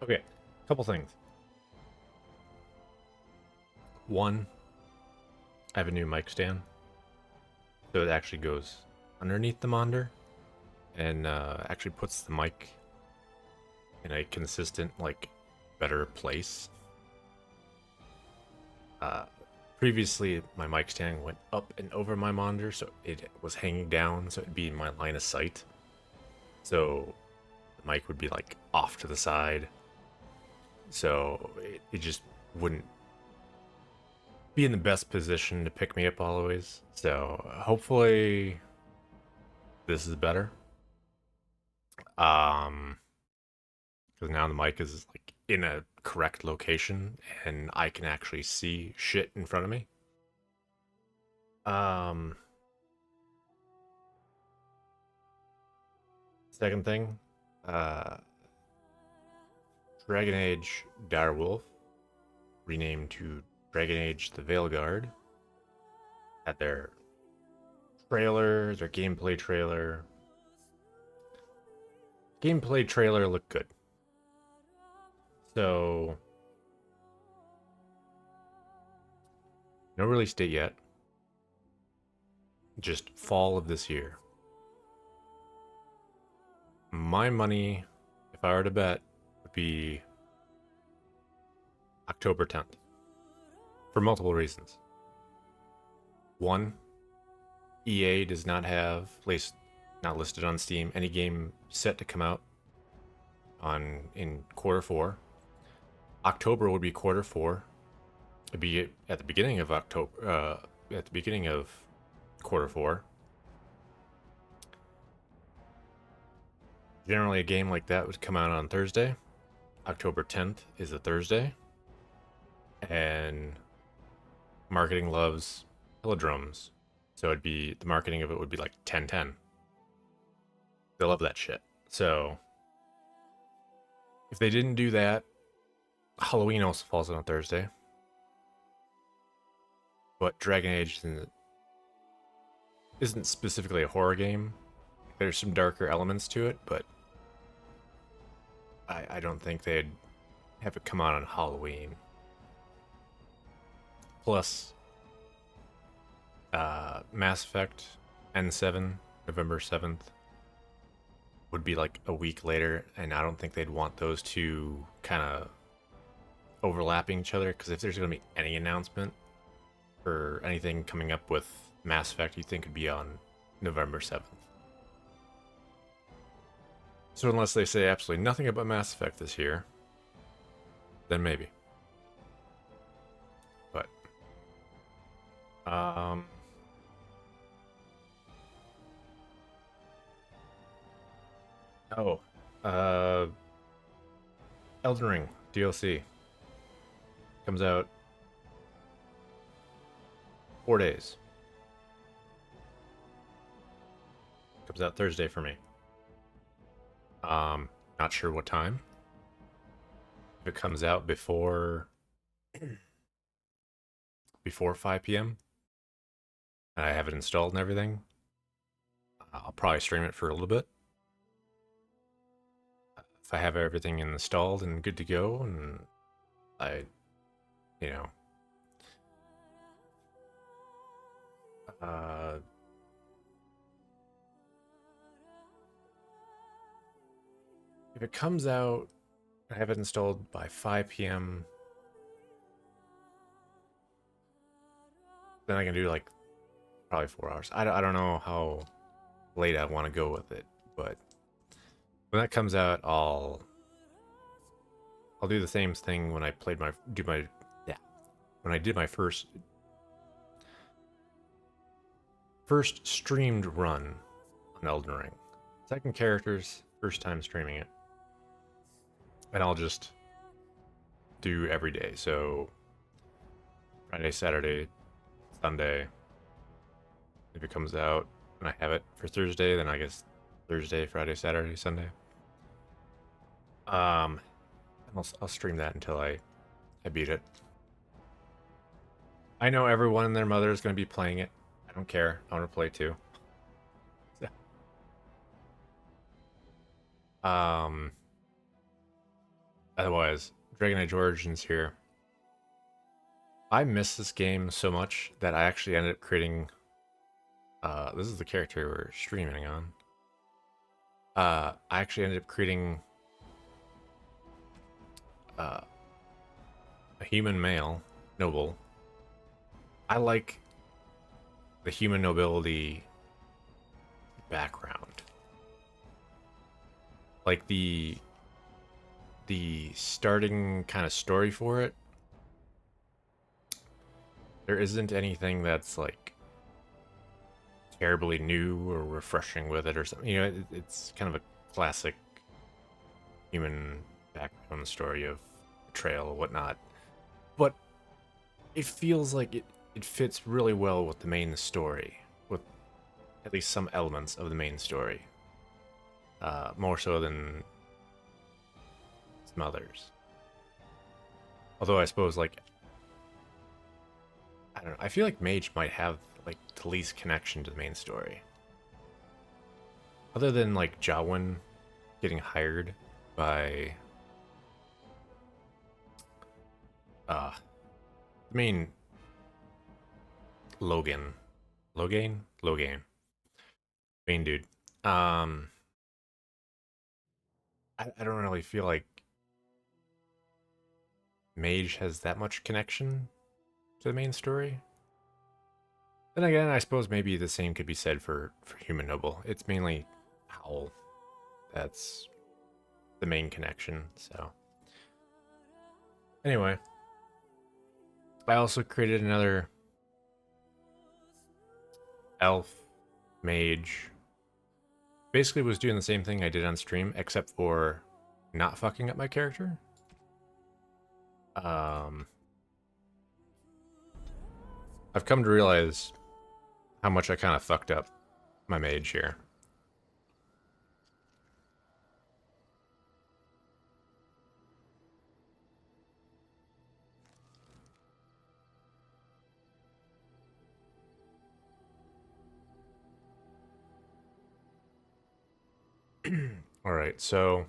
Okay, couple things. One, I have a new mic stand, so it actually goes underneath the monitor and actually puts the mic in a consistent, like, better place. Uh, Previously, my mic stand went up and over my monitor, so it was hanging down, so it'd be in my line of sight. So the mic would be like off to the side, so it just wouldn't be in the best position to pick me up always. So hopefully this is better. Um, because now the mic is like in a correct location and I can actually see shit in front of me. Um, Second thing, uh, Dragon Age Direwolf, renamed to Dragon Age the Veilguard, had their gameplay trailer. Gameplay trailer looked good. So, no release date yet. Just fall of this year. My money, if I were to bet, would be October 10th. For multiple reasons. One, EA does not have, at least not listed on Steam, any game set to come out in quarter four. October would be quarter four. It'd be at the beginning of October, at the beginning of quarter four. Generally, a game like that would come out on Thursday. October 10th is a Thursday. And marketing loves palindromes. So it'd be, the marketing of it would be like 10-10. They love that shit. So if they didn't do that, Halloween also falls on a Thursday. But Dragon Age isn't specifically a horror game. There's some darker elements to it, but I don't think they'd have it come out on Halloween. Plus, Mass Effect N7, November 7th, would be like a week later, and I don't think they'd want those two kind of overlapping each other, because if there's going to be any announcement or anything coming up with Mass Effect, you'd think it'd be on November 7th. So unless they say absolutely nothing about Mass Effect this year, then maybe. But um oh, uh Elden Ring DLC comes out 4 days. Comes out Thursday for me. Not sure what time. If it comes out before 5 p.m. and I have it installed and everything, I'll probably stream it for a little bit. If I have everything installed and good to go, and I, you know, uh, if it comes out, I have it installed by 5 p.m., then I can do like probably 4 hours. I don't know how late I want to go with it, but when that comes out, I'll do the same thing when I played my do my yeah when I did my first streamed run on Elden Ring. Second characters, first time streaming it, and I'll just do every day. So Friday, Saturday, Sunday. If it comes out and I have it for Thursday, then I guess Thursday, Friday, Saturday, Sunday. And I'll stream that until I beat it. I know everyone and their mother is going to be playing it. I don't care. I want to play too. Um, Otherwise, Dragon Age Origins here. I miss this game so much that I actually ended up creating. This is the character we're streaming on. I actually ended up creating uh, a human male noble. I like the human nobility background, like the starting kind of story for it. There isn't anything that's like terribly new or refreshing with it or something. You know, it's kind of a classic human background story of betrayal or whatnot. But it feels like it fits really well with the main story, with at least some elements of the main story. More so than some others. Although I suppose, like, I don't know, I feel like Mage might have, like, the least connection to the main story. Other than, like, Jawin getting hired by the main Logan. Logan. Main dude. I don't really feel like Mage has that much connection to the main story. Then again, I suppose maybe the same could be said for Human Noble. It's mainly Howl that's the main connection. So anyway, I also created another elf mage. Basically, was doing the same thing I did on stream, except for not fucking up my character. I've come to realize how much I kind of fucked up my mage here. All right, so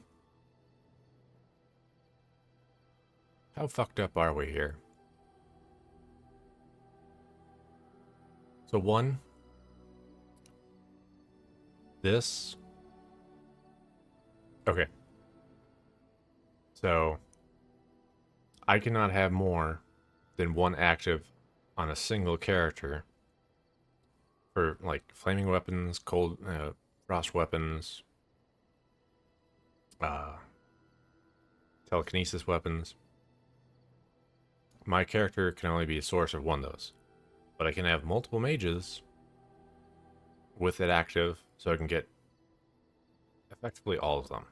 how fucked up are we here? So one, this. Okay. So I cannot have more than one active on a single character for like flaming weapons, cold frost weapons, uh, telekinesis weapons. My character can only be a source of one of those, but I can have multiple mages with it active, so I can get effectively all of them.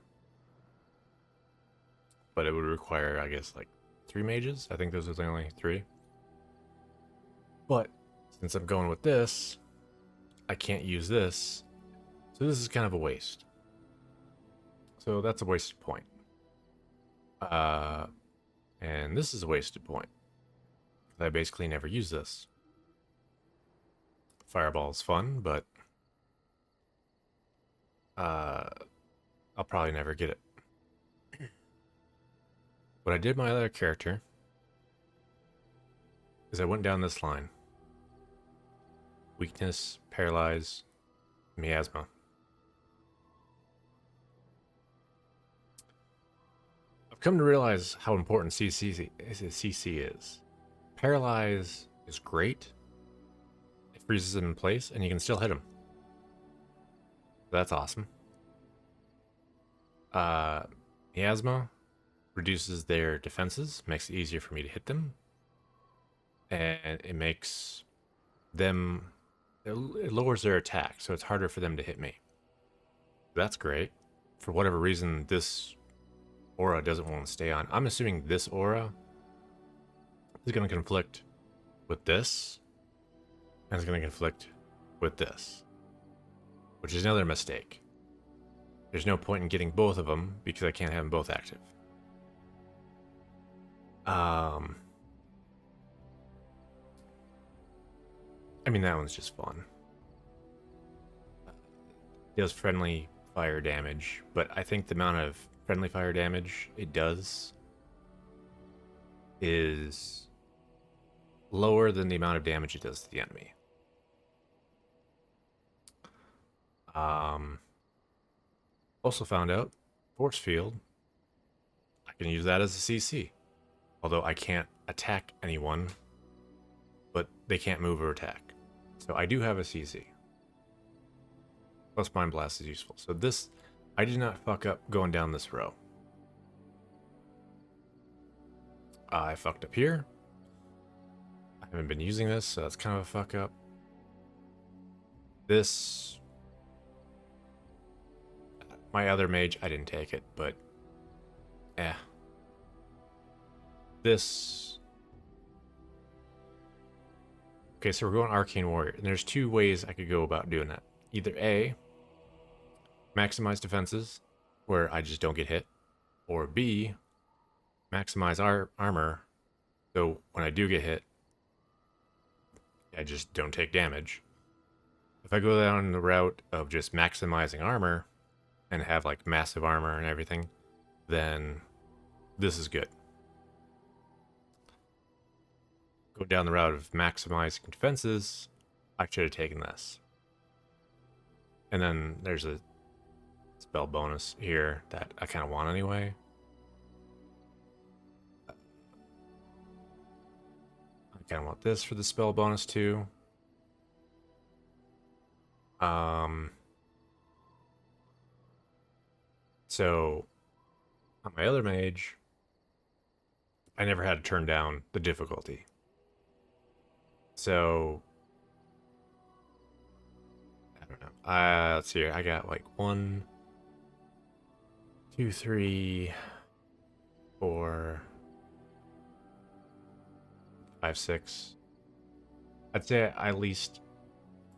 But it would require, I guess, like 3 mages. I think those are the only 3. But since I'm going with this, I can't use this, so this is kind of a waste. So that's a wasted point. And this is a wasted point. I basically never use this. Fireball's fun, but I'll probably never get it. What I did my other character is I went down this line. Weakness, paralyze, miasma. I've come to realize how important CC is. Paralyze is great. It freezes him in place, and you can still hit him. That's awesome. Miasma reduces their defenses, makes it easier for me to hit them, and it makes them. It lowers their attack, so it's harder for them to hit me. That's great. For whatever reason, this aura doesn't want to stay on. I'm assuming this aura is going to conflict with this, and it's going to conflict with this, which is another mistake. There's no point in getting both of them because I can't have them both active. I mean, that one's just fun. It does friendly fire damage, but I think the amount of friendly fire damage it does is lower than the amount of damage it does to the enemy. Also found out force field, I can use that as a CC. Although I can't attack anyone, but they can't move or attack. So I do have a CC. Plus Mind Blast is useful. So this, I did not fuck up going down this row. I fucked up here. I haven't been using this, so that's kind of a fuck up. This, my other mage, I didn't take it, but this. Okay, so we're going Arcane Warrior, and there's two ways I could go about doing that. Either A, maximize defenses, where I just don't get hit, or B, maximize armor, so when I do get hit, I just don't take damage. If I go down the route of just maximizing armor and have like massive armor and everything, then this is good. Go down the route of maximizing defenses, I should have taken this. And then there's a spell bonus here that I kind of want anyway. I kind of want this for the spell bonus too. So on my other mage, I never had to turn down the difficulty. So I don't know. Let's see. I got like 1, 2, 3, 4, 5, 6. I'd say I at least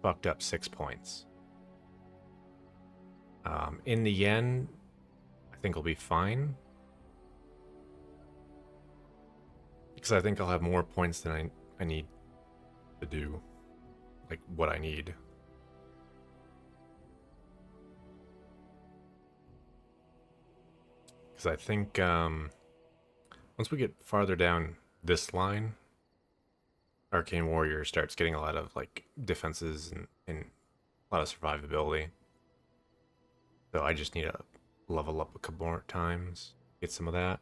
fucked up 6 points. In the end, I think I'll be fine. Because I think I'll have more points than I need to do. Like, what I need. Because I think, once we get farther down this line, Arcane Warrior starts getting a lot of, like, defenses and a lot of survivability. So I just need to level up a couple more times, get some of that.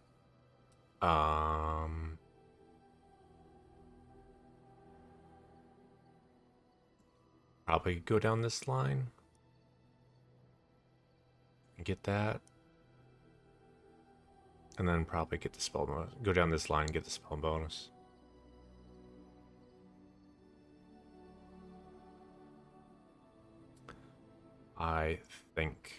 Probably go down this line and get that. And then probably get the spell bonus. Go down this line and get the spell bonus. I think.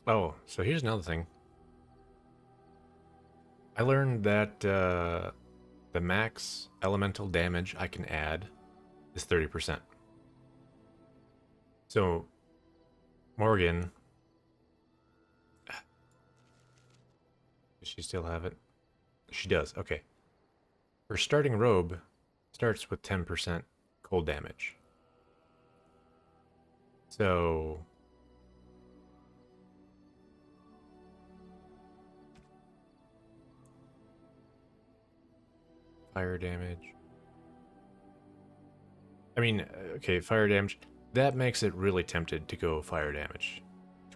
Oh, so here's another thing. I learned that the max elemental damage I can add is 30%. So, Morgan, does she still have it? She does, okay. Her starting robe starts with 10% cold damage. So, fire damage. I mean, okay, fire damage. That makes it really tempted to go fire damage.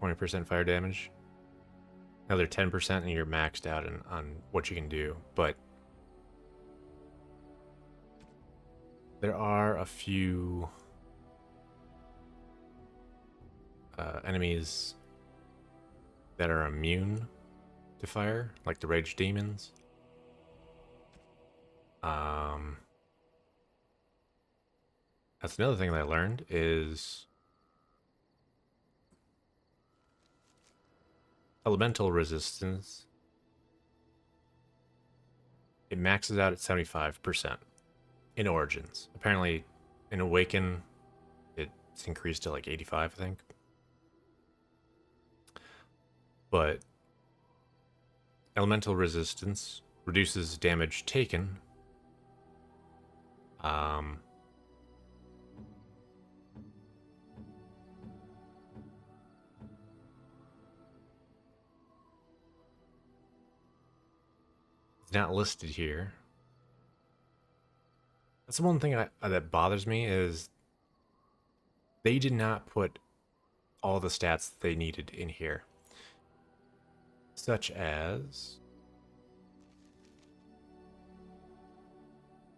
20% fire damage. Another 10% and you're maxed out on what you can do. But there are a few enemies that are immune to fire, like the rage demons. That's another thing that I learned is elemental resistance It maxes out at 75% in Origins. Apparently, in Awaken, it's increased to like 85, I think. But elemental resistance reduces damage taken. Um, it's not listed here. That's the one thing that bothers me is they did not put all the stats they needed in here, such as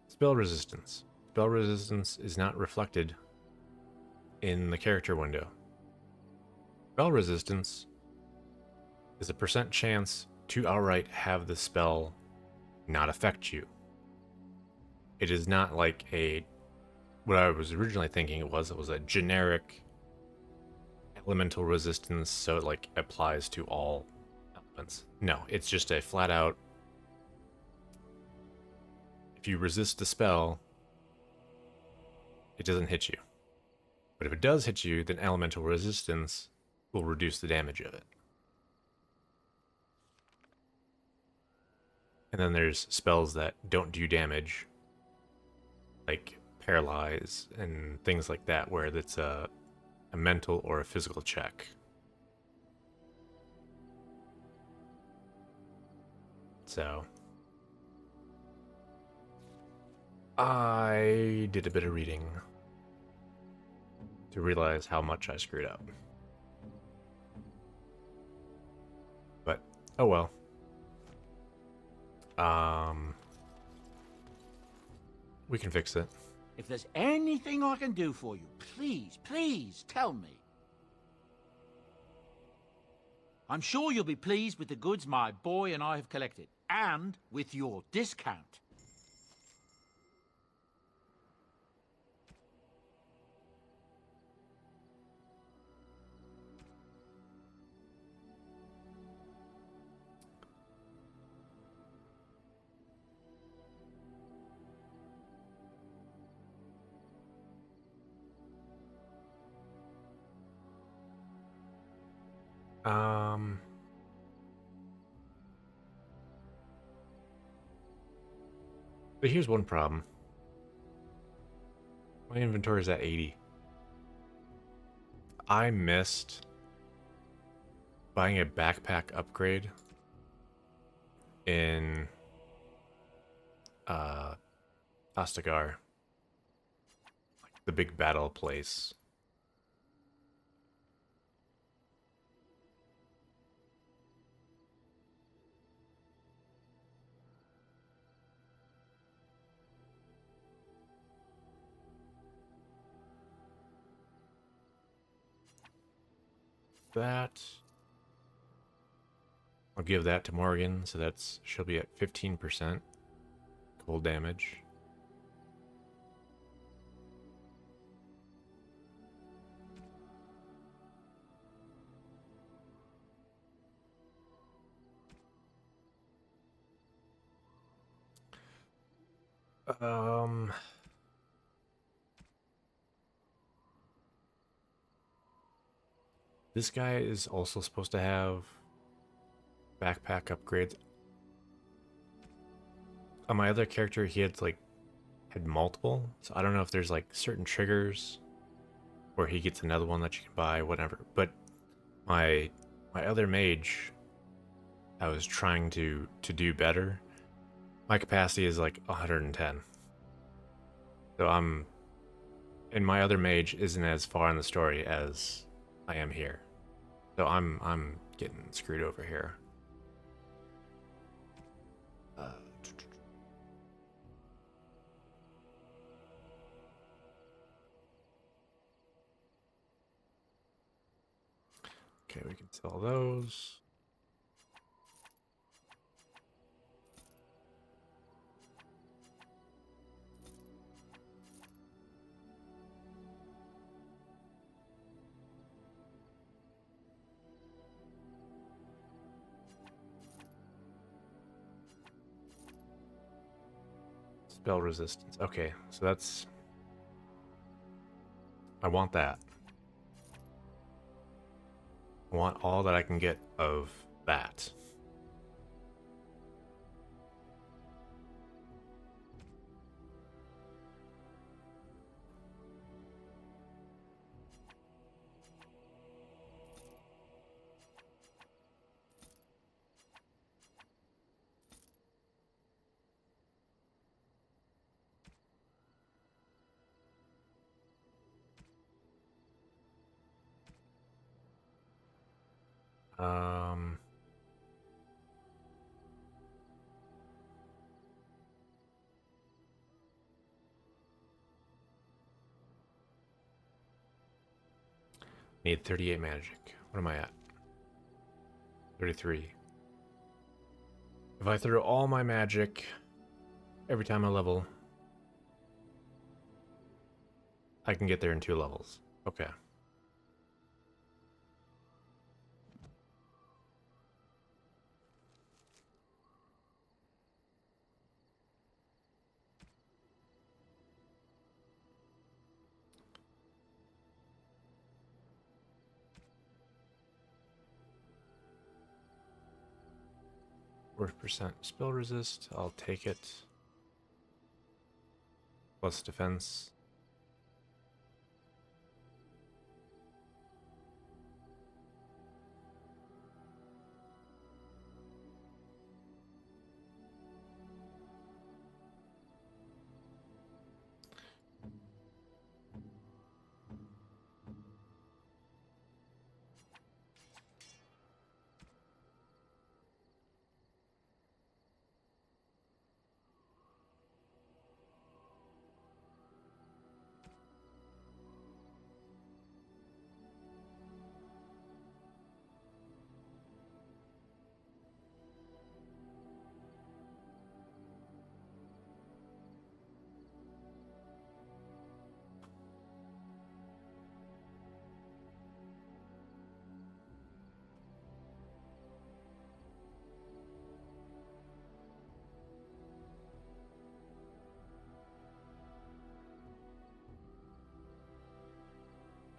spell resistance. Spell resistance is not reflected in the character window. Spell resistance is a percent chance to outright have the spell not affect you. It is not like what I was originally thinking it was a generic elemental resistance, so it like applies to all elements. No, it's just a flat out, if you resist the spell, it doesn't hit you. But if it does hit you, then elemental resistance will reduce the damage of it. And then there's spells that don't do damage, like paralyze and things like that, where it's a mental or a physical check. So I did a bit of reading to realize how much I screwed up. But oh well. We can fix it. If there's anything I can do for you, please, please tell me. I'm sure you'll be pleased with the goods my boy and I have collected, and with your discount. But here's one problem. My inventory is at 80. I missed buying a backpack upgrade in Ostagar, like the big battle place. That I'll give that to Morgan, so she'll be at 15% cold damage. This guy is also supposed to have backpack upgrades. On my other character, he had multiple, so I don't know if there's like certain triggers where he gets another one that you can buy, whatever. But my other mage, I was trying to do better. My capacity is like 110. So and my other mage isn't as far in the story as I am here. So I'm getting screwed over here. Okay, we can sell those. Spell resistance. Okay, so that's... I want that. I want all that I can get of that. Um... Need 38 magic. What am I at? 33. If I throw all my magic every time I level, I can get there in 2 levels. Okay. % spell resist. I'll take it. Plus defense.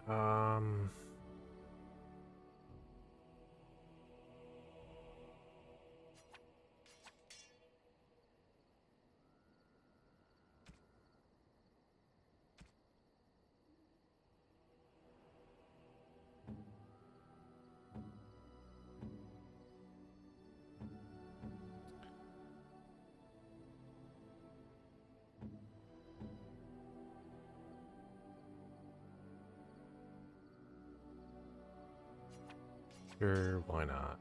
Um... Sure, why not?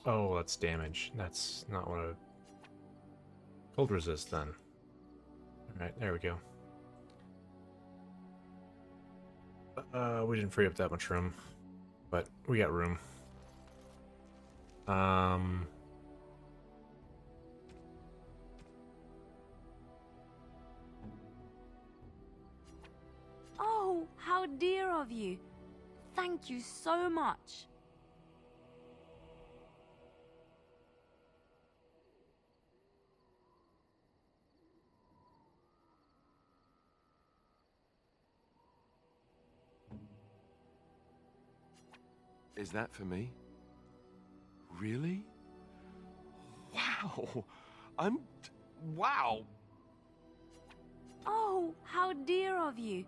Oh, that's damage. That's not what a... Cold resist, then. Alright, there we go. We didn't free up that much room, but we got room. Um... Oh, how dear of you. Thank you so much. Is that for me? Really? Wow! Wow! Oh, how dear of you.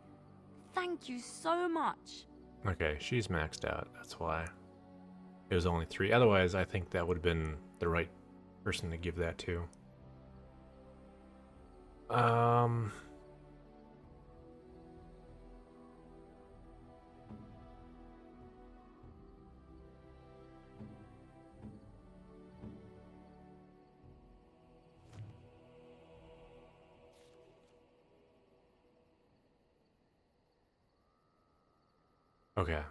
Thank you so much. Okay, she's maxed out, that's why. It was only 3. Otherwise, I think that would have been the right person to give that to. Okay.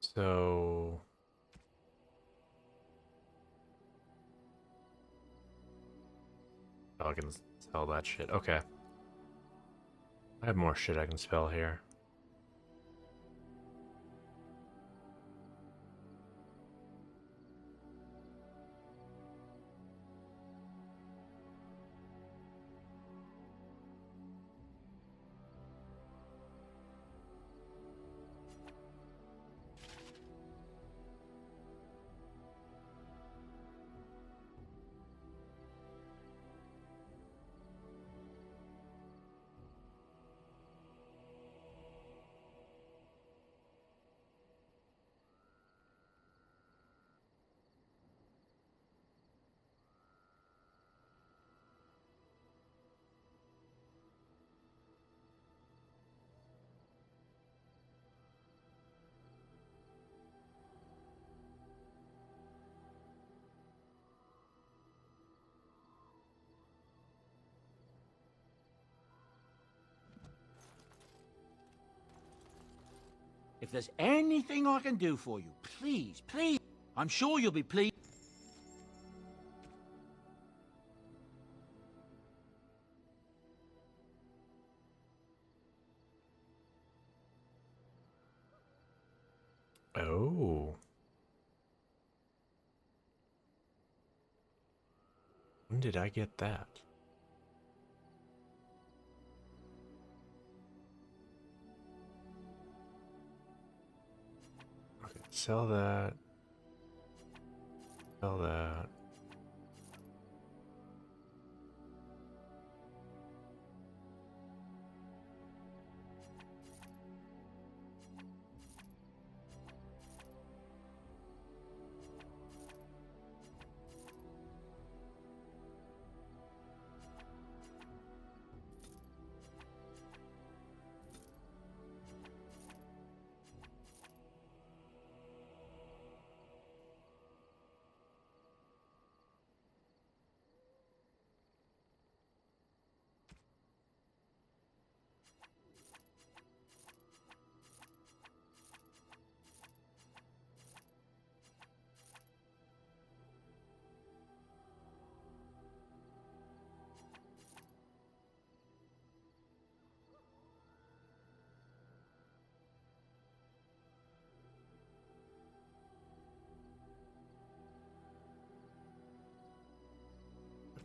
So... Oh, I can sell that shit. Okay. I have more shit I can spell here. If there's anything I can do for you, please, please, I'm sure you'll be pleased. Oh. When did I get that? Okay, sell that. Sell that.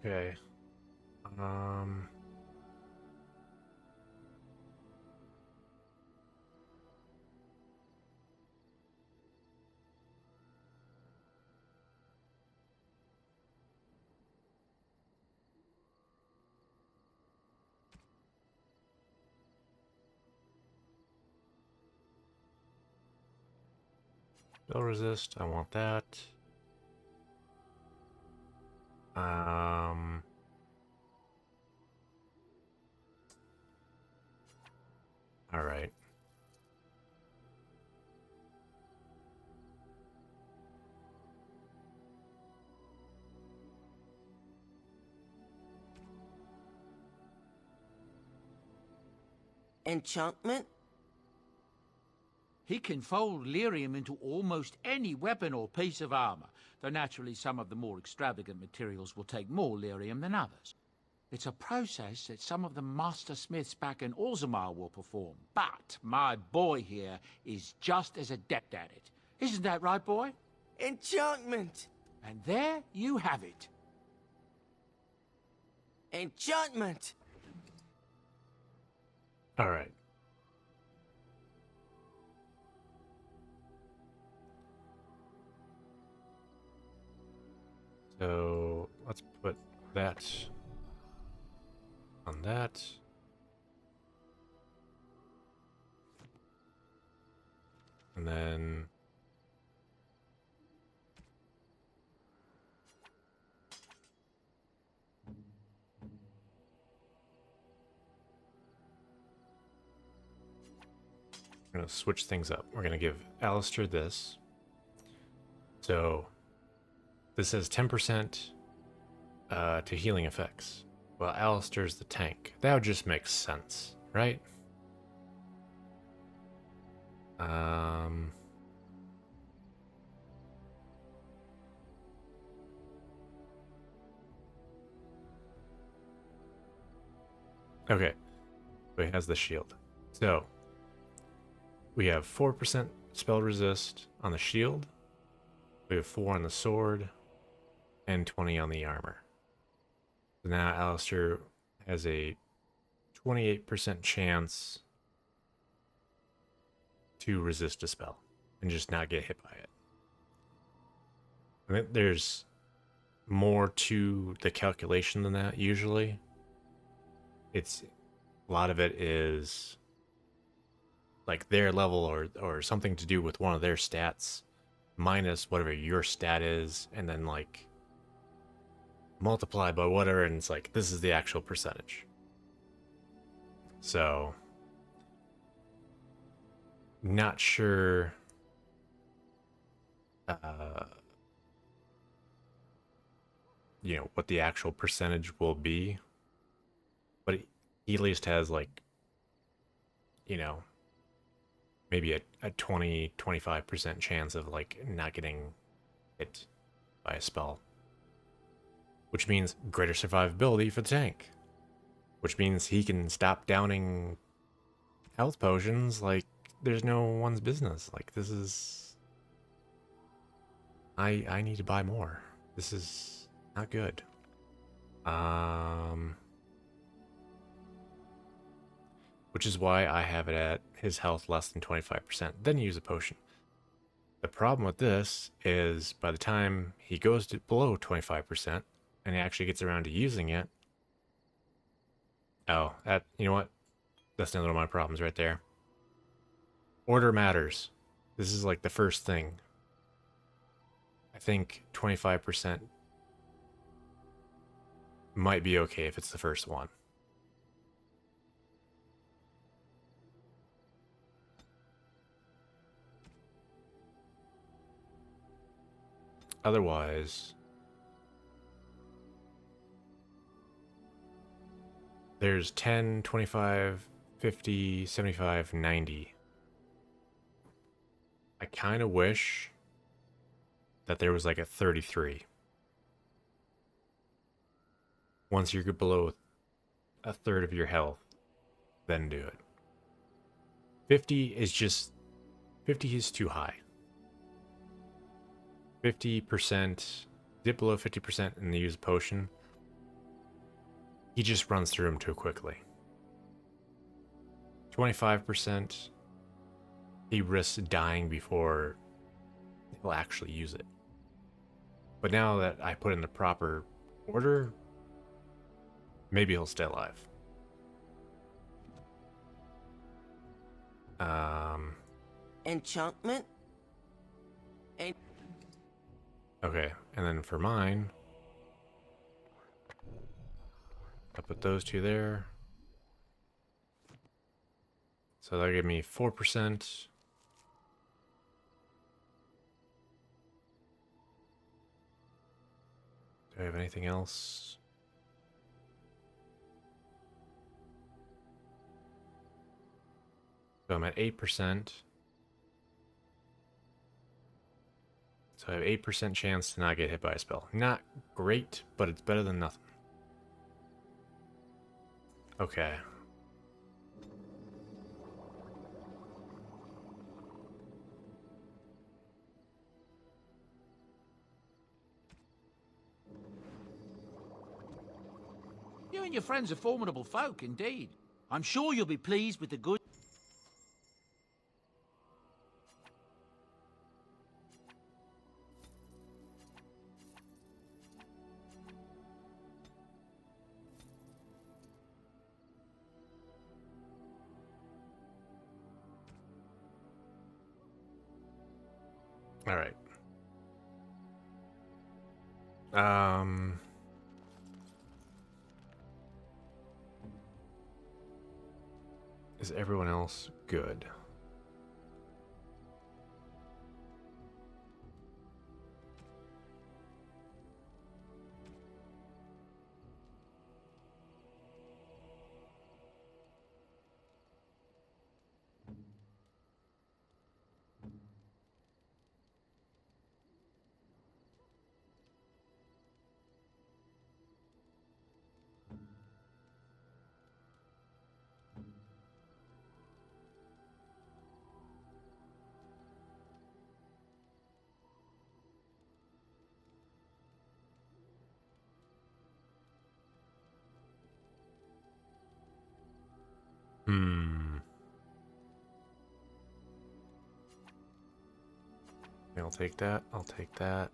Okay. Um... Spell resist, I want that. Um... Alright. Enchantment? He can fold lyrium into almost any weapon or piece of armor, though naturally some of the more extravagant materials will take more lyrium than others. It's a process that some of the master smiths back in Orzammar will perform, but my boy here is just as adept at it. Isn't that right, boy? Enchantment! And there you have it. Enchantment! Alright. So let's put that on that. And then we're going to switch things up. We're going to give Alistair this. So this says 10% to healing effects. Well, Alistair's the tank. That would just make sense, right? Um. Okay, so he has the shield. So we have 4% spell resist on the shield. We have 4 on the sword, and 20 on the armor. So now Alistair has a 28% chance to resist a spell and just not get hit by it. I mean, there's more to the calculation than that usually. It's a lot of it is like their level or something to do with one of their stats minus whatever your stat is, and then like multiplied by whatever, and it's like this is the actual percentage. So not sure you know what the actual percentage will be, but he at least has like, you know, maybe a 20-25% chance of like not getting hit by a spell, which means greater survivability for the tank, which means he can stop downing health potions like there's no one's business. Like this is, I need to buy more. This is not good. Which is why I have it at his health less than 25%, then use a potion. The problem with this is by the time he goes to below 25% and he actually gets around to using it, oh, that, you know what? That's another one of my problems right there. Order matters. This is like the first thing. I think 25% might be okay if it's the first one. Otherwise, there's 10, 25, 50, 75, 90. I kind of wish that there was like a 33. Once you're below a third of your health, then do it. 50 is just, 50 is too high. 50%, dip below 50% and use a potion, he just runs through them too quickly. 25%, he risks dying before he'll actually use it. But now that I put in the proper order, maybe he'll stay alive. Enchantment? Okay, and then for mine, I put those two there. So that'll give me 4%. Do I have anything else? So I'm at 8%. So I have 8% chance to not get hit by a spell. Not great, but it's better than nothing. Okay. You and your friends are formidable folk, indeed. I'm sure you'll be pleased with the good... All right. Is everyone else good? Hmm. I'll take that. I'll take that.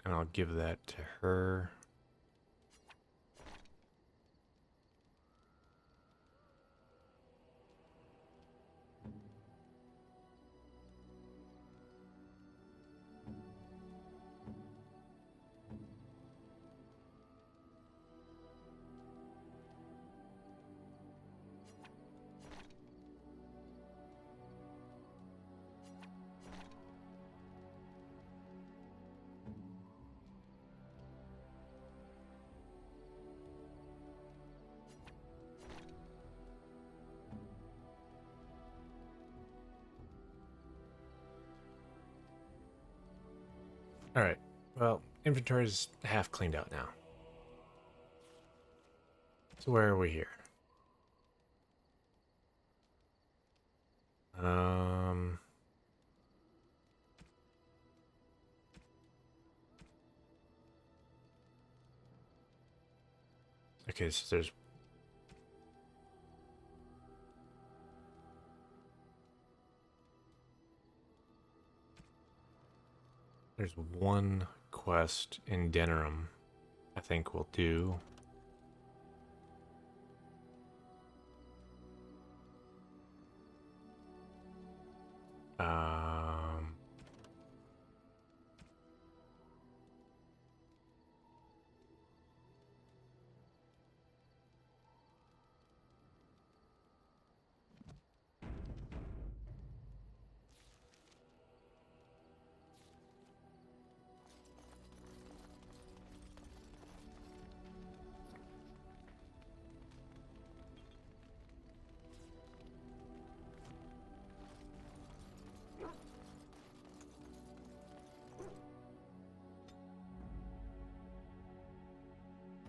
And I'll give that to her. Alright, well, inventory's half cleaned out now. So where are we here? Okay, so there's one quest in Denerim I think we'll do. Um,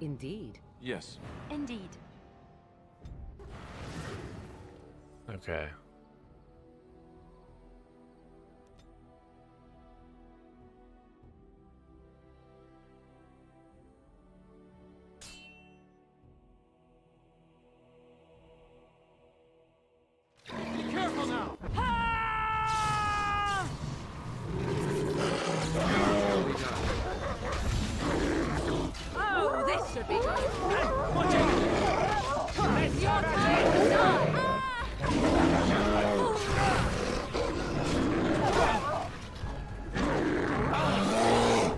Indeed. Yes. Indeed. okay. Be careful now! Oh, this should be good. Watch it! It's your turn to die.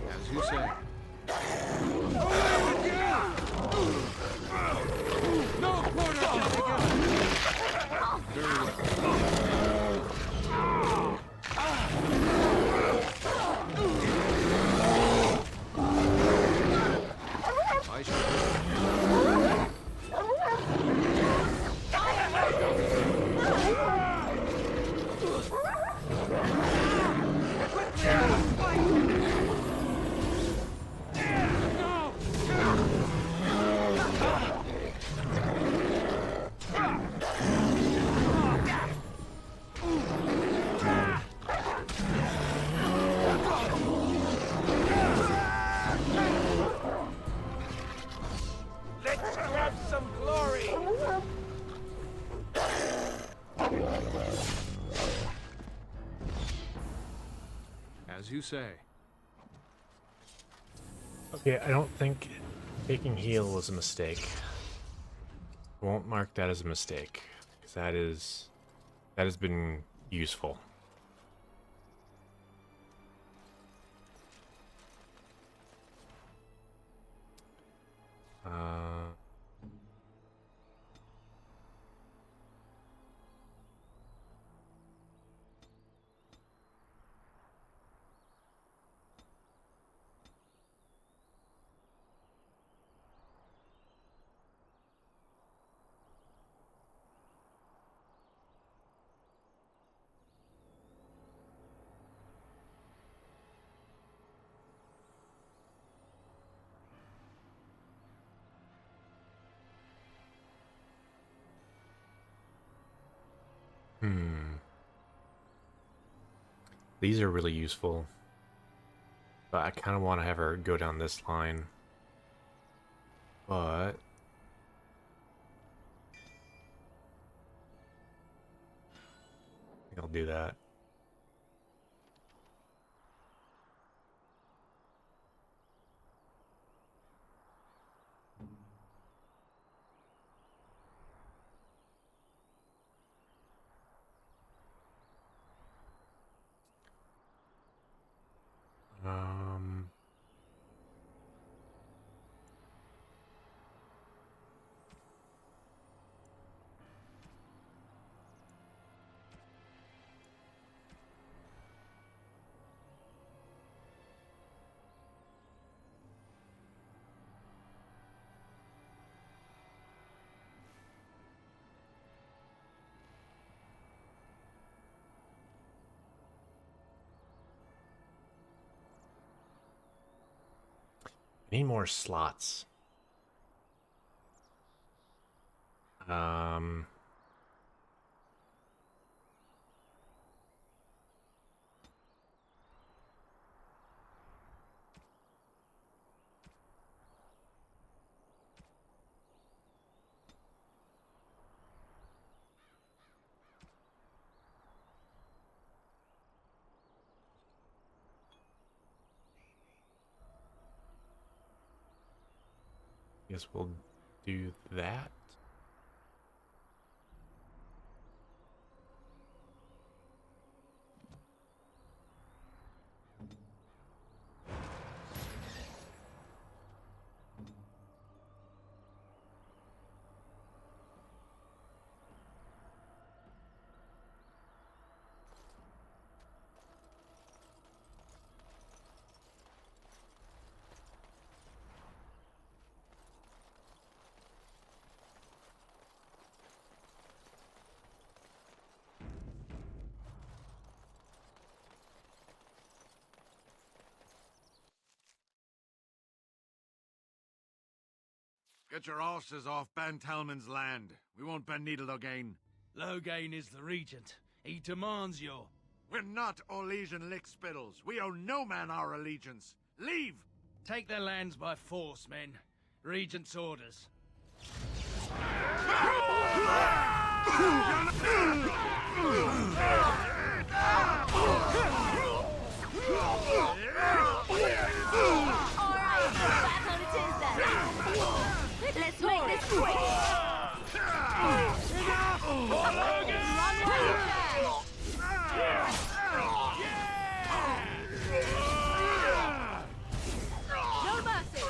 As you say. No quarter! I shall. Let's grab some glory! As you say. Okay, I don't think taking heal was a mistake. I won't mark that as a mistake, because that has been useful. Uh, These are really useful. But I kind of want to have her go down this line. But I think I'll do that. Um, I need more slots. Um, guess we'll do that. Get your horses off Ben Talman's land. We won't bend needle again. Loghain is the regent. He demands your... We're not Orlesian lickspittles. We owe no man our allegiance. Leave! Take their lands by force, men. Regent's orders. Alright, back on it is then. Let's make this quick. Run away there. No mercy.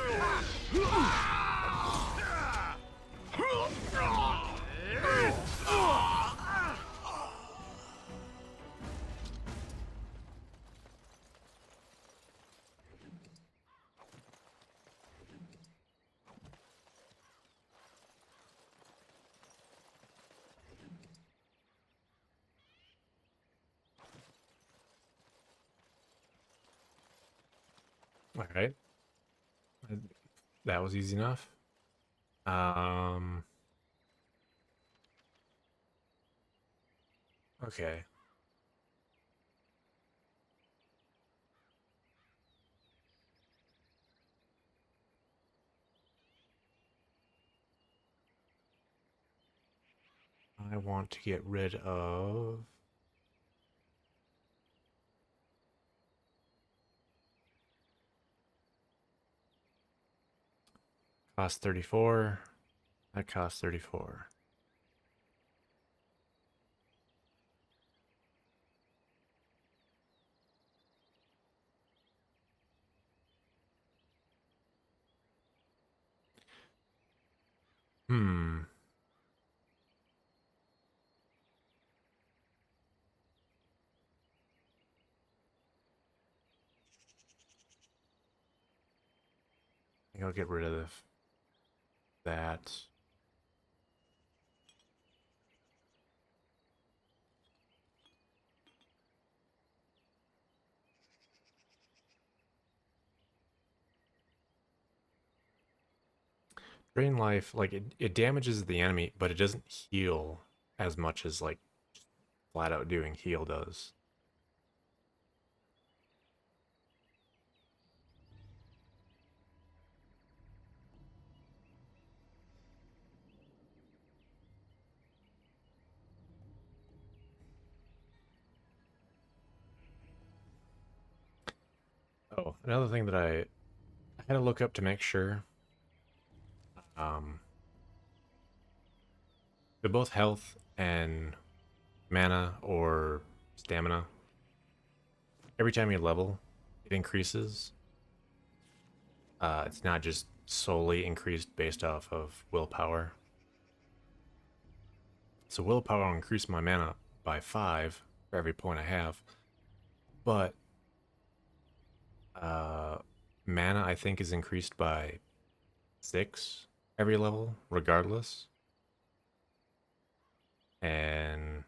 All right. That was easy enough. Okay. I want to get rid of cost 34. That costs 34. Hmm. I think I'll get rid of that. Drain life, like it damages the enemy, but it doesn't heal as much as like flat out doing heal does. Oh, another thing that I had to look up to make sure. Um, with both health and mana or stamina, every time you level, it increases. It's not just solely increased based off of willpower. So willpower will increase my mana by 5 for every point I have, but mana I think is increased by 6 every level, regardless. And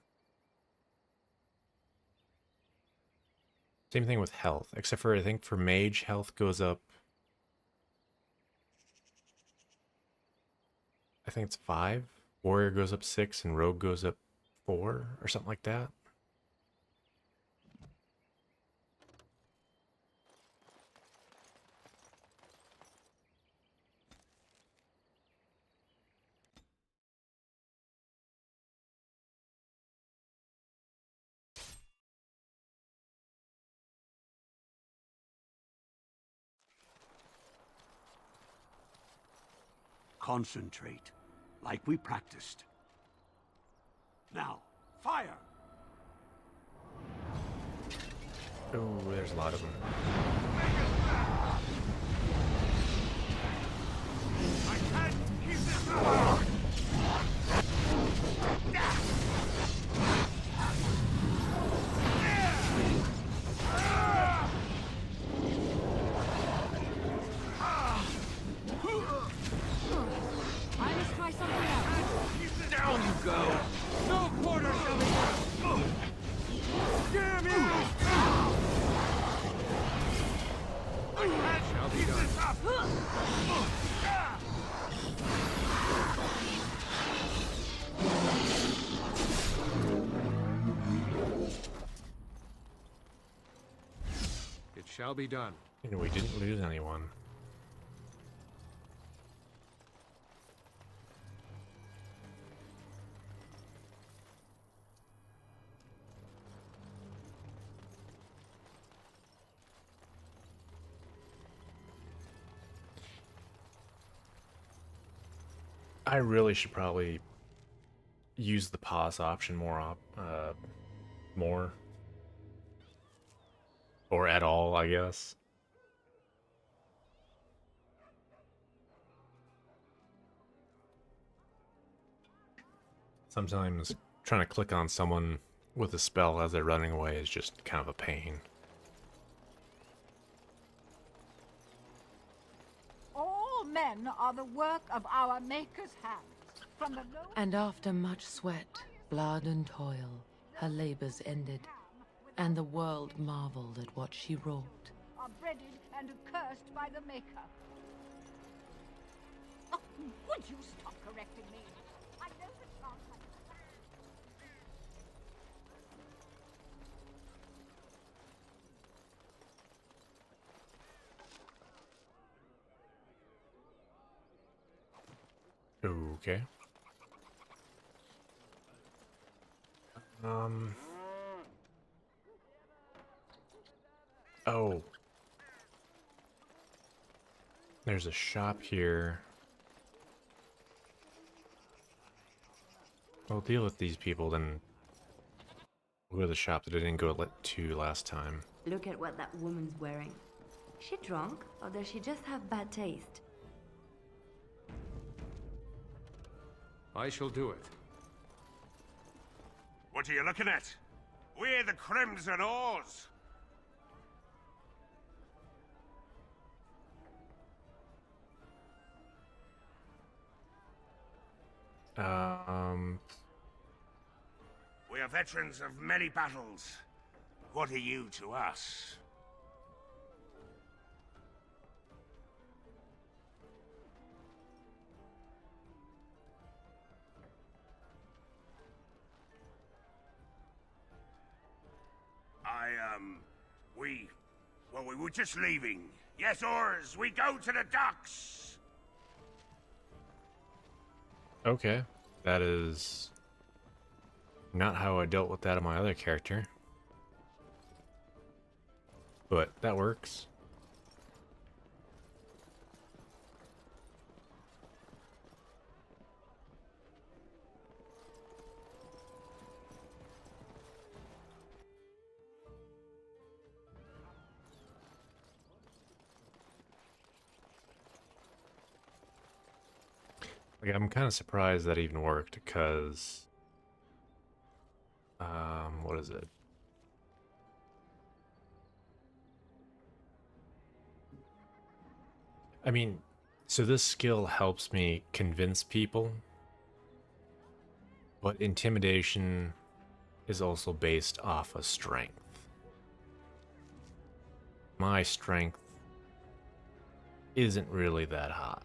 same thing with health, except for I think for mage, health goes up. I think it's 5. Warrior goes up 6, and rogue goes up 4, or something like that. Concentrate, like we practiced. Now, fire! Oh, there's a lot of them. I can't keep this up! I must try something else. Down you go! No quarter shall be left! Damn it! I can't Shall be keep done. this up! It shall be done. And we didn't lose anyone. I really should probably use the pause option more. Or at all, I guess. Sometimes trying to click on someone with a spell as they're running away is just kind of a pain. All men are the work of our Maker's hands. From the low And after much sweat, blood and toil, her labors ended, and the world marveled at what she wrought. are breaded and cursed by the Maker. Oh, would you stop correcting me? I know it sounds like Okay. Oh. There's a shop here. We'll deal with these people, then we'll go to the shop that I didn't go to last time. Look at what that woman's wearing. Is she drunk, or does she just have bad taste? I shall do it. What are you looking at? We're the Crimson Oars! We are veterans of many battles. What are you to us? Well, we were just leaving. Yes, oars, we go to the docks! Okay. That is not how I dealt with that in my other character. But that works. Like, I'm kind of surprised that even worked, because... what is it? I mean, so this skill helps me convince people, but intimidation is also based off of strength. My strength isn't really that high,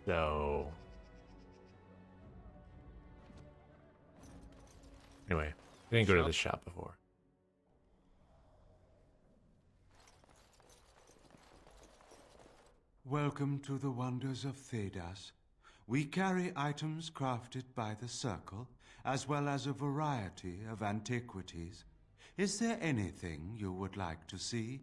so... Anyway, I didn't go to this shop before. Welcome to the wonders of Thedas. We carry items crafted by the Circle, as well as a variety of antiquities. Is there anything you would like to see?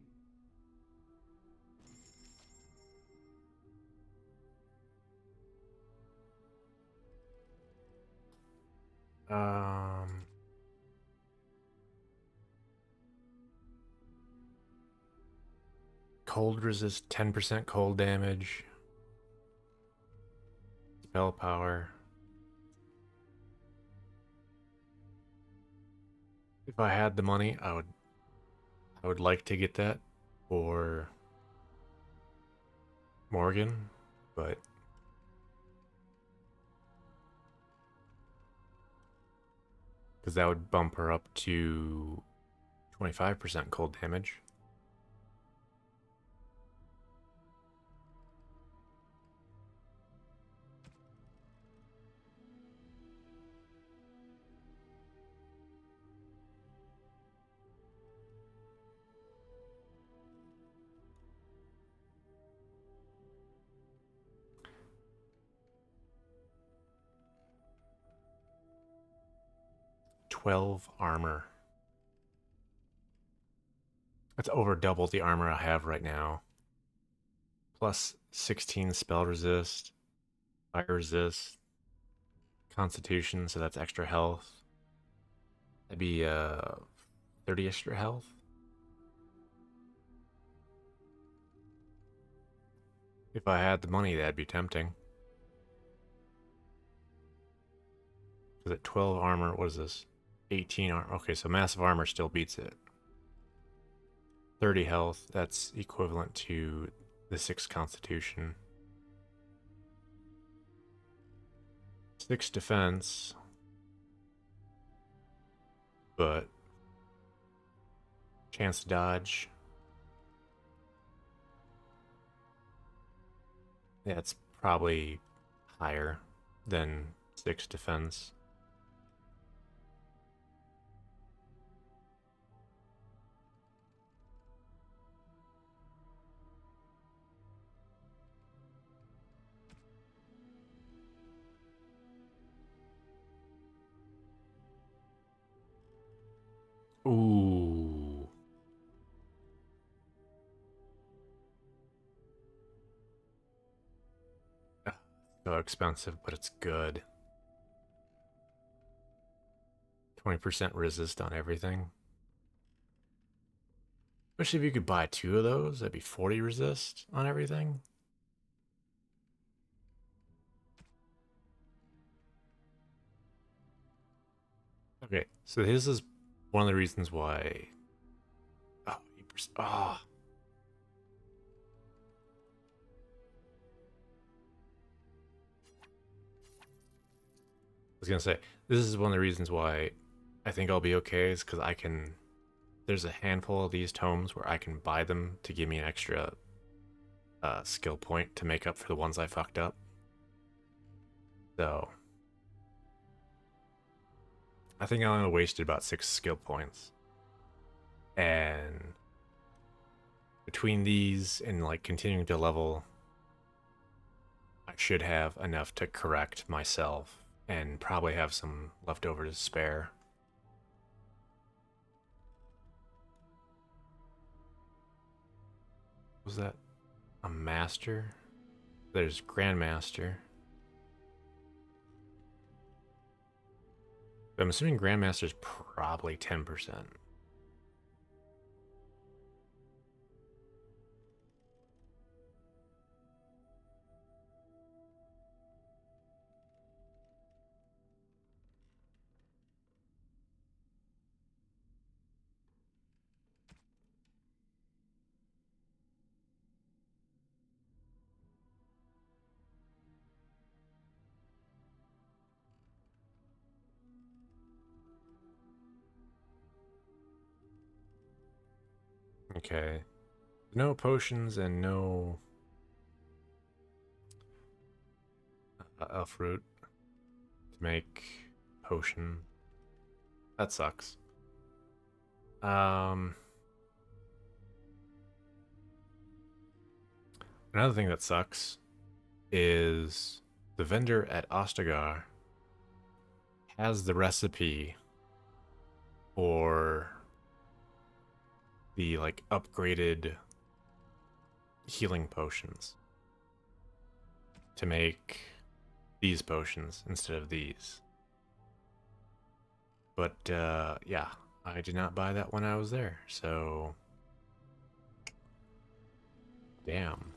Cold resist 10% cold damage. Spell power. If I had the money, I would like to get that for Morgan, but because that would bump her up to 25% cold damage. Armor. That's over double the armor I have right now. Plus 16 spell resist, fire resist, constitution, so that's extra health. That'd be 30 extra health. If I had the money, that'd be tempting. Is it 12 armor? What is this? 18 armor. Okay, so massive armor still beats it. 30 health, that's equivalent to the 6 constitution. 6 defense. But chance to dodge. Yeah, it's probably higher than 6 defense. Ooh. So expensive, but it's good. 20% resist on everything. Especially if you could buy 2 of those, that'd be 40 resist on everything. Okay, so this is one of the reasons why... Oh, 8%. Oh. I was gonna say, this is one of the reasons why I think I'll be okay, is because I can... There's a handful of these tomes where I can buy them to give me an extra skill point to make up for the ones I fucked up. So... I think I only wasted about 6 skill points. And... between these and like continuing to level, I should have enough to correct myself and probably have some left over to spare. Was that a master? There's Grandmaster. But I'm assuming Grandmaster's probably 10%. Okay. No potions and no elf root to make potion. That sucks. Another thing that sucks is the vendor at Ostagar has the recipe for the like upgraded healing potions to make these potions instead of these. But yeah, I did not buy that when I was there, so damn.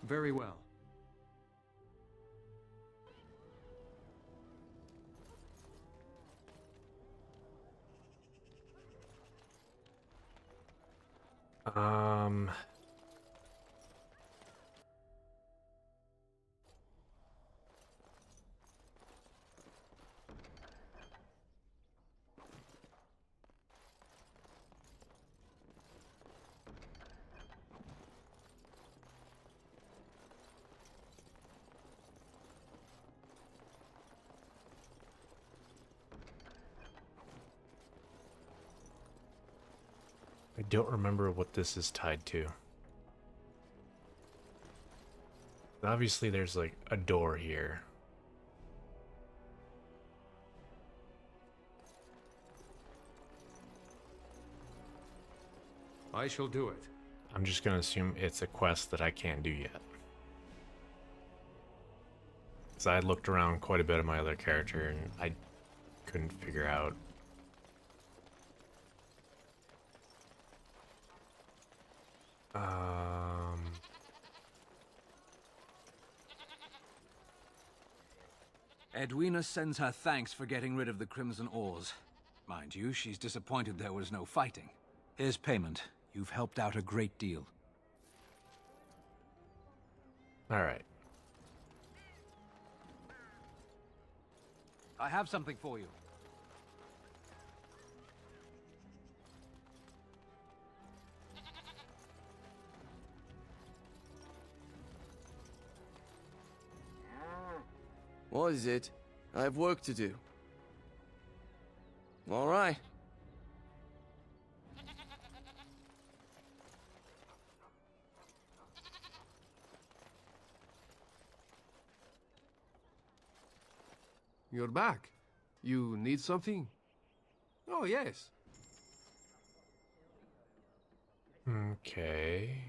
Very well. Um, I don't remember what this is tied to. Obviously, there's like a door here. I shall do it. I'm just gonna assume it's a quest that I can't do yet. Because I looked around quite a bit of my other character and I couldn't figure out. Edwina sends her thanks for getting rid of the Crimson Oars. Mind you, she's disappointed there was no fighting. Here's payment. You've helped out a great deal. Alright. I have something for you. What is it? I have work to do. All right. You're back. You need something? Oh, yes. Okay.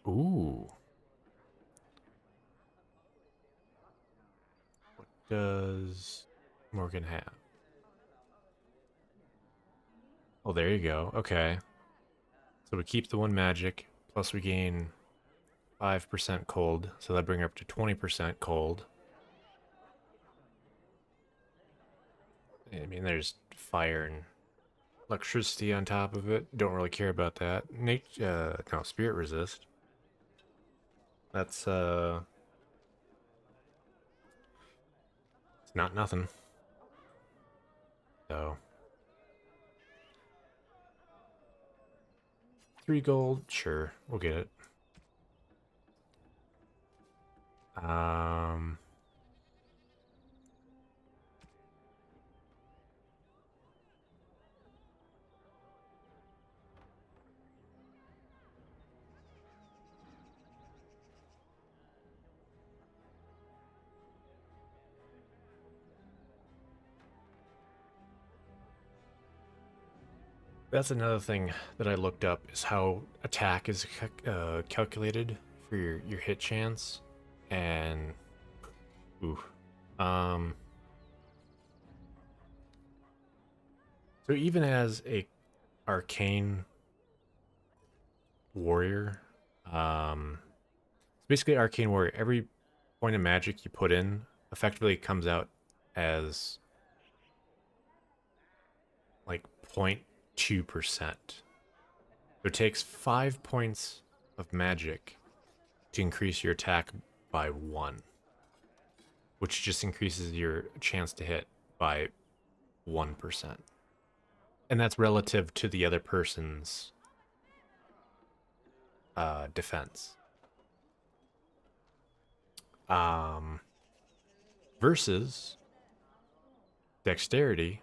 Ooh. What does Morgan have? Oh, there you go. Okay. So we keep the one magic, plus we gain 5% cold, so that brings her up to 20% cold. I mean, there's fire and electricity on top of it. Don't really care about that. No, spirit resist. That's, it's not nothing. So. 3 gold, sure, we'll get it. That's another thing that I looked up, is how attack is calculated for your hit chance, and ooh, so even as a arcane warrior, it's basically arcane warrior. Every point of magic you put in effectively comes out as like 0.2%. It takes 5 points of magic to increase your attack by 1, which just increases your chance to hit by 1%. And that's relative to the other person's defense. Versus dexterity,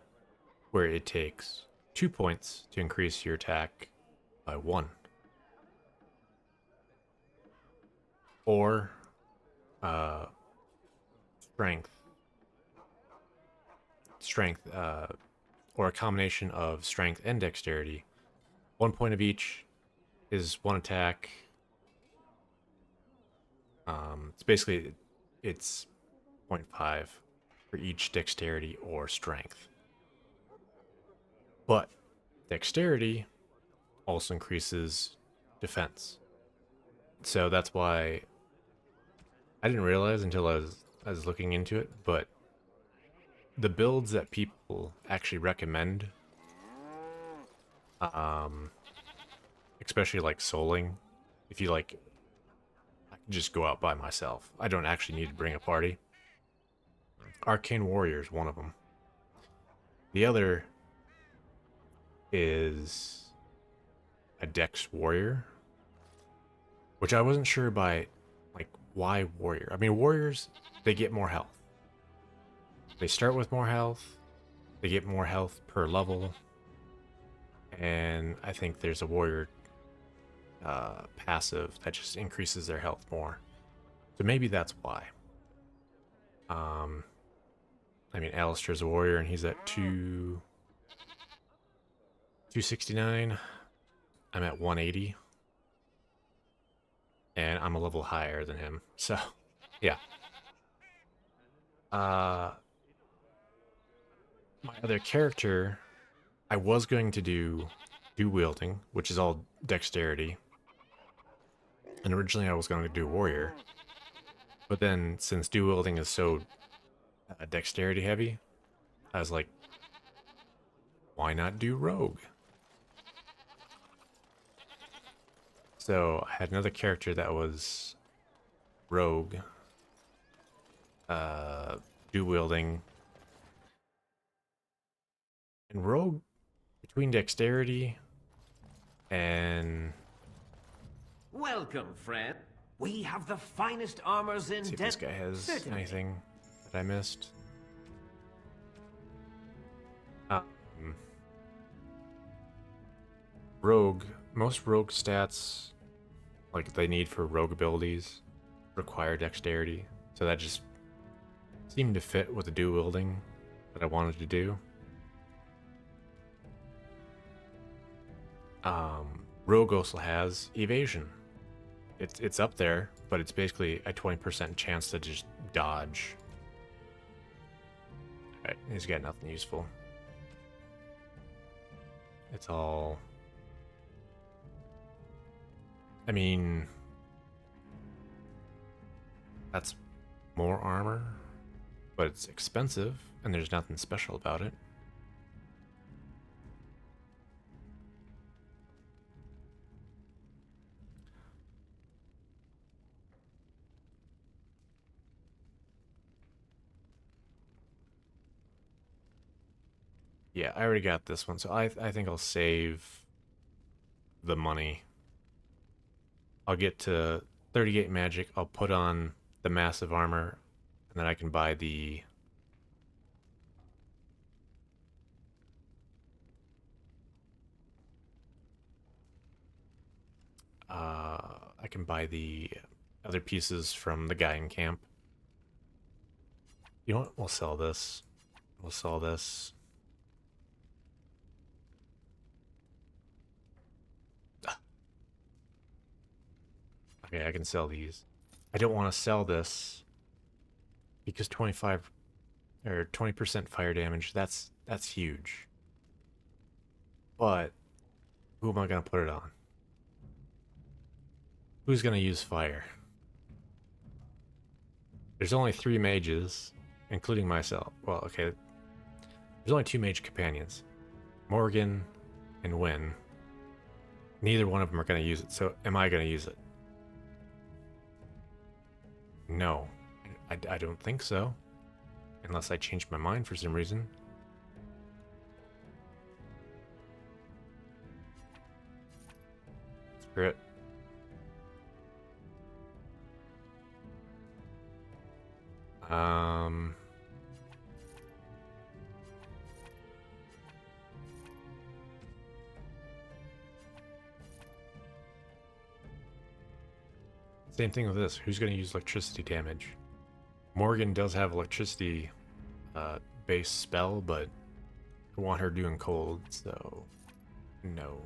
where it takes 2 points to increase your attack by 1. Or strength, or a combination of strength and dexterity. 1 point of each is 1 attack. It's basically, it's 0.5 for each dexterity or strength. But dexterity also increases defense. So that's why I didn't realize until I was looking into it, but the builds that people actually recommend, especially like souling, if you like, I can just go out by myself. I don't actually need to bring a party. Arcane Warrior is one of them. The other is a Dex Warrior, which I wasn't sure by, like, why Warrior. I mean, Warriors, they get more health. They start with more health, they get more health per level, and I think there's a Warrior passive that just increases their health more. So maybe that's why. I mean, Alistair's a warrior, and he's at 269. I'm at 180. And I'm a level higher than him. So, yeah. My other character, I was going to do wielding, which is all dexterity. And originally I was going to do warrior. But then, since dual wielding is so dexterity heavy, I was like, why not do rogue? So I had another character that was rogue, dual wielding, and rogue, between dexterity and... Welcome, friend. We have the finest armors in... See if this guy has anything that I missed. Rogue. Most rogue stats, like they need for rogue abilities, require dexterity. So that just seemed to fit with the dual wielding that I wanted to do. Rogue also has evasion. It's up there, but it's basically a 20% chance to just dodge. Alright, he's got nothing useful. It's all... I mean... that's more armor, but it's expensive, and there's nothing special about it. Yeah, I already got this one, so I think I'll save the money. I'll get to 38 magic, I'll put on the massive armor, and then I can buy the... I can buy the other pieces from the guy in camp. You know what? We'll sell this. We'll sell this. Okay, I can sell these. I don't want to sell this because 25 or 20% fire damage, that's huge. But who am I going to put it on? Who's going to use fire? There's only 3 mages, including myself. Well, okay. There's only 2 mage companions. Morgan and Wynn. Neither one of them are going to use it, so am I going to use it? No, I don't think so. Unless I change my mind for some reason. Screw it. Same thing with this. Who's going to use electricity damage? Morgan does have electricity base spell, but I want her doing cold, so no.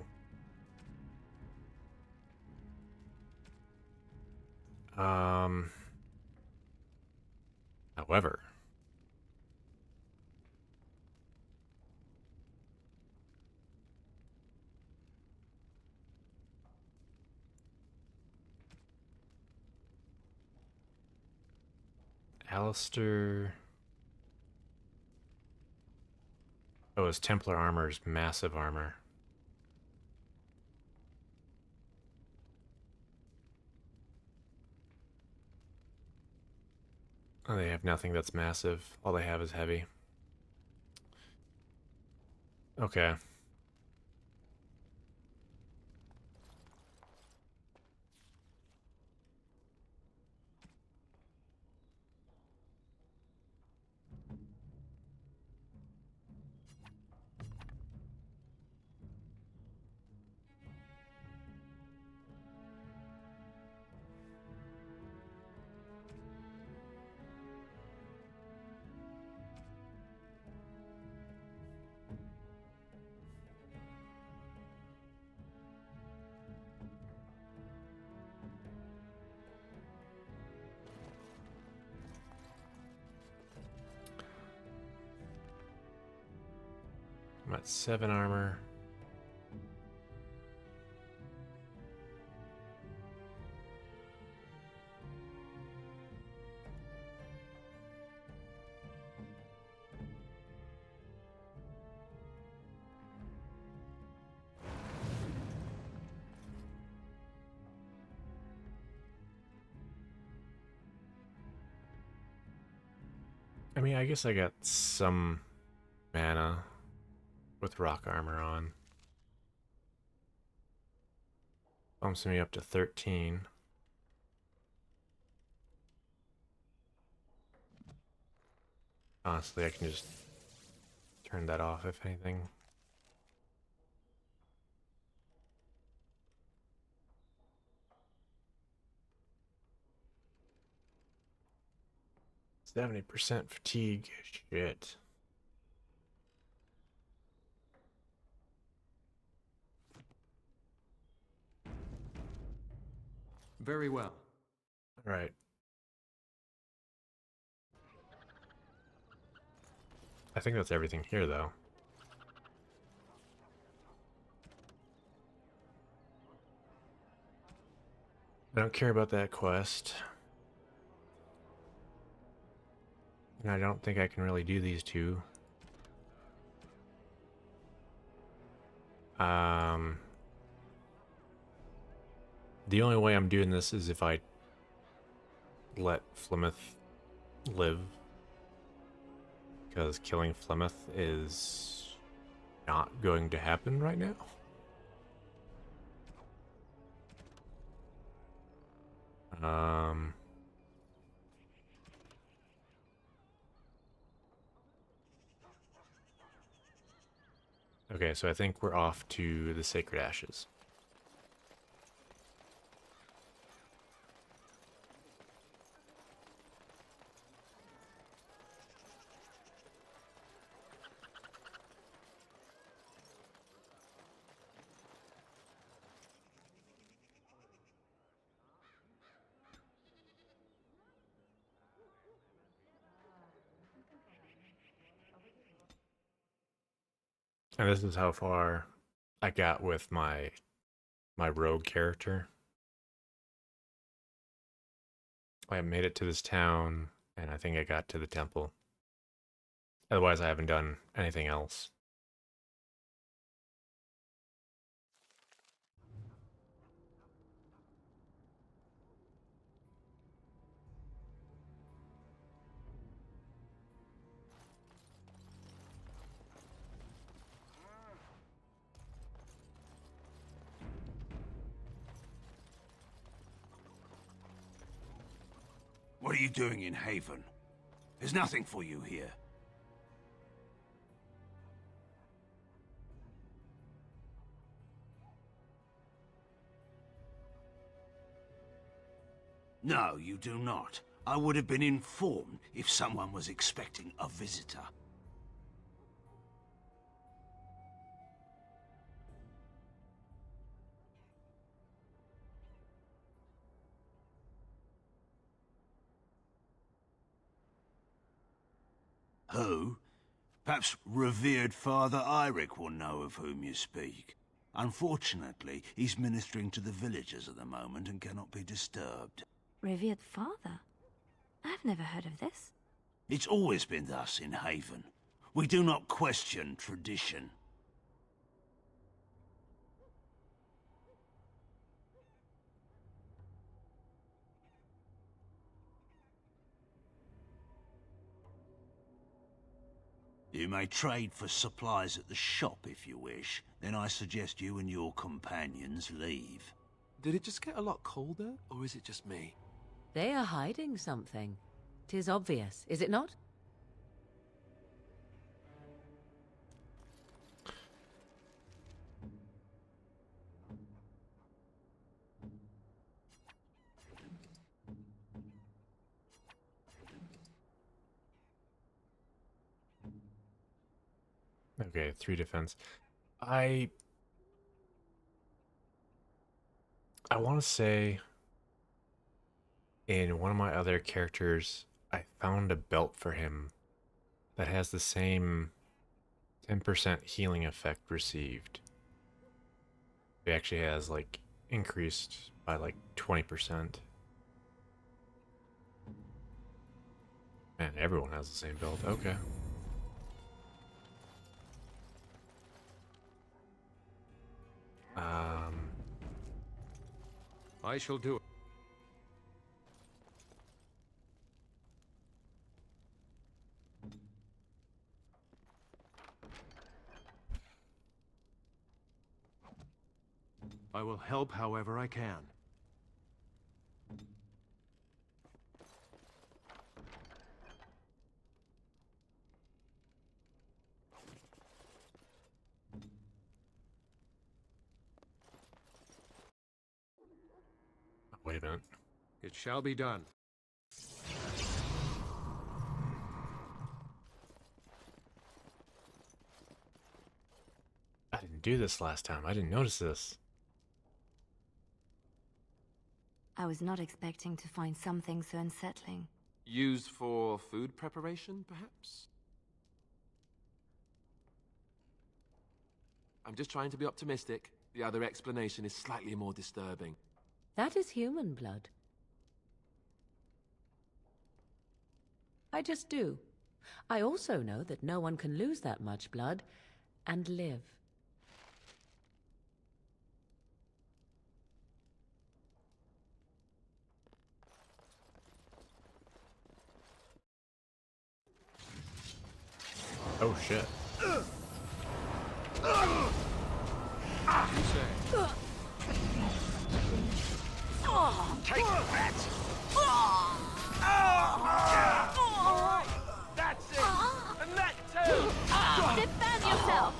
However, Alistair. Oh, his Templar armor is massive armor. Oh, they have nothing that's massive. All they have is heavy. Okay. I'm at 7 armor. I mean, I guess I got some mana with rock armor on. Bumps me up to 13. Honestly, I can just turn that off if anything. %70 fatigue. Shit. Very well. All right. I think that's everything here, though. I don't care about that quest. And I don't think I can really do these two. The only way I'm doing this is if I let Flemeth live. Because killing Flemeth is not going to happen right now. Okay, so I think we're off to the Sacred Ashes. And this is how far I got with my rogue character. I made it to this town, and I think I got to the temple. Otherwise, I haven't done anything else. What are you doing in Haven? There's nothing for you here. No, you do not. I would have been informed if someone was expecting a visitor. Who? Perhaps revered Father Eirik will know of whom you speak. Unfortunately, he's ministering to the villagers at the moment and cannot be disturbed. Revered father? I've never heard of this. It's always been thus in Haven. We do not question tradition. You may trade for supplies at the shop if you wish. Then I suggest you and your companions leave. Did it just get a lot colder, or is it just me? They are hiding something. 'Tis obvious, is it not? Okay, 3 defense. I want to say in one of my other characters, I found a belt for him that has the same 10% healing effect received. It actually has like increased by like 20%. Man, everyone has the same belt. Okay. I shall do it. I will help however I can. Wait a minute. It shall be done. I didn't do this last time. I didn't notice this. I was not expecting to find something so unsettling. Used for food preparation, perhaps? I'm just trying to be optimistic. The other explanation is slightly more disturbing. That is human blood. I just do. I also know that no one can lose that much blood and live. Oh shit. You say. Take that! That's it! And that too! Defend yourself!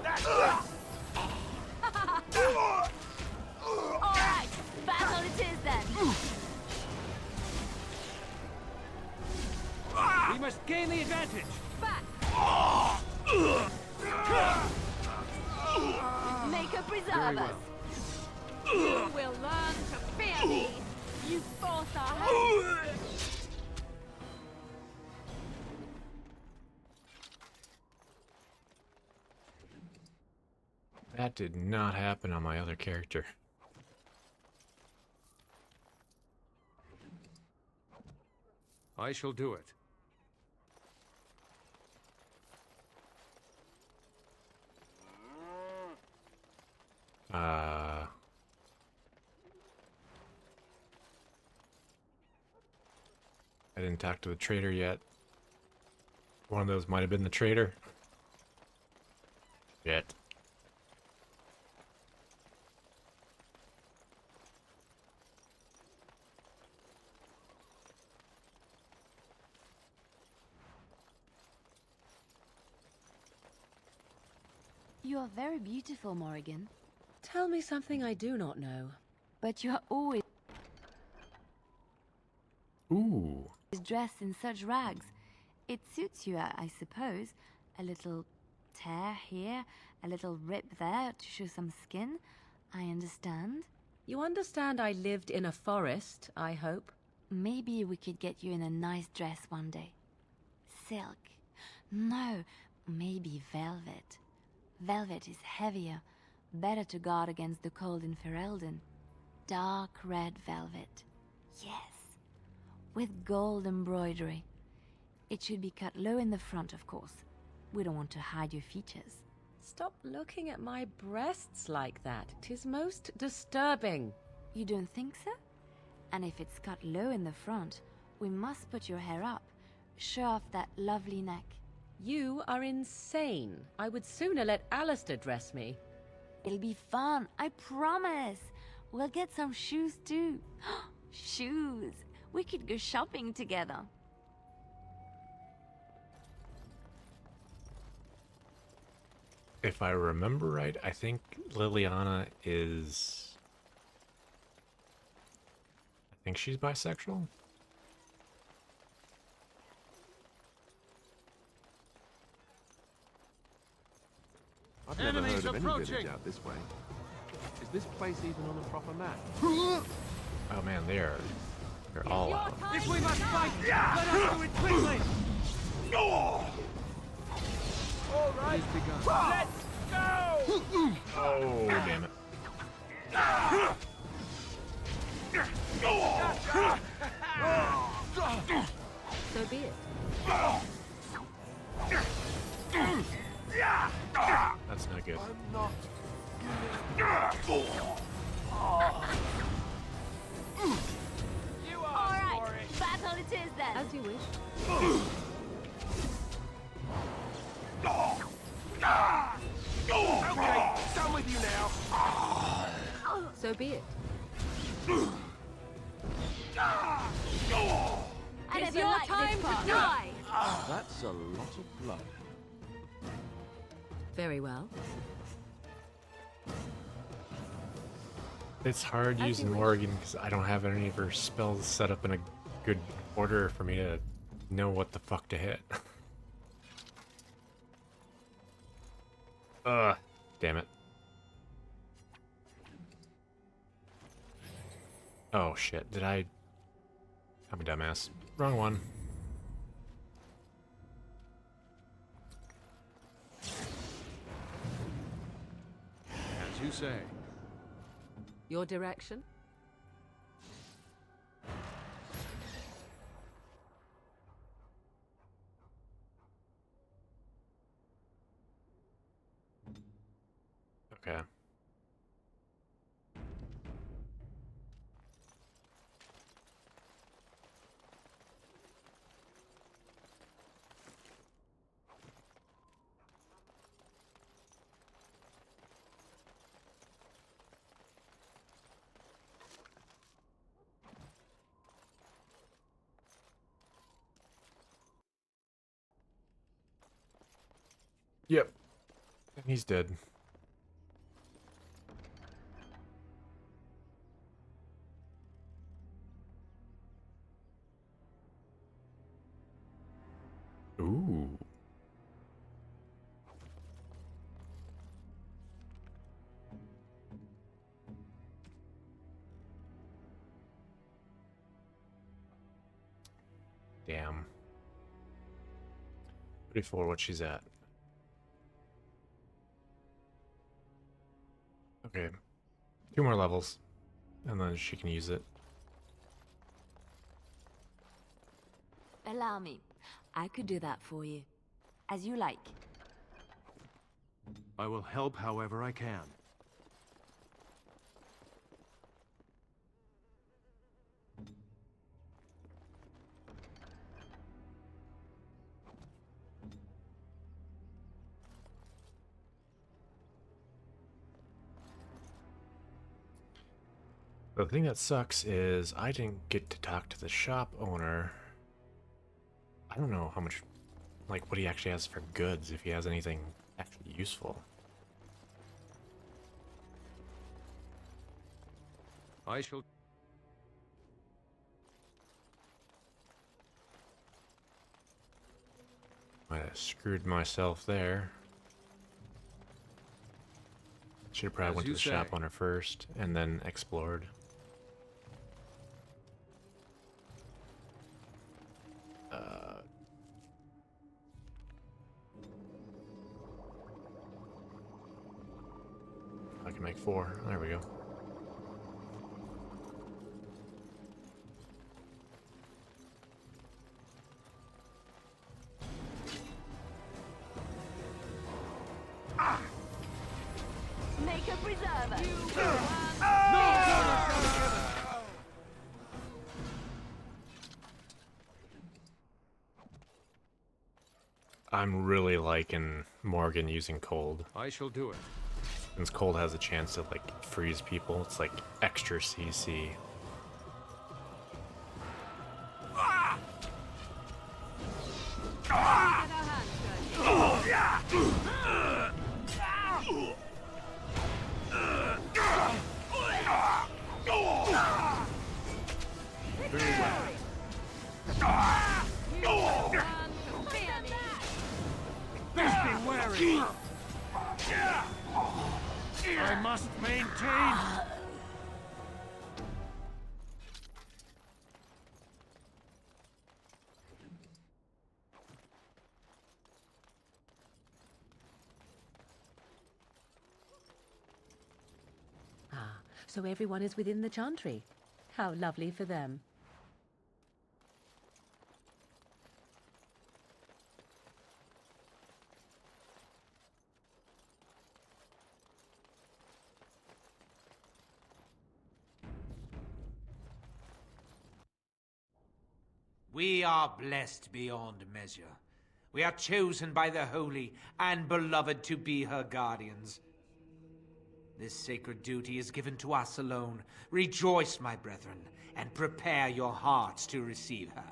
That's it! Alright, battle it is then! We must gain the advantage! Back! Maker preserve us! You will learn to fear me! You force our hand! That did not happen on my other character. I shall do it. I didn't talk to the trader yet. One of those might have been the trader. Yet. You are very beautiful, Morrigan. Tell me something I do not know. But you are always Ooh. dressed in such rags. It suits you, I suppose. A little tear here, a little rip there to show some skin. I understand. You understand I lived in a forest, I hope? Maybe we could get you in a nice dress one day. Silk. No, maybe velvet. Velvet is heavier, better to guard against the cold in Ferelden. Dark red velvet. Yes. With gold embroidery. It should be cut low in the front, of course. We don't want to hide your features. Stop looking at my breasts like that. 'Tis most disturbing. You don't think so? And if it's cut low in the front, we must put your hair up. Show off that lovely neck. You are insane. I would sooner let Alistair dress me. It'll be fun, I promise. We'll get some shoes too. Shoes! We could go shopping together. If I remember right, I think Liliana is... I think she's bisexual? I've never Enemies heard of any approaching. village out this way. Is this place even on a proper map? Oh man, they're all out. If we must fight, let us do it quickly! All right, let's go! Oh, damn it. So be it. That's not good. I'm not All right, battle it is then. As you wish. Okay, done with you now. So be it. I It's never your liked time this to part. die. That's a lot of blood. Very well. It's hard As using you wish. Morrigan because I don't have any of her spells set up in a good order for me to know what the fuck to hit. Damn it. Oh shit, I'm a dumbass. Wrong one. As you say. Your direction? Okay. Yep. And he's dead. Ooh. Damn. 34, what she's at. Okay. 2 more levels. And then she can use it. Allow me. I could do that for you. As you like. I will help however I can. The thing that sucks is I didn't get to talk to the shop owner. I don't know how much, like, what he actually has for goods, if he has anything actually useful. I shall... Might have screwed myself there. Should have probably As went to you the shop say. on her first, and then explored. I can make 4. There we go. Make a preserver. I'm really liking Morgan using cold. I shall do it. Since cold has a chance to like freeze people, it's like extra CC. Very well. Best be wary. I must maintain. So everyone is within the chantry. How lovely for them. We are blessed beyond measure. We are chosen by the holy and beloved to be her guardians. This sacred duty is given to us alone. Rejoice, my brethren, and prepare your hearts to receive her.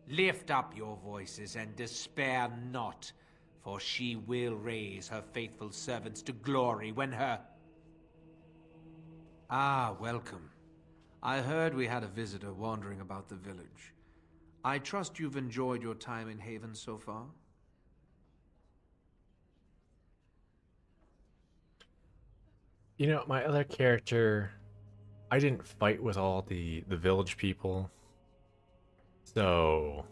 Lift up your voices and despair not, for she will raise her faithful servants to glory when her... Ah, welcome. I heard we had a visitor wandering about the village. I trust you've enjoyed your time in Haven so far? You know, my other character, I didn't fight with all the village people. So,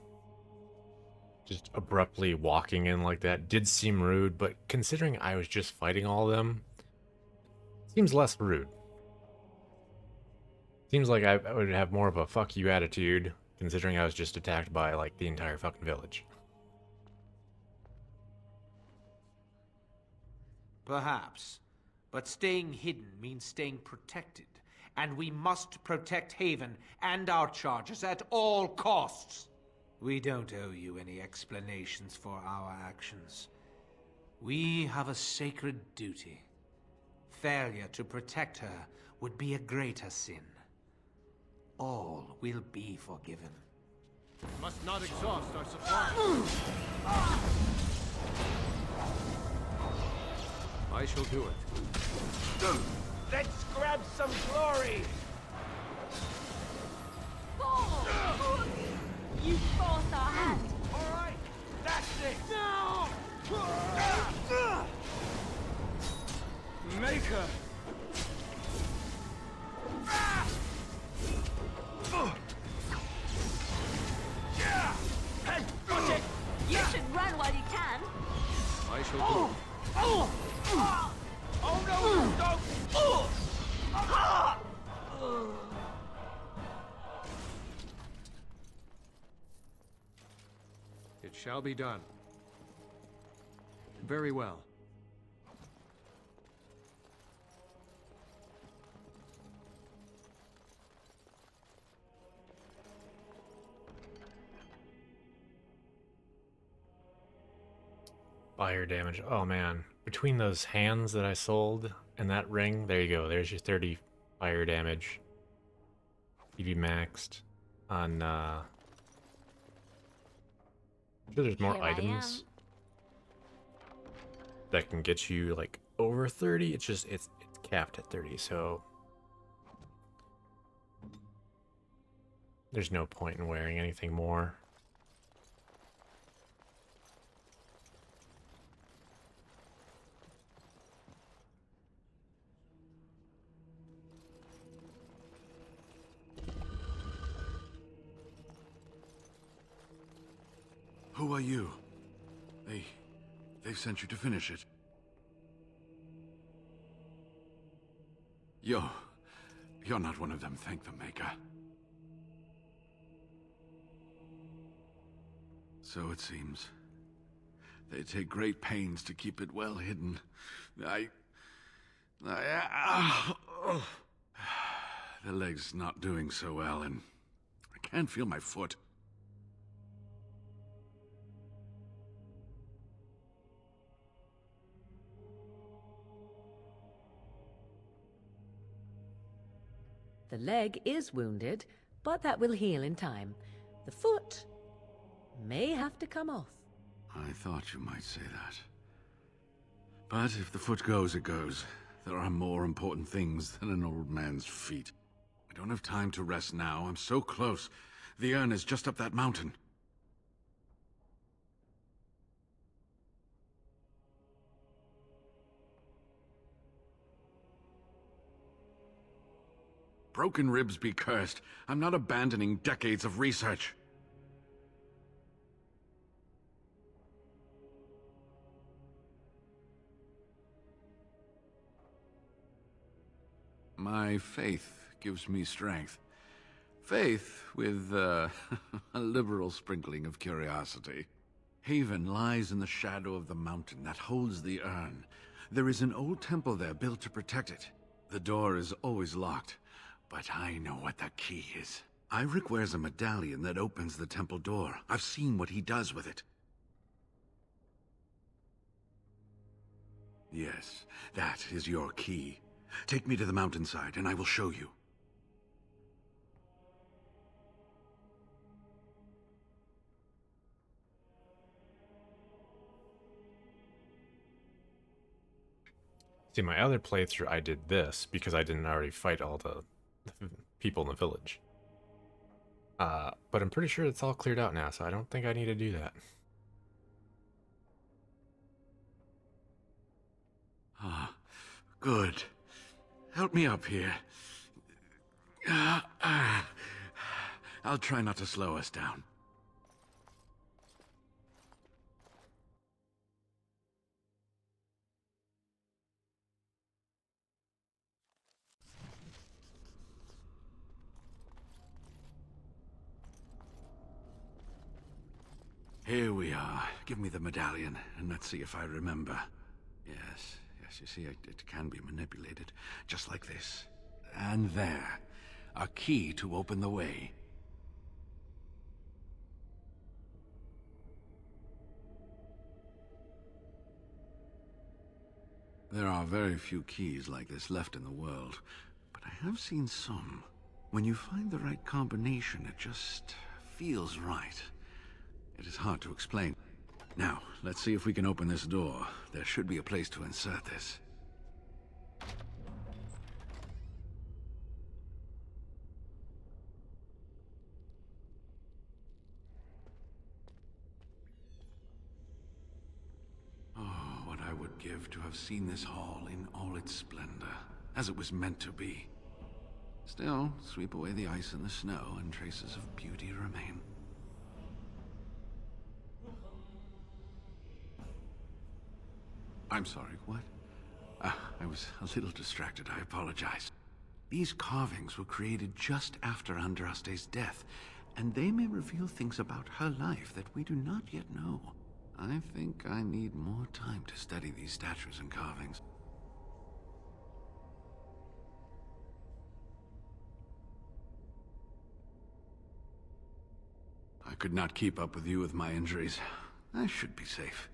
just abruptly walking in like that did seem rude, but considering I was just fighting all of them, seems less rude. Seems like I would have more of a fuck you attitude, considering I was just attacked by, like, the entire fucking village. Perhaps. But staying hidden means staying protected. And we must protect Haven and our charges at all costs. We don't owe you any explanations for our actions. We have a sacred duty. Failure to protect her would be a greater sin. All will be forgiven. Must not exhaust our supply. I shall do it. Let's grab some glory! You forced our hand! Alright, that's it! No! Maker! Hey, watch it! You should run while you can! I shall do it. Oh no! Don't! It shall be done. Very well. Fire damage. Oh man. Between those hands that I sold and that ring, there you go. There's your 30 fire damage. EV maxed on I'm sure there's more Here I items that can get you like over 30. It's just it's capped at 30, so There's no point in wearing anything more. Who are you? They've sent you to finish it. You're not one of them, thank the Maker. So it seems. They take great pains to keep it well hidden. The leg's not doing so well, and I can't feel my foot. The leg is wounded, but that will heal in time. The foot may have to come off. I thought you might say that. But if the foot goes, it goes. There are more important things than an old man's feet. I don't have time to rest now. I'm so close. The urn is just up that mountain. Broken ribs be cursed. I'm not abandoning decades of research. My faith gives me strength. Faith with a liberal sprinkling of curiosity. Haven lies in the shadow of the mountain that holds the urn. There is an old temple there built to protect it. The door is always locked. But I know what the key is. Iric wears a medallion that opens the temple door. I've seen what he does with it. Yes, that is your key. Take me to the mountainside, and I will show you. See, my other playthrough, I did this because I didn't already fight all the people in the village. But I'm pretty sure it's all cleared out now, so I don't think I need to do that. Ah, good. Help me up here. I'll try not to slow us down. Here we are. Give me the medallion, and let's see if I remember. Yes, you see, it can be manipulated, just like this. And there. A key to open the way. There are very few keys like this left in the world, but I have seen some. When you find the right combination, it just feels right. It is hard to explain. Now, let's see if we can open this door. There should be a place to insert this. Oh, what I would give to have seen this hall in all its splendor, as it was meant to be. Still, sweep away the ice and the snow, and traces of beauty remain. I'm sorry, what? I was a little distracted, I apologize. These carvings were created just after Andraste's death, and they may reveal things about her life that we do not yet know. I think I need more time to study these statues and carvings. I could not keep up with you with my injuries. I should be safe.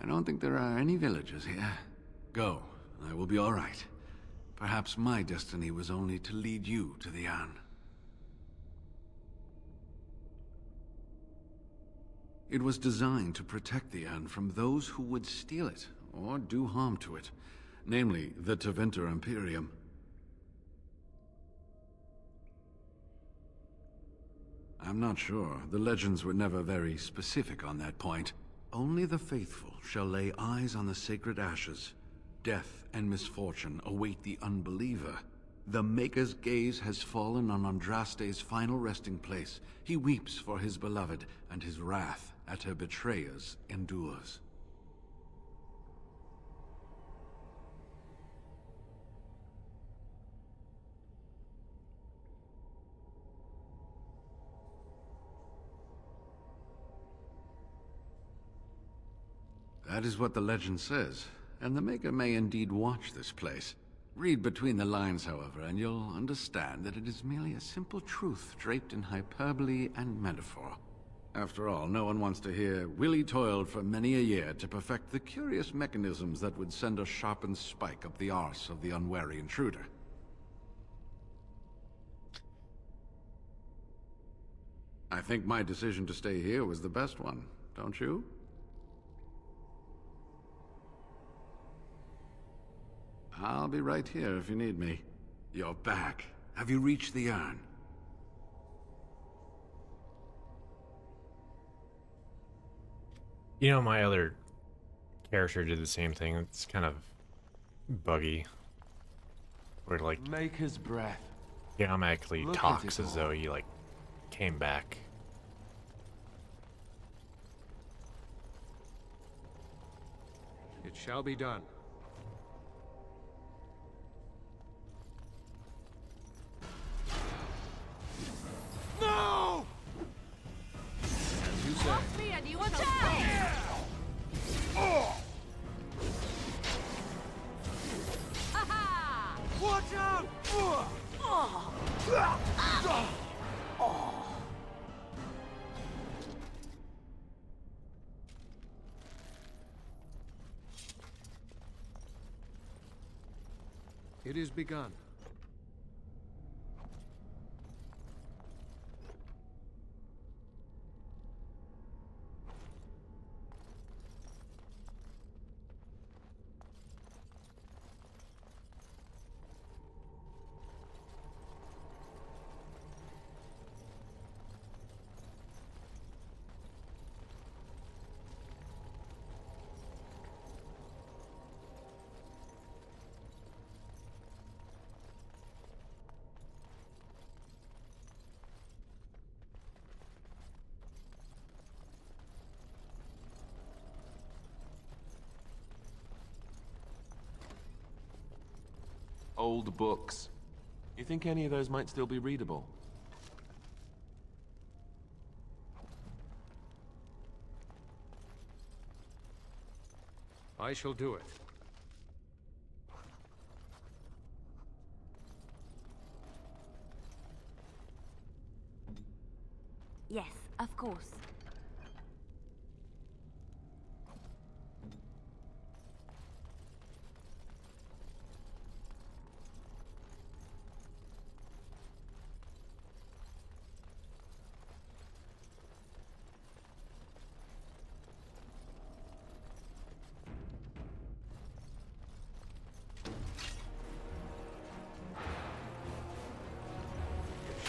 I don't think there are any villagers here. Go, I will be all right. Perhaps my destiny was only to lead you to the urn. It was designed to protect the urn from those who would steal it or do harm to it, namely the Tevinter Imperium. I'm not sure. The legends were never very specific on that point. Only the faithful shall lay eyes on the sacred ashes. Death and misfortune await the unbeliever. The Maker's gaze has fallen on Andraste's final resting place. He weeps for his beloved, and his wrath at her betrayers endures. That is what the legend says, and the Maker may indeed watch this place. Read between the lines, however, and you'll understand that it is merely a simple truth draped in hyperbole and metaphor. After all, no one wants to hear, Willie toiled for many a year to perfect the curious mechanisms that would send a sharpened spike up the arse of the unwary intruder. I think my decision to stay here was the best one, don't you? I'll be right here if you need me. You're back. Have you reached the urn? You know, my other character did the same thing. It's kind of buggy. Where, like, Maker's breath. he automatically Look at talks it as all. though he, like, came back. It shall be done. No! As you say. Watch me and you shall pay! Ha-ha! Watch out! It is begun. Old books. You think any of those might still be readable? I shall do it. Yes, of course.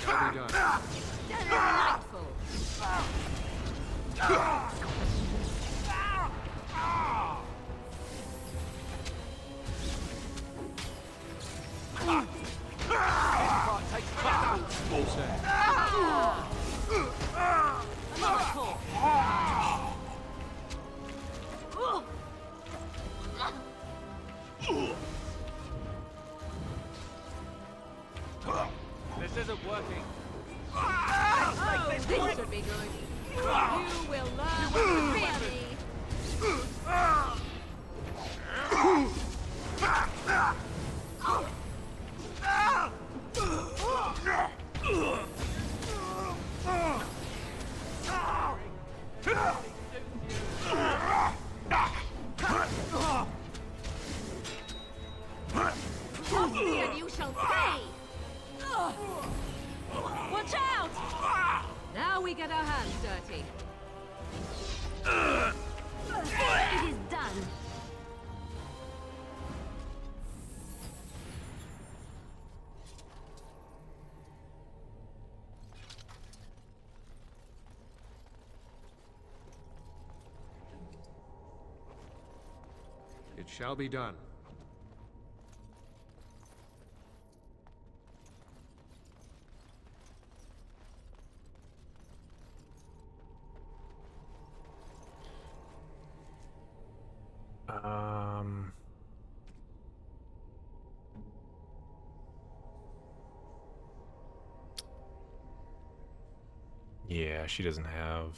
Shall be done. Delightful! Another pull! This isn't working. Oh, this should be good. You will learn to fear me. Watch me and you shall pay. Watch out! Now we get our hands dirty. It is done. shall be done. Yeah, she doesn't have...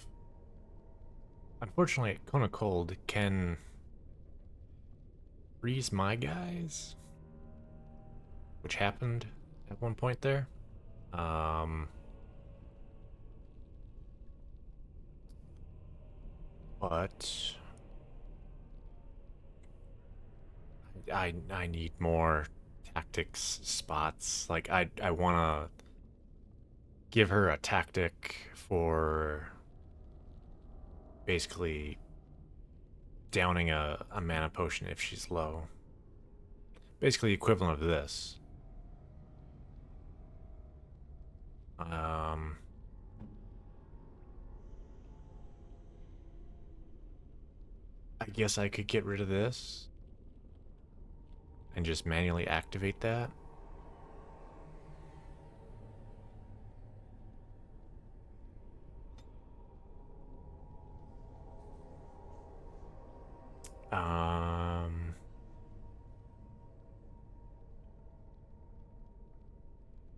Unfortunately, Kona Cold can freeze my guys, which happened at one point there. But I need more tactics spots. Like I want to give her a tactic for basically downing a mana potion if she's low. Basically equivalent of this. I guess I could get rid of this and just manually activate that.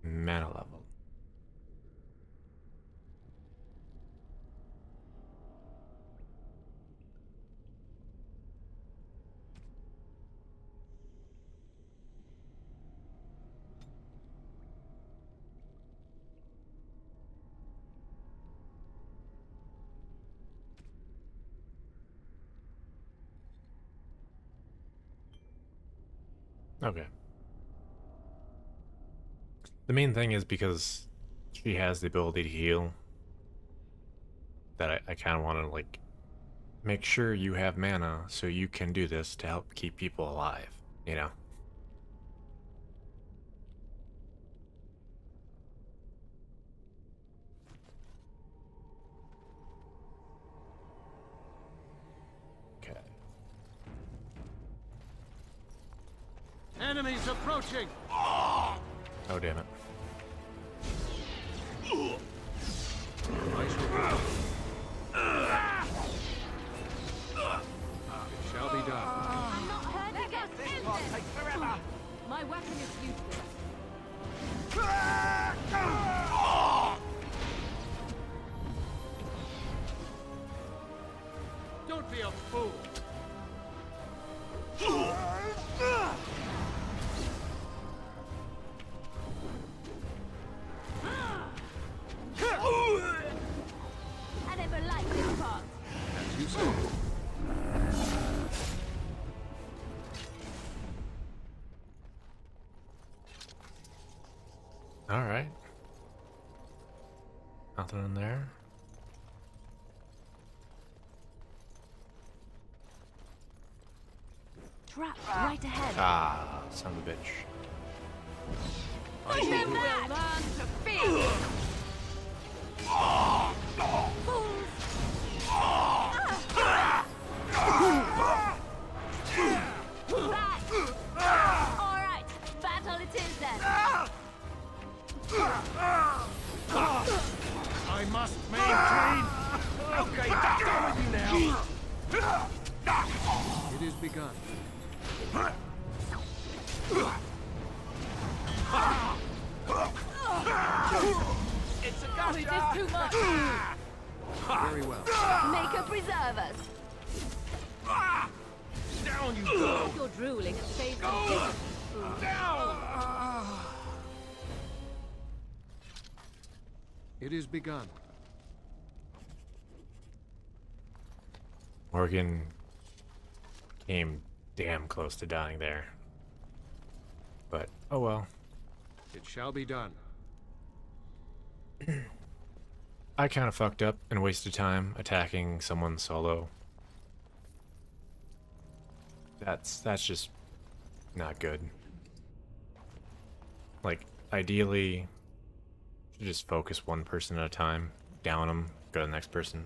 Mana level. Okay. The main thing is because she has the ability to heal, that I kind of want to, like, make sure you have mana so you can do this to help keep people alive, you know? Okay. Enemies approaching! Oh, damn it. I shall do it. It shall be done. I'm not hurting us. This will take forever. My weapon is useless. Don't be a fool! I never liked this part. As you say. Alright. Nothing in there. Trap right ahead. Ah, son of a bitch. Push them back! Learn to fear! Fools! Back! Alright, battle it is then. I must maintain! Okay, go with you now! It is begun. It's a gotcha! It is too much! Very well. Maker preserve us. Down you go! You're drooling and saves some distance, fool. Down! It is begun. Morgan came damn close to dying there. But, oh well. It shall be done. I kind of fucked up and wasted time attacking someone solo. That's just not good. Like, ideally, you just focus one person at a time, down them, go to the next person.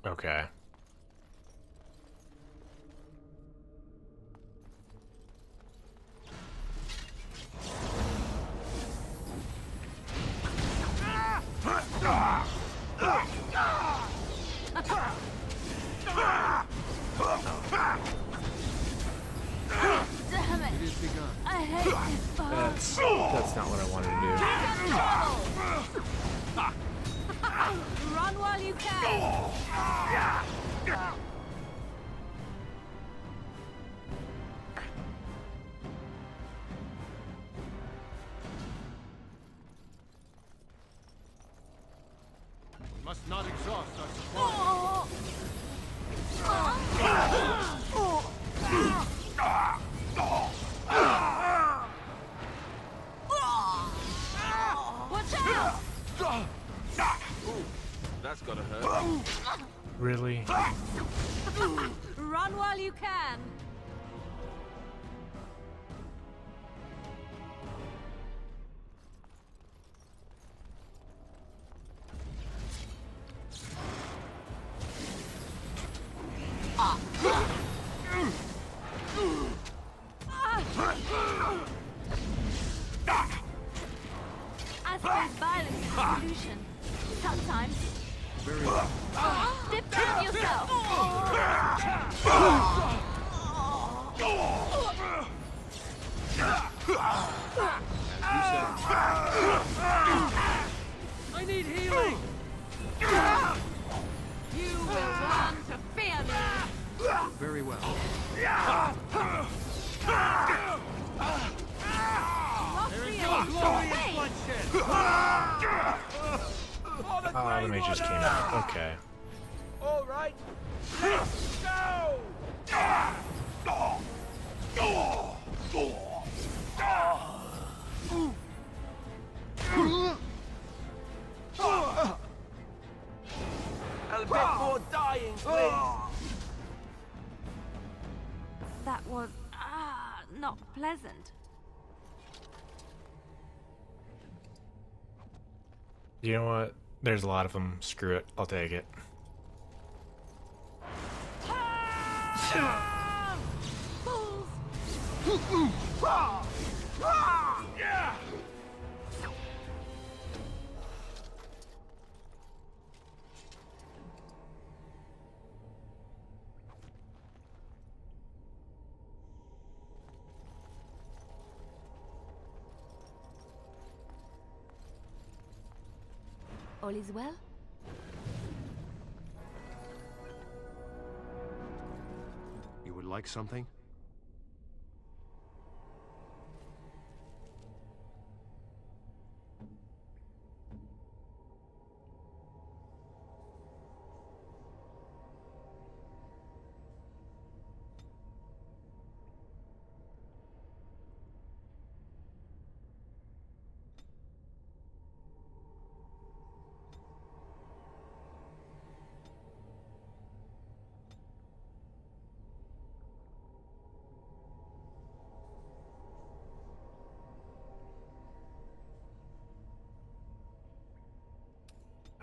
Okay. Damn it! It is begun. I hate this part. That's not what I wanted to do. Run while you can! We must not exhaust our supply. Watch out! That's gotta hurt. Really? Run while you can! I suppose violence is the solution. Sometimes. Very well. Dip down yourself! You said. I need healing! You will learn to fear me! Very well. There is no glory in bloodshed! Oh, the mage just came out. Okay. All right, let's go! A bit more dying, please. That was, not pleasant. You know what? There's a lot of them. Screw it. I'll take it. All is well? You would like something?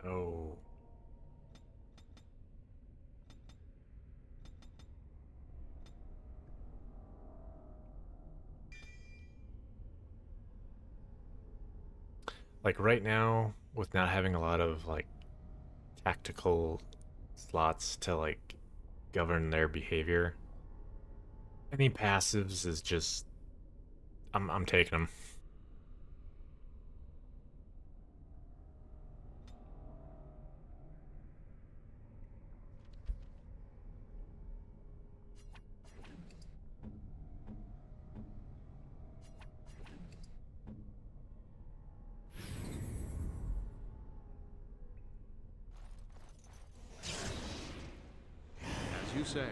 Oh. Like right now, with not having a lot of like tactical slots to like govern their behavior, any passives is just I'm taking them. As you say.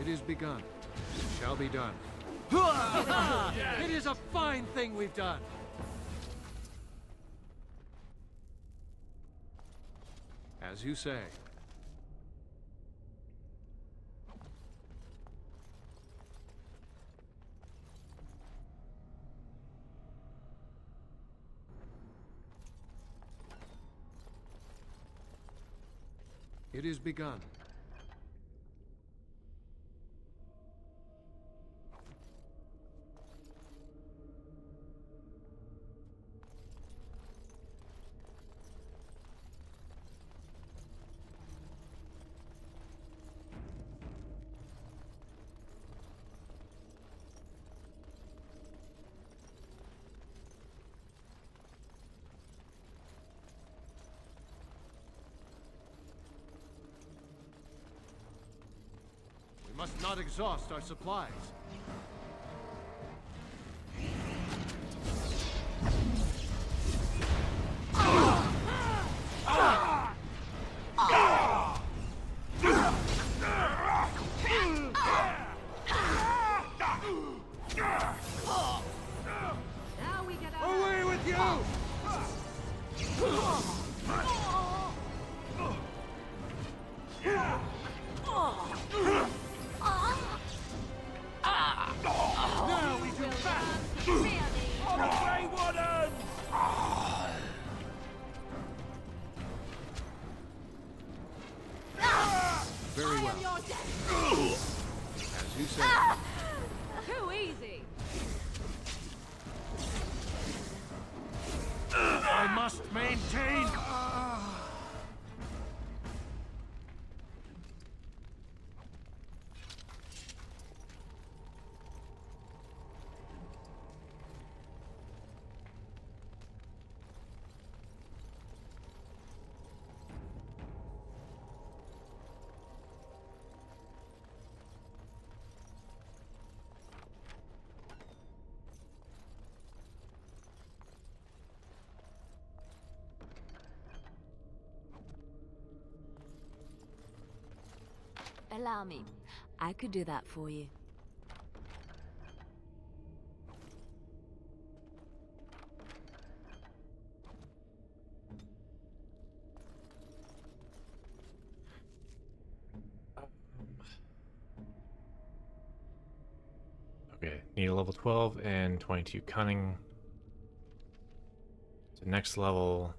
It is begun. It shall be done. It is a fine thing we've done. As you say. It is begun. We must not exhaust our supplies. Now we get out. Away with you! Now we do battle! Away, Warden! Very well. As you say. Too easy. I must maintain. Allow me. I could do that for you. Okay, need a level 12 and 22 cunning. So next level.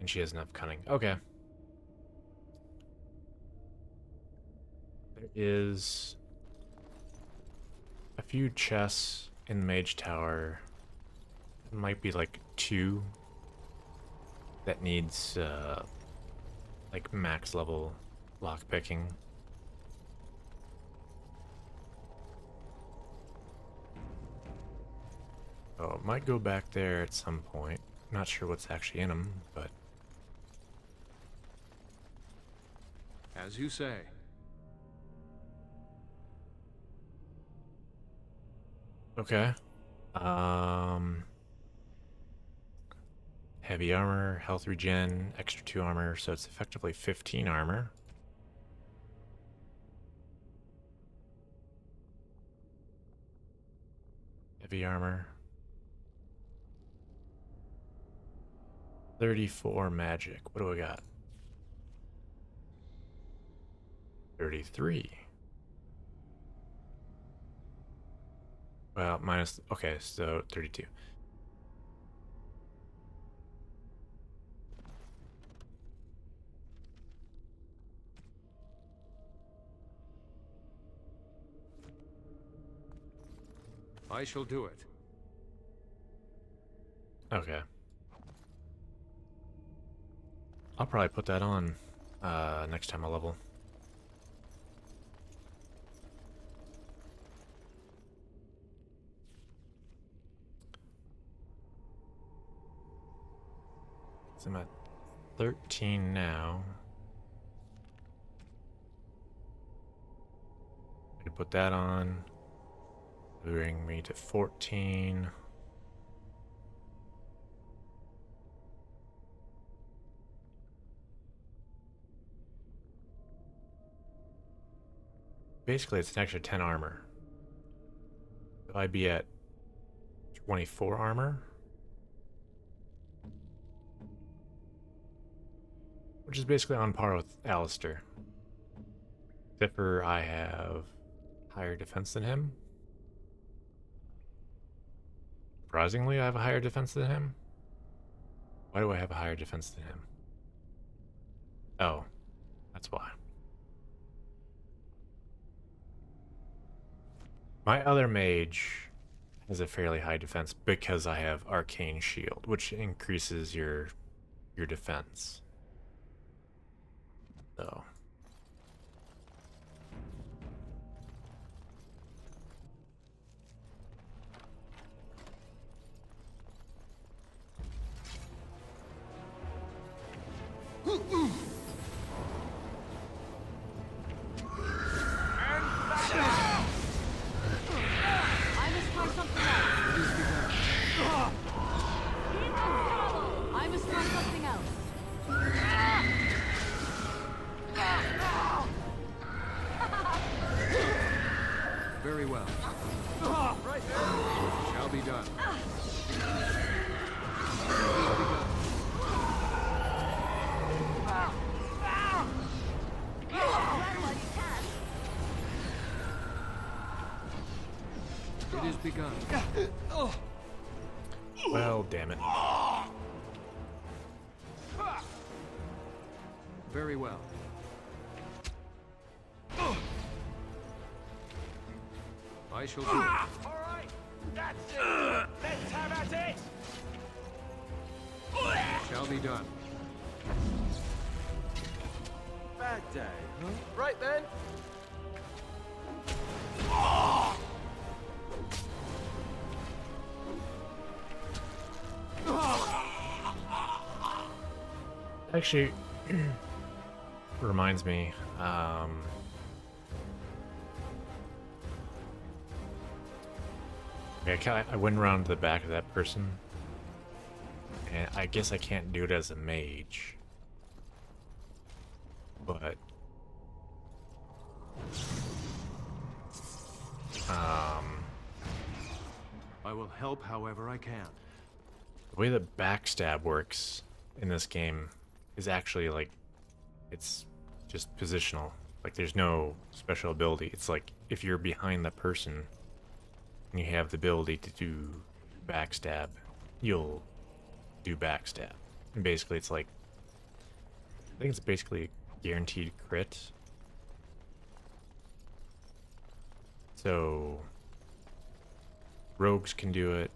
And she has enough cunning. Okay. There is a few chests in the Mage Tower. It might be like 2 that needs like max level lockpicking. Oh, it might go back there at some point. Not sure what's actually in them, but As you say. okay. Heavy armor, health regen, extra 2 armor, so it's effectively 15 armor. Heavy armor. 34 magic. What do we got? 33. Well, minus... Okay, so 32. I shall do it. Okay. I'll probably put that on next time I level. So I'm at 13 now. I could put that on. Bring me to 14. basically it's an extra 10 armor. So I'd be at 24 armor. Which is basically on par with Alistair. Except for I have higher defense than him. Surprisingly, I have a higher defense than him. Why do I have a higher defense than him? Oh, that's why. My other mage has a fairly high defense because I have Arcane Shield, which increases your defense. So. I must try something else. I must try something else. Very well. Right there. Shall be done. It is begun. Well, damn it. Very well. I shall do it. All right, that's it. Let's have at it. Shall be done. Bad day, huh? Right then. Actually, reminds me, yeah, I went around to the back of that person, and I guess I can't do it as a mage, but I will help however I can. the way that backstab works in this game is actually like, it's just positional. Like there's no special ability. It's like if you're behind the person and you have the ability to do backstab, you'll do backstab. And basically it's like, I think it's basically a guaranteed crit. So rogues can do it.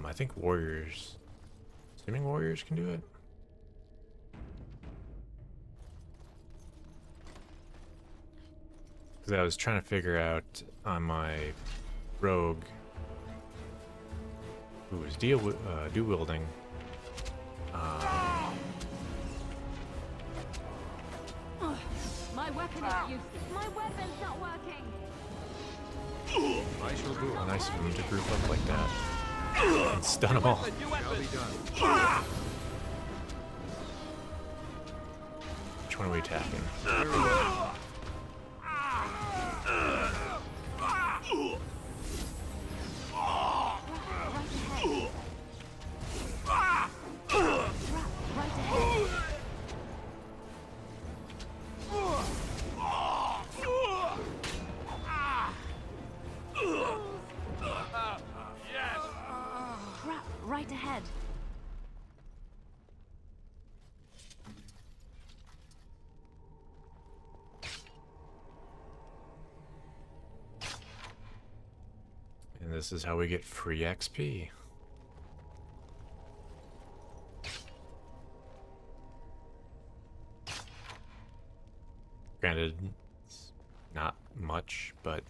I think warriors, assuming warriors can do it. Because I was trying to figure out on my rogue who was dual wielding. My weapon is useless. My weapon's not working. I shall do it. Nice of them to group up like that and stun them all. Shall be done. Which one are we attacking? Very well. Crap, right ahead. And this is how we get free XP. Granted, it's not much, but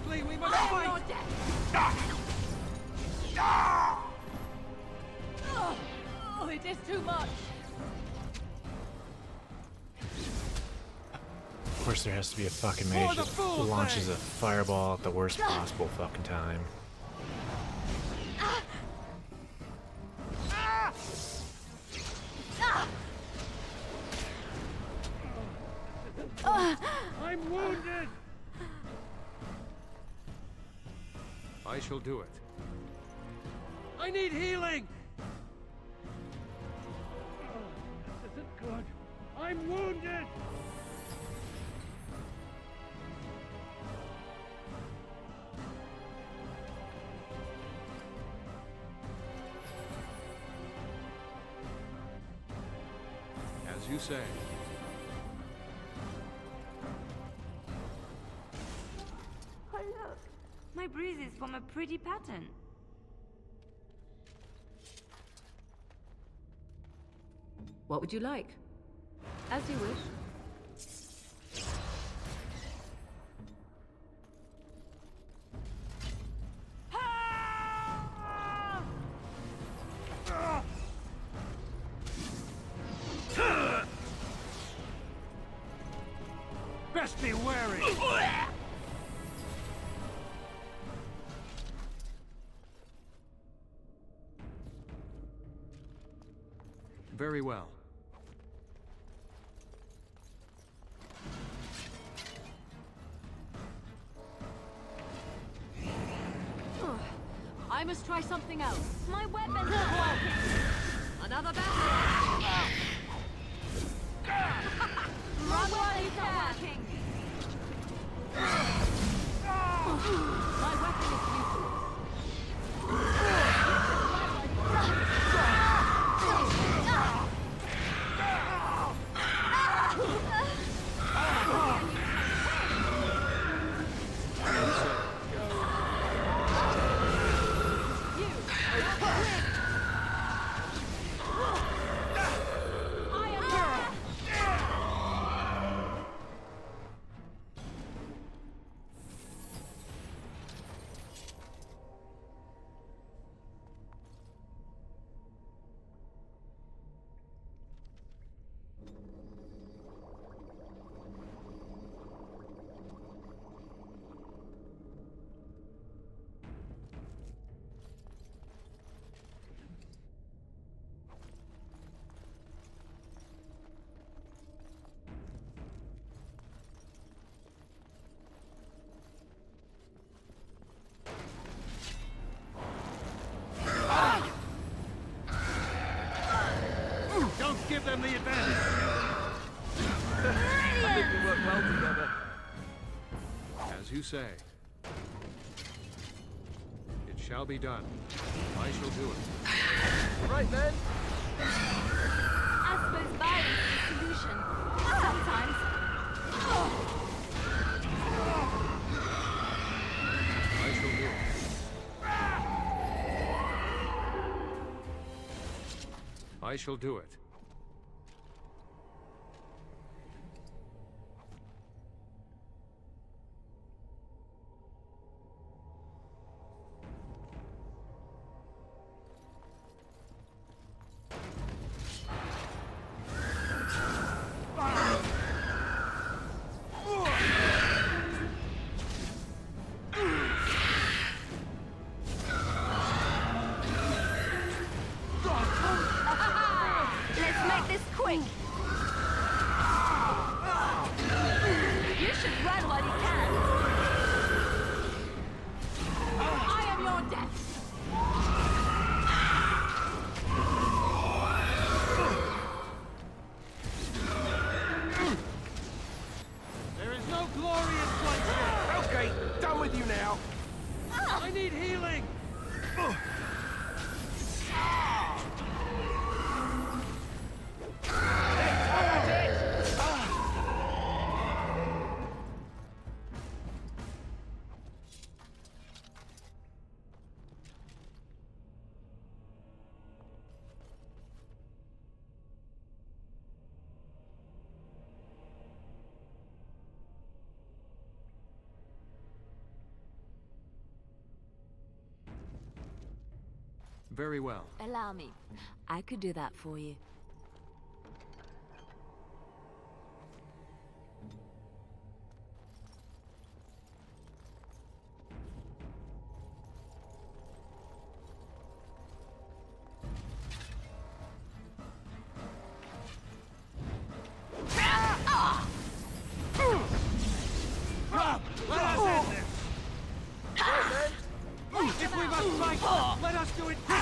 Quickly, we must I am fight! your death! Oh, it is too much. Of course, there has to be a fucking For mage the that full launches thing! a fireball at the worst possible fucking time. I'm wounded! I shall do it. I need healing! This isn't good. I'm wounded! As you say. Oh, look. My bruises form a pretty pattern. What would you like? As you wish. Best be wary! Very well. I must try something else. My weapon's not working! Another battle! Run while you can! My weapon is useless. Don't give them the advantage! I think we work well together. As you say. It shall be done. I shall do it. Right then. I suppose violence is the solution. Sometimes. I shall do it. I shall do it. Let's make this quick. You should run while you can. I am your death! There is no glory in bloodshed! Okay, done with you now. I need healing! Very well. Allow me. I could do that for you. Come, let us end this! If we must fight, let us do it quickly!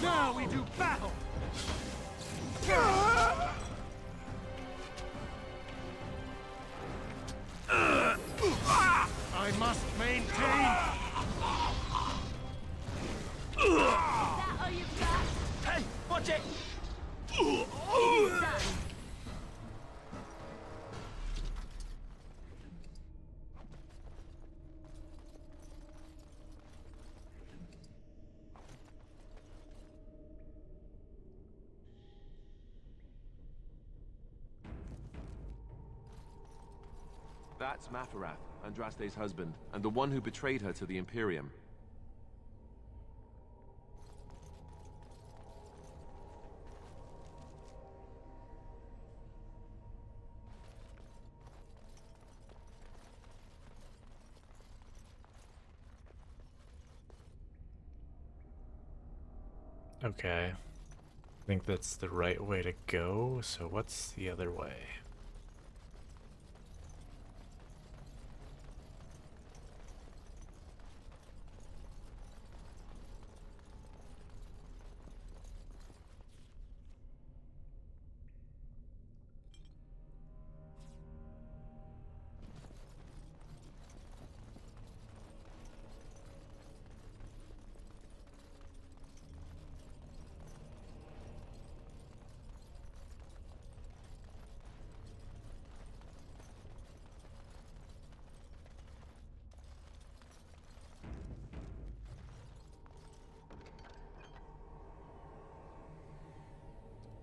Now we do battle! I must maintain! Is that all you've got? Hey, watch it! It is done. That's Mafarath, Andraste's husband, and the one who betrayed her to the Imperium. Okay. I think that's the right way to go, so what's the other way?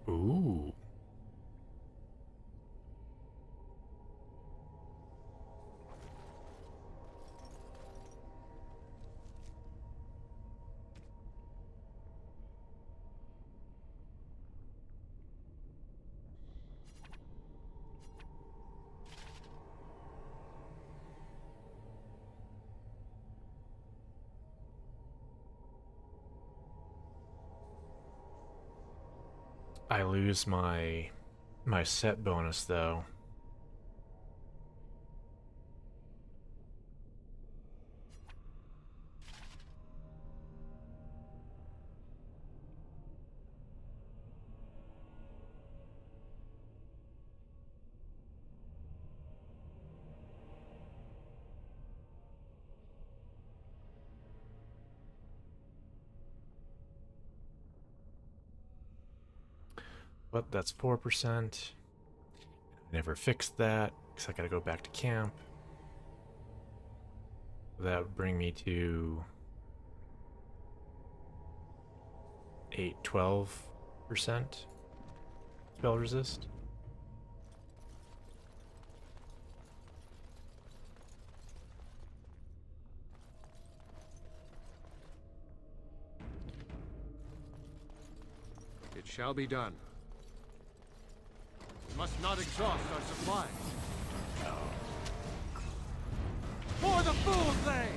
Ooh. I lose my set bonus though. But that's 4%. Never fixed that, because I gotta go back to camp. That would bring me to 12% spell resist. It shall be done. We must not exhaust our supply. For the fool's they!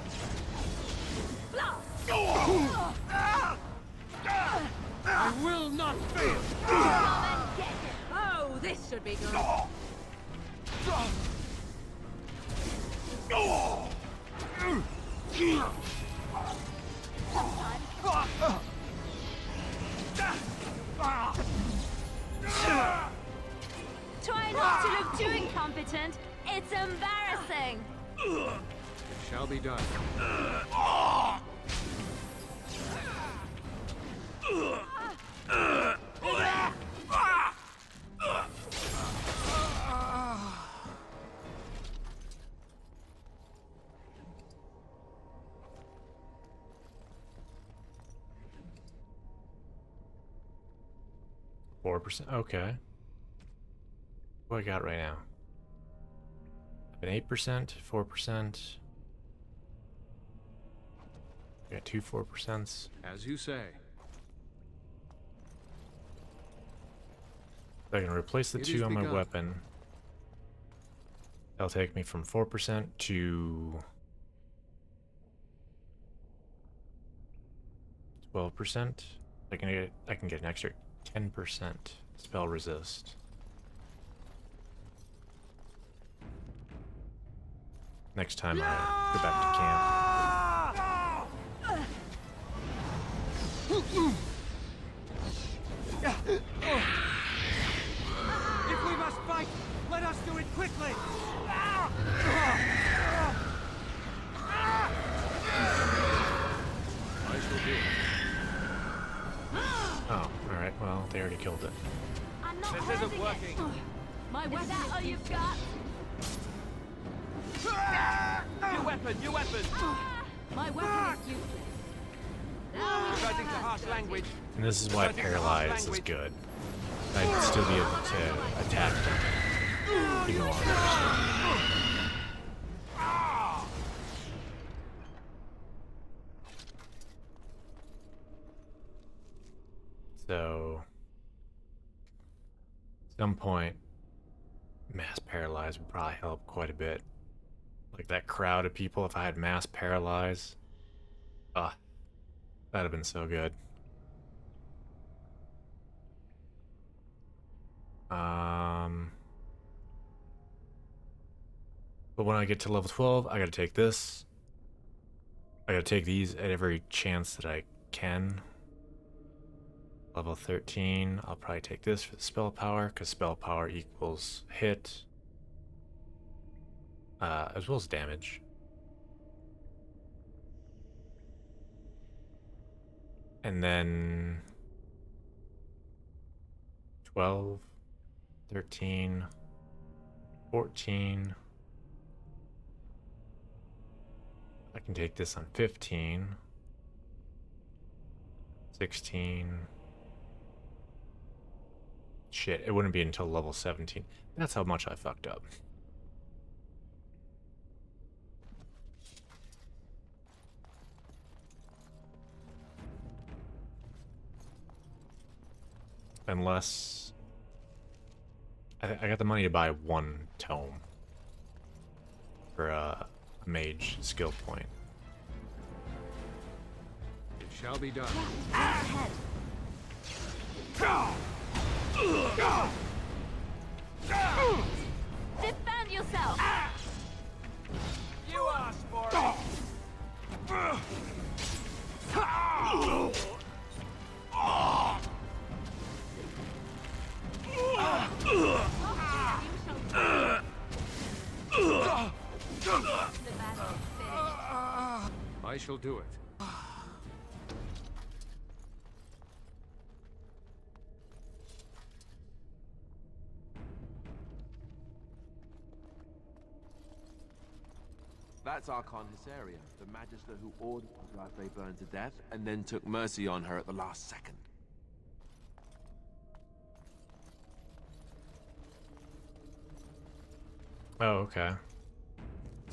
I will not fail! Come and get it! Oh, this should be good. Try not to look too incompetent. It's embarrassing. It shall be done. 4%. Okay. What I got right now? An 8%, 4%, Got 2 4%. As you say. I can replace the It 2 is on my begun. weapon. That'll take me from 4% to 12%. I can get an extra 10% spell resist. Next time I go back to camp. If we must fight, let us do it quickly! I shall do it. Oh, alright, well, they already killed it. I'm not This holding isn't working. it. My weapon. Is that all you've got? New weapon, new weapon! My weapon is useless. Reverting to harsh language. And this is why Paralyze is good. I'd still be able to attack them even while they're resistant. So, at some point, mass paralyze would probably help quite a bit. Like that crowd of people, if I had mass paralyze, that'd have been so good. But when I get to level 12, I gotta take this. I gotta take these at every chance that I can. Level 13, I'll probably take this for the spell power, because spell power equals hit, as well as damage. And then 12, 13, 14. I can take this on 15, 16. Shit, it wouldn't be until level 17. That's how much I fucked up. Unless I got the money to buy 1 tome for a mage skill point. It shall be done. Ahead. Defend yourself. You asked for it. I shall do it. That's Archon Hysaria, the Magister who ordered Drasday burned to death and then took mercy on her at the last second. Oh, okay.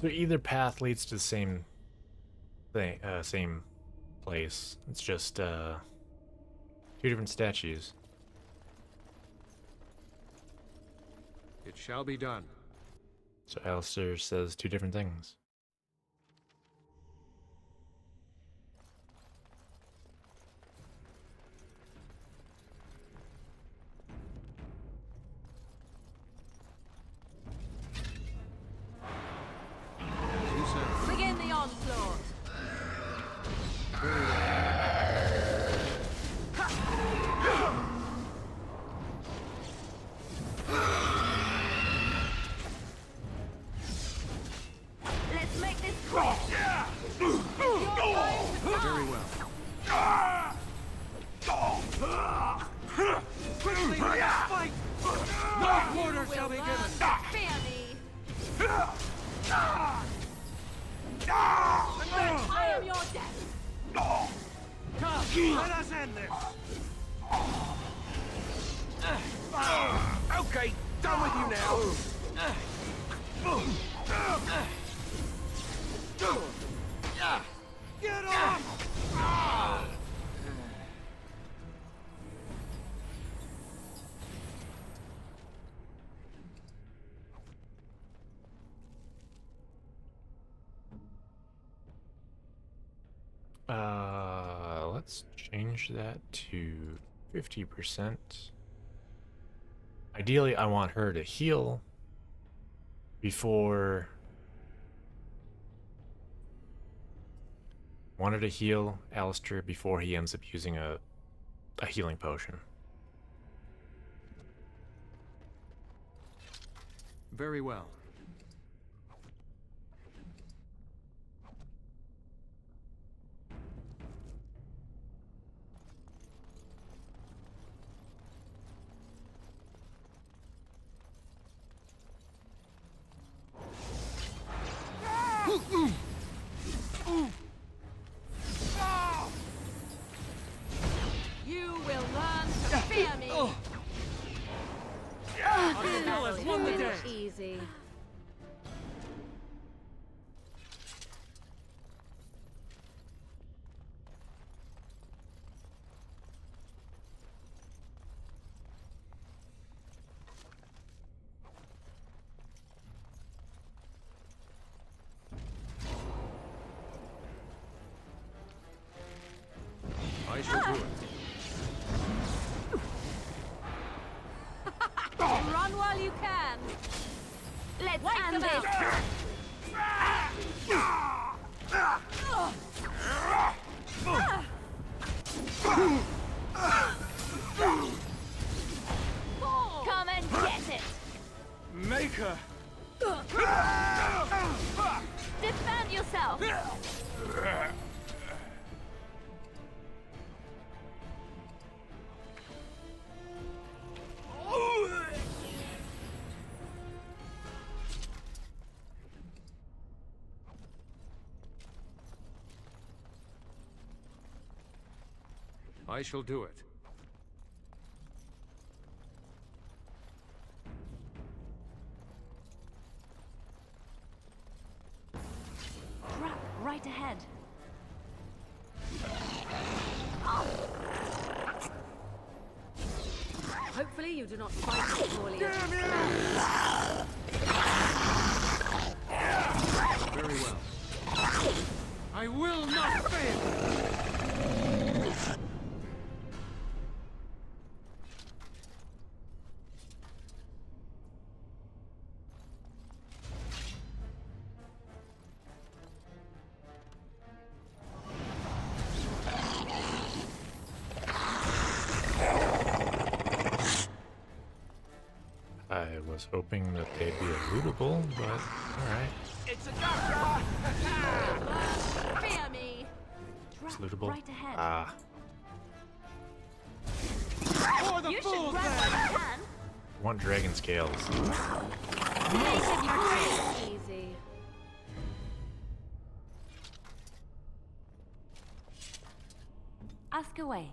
So either path leads to the same thing, same place. It's just 2 different statues. It shall be done. So Alistair says 2 different things. Begin the onslaught. Let's make this quick. Very well. Quickly, let us fight! No quarter shall be given! Fear me. I am your death. Come, let us end this! Okay, done with you now. Get off! Let's change that to 50%. Ideally, I want her to heal before... Wanted to heal Alistair before he ends up using a healing potion. Very well. You will learn to fear me. That won the was day. easy. I shall do it. Run while you can. Let's Wipe them end this. Come and get it! Maker! Defend yourself! I shall do it. Trap right ahead. Hopefully you do not fight it poorly. Very well. I will not fail! I was hoping that they'd be lootable, but alright. It's a doctor! Fear me. It's lootable. Right ahead. Ah. You should grab what you can. I want dragon scales. Easy. Ask away.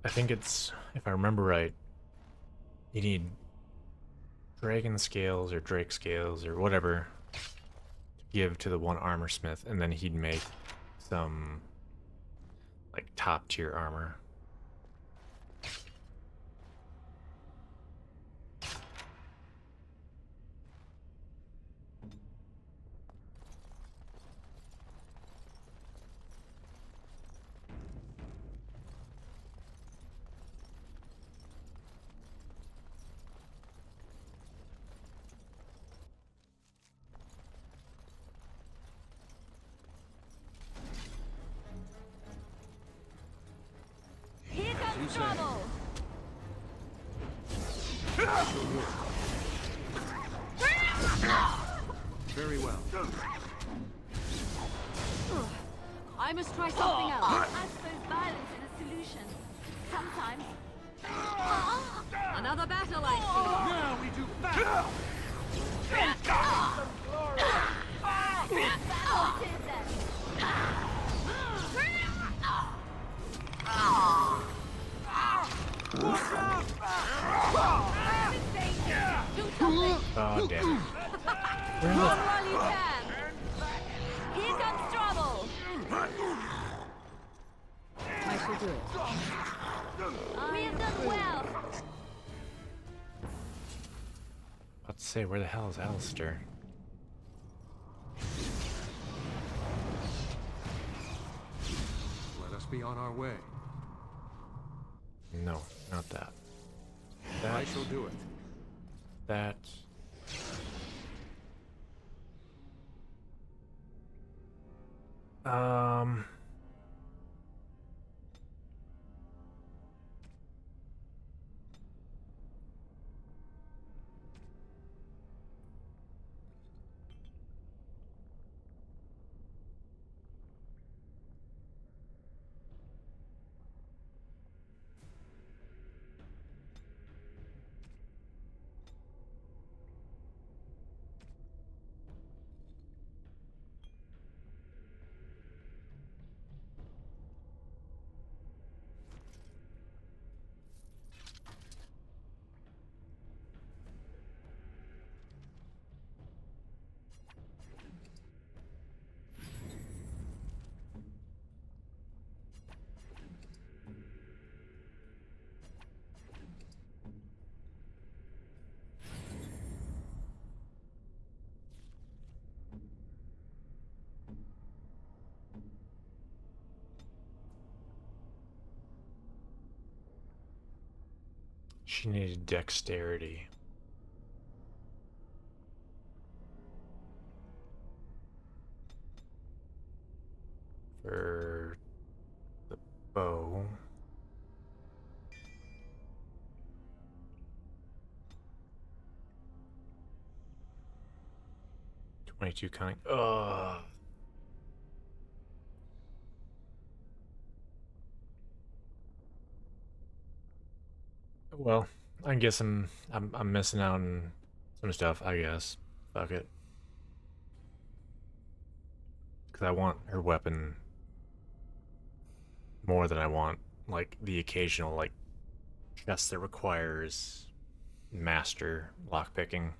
I think it's, if I remember right, you need dragon scales or drake scales or whatever to give to the one armor smith, and then he'd make some like top tier armor. Here comes trouble. Very well. I must try something else. I suppose violence is a solution. Sometimes. Another battle, I Now we do battle! Oh, damn it. Run while you can. Here comes trouble. I shall do it. We have done well. About to say, where the hell is Alistair? be on our way. No, not that. I shall do it. That. Um. She needed dexterity. For the bow. "22 cunning." Ugh. Well, I guess I'm missing out on some stuff, I guess. Fuck it. Because I want her weapon more than I want, like, the occasional, like, chest that requires master lockpicking.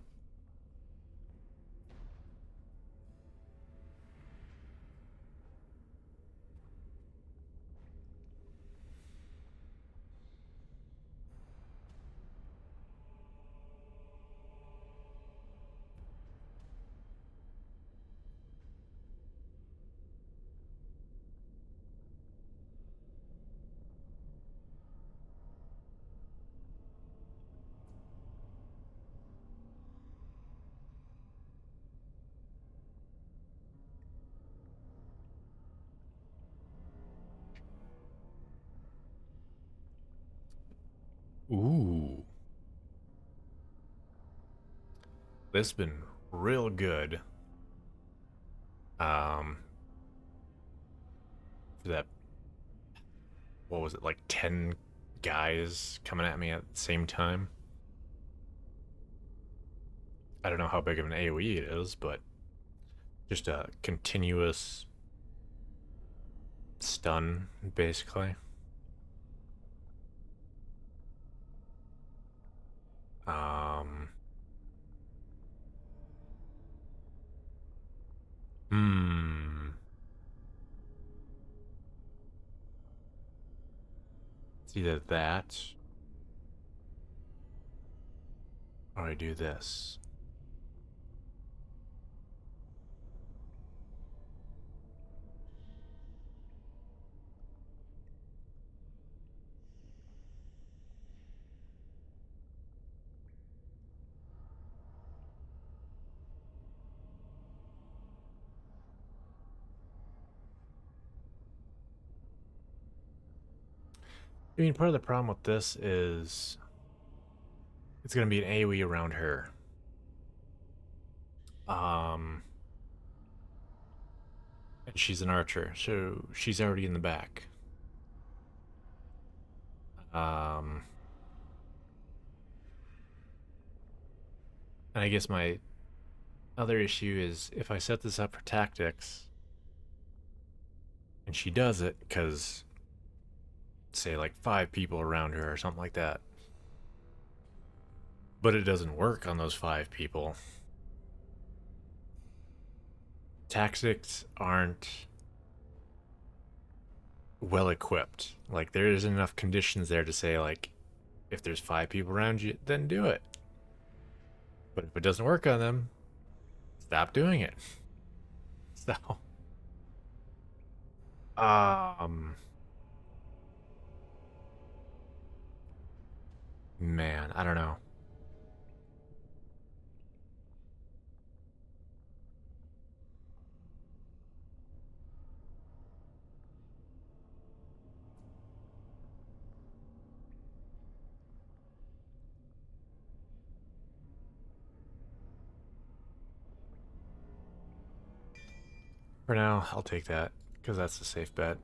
Ooh. This has been real good. For that, what was it, like 10 guys coming at me at the same time? I don't know how big of an AoE it is, but just a continuous stun, basically. Um. Hmm. It's either that, or I do this. I mean, part of the problem with this is it's going to be an AoE around her. And she's an archer, so she's already in the back. And I guess my other issue is if I set this up for tactics, and she does it because, say, like 5 people around her or something like that, but it doesn't work on those 5 people. Tactics aren't well equipped. Like, there isn't enough conditions there to say, like, if there's 5 people around you, then do it. But if it doesn't work on them, stop doing it. So, Man, I don't know. For now, I'll take that, because that's the safe bet.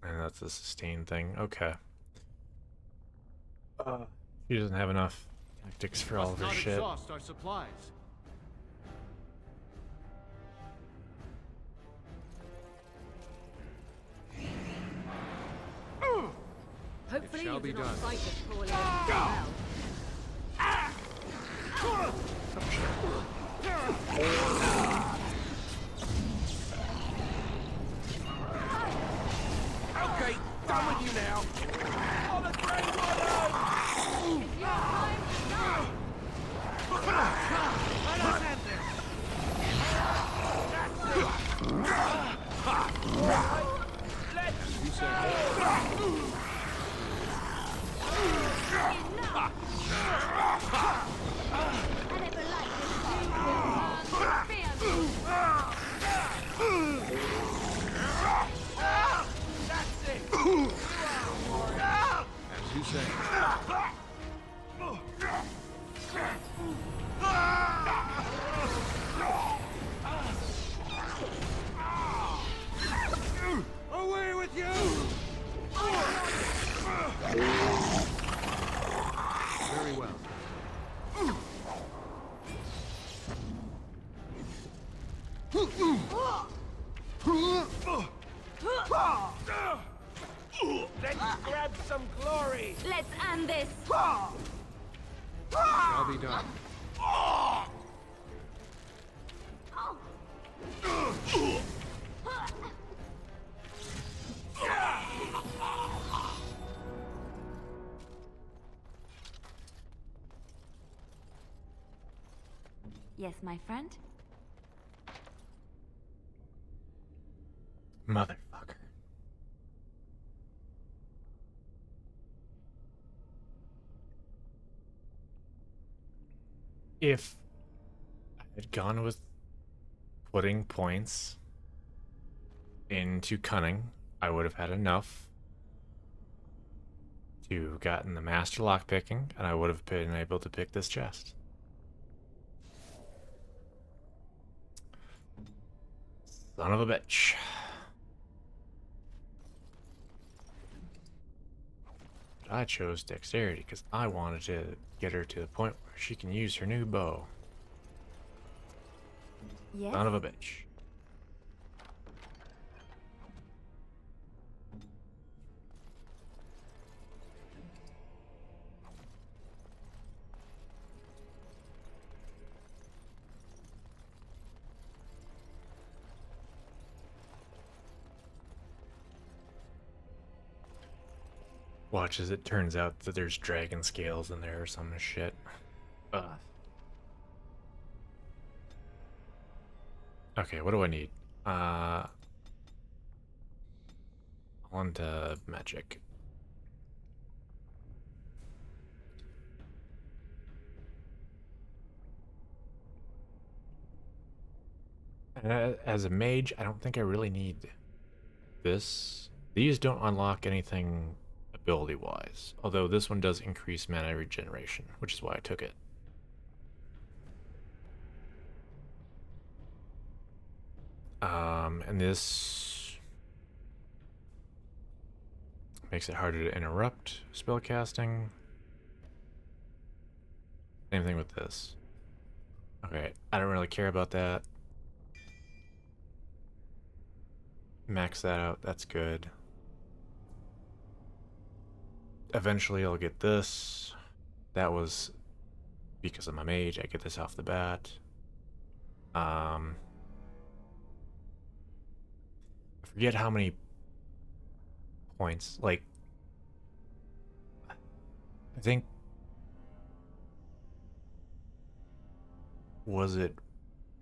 And that's a sustain thing. Okay. He doesn't have enough tactics for all of her Must not shit. exhaust our supplies. Hopefully shall you be do not done. fight as poorly as you well. Okay, done with you now. On the Grey Warlord! It's your time to shine! Let us end this! That's it! Let's You said I never liked this. You will learn to fear me. That's it! as you say. Away with you! Very well. Let's grab some glory! Let's end this. Shall be done. Yes, my friend? Motherfucker. If I had gone with putting points into cunning, I would have had enough to gotten the master lockpicking, and I would have been able to pick this chest. Son of a bitch. But I chose dexterity because I wanted to get her to the point where she can use her new bow. Yes? Son of a bitch. Watch as it turns out that there's dragon scales in there or some shit. Okay, what do I need? On to magic. As a mage, I don't think I really need this. These don't unlock anything ability-wise, although this one does increase mana regeneration, which is why I took it. And this makes it harder to interrupt spellcasting. Same thing with this. Okay, I don't really care about that. Max that out, that's good. Eventually I'll get this. That was because I'm a mage, I get this off the bat. I forget how many points. Like, I think, was it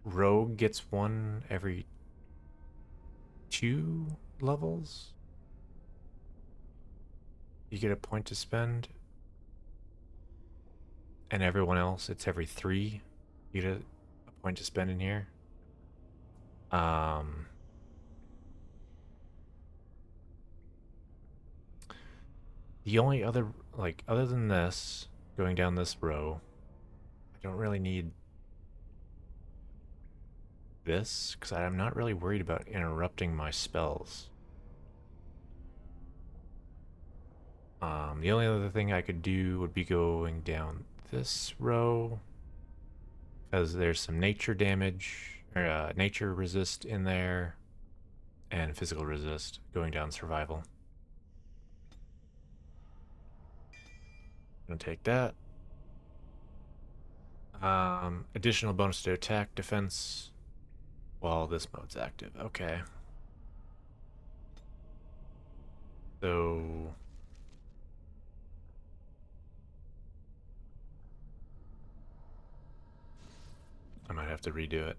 Rogue gets one every 2 levels? You get a point to spend. And everyone else, it's every 3. You get a point to spend in here. The only other, like, other than this, going down this row, I don't really need this, because I'm not really worried about interrupting my spells. The only other thing I could do would be going down this row, because there's some nature damage, or nature resist in there, and physical resist going down survival. Gonna take that. Additional bonus to attack, defense, while this mode's active. Okay. So I might have to redo it.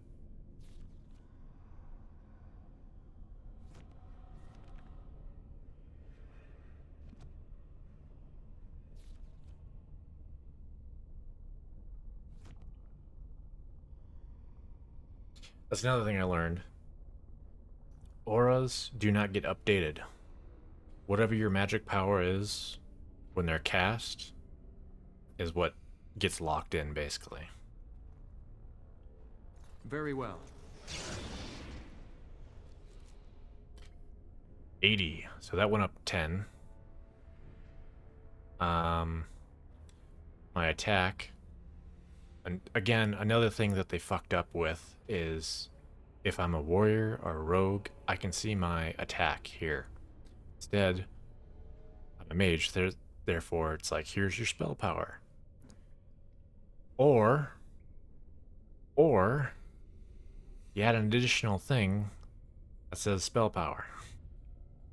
That's another thing I learned. Auras do not get updated. Whatever your magic power is when they're cast is what gets locked in, basically. Very well. 80. So that went up 10. My attack. And again, another thing that they fucked up with is if I'm a warrior or a rogue, I can see my attack here. Instead, I'm a mage, therefore it's like, here's your spell power. Or you add an additional thing that says spell power.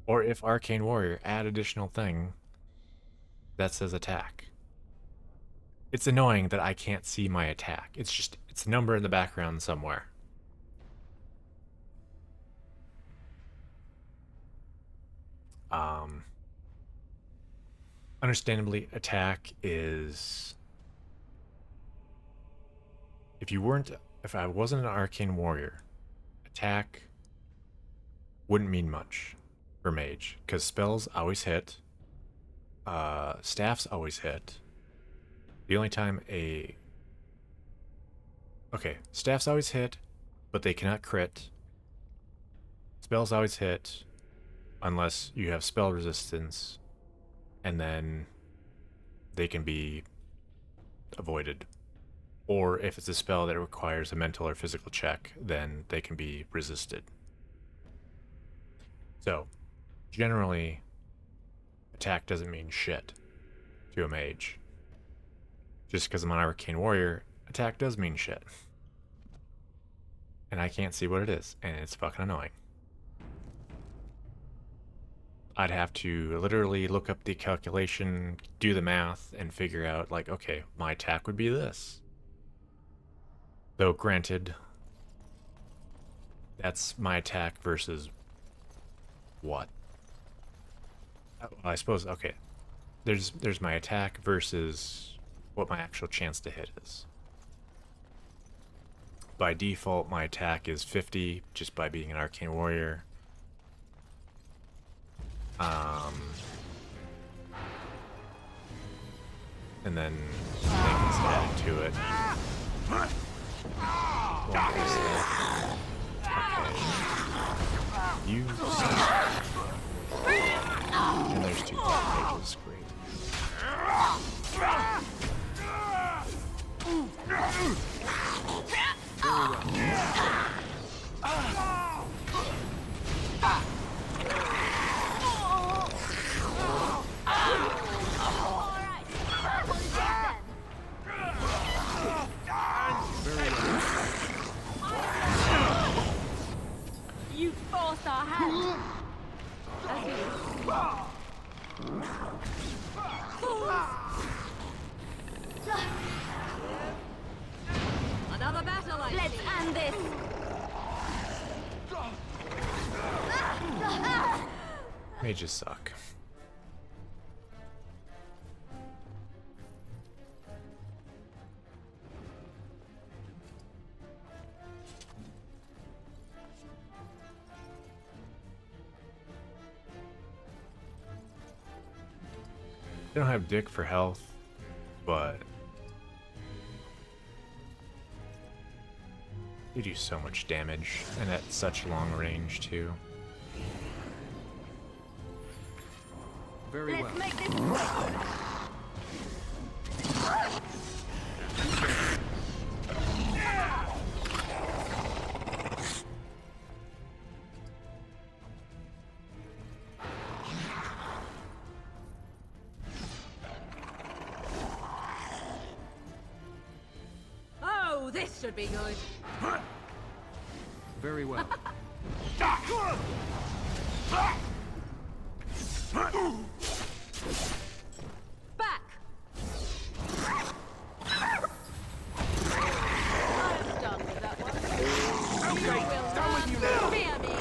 Or if Arcane Warrior, add additional thing that says attack. It's annoying that I can't see my attack. It's a number in the background somewhere. Understandably, attack is... If I wasn't an Arcane Warrior, attack wouldn't mean much for mage, because spells always hit, staffs always hit. The only time staffs always hit, but they cannot crit. Spells always hit, unless you have spell resistance, and then they can be avoided. Or if it's a spell that requires a mental or physical check, then they can be resisted. So, generally, attack doesn't mean shit to a mage. Just because I'm an Arcane Warrior, attack does mean shit. And I can't see what it is, and it's fucking annoying. I'd have to literally look up the calculation, do the math, and figure out, like, okay, my attack would be this. Though, granted, that's my attack versus what? I suppose, okay, there's my attack versus what my actual chance to hit is. By default, my attack is 50, just by being an Arcane Warrior. And then things added to it. Okay. You and there's 2 pages. Great. You forced our hand. Another battle, I Let's see. end this! Mages suck. They don't have Dick for health, but they do so much damage, and at such long range too. Very well. Let's make this quick! Oh, this should be good. Very well. Back! I'm done with that one. Okay, You will done with you learn now. to fear me.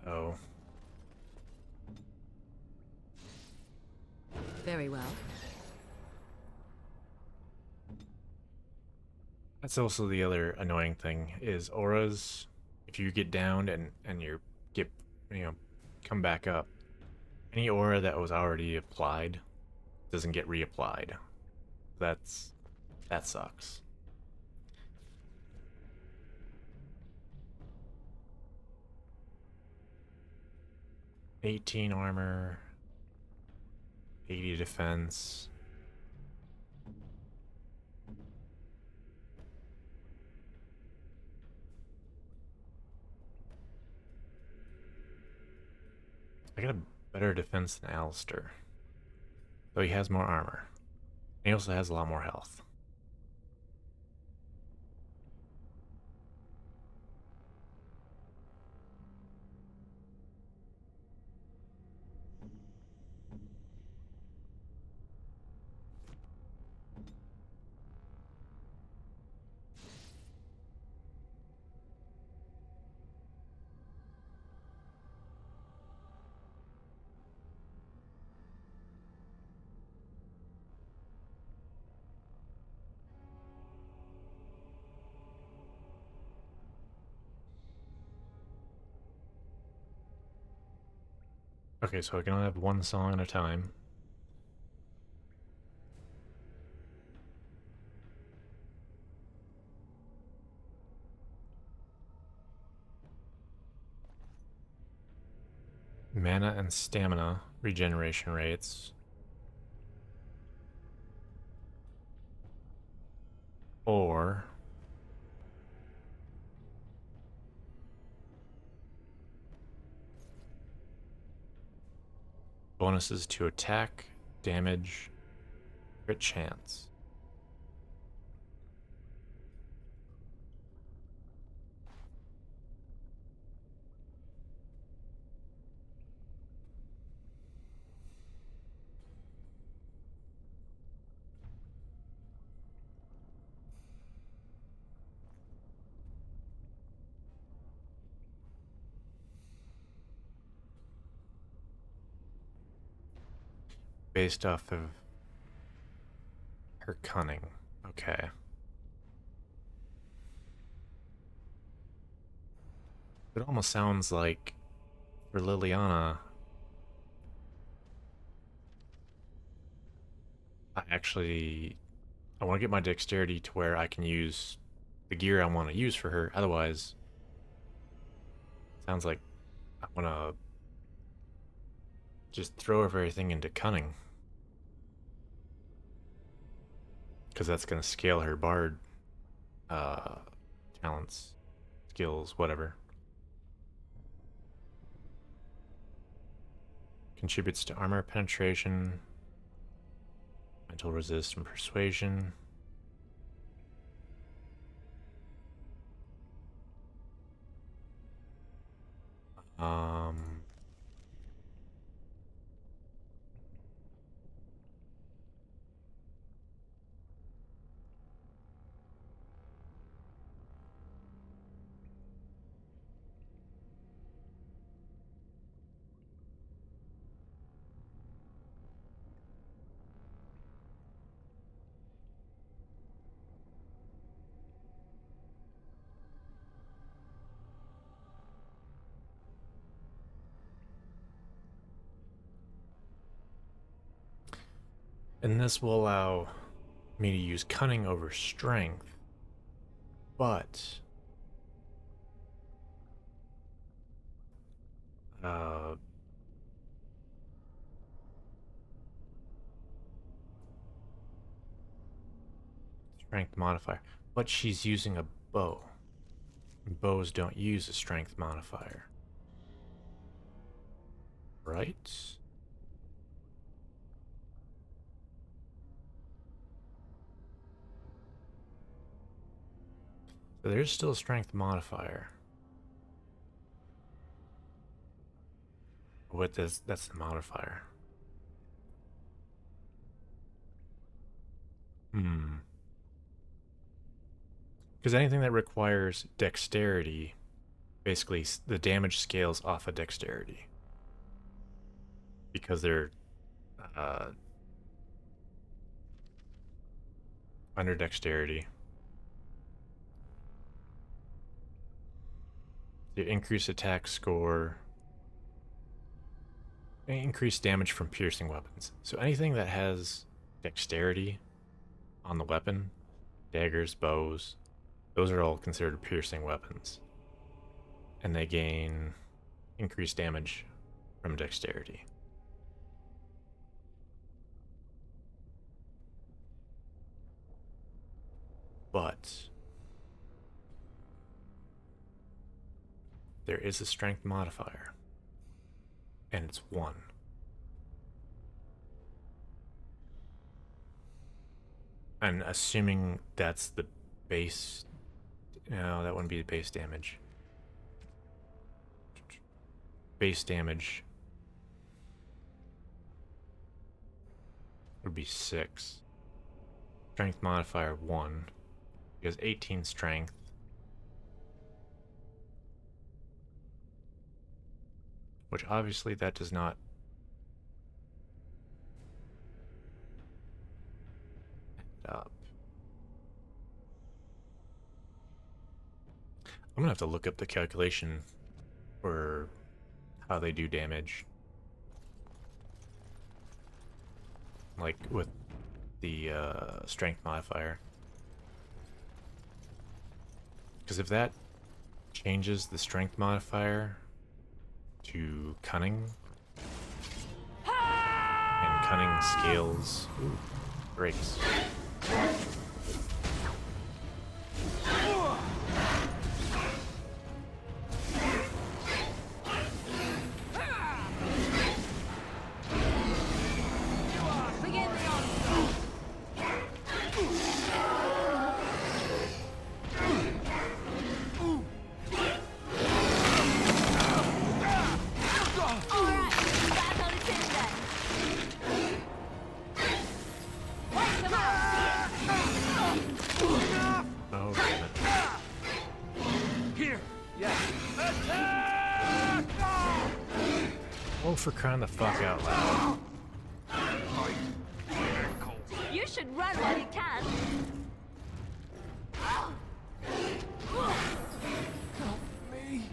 Oh. Very well. That's also the other annoying thing is auras. If you get downed and come back up, any aura that was already applied doesn't get reapplied. That sucks. $18 armor, 80 defense. I got a better defense than Alistair, though he has more armor. And he also has a lot more health. Okay, so I can only have one song at a time. Mana and stamina regeneration rates. Or bonuses to attack, damage, crit chance. Based off of her cunning. Okay. It almost sounds like For Liliana, I want to get my dexterity to where I can use the gear I want to use for her. Otherwise, sounds like I want to just throw everything into cunning. Because that's going to scale her bard talents, skills, whatever. Contributes to armor penetration, mental resist, and persuasion. And this will allow me to use cunning over strength, but strength modifier. But she's using a bow. Bows don't use a strength modifier. Right? So there's still a strength modifier. What does that's the modifier. Because anything that requires dexterity, basically the damage scales off of dexterity. Because they're under dexterity. The increased attack score, increased damage from piercing weapons. So anything that has dexterity on the weapon, daggers, bows, those are all considered piercing weapons. And they gain increased damage from dexterity. But there is a strength modifier, and it's 1. And assuming that's the base, no, that wouldn't be the base damage. Base damage would be 6. Strength modifier 1. He has 18 strength. Which obviously that does not end up. I'm gonna have to look up the calculation for how they do damage. Like with the strength modifier. Because if that changes the strength modifier to cunning, and cunning scales breaks. For crying the fuck out loud. You should run while you can. Help me.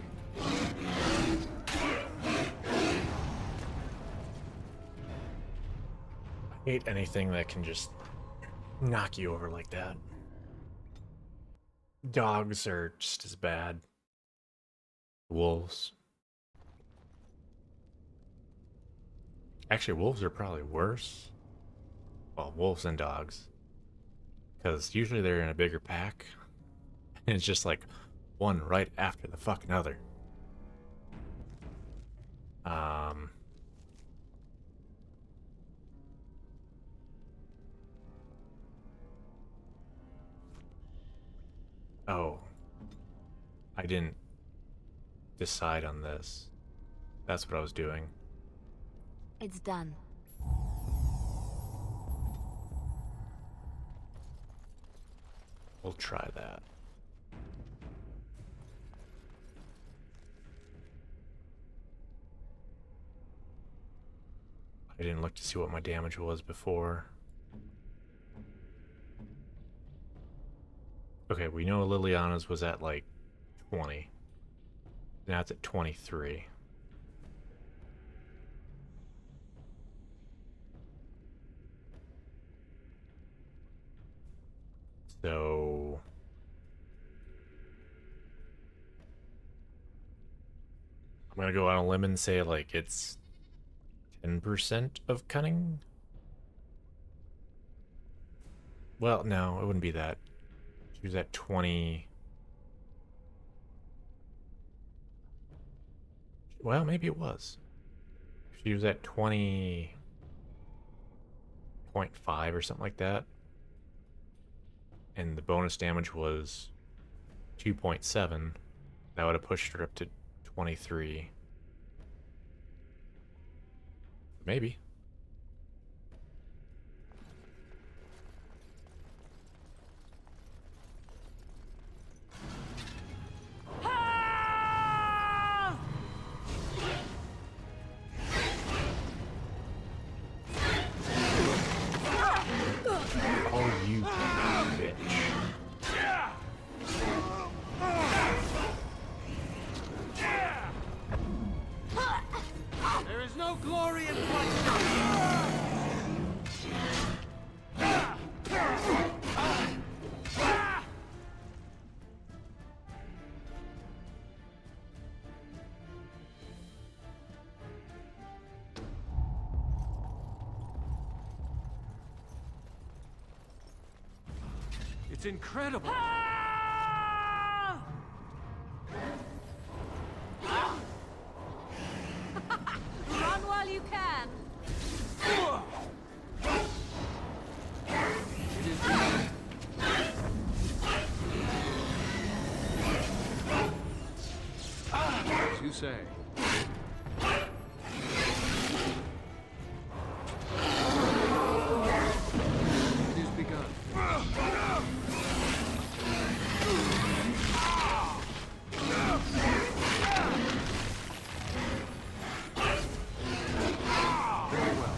Hate anything that can just knock you over like that. Dogs are just as bad. Wolves. Actually, wolves are probably worse. Well, wolves and dogs. Because usually they're in a bigger pack. And it's just like one right after the fucking other. Oh. I didn't decide on this. That's what I was doing. It's done. We'll try that. I didn't look to see what my damage was before. Okay, we know Liliana's was at like 20. Now it's at 23. So I'm gonna go on a limb and say like it's 10% of cunning. Well, no, it wouldn't be that. She was at 20. Well, maybe it was. She was at 20.5 or something like that. And the bonus damage was 2.7. That would have pushed her up to 23. Maybe. Oh, you bitch. There is no glory in fighting. It's incredible. Run while you can. It is as you say. It is begun. Very well.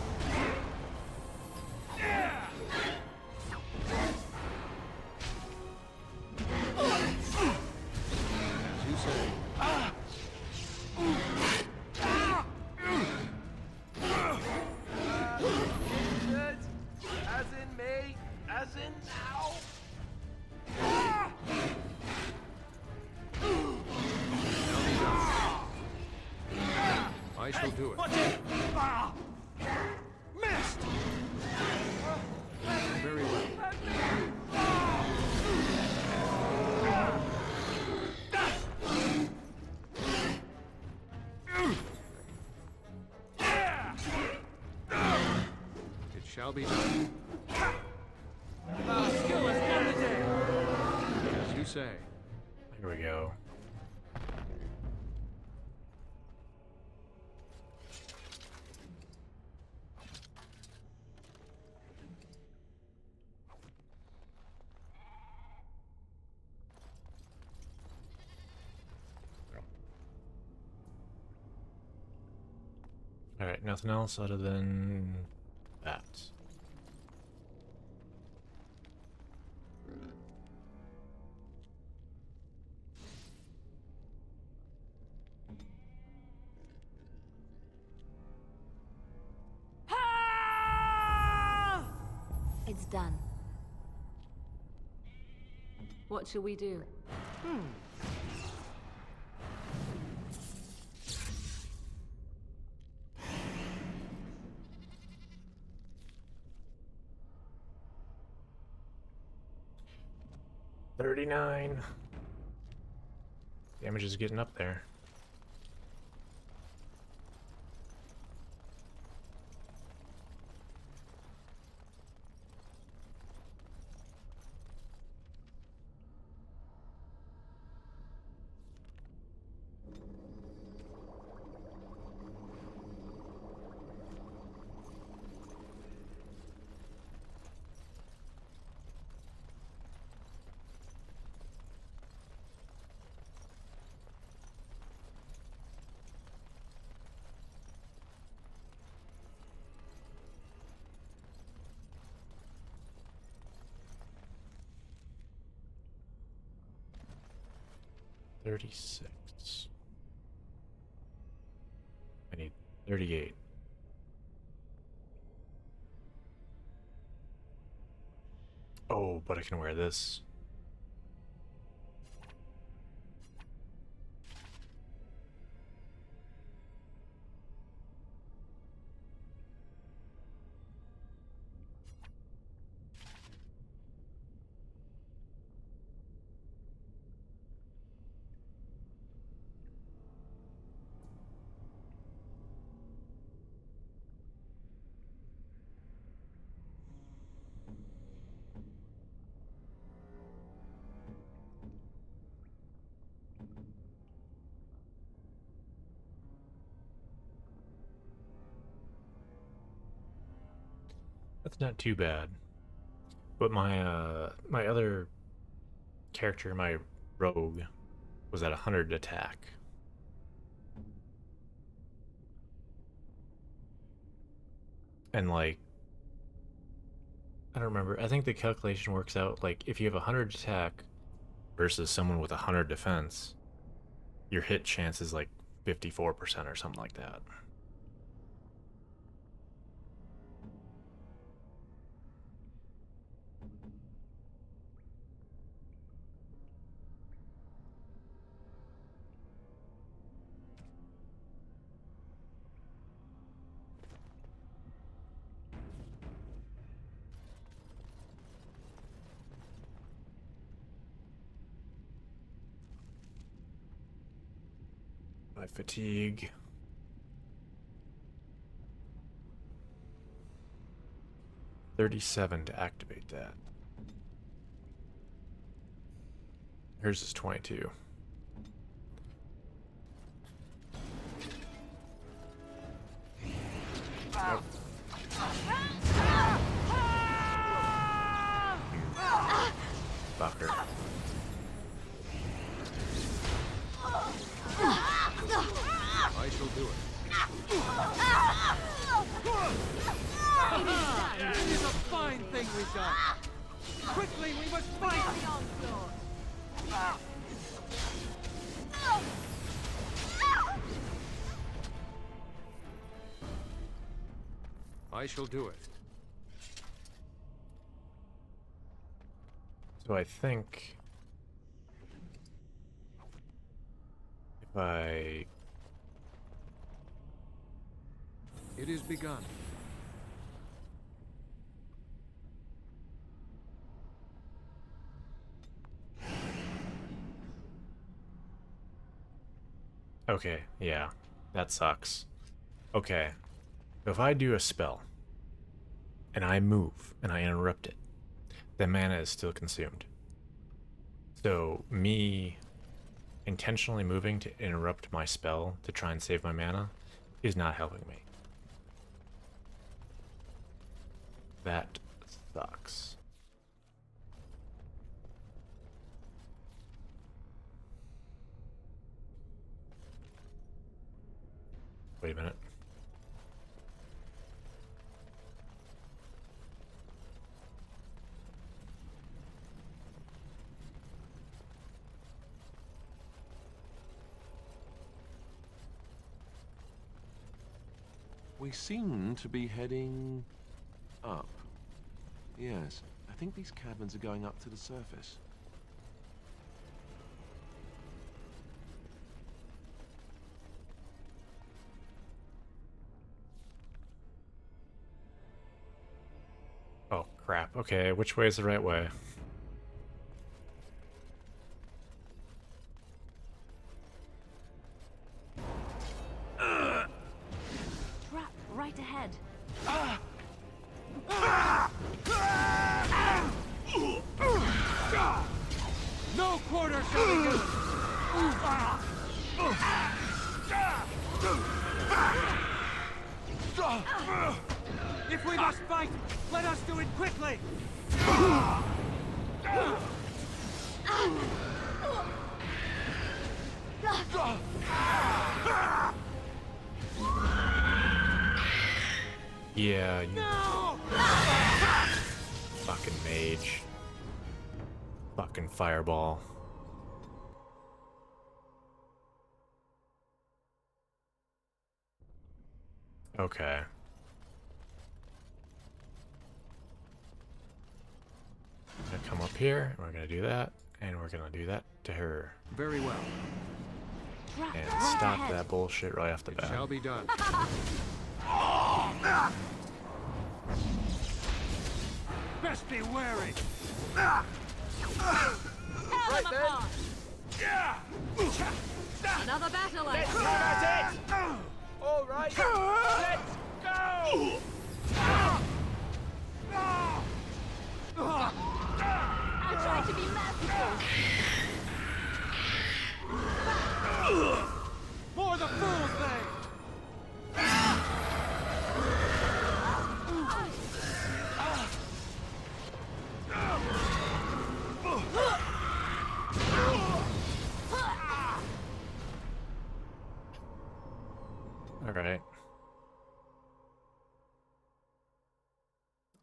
As you say. As in me, as in now. I shall do it. Missed. Very well. It shall be done. Skill has won the day. As you say. Here we go. Alright, nothing else other than that. It's done. What shall we do? $39. Damage is getting up there. $36. I need 38. Oh, but I can wear this. That's not too bad. But my my other character, my rogue, was at 100 attack. And like, I don't remember. I think the calculation works out like if you have 100 attack versus someone with 100 defense, your hit chance is like 54% or something like that. My fatigue. $37 to activate that. Hers is 22. Nope. Fucker. I shall do it. It is a fine thing we've done. Quickly, we must fight! I shall do it. So I think if I... It is begun. Okay, yeah, that sucks. Okay, if I do a spell, and I move, and I interrupt it, the mana is still consumed. So, me intentionally moving to interrupt my spell to try and save my mana is not helping me. That sucks. Wait a minute. We seem to be heading up. Yes, I think these caverns are going up to the surface. Oh, crap. Okay, which way is the right way? Trap right ahead. No quarter shall be given! If we must fight, let us do it quickly! Yeah, you fucking mage. Fucking fireball. Okay. We're gonna come up here, we're gonna do that, and we're gonna do that to her. Very well. And stop that bullshit right off the bat. Shall be done. Best be wary. Tear Right them then. apart. Yeah. Another battle Let's axe. have at it. All right. Let's go. I'll try to be merciful. More the fool's thing. Alright.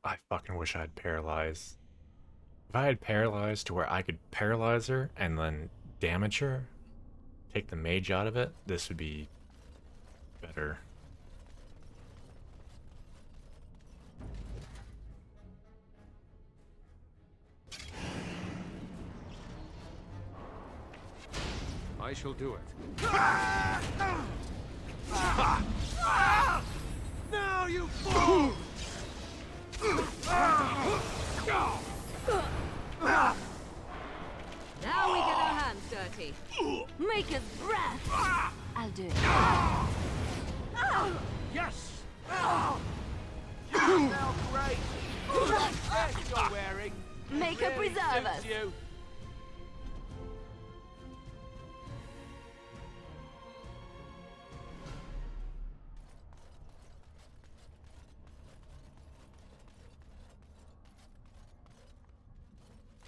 I fucking wish I had paralyzed. If I had paralyzed to where I could paralyze her and then damage her, take the mage out of it, this would be better. I shall do it. Now you fool! Now we get our hands dirty. Maker's breath. I'll do it. Yes! You smell great. Yes, you're wearing. Maker Really preserve us. suits you.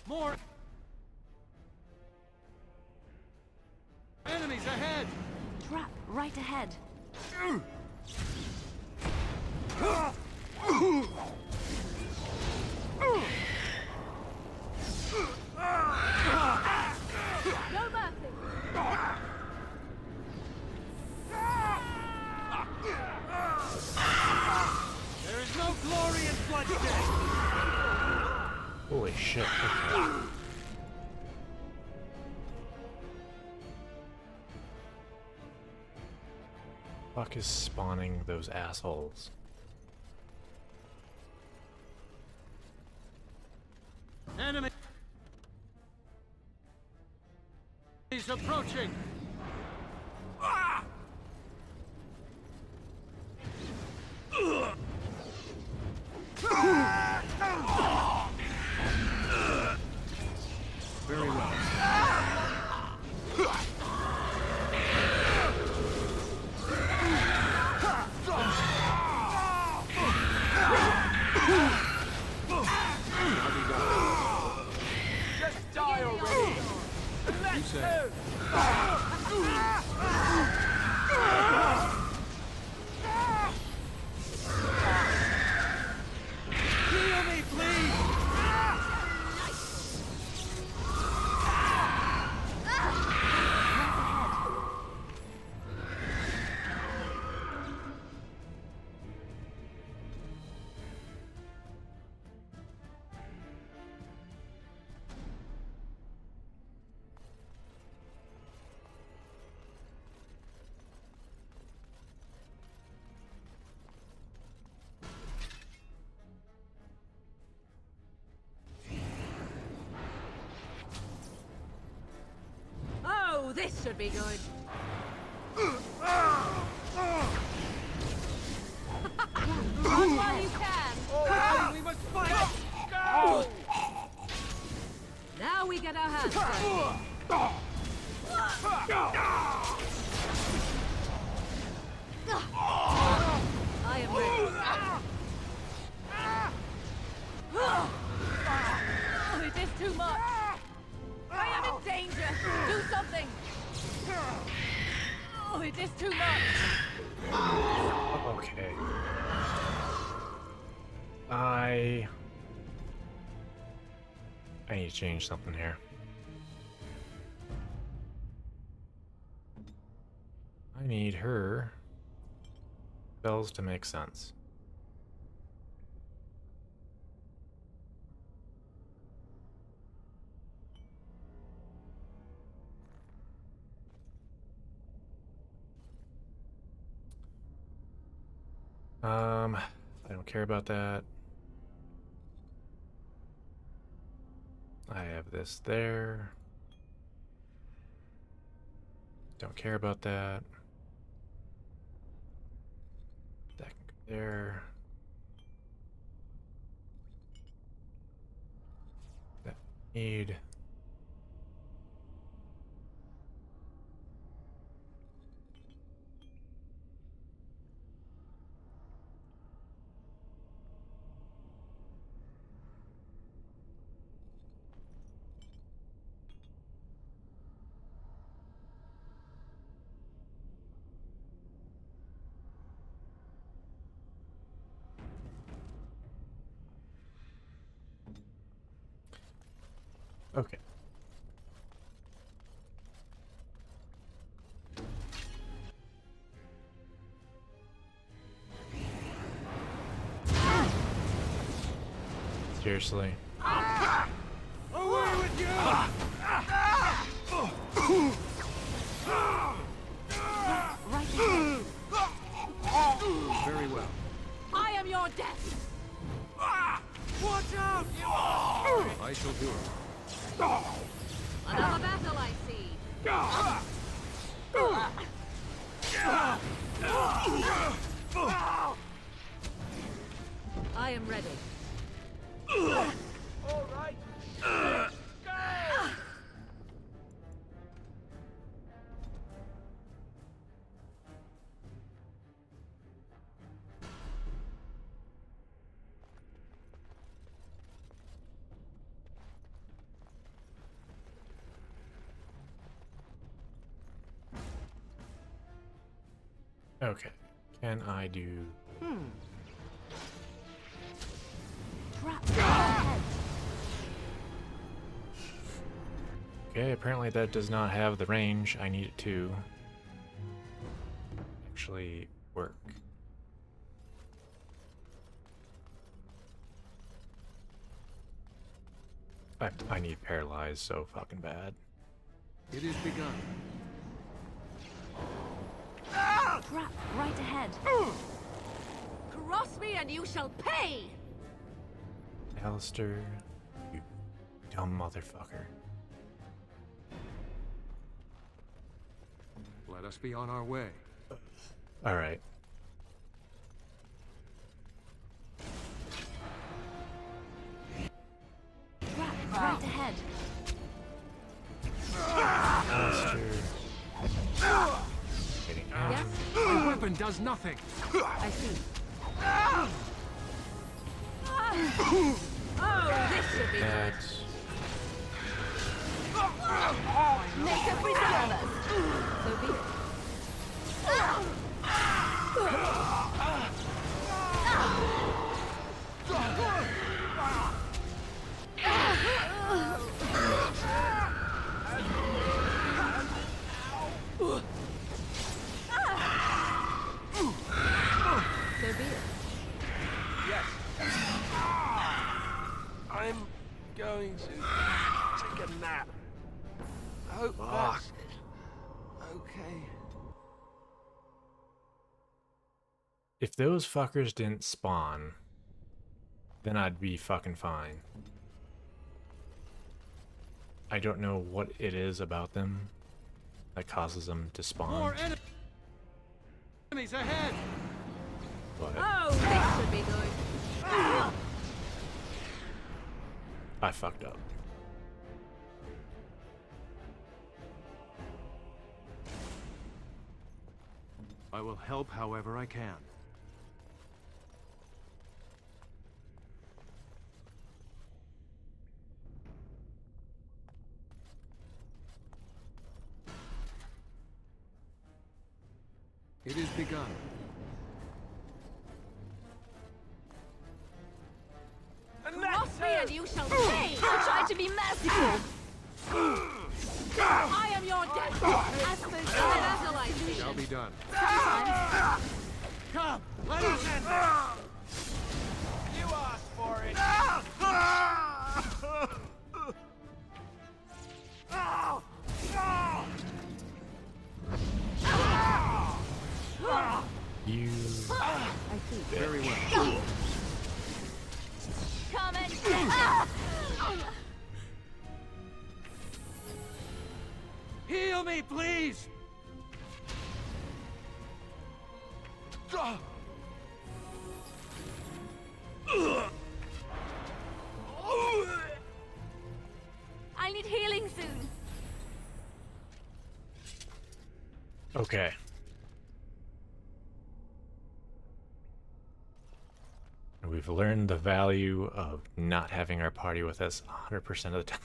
More enemies ahead! Trap right ahead. No mercy. There is no glory in bloodshed! Holy shit. Okay. Fuck is spawning those assholes? Enemy is approaching! Very well. Just die already. Let's say. move. this should be good. Run while you can. Oh, we must fight! Go! Now we get our hands dirty. I am ready. Oh, it is too much. I am in danger. Do something. Oh, it is too much. Okay. I need to change something here. I need her spells to make sense. I don't care about that. I have this there. Don't care about that. That can go there. That need. Okay. Seriously. Away with you! Right ahead. Very well. I am your death. Watch out! I shall do it. Another battle, I see. I am ready. All right. Let's go! Okay. Can I do... Trap ahead. Okay, apparently that does not have the range I need it to actually work. I need paralyzed so fucking bad. It is begun. Trap right ahead. Cross me and you shall pay! Alistair, you dumb motherfucker. Let us be on our way. Alright. Trap right ahead. Alistair. Getting out. Yes? My weapon does nothing. I see. Oh, this should be good. That's... Make us preserve us. So be it. So be it. Yes. I'm going to take a nap. I hope that's okay. If those fuckers didn't spawn, then I'd be fucking fine. I don't know what it is about them, that causes them to spawn. More enemies ahead! But Oh, this should be good. I fucked up. I will help however I can. It is begun. Cross me and you shall pay! I tried to be merciful. I am your death! As for Azulite, Shall be done. sometimes Come, let us end this. You asked for it! You I see. Very well. Come and Heal me, please! I need healing soon. okay. We've learned the value of not having our party with us 100% of the time.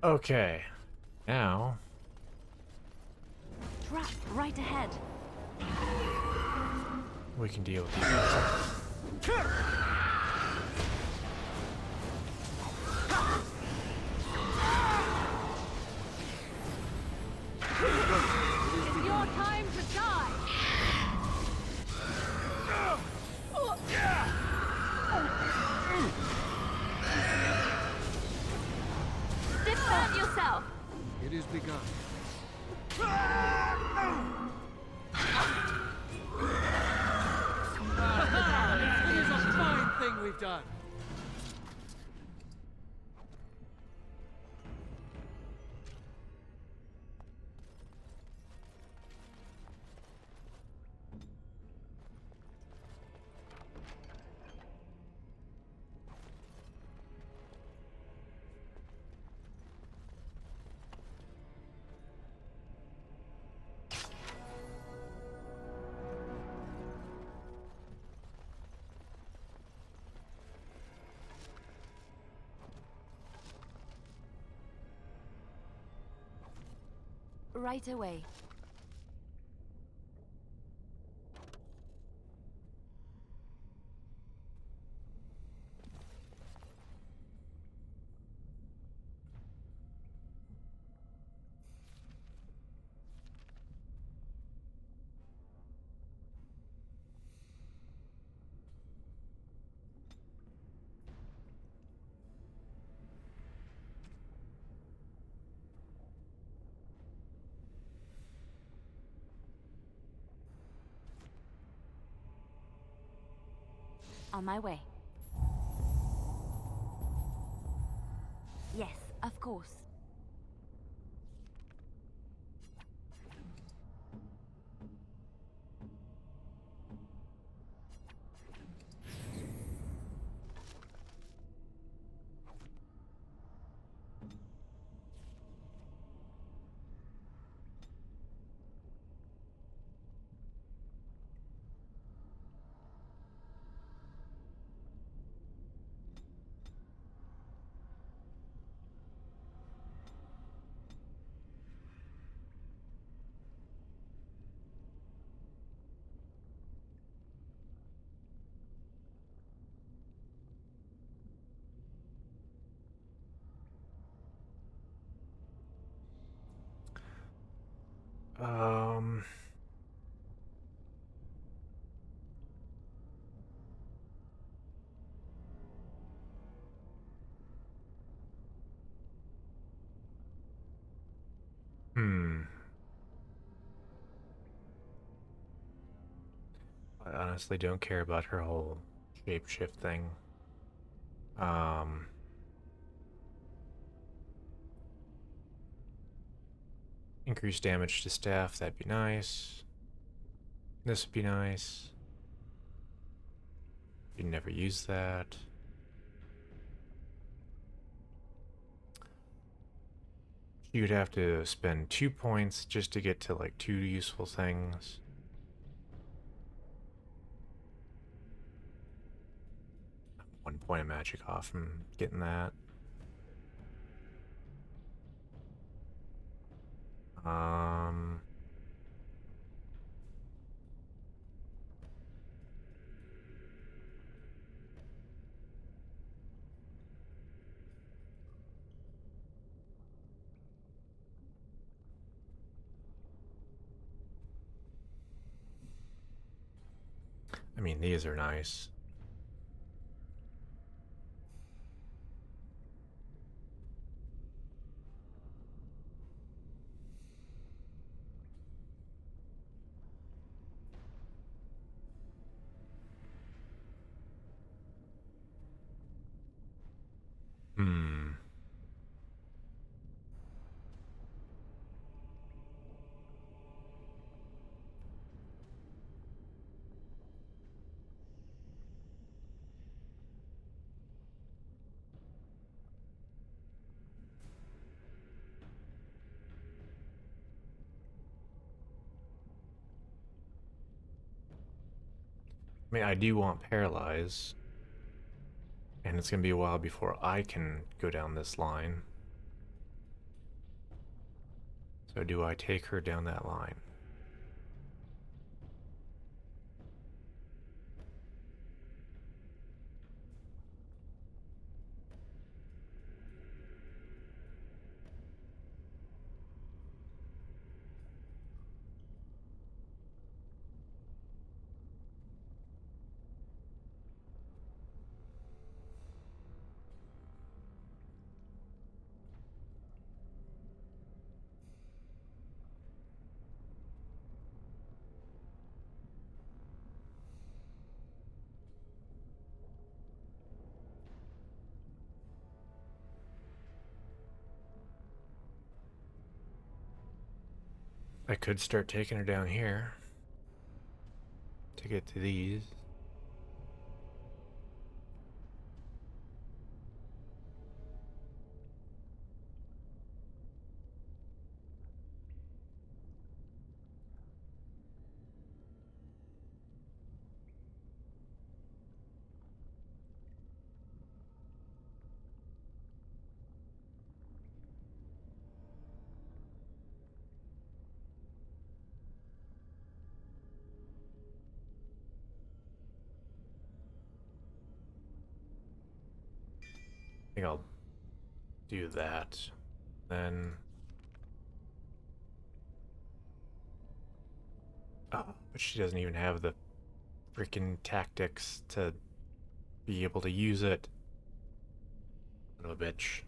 Okay, now Trap right ahead. we can deal with these guys. It's your time to die! Defend yourself. It is begun. It is a fine thing we've done. Right away. On my way. Yes, of course. Um, I honestly don't care about her whole shapeshift thing. Increase damage to staff, that'd be nice. This would be nice. You never use that. You'd have to spend 2 points just to get to like 2 useful things. One point of magic off from getting that. I mean, these are nice. Hmm. I mean, I do want Paralyze. And it's gonna be a while before I can go down this line. So do I take her down that line? I could start taking her down here to get to these. I think I'll do that. Then... Oh, but she doesn't even have the freaking tactics to be able to use it. Son of a bitch.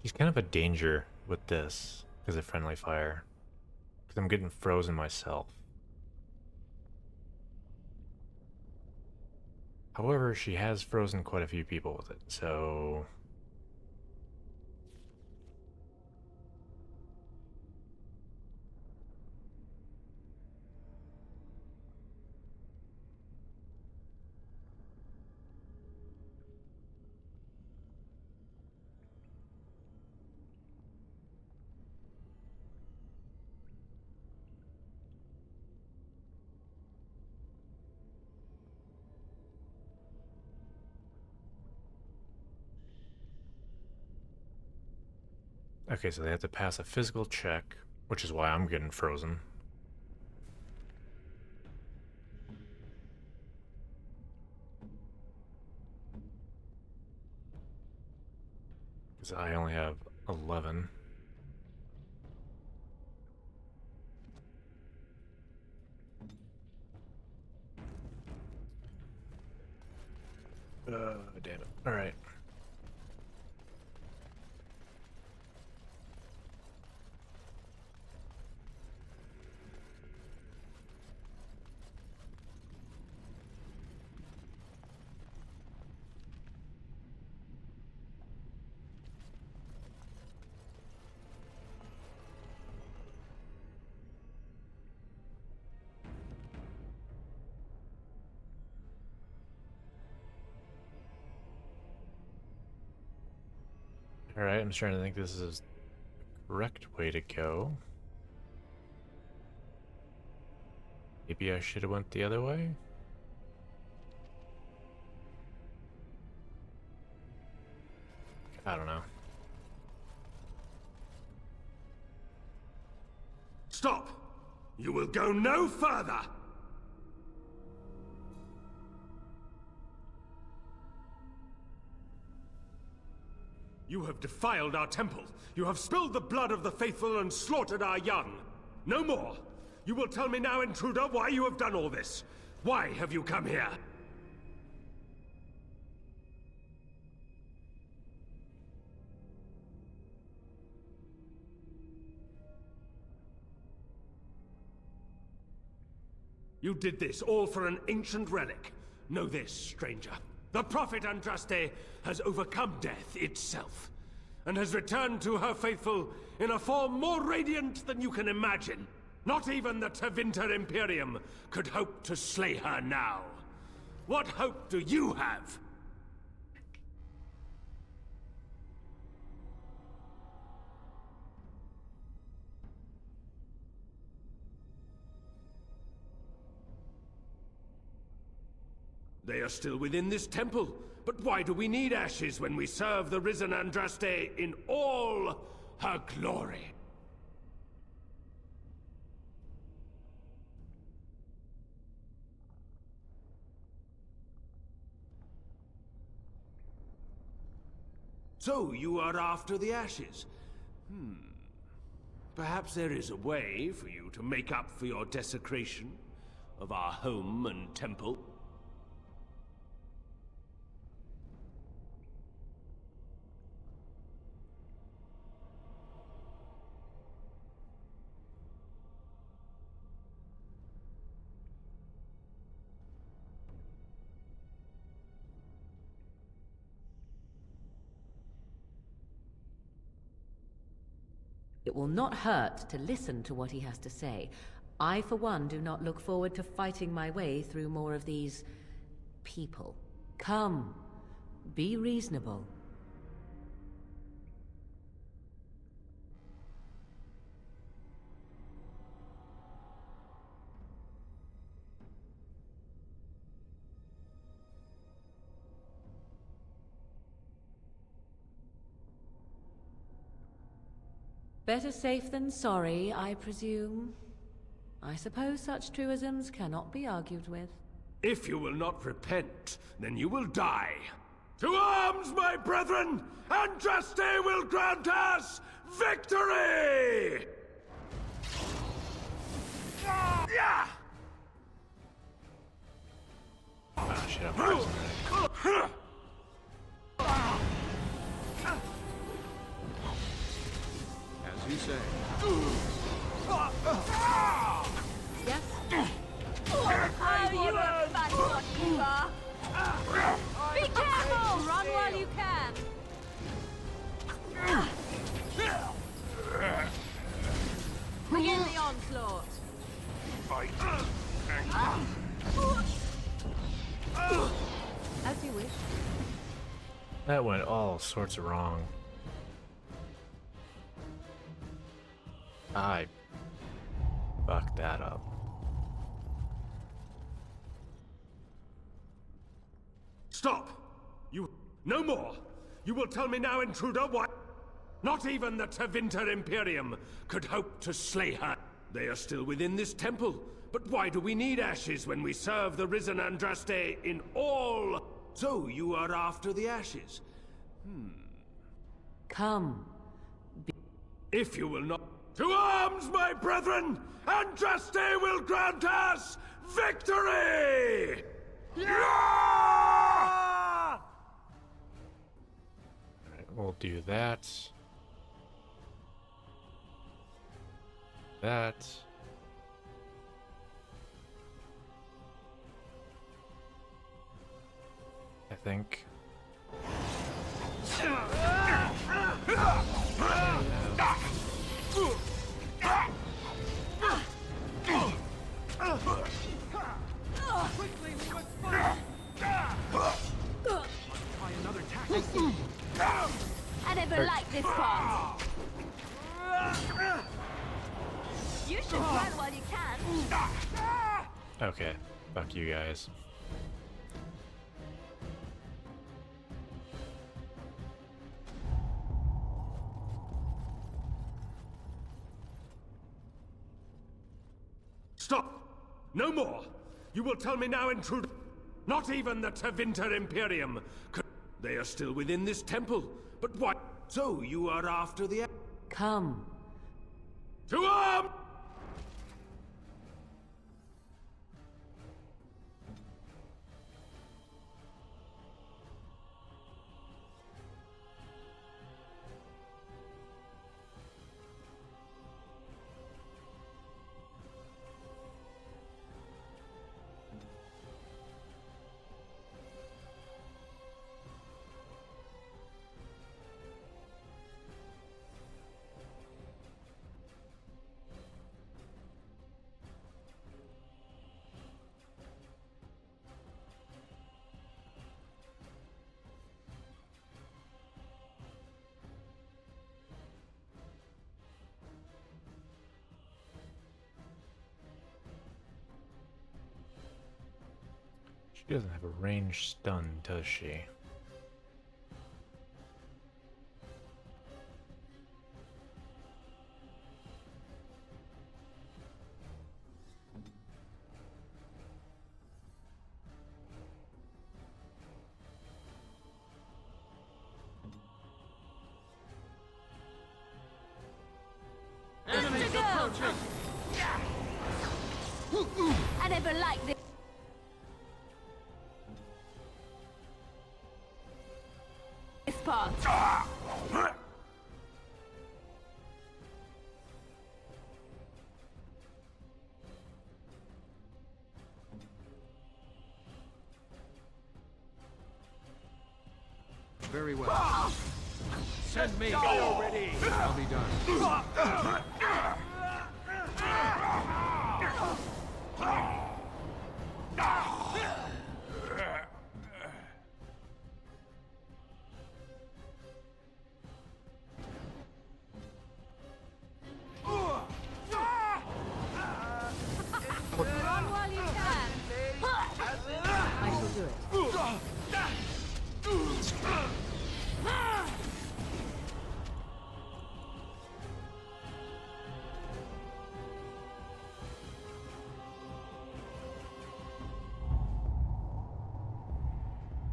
He's kind of a danger with this because of friendly fire. Because I'm getting frozen myself. However, she has frozen quite a few people with it, so... Okay, so they have to pass a physical check, which is why I'm getting frozen. Because I only have 11. Damn it. Alright. Alright, I'm trying to think this is the correct way to go. Maybe I should have went the other way? I don't know. Stop! You will go no further! You have defiled our temple. You have spilled the blood of the faithful and slaughtered our young. No more! You will tell me now, intruder, why you have done all this. Why have you come here? You did this all for an ancient relic. Know this, stranger. The prophet Andraste has overcome death itself, and has returned to her faithful in a form more radiant than you can imagine. Not even the Tevinter Imperium could hope to slay her now. What hope do you have? They are still within this temple, but why do we need ashes when we serve the risen Andraste in all her glory? So you are after the ashes? Perhaps there is a way for you to make up for your desecration of our home and temple. It will not hurt to listen to what he has to say. I, for one, do not look forward to fighting my way through more of these people. Come, be reasonable. Better safe than sorry, I presume. I suppose such truisms cannot be argued with. If you will not repent, then you will die. To arms, my brethren! Andraste will grant us victory! Ah, shit, I'm frozen. As you say. Yes? Oh, you are fat what you are! Be careful! Run while you can! Begin the onslaught! As you wish. That went all sorts of wrong. I fucked that up. Stop! You... no more! You will tell me now, intruder, why... Not even the Tevinter Imperium could hope to slay her. They are still within this temple, but why do we need ashes when we serve the risen Andraste in all... So you are after the ashes? Come. If you will not... To arms, my brethren! Andraste will grant us victory! Yeah! we'll do that. That. I think. Quickly, we must fight! Try another tactic. I never liked this part. You should run while you can. Okay, fuck you guys. Stop! No more! You will tell me now, intruder. Not even the Tevinter Imperium could... They are still within this temple. But what? So you are after the... Come. To arm! She doesn't have a ranged stun, does she? Enemies approaching! I never liked this. This part. Very well. Send me. Die already! I'll be done. Run while you can. I shall do it.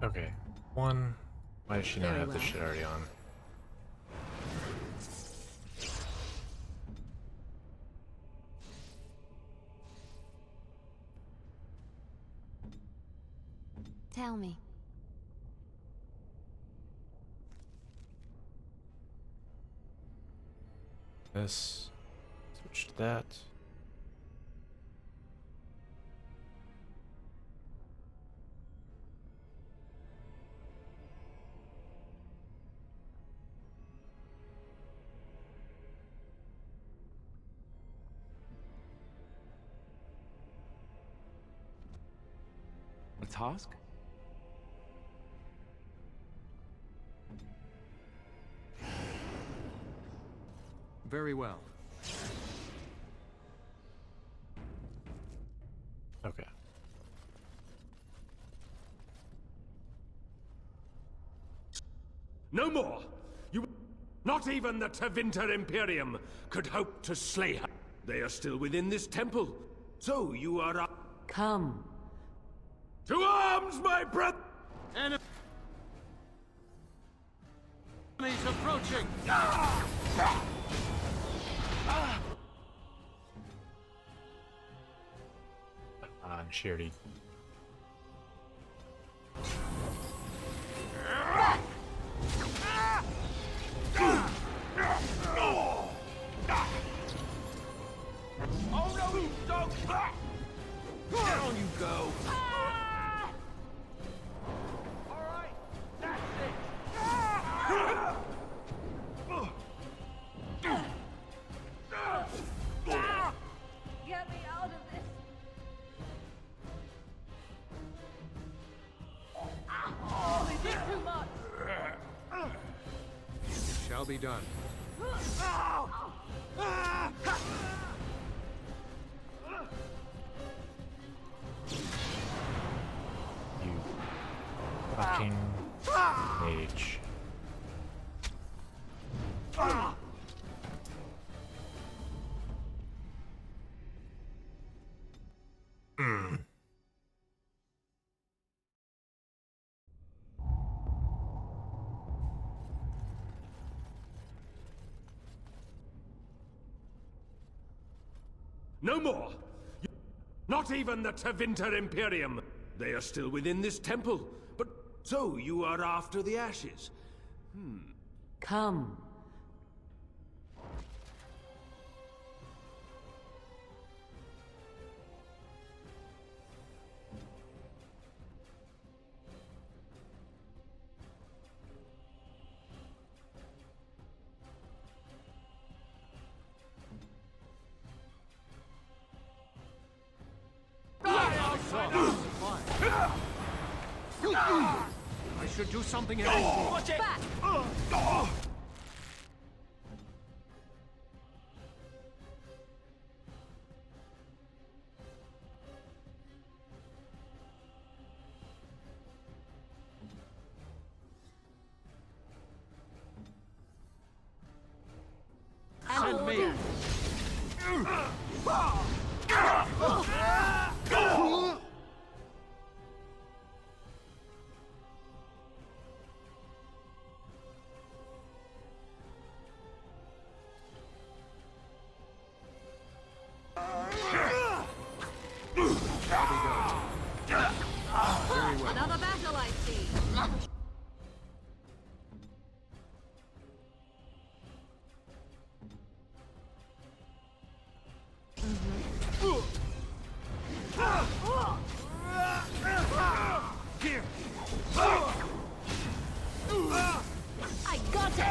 Okay. One. Why does she not Very have this well. shit already on? Tell me. This. Switch to that. A task? Very well. Okay. No more! You... Not even the Tevinter Imperium could hope to slay her. They are still within this temple. So you are... Come. To arms, my brother! Enemies approaching! And she already... go, you dog! Down you go! Alright, that's it! Get me out of this! Oh, is it too much? It shall be done. You fucking mage. No more! Not even the Tevinter Imperium! They are still within this temple. But so you are after the ashes? Come. I should do something else. Watch it! Back! Send me. Another battle, I see. Here. I got it!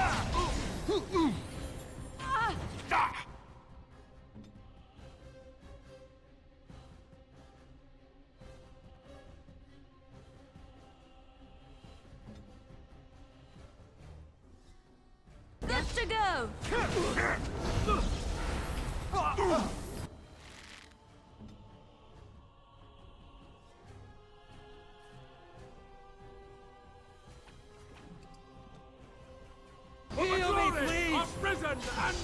Good to go! Heal me, please. Of risen and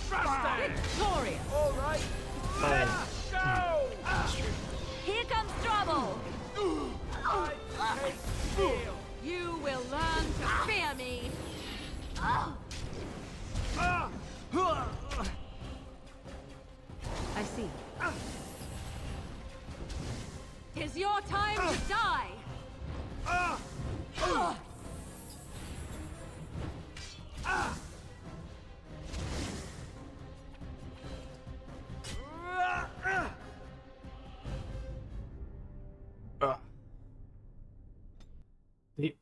trusted! Victorious! All right, let's go! Here comes trouble! I take steel! You will learn to fear me! I see. Tis your time to die!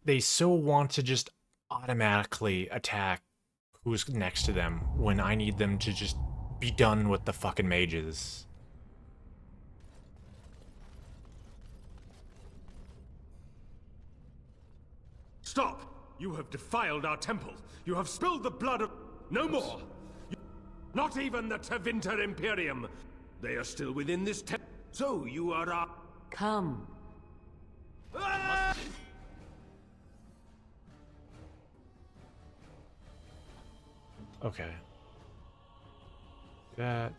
They so want to just automatically attack who's next to them when I need them to just be done with the fucking mages. Stop! You have defiled our temple. You have spilled the blood of... No more! Not even the Tevinter Imperium. They are still within this temple. So you are our... Come. Okay. Do that.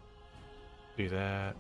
Do that.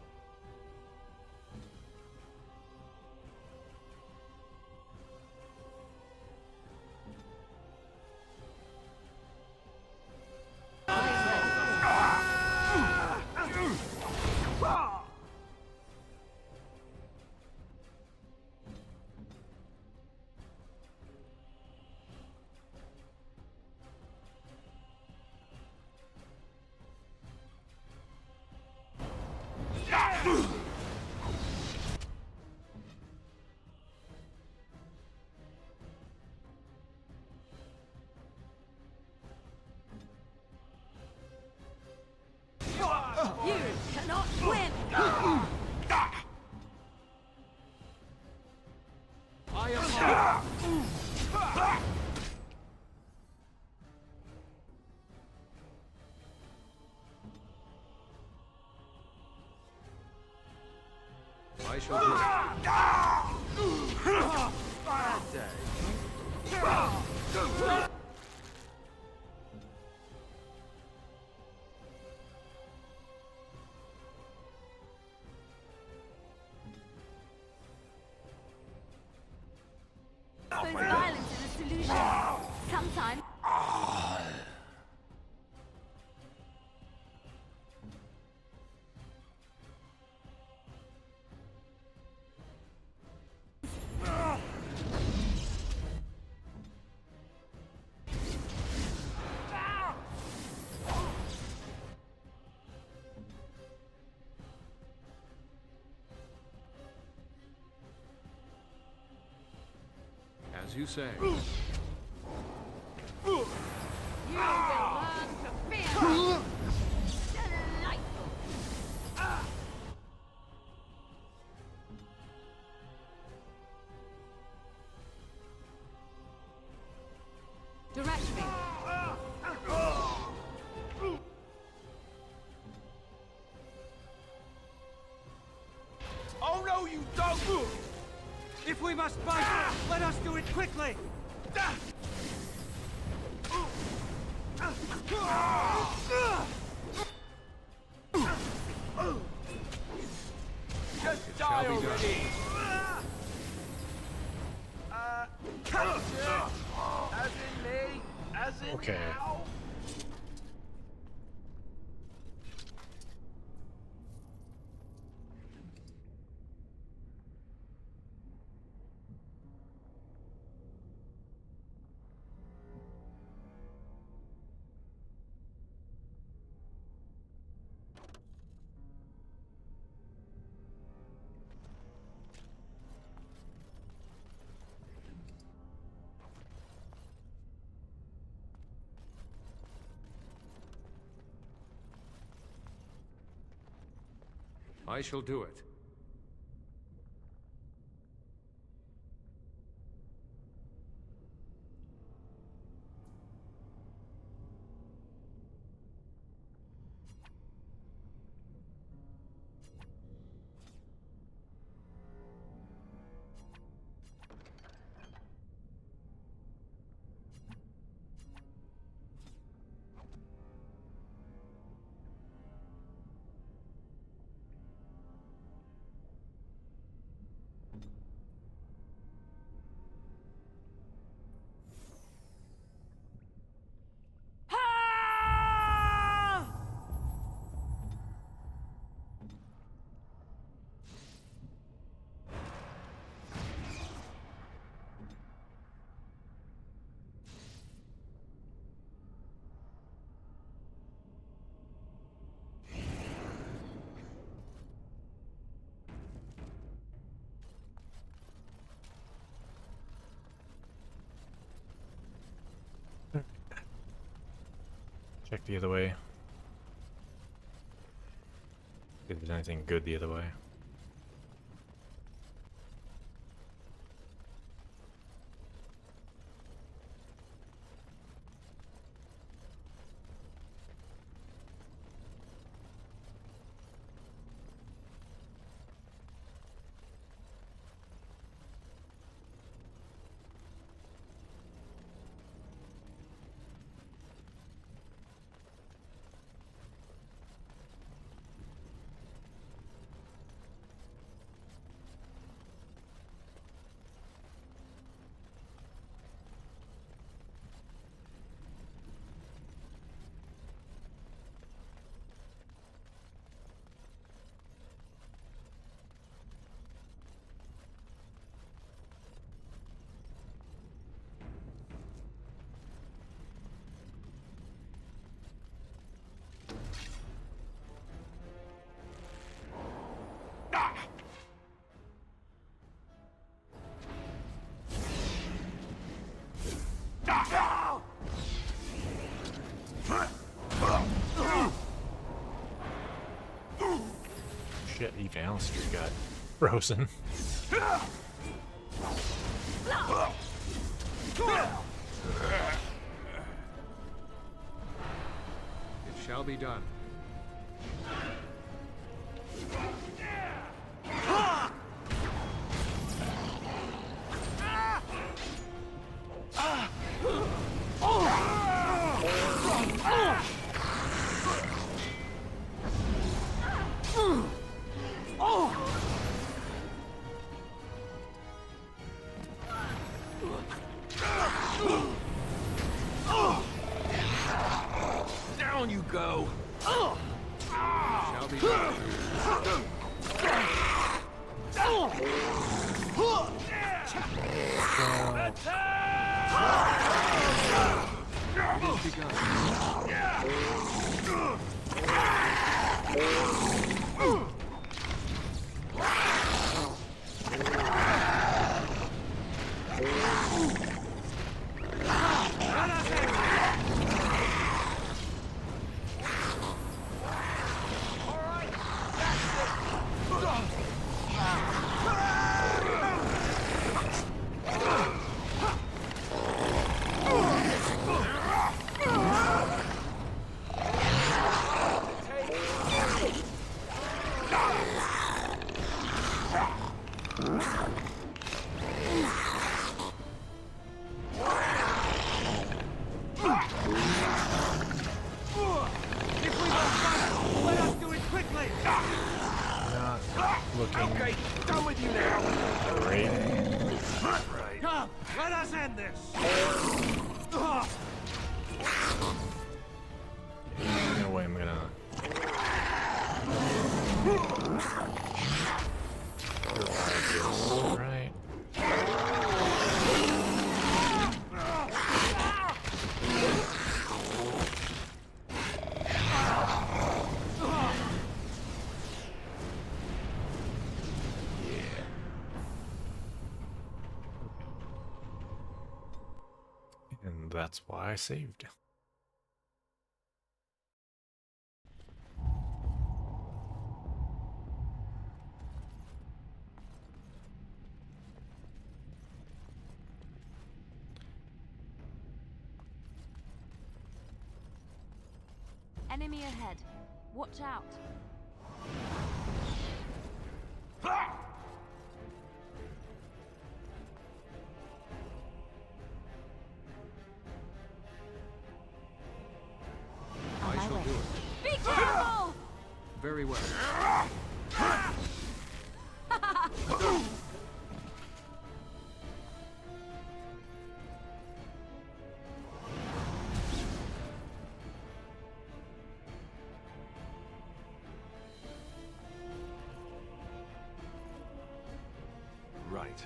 I shall do Bad day. Suppose violence is a solution. Sometimes. as you say. You will learn to fear me. Delightful. Direct me. Oh no, you don't! If we must fight, let us do it quickly! Just die already! As in me? As in Okay. now? I shall do it. Check the other way. See if there's anything good the other way. Shit, even Alistair got frozen. It shall be done. Okay, done with you now. Great. Right. Come, let us end this. No way I'm gonna. Right. And that's why I saved. Enemy ahead. Watch out. I shall do it. Be careful! Very well. Right.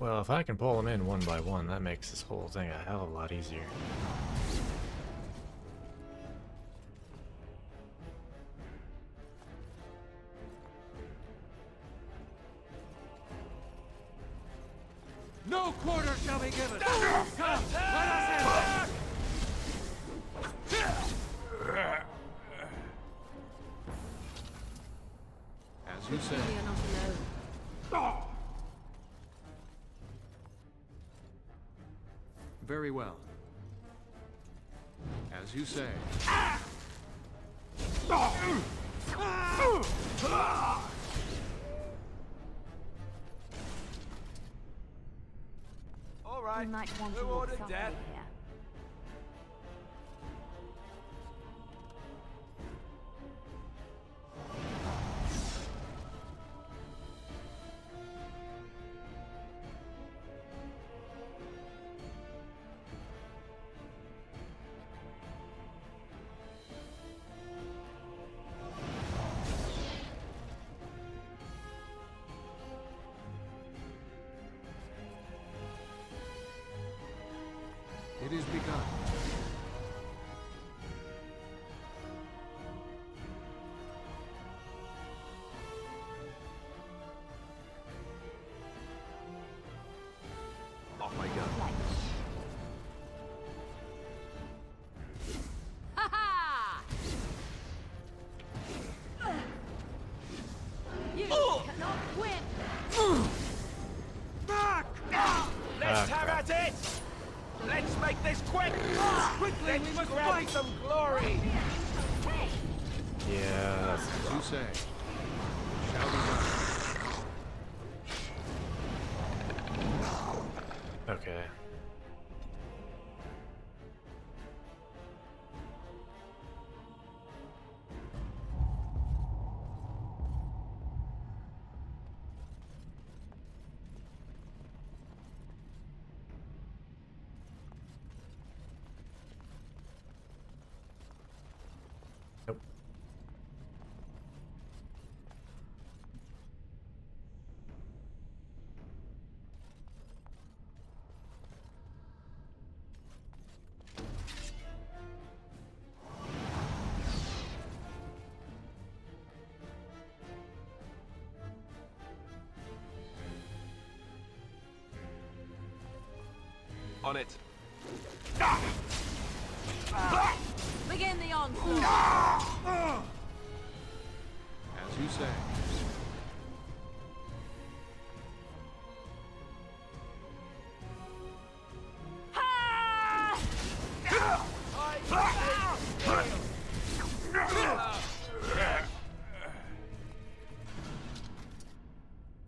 Well, if I can pull them in one by one, that makes this whole thing a hell of a lot easier. No quarter shall be given. Come, let us end As you say. We are not alone. Very well. As you say. All right. We might want to Who walk ordered softly that? here. It is begun. Off I go. Ha ha! You cannot win. Back! Let's have at it! Let's make this quick! Quickly, Let's we must grab fight! some glory! Hey! Yeah, that's As you say. Shall be done. okay. On it. Begin the onslaught. As you say.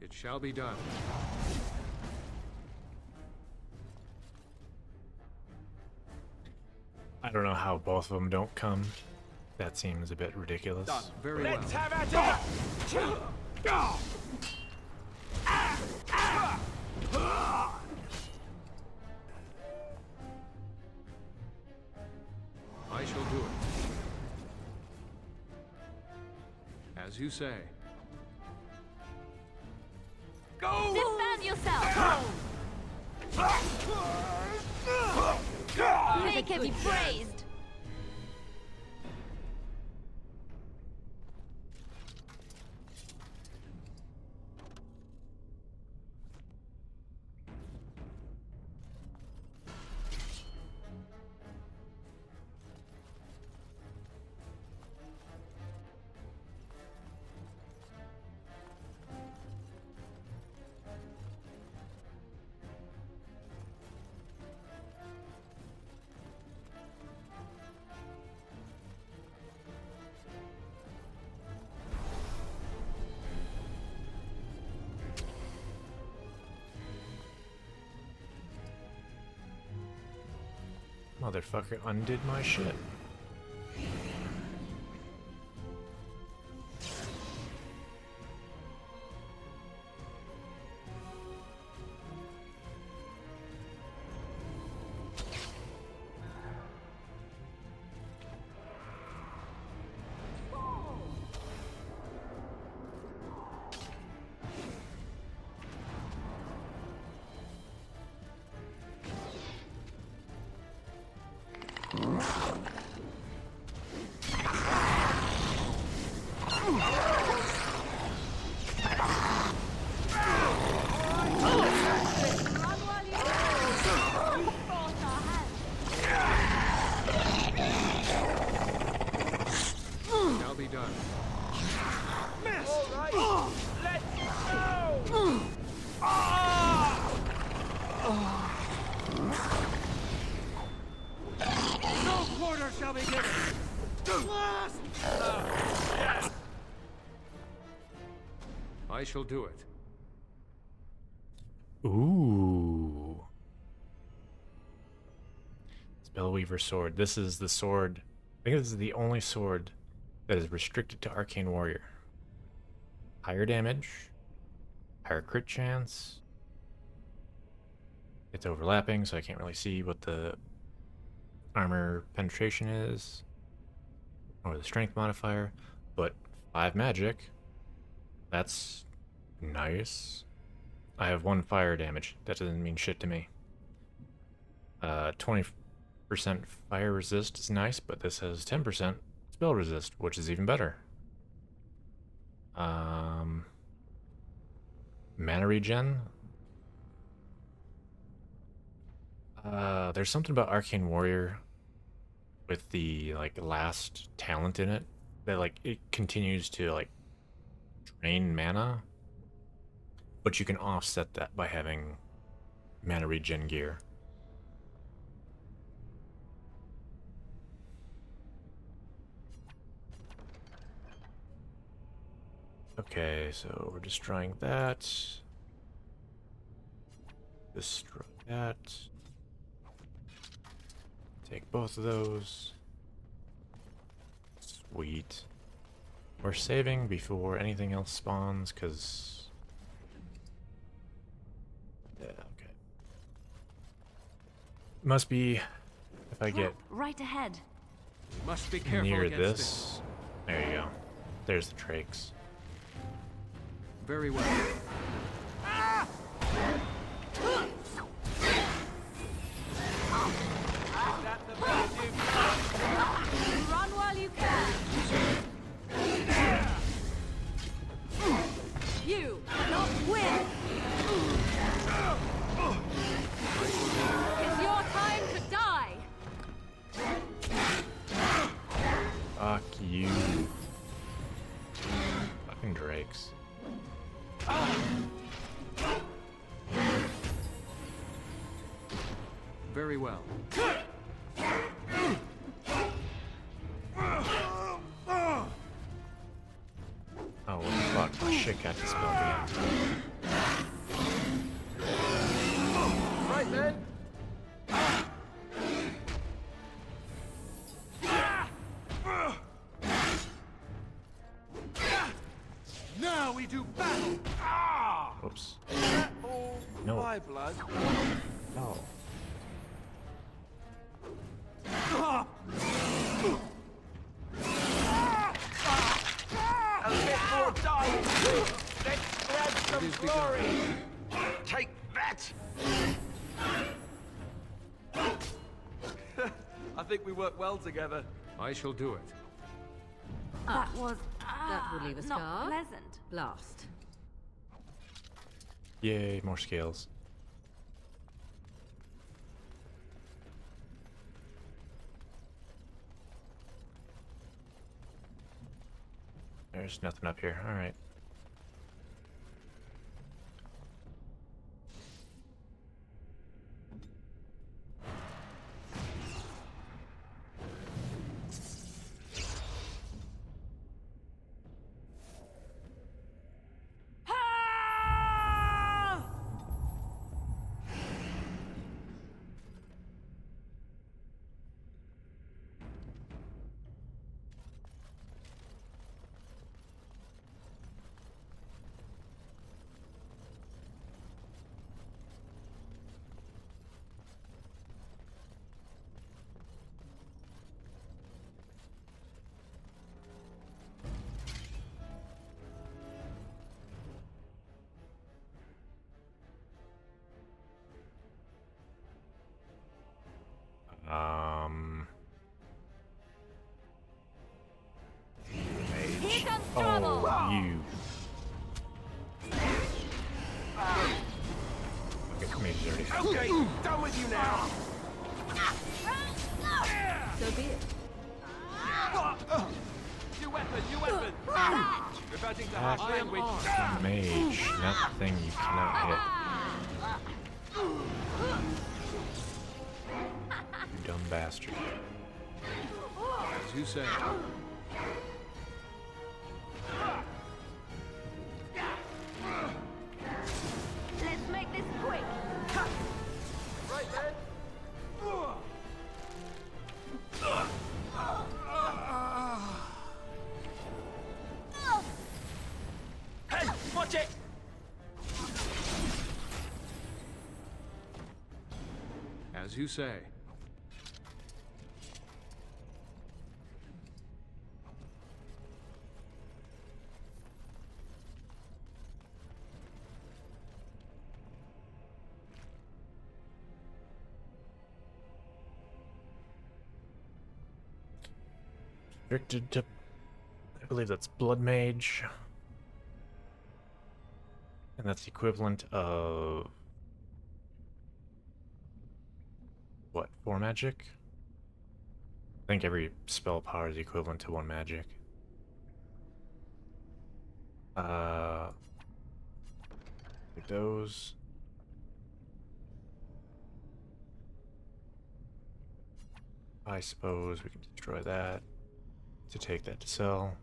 It shall be done. I don't know how both of them don't come. That seems a bit ridiculous. Done. Very but- well. Have at it! I shall do it. As you say. Go! Defend yourself. Make it be praised. Motherfucker undid my shit. Shall be done. All right. Let's go! No quarter shall be given. Blast! Yes! I shall do it. Ooh. Spellweaver sword. This is the sword. I think this is the only sword that is restricted to Arcane Warrior. Higher damage, higher crit chance. It's overlapping, so I can't really see what the armor penetration is, or the strength modifier, but 5 magic. That's nice. I have 1 fire damage. That doesn't mean shit to me. 20% fire resist is nice, but this has 10% spell resist, which is even better. Mana regen. There's something about Arcane Warrior with the last talent in it that it continues to drain mana, but you can offset that by having mana regen gear. Okay, so we're destroying that. Destroy that. Take both of those. Sweet. We're saving before anything else spawns, because... Yeah, okay. Must be... If I get Right ahead. Must be careful near against this... There you go. There's the Trakes. Very well. Run while you can. You cannot win. It's your Fucking drakes. Very well. Oh, what the fuck? Oh, shit, got to spell again. Right then. Now we do battle. Oops. All No. my blood. No. A bit more dying. Let's grab some glory. Take that. I think we work well together. I shall do it. That was That would leave a not scar. pleasant. Blast. Yay, more scales. There's nothing up here. Alright. Here comes trouble! Oh, you. Okay, mage's already. Okay, done with you now. So be it. New weapon, new weapon. Reverting to harsh That language. mage, not the thing you cannot hit. You dumb bastard. As you say. Let's make this quick. Right then. Hey, watch it! As you say. Restricted to, I believe that's Blood Mage. And that's the equivalent of what, 4 magic? I think every spell power is equivalent to 1 magic. Like those. I suppose we can destroy that to take that to sell.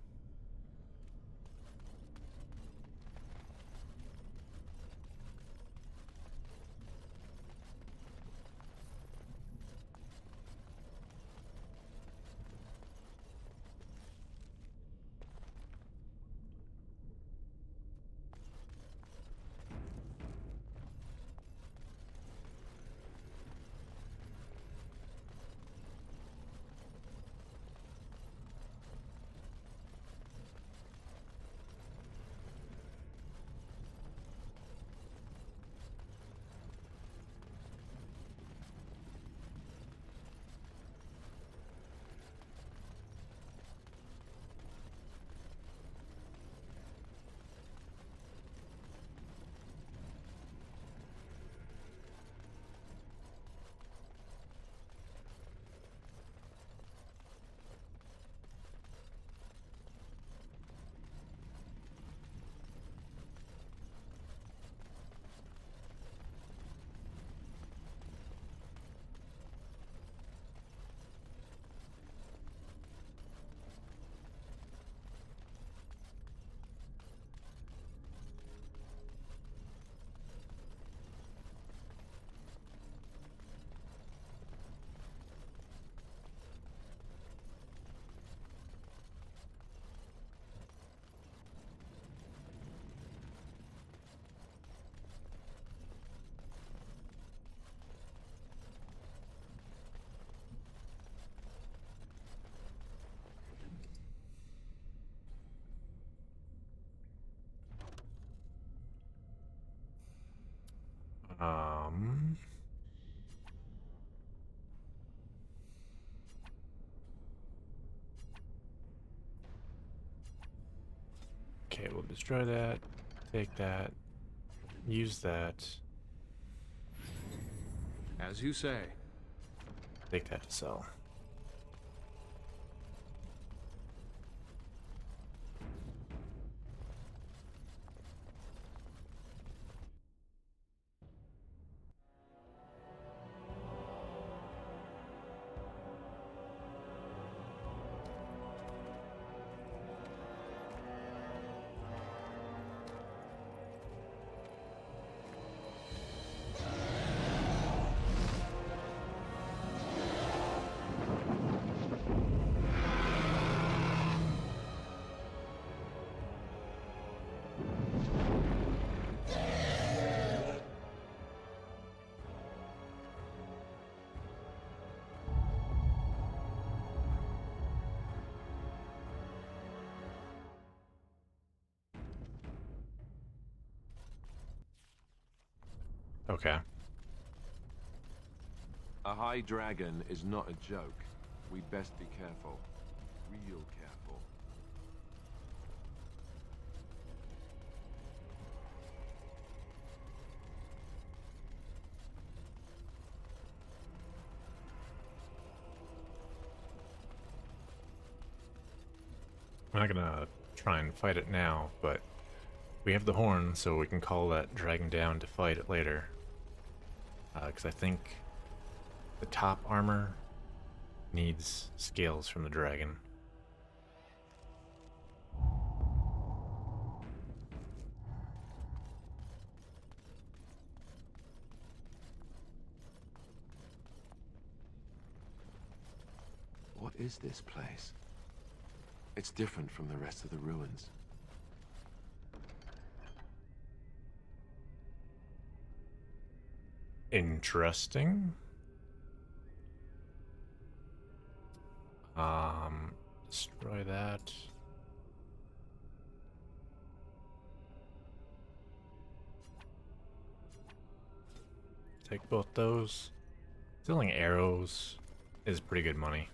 Okay, we'll destroy that. Take that. Use that. As you say. Take that to sell. Okay. A high dragon is not a joke. We'd best be careful. Real careful. I'm not gonna try and fight it now, but we have the horn, so we can call that dragon down to fight it later. Because I think the top armor needs scales from the dragon. What is this place? It's different from the rest of the ruins. Interesting. Destroy that. Take both those. Selling arrows is pretty good money.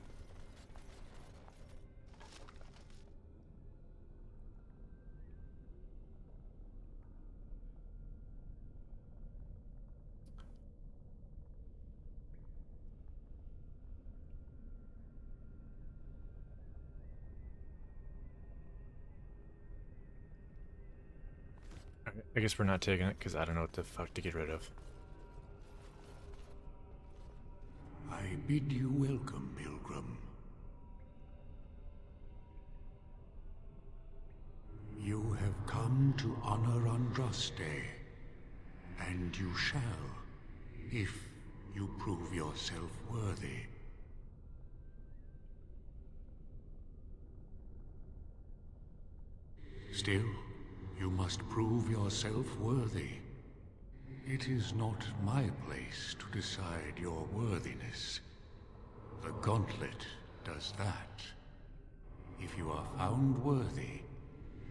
I guess we're not taking it because I don't know what the fuck to get rid of. I bid you welcome, Pilgrim. You have come to honor Andraste, and you shall, if you prove yourself worthy. Still, you must prove yourself worthy. It is not my place to decide your worthiness. The Gauntlet does that. If you are found worthy,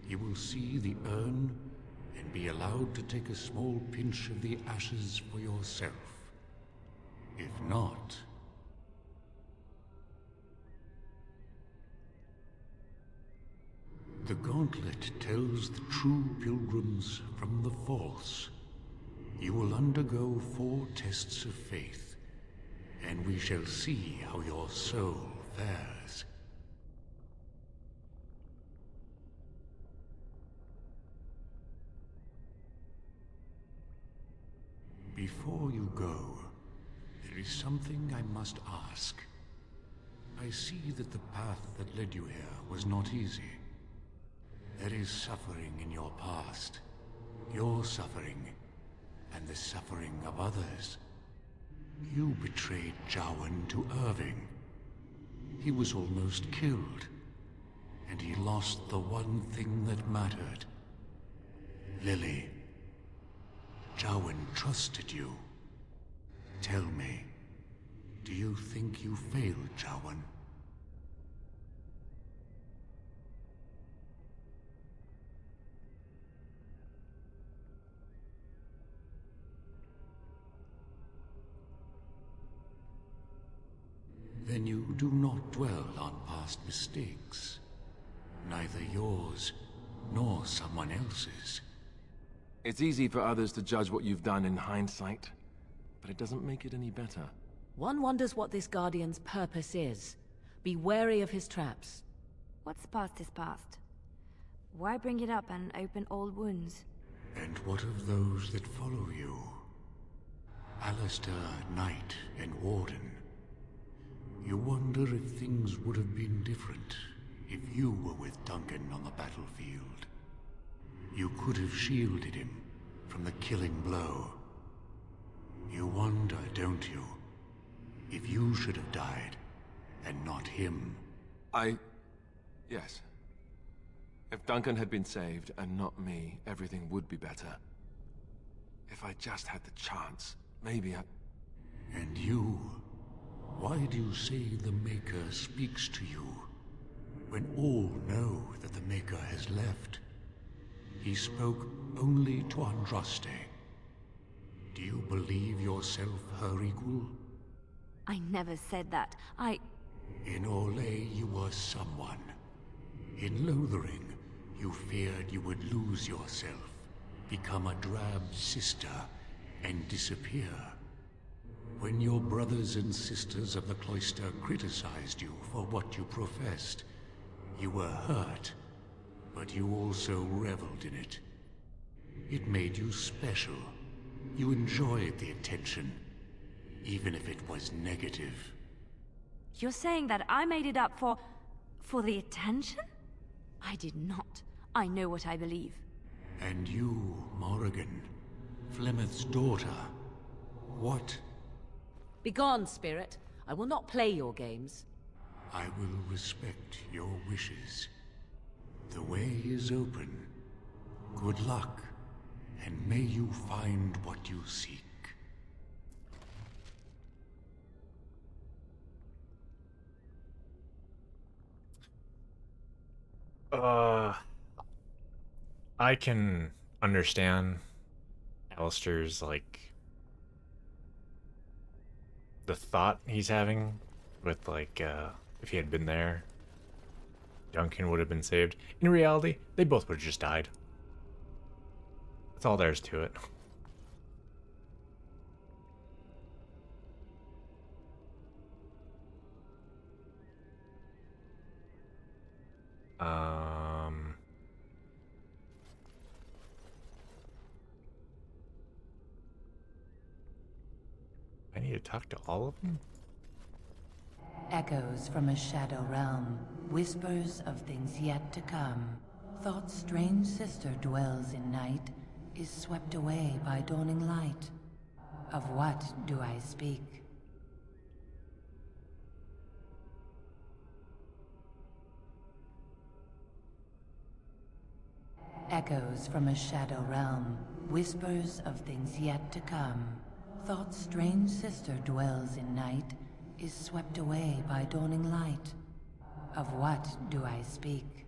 you will see the urn and be allowed to take a small pinch of the ashes for yourself. If not... The Gauntlet tells the true pilgrims from the false. You will undergo 4 tests of faith, and we shall see how your soul fares. Before you go, there is something I must ask. I see that the path that led you here was not easy. There is suffering in your past. Your suffering, and the suffering of others. You betrayed Jowan to Irving. He was almost killed, and he lost the one thing that mattered. Lily. Jowan trusted you. Tell me, do you think you failed Jowan? Then you do not dwell on past mistakes. Neither yours nor someone else's. It's easy for others to judge what you've done in hindsight, but it doesn't make it any better. One wonders what this Guardian's purpose is. Be wary of his traps. What's past is past. Why bring it up and open old wounds? And what of those that follow you? Alistair, Knight, and Warden. You wonder if things would have been different if you were with Duncan on the battlefield. You could have shielded him from the killing blow. You wonder, don't you, if you should have died and not him? Yes. If Duncan had been saved and not me, everything would be better. If I just had the chance, maybe I... And you? Why do you say the Maker speaks to you, when all know that the Maker has left? He spoke only to Andraste. Do you believe yourself her equal? I never said that. In Orlais, you were someone. In Lothering, you feared you would lose yourself, become a drab sister, and disappear. When your brothers and sisters of the cloister criticized you for what you professed, you were hurt, but you also reveled in it. It made you special. You enjoyed the attention, even if it was negative. You're saying that I made it up for the attention? I did not. I know what I believe. And you, Morrigan, Flemeth's daughter, what? Begone, spirit. I will not play your games. I will respect your wishes. The way is open. Good luck, and may you find what you seek. I can understand Alistair's, like, the thought he's having with, like, if he had been there, Duncan would have been saved. In reality, they both would have just died. That's all there is to it. I need to talk to all of them? Echoes from a shadow realm, whispers of things yet to come. Thought's strange sister dwells in night, is swept away by dawning light. Of what do I speak? Echoes from a shadow realm, whispers of things yet to come. Thought's strange sister dwells in night, is swept away by dawning light. Of what do I speak?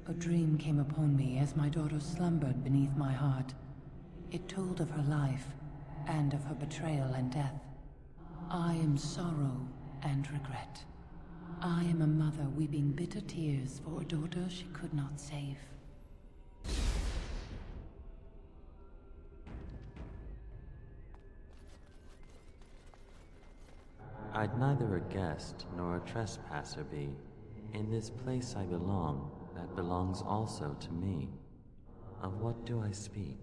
A dream came upon me as my daughter slumbered beneath my heart. It told of her life, and of her betrayal and death. I am sorrow and regret. I am a mother weeping bitter tears for a daughter she could not save. I'd neither a guest nor a trespasser be. In this place I belong, that belongs also to me. Of what do I speak?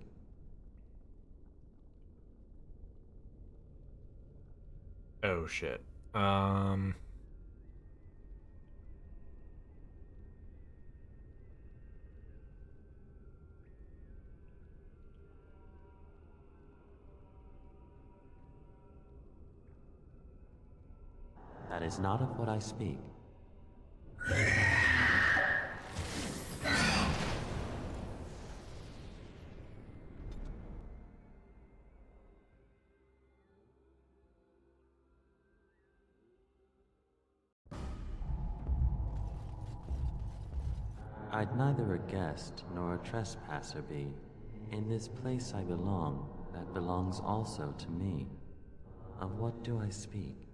Oh shit. That is not of what I speak. I'd neither a guest nor a trespasser be. In this place I belong, that belongs also to me. Of what do I speak?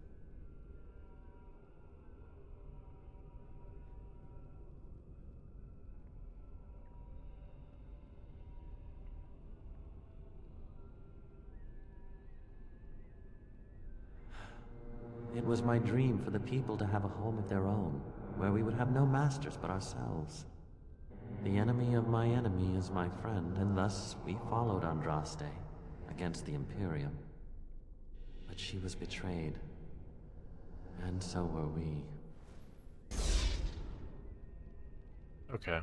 It was my dream for the people to have a home of their own, where we would have no masters but ourselves. The enemy of my enemy is my friend, and thus we followed Andraste against the Imperium. But she was betrayed, and so were we. Okay.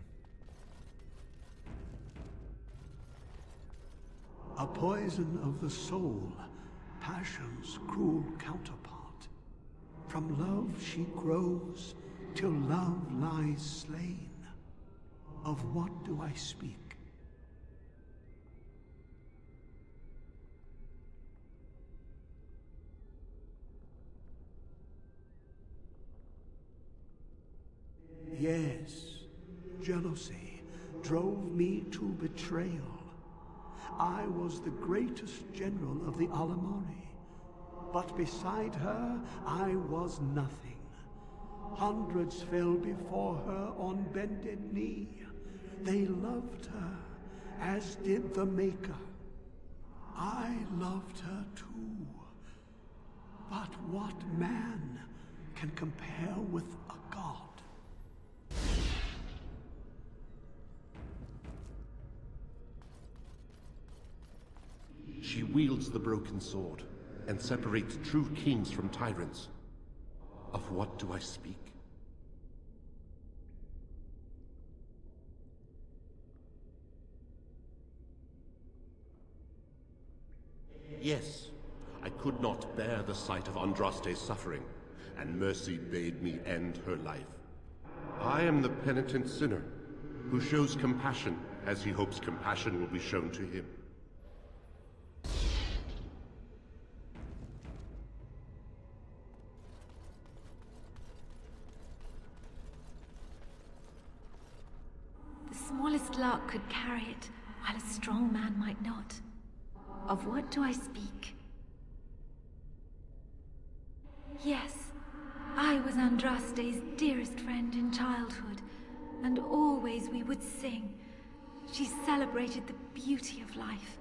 A poison of the soul, passion's cruel counterpart. From love she grows, till love lies slain. Of what do I speak? Yes, jealousy drove me to betrayal. I was the greatest general of the Alamari. But beside her, I was nothing. Hundreds fell before her on bended knee. They loved her, as did the Maker. I loved her too. But what man can compare with a god? She wields the broken sword and separates true kings from tyrants. Of what do I speak? Yes, I could not bear the sight of Andraste's suffering, and mercy bade me end her life. I am the penitent sinner, who shows compassion as he hopes compassion will be shown to him. The smallest lark could carry it, while a strong man might not. Of what do I speak? Yes, I was Andraste's dearest friend in childhood, and always we would sing. She celebrated the beauty of life,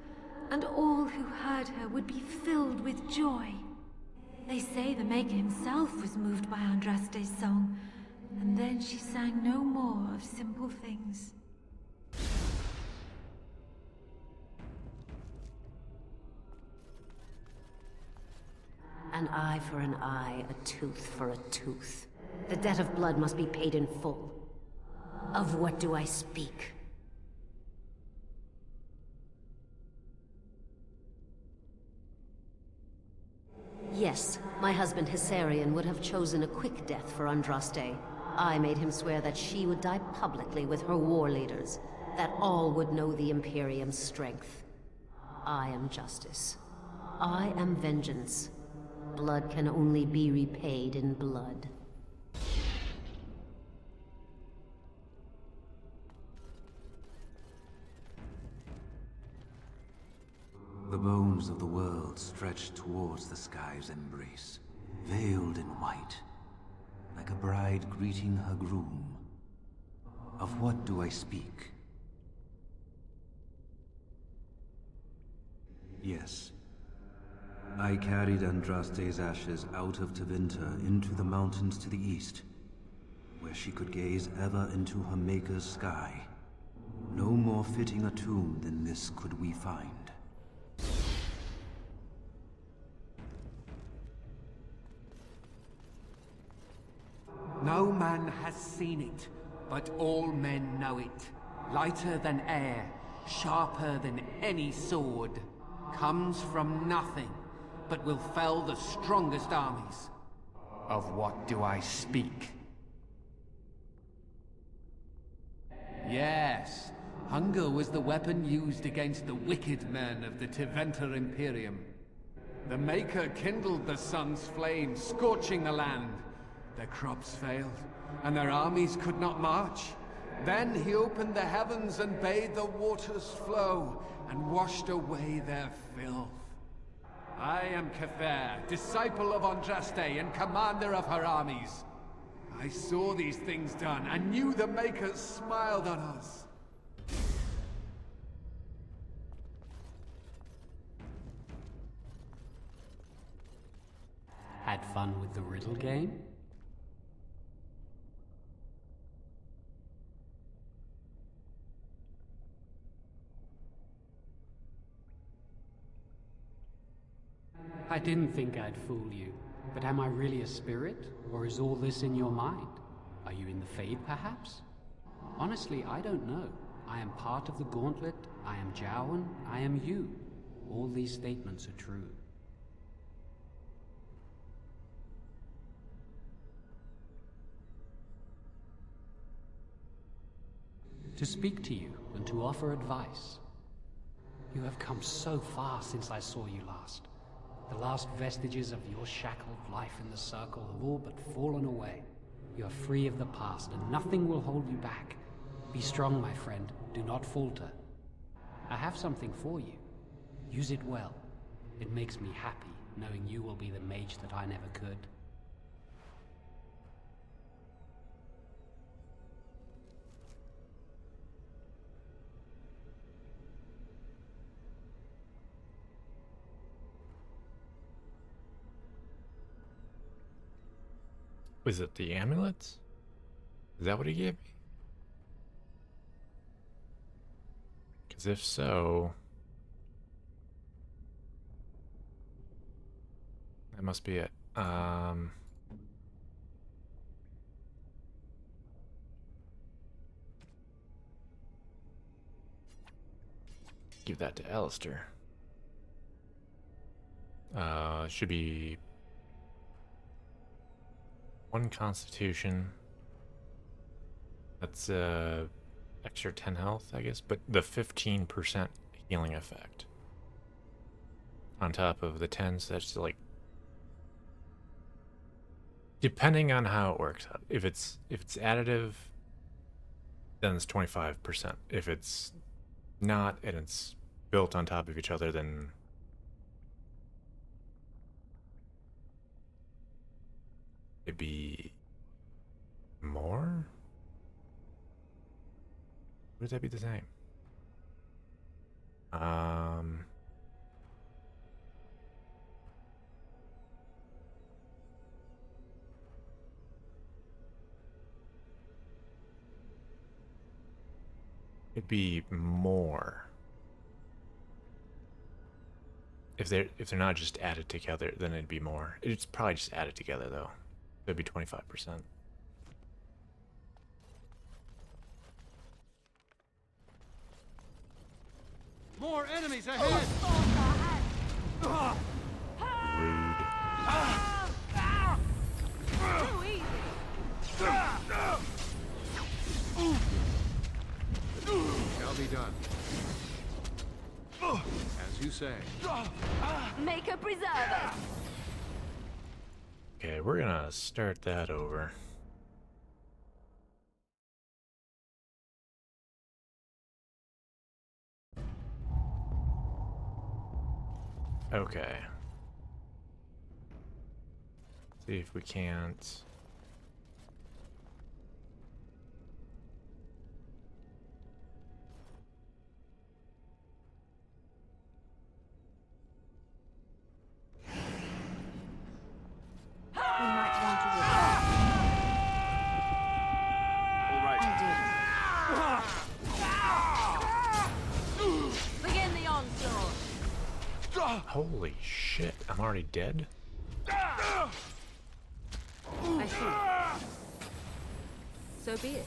and all who heard her would be filled with joy. They say the Maker himself was moved by Andraste's song, and then she sang no more of simple things. An eye for an eye, a tooth for a tooth. The debt of blood must be paid in full. Of what do I speak? Yes, my husband Hysarion would have chosen a quick death for Andraste. I made him swear that she would die publicly with her war leaders, that all would know the Imperium's strength. I am justice. I am vengeance. Blood can only be repaid in blood. The bones of the world stretched towards the sky's embrace, veiled in white, like a bride greeting her groom. Of what do I speak? Yes. I carried Andraste's ashes out of Tevinter into the mountains to the east, where she could gaze ever into her Maker's sky. No more fitting a tomb than this could we find. No man has seen it, but all men know it. Lighter than air, sharper than any sword. Comes from nothing, but will fell the strongest armies. Of what do I speak? Yes, hunger was the weapon used against the wicked men of the Tevinter Imperium. The Maker kindled the sun's flame, scorching the land. Their crops failed, and their armies could not march. Then he opened the heavens and bade the waters flow, and washed away their filth. I am Cather, disciple of Andraste and commander of her armies. I saw these things done and knew the Makers smiled on us. Had fun with the riddle game? I didn't think I'd fool you, but am I really a spirit, or is all this in your mind? Are you in the Fade, perhaps? Honestly, I don't know. I am part of the Gauntlet, I am Jowan, I am you. All these statements are true. To speak to you and to offer advice. You have come so far since I saw you last. The last vestiges of your shackled life in the Circle have all but fallen away. You are free of the past, and nothing will hold you back. Be strong, my friend. Do not falter. I have something for you. Use it well. It makes me happy, knowing you will be the mage that I never could. Was it the amulets? Is that what he gave me? Because if so, that must be it. Give that to Alistair. Should be 1 constitution. That's extra 10 health, I guess, but the 15% healing effect on top of the 10, so that's like, depending on how it works out. If it's additive, then it's 25%. If it's not and it's built on top of each other, then it'd be more? Would that be the same? It'd be more. If they're not just added together, then it'd be more. It's probably just added together though. It'd be 25%. More enemies ahead! Too easy. Shall be done. As you say. Make a preserver. Okay, we're gonna start that over. Okay. See if we can't. We might want to begin the onslaught. Holy shit, I'm already dead? I see. So be it.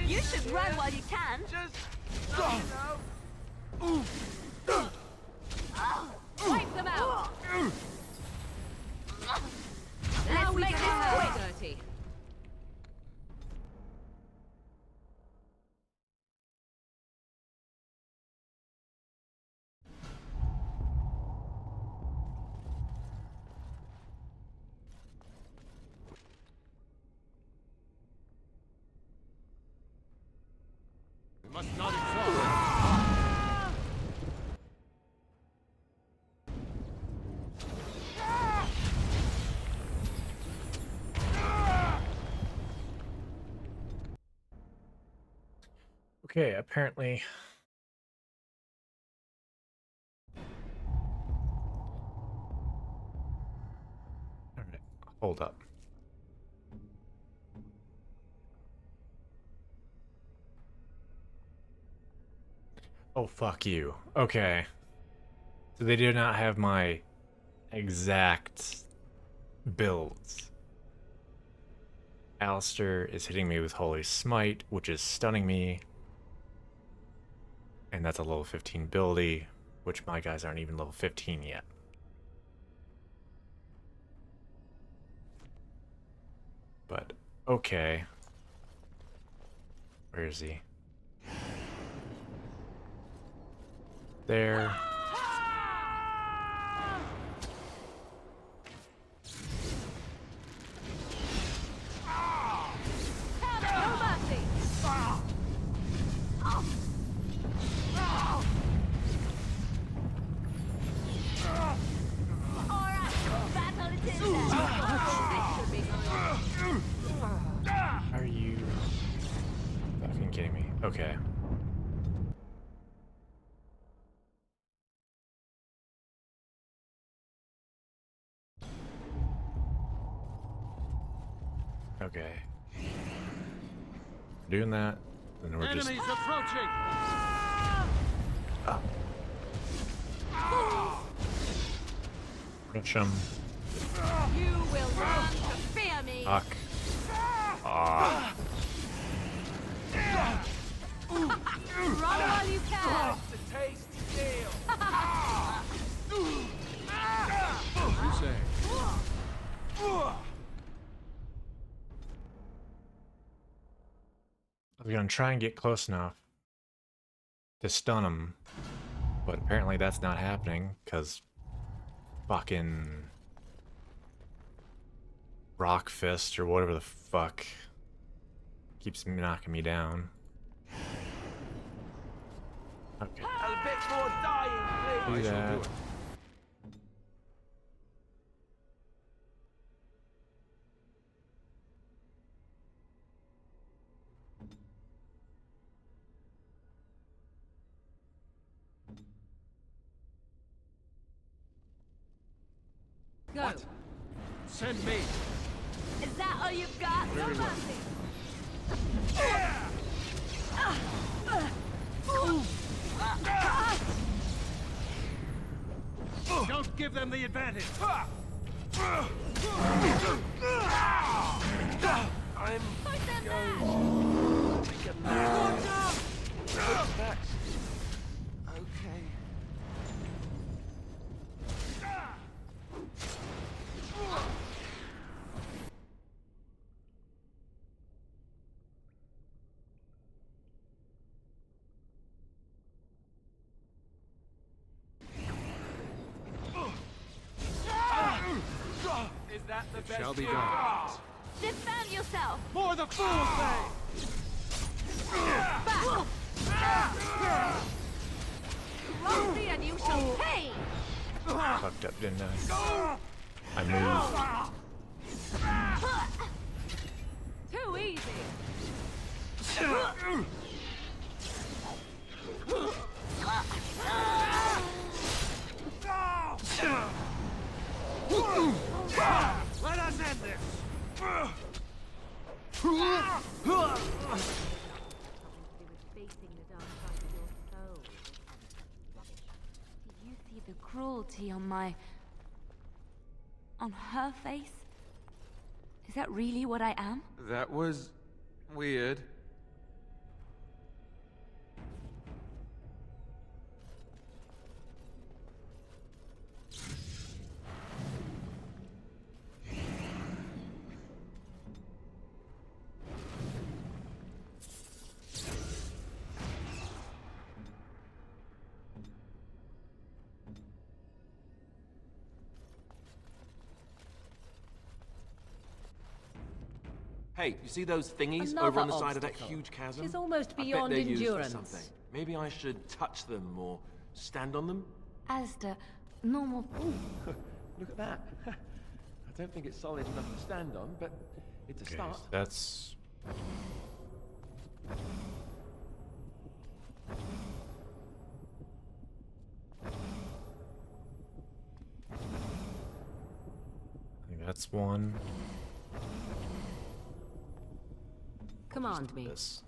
You should run while you can. Wipe them out. Let's make this quick. Dirty. We must not exhaust. Okay, apparently. Alright, hold up. Oh, fuck you. Okay. So they do not have my exact builds. Alistair is hitting me with Holy Smite, which is stunning me. And that's a level 15 ability, which my guys aren't even level 15 yet. But, okay. Where is he? There. Are you fucking kidding me? Okay. Okay. Doing that, and we're just. Enemies approaching! Crush him. You will learn to fear me. Fuck. Ah. Run while you can. The tasty deal. You say. I was gonna try and get close enough to stun him, but apparently that's not happening because fucking Rock Fist or whatever the fuck keeps knocking me down. Okay. A bit more dying, Do please. that. Go. What? Send me. Is that all you've got? Very No well. mercy. Don't give them the advantage. I'm going to get back. Okay. Is that the best shall be you done. got? Defend yourself. For the fool thing! Back. Run me and you shall pay. Fucked up, didn't I? I moved. Too easy. Let us end this! Did you see the cruelty on her face? Is that really what I am? That was weird. Hey, you see those thingies Another over on the side of that obstacle. huge chasm? It's almost I bet beyond they're used for endurance. something. Maybe I should touch them or stand on them? Alistair, normal. Look at that. I don't think it's solid enough to stand on, but it's a Okay, start. so that's that's one. Command me. This.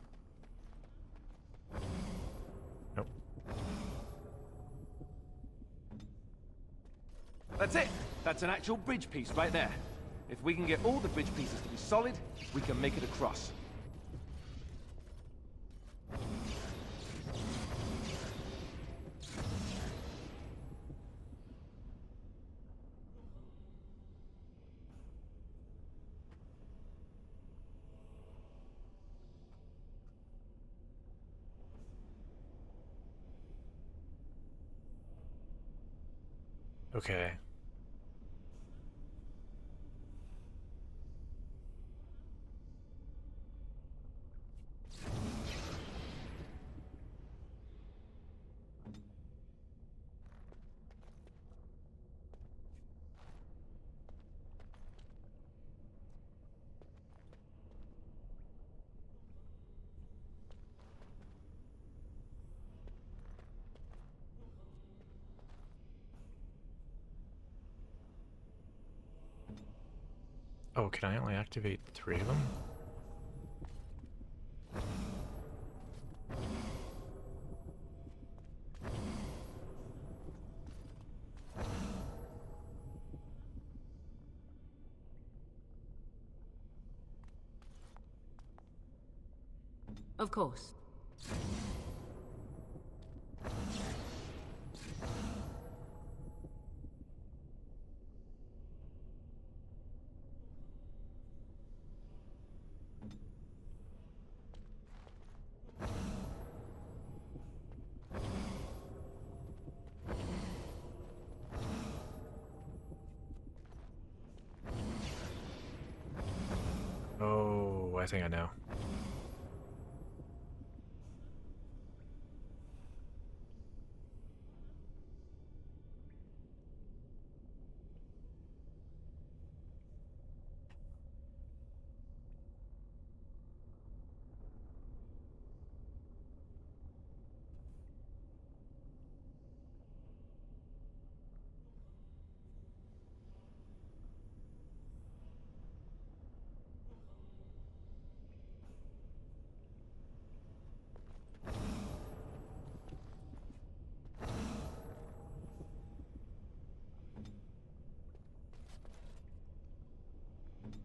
Nope. That's it! That's an actual bridge piece right there. If we can get all the bridge pieces to be solid, we can make it across. Okay. Oh, can I only activate 3 of them? Of course. Oh, I think I know.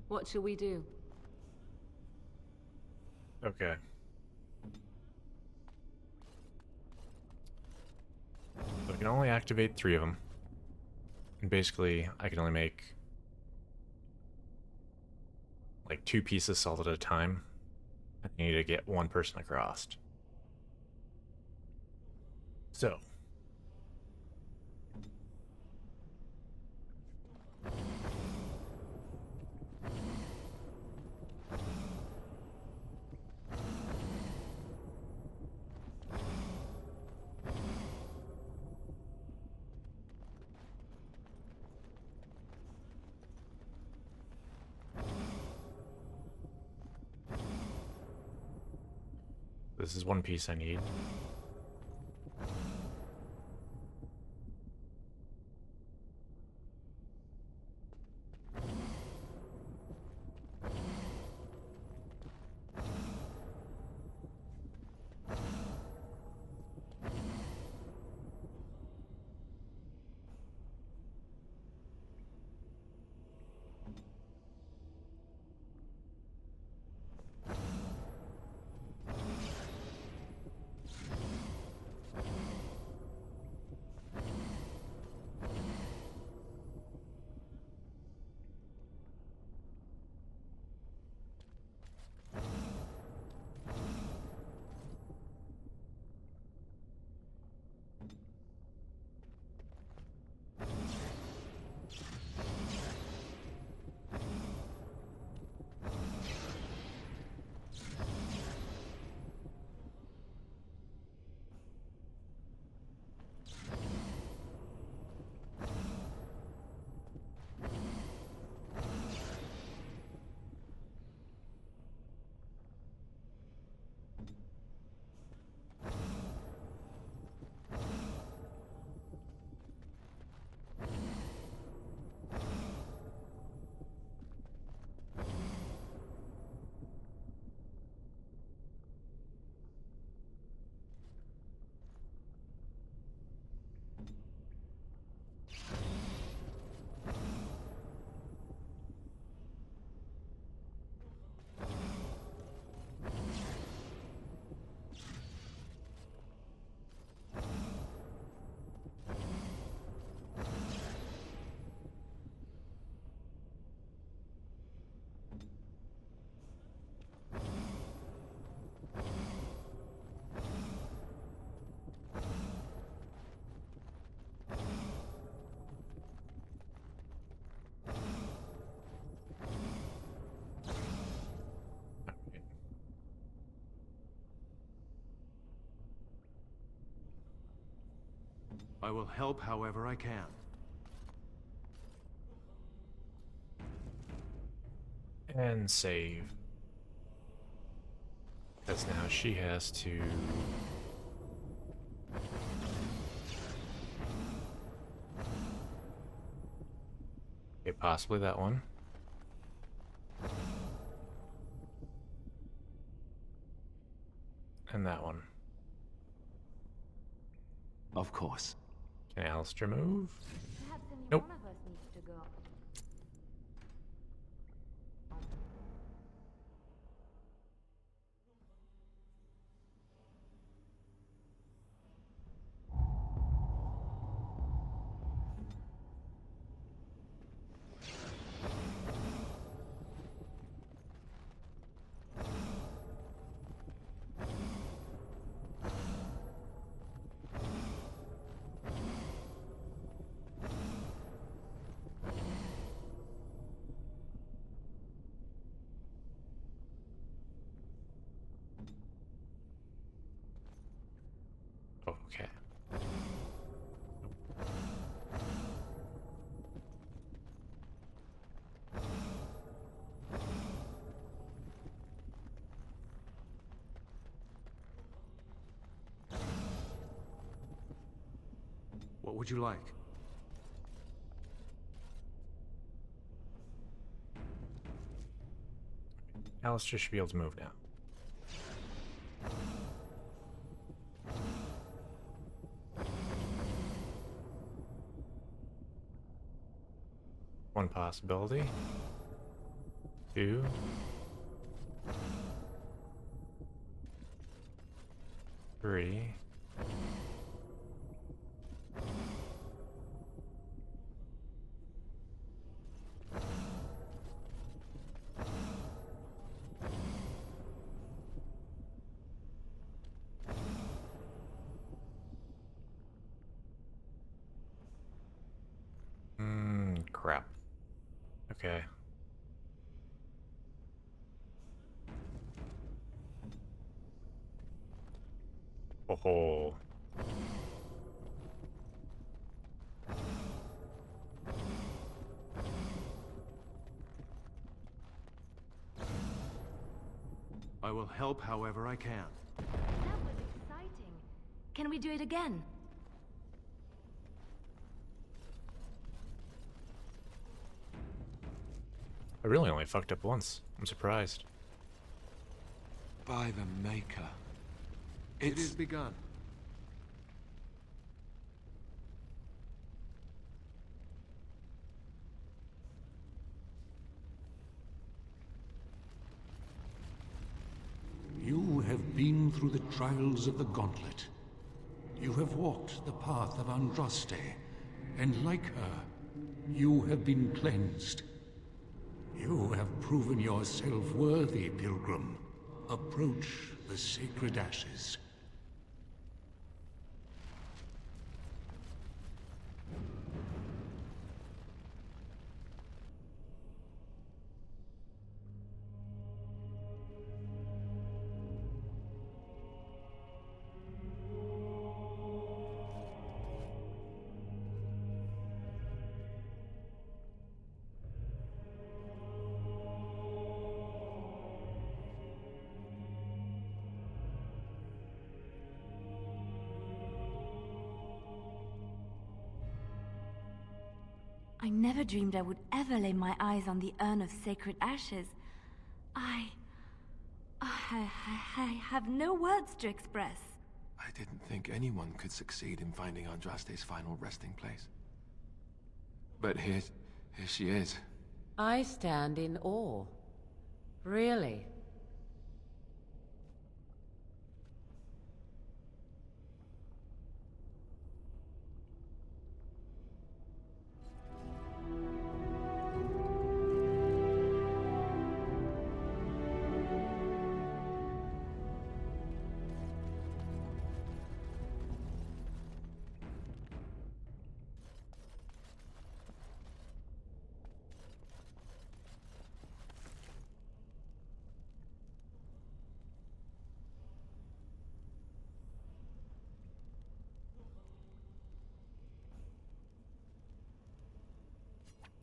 What shall we do? Okay. So I can only activate 3 of them. And basically, I can only make like 2 pieces solid at a time. I need to get 1 person across. So. This is 1 piece I need. I will help however I can. And save. Because now she has to... Okay, possibly that one. And that one. Of course. Can Alistair move? Perhaps only Nope. one of us needs to go. Okay. What would you like? Alistair should be able to move now. One possibility. Two. Three. Crap. Okay. Oh. I will help however I can. That was exciting. Can we do it again? I really only fucked up once. I'm surprised. By the Maker. It is begun. You have been through the trials of the Gauntlet. You have walked the path of Andraste, and like her, you have been cleansed. You have proven yourself worthy, Pilgrim. Approach the sacred ashes. I never dreamed I would ever lay my eyes on the urn of sacred ashes. I have no words to express. I didn't think anyone could succeed in finding Andraste's final resting place. But here she is. I stand in awe. Really.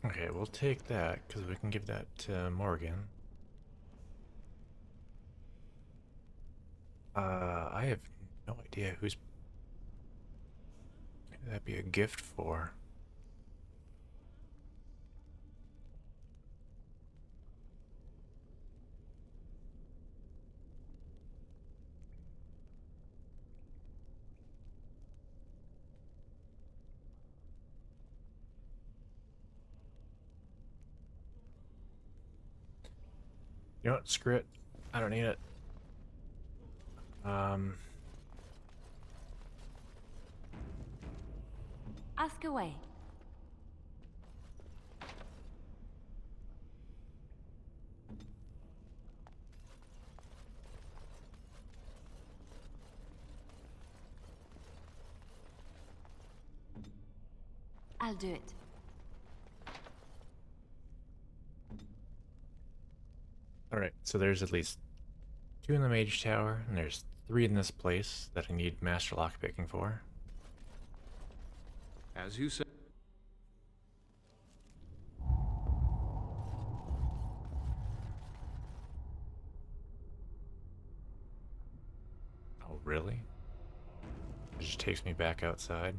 Okay, we'll take that, because we can give that to Morgan. I have no idea who that'd be a gift for. You know what? Screw it. I don't need it. Ask away. I'll do it. Alright, so there's at least 2 in the Mage Tower, and there's 3 in this place that I need Master Lockpicking for. As you said. Oh, really? It just takes me back outside.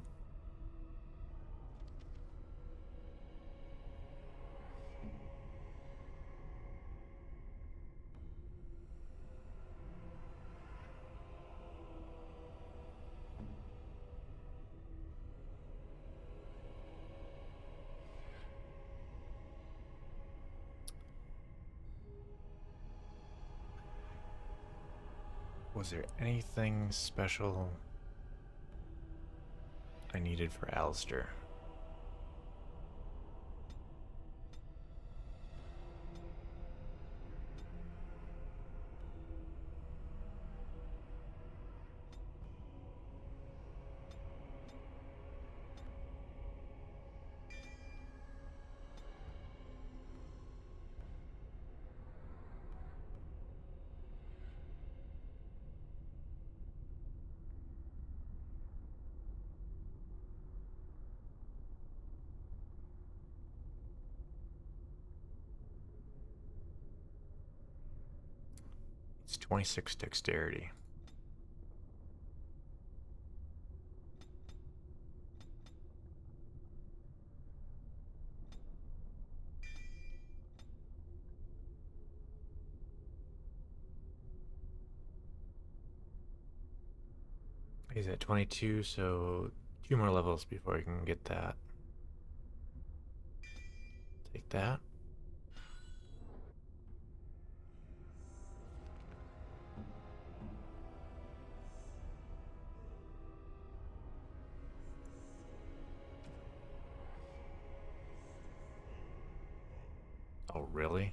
Was there anything special I needed for Alistair? It's 26 dexterity. He's at 22, so 2 more levels before he can get that. Take that. Oh, really?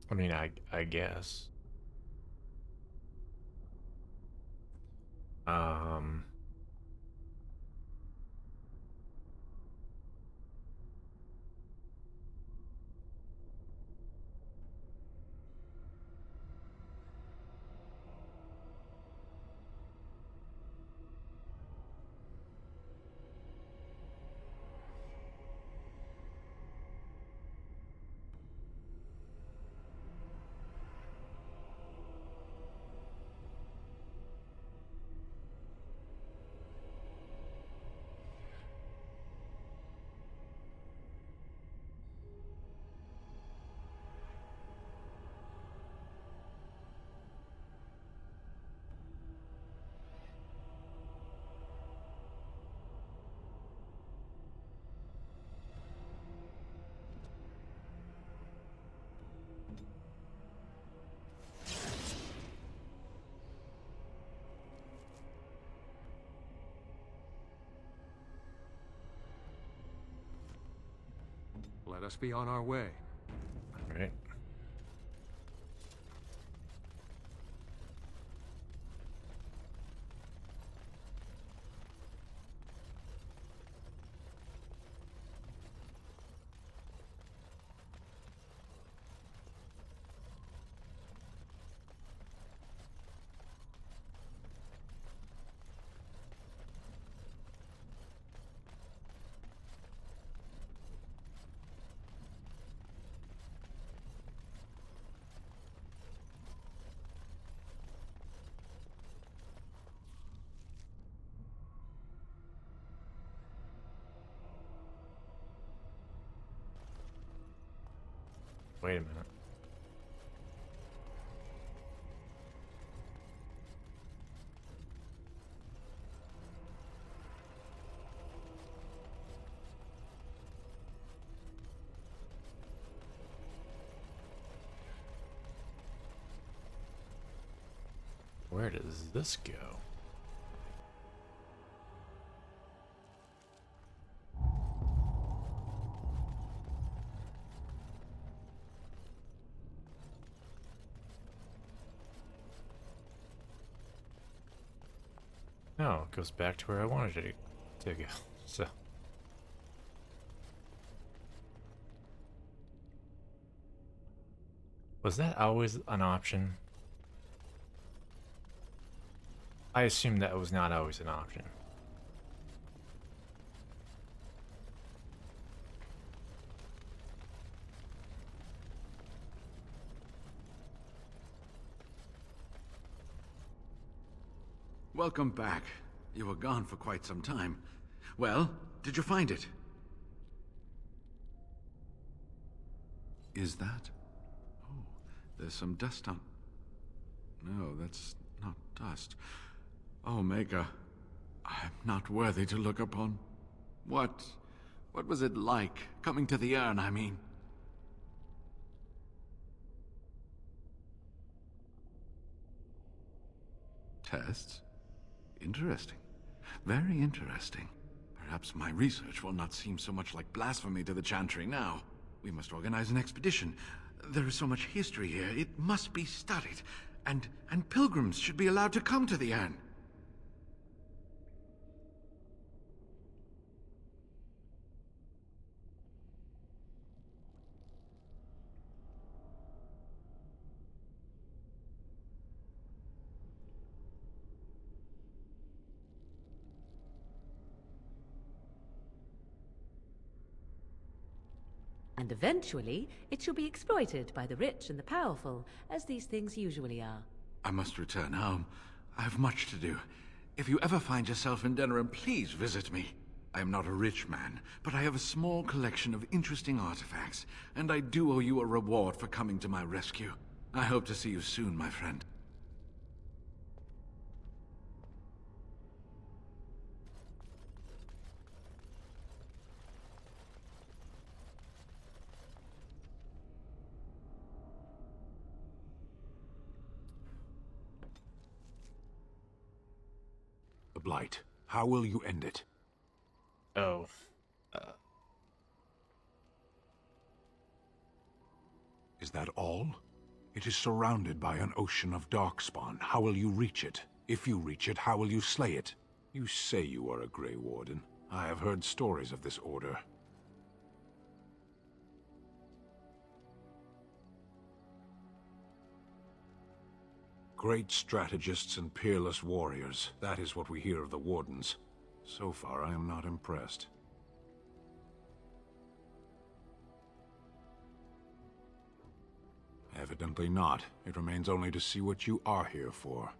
I mean, I guess. Um, Let us be on our way. All right. Wait a minute. Where does this go? No, it goes back to where I wanted it to go. So. Was that always an option? I assume that was not always an option. Welcome back. You were gone for quite some time. Well, did you find it? Is that? Oh, there's some dust on... No, that's not dust. Oh, Maker, I'm not worthy to look upon. What was it like, coming to the urn, I mean? Tests? Interesting. Very interesting. Perhaps my research will not seem so much like blasphemy to the Chantry now. We must organize an expedition. There is so much history here, it must be studied. And pilgrims should be allowed to come to the urn. And eventually, it shall be exploited by the rich and the powerful, as these things usually are. I must return home. I have much to do. If you ever find yourself in Denerim, please visit me. I am not a rich man, but I have a small collection of interesting artifacts, and I do owe you a reward for coming to my rescue. I hope to see you soon, my friend. The Blight. How will you end it? Oh. Is that all? It is surrounded by an ocean of darkspawn. How will you reach it? If you reach it, how will you slay it? You say you are a Grey Warden. I have heard stories of this order. Great strategists and peerless warriors. That is what we hear of the Wardens. So far, I am not impressed. Evidently not. It remains only to see what you are here for.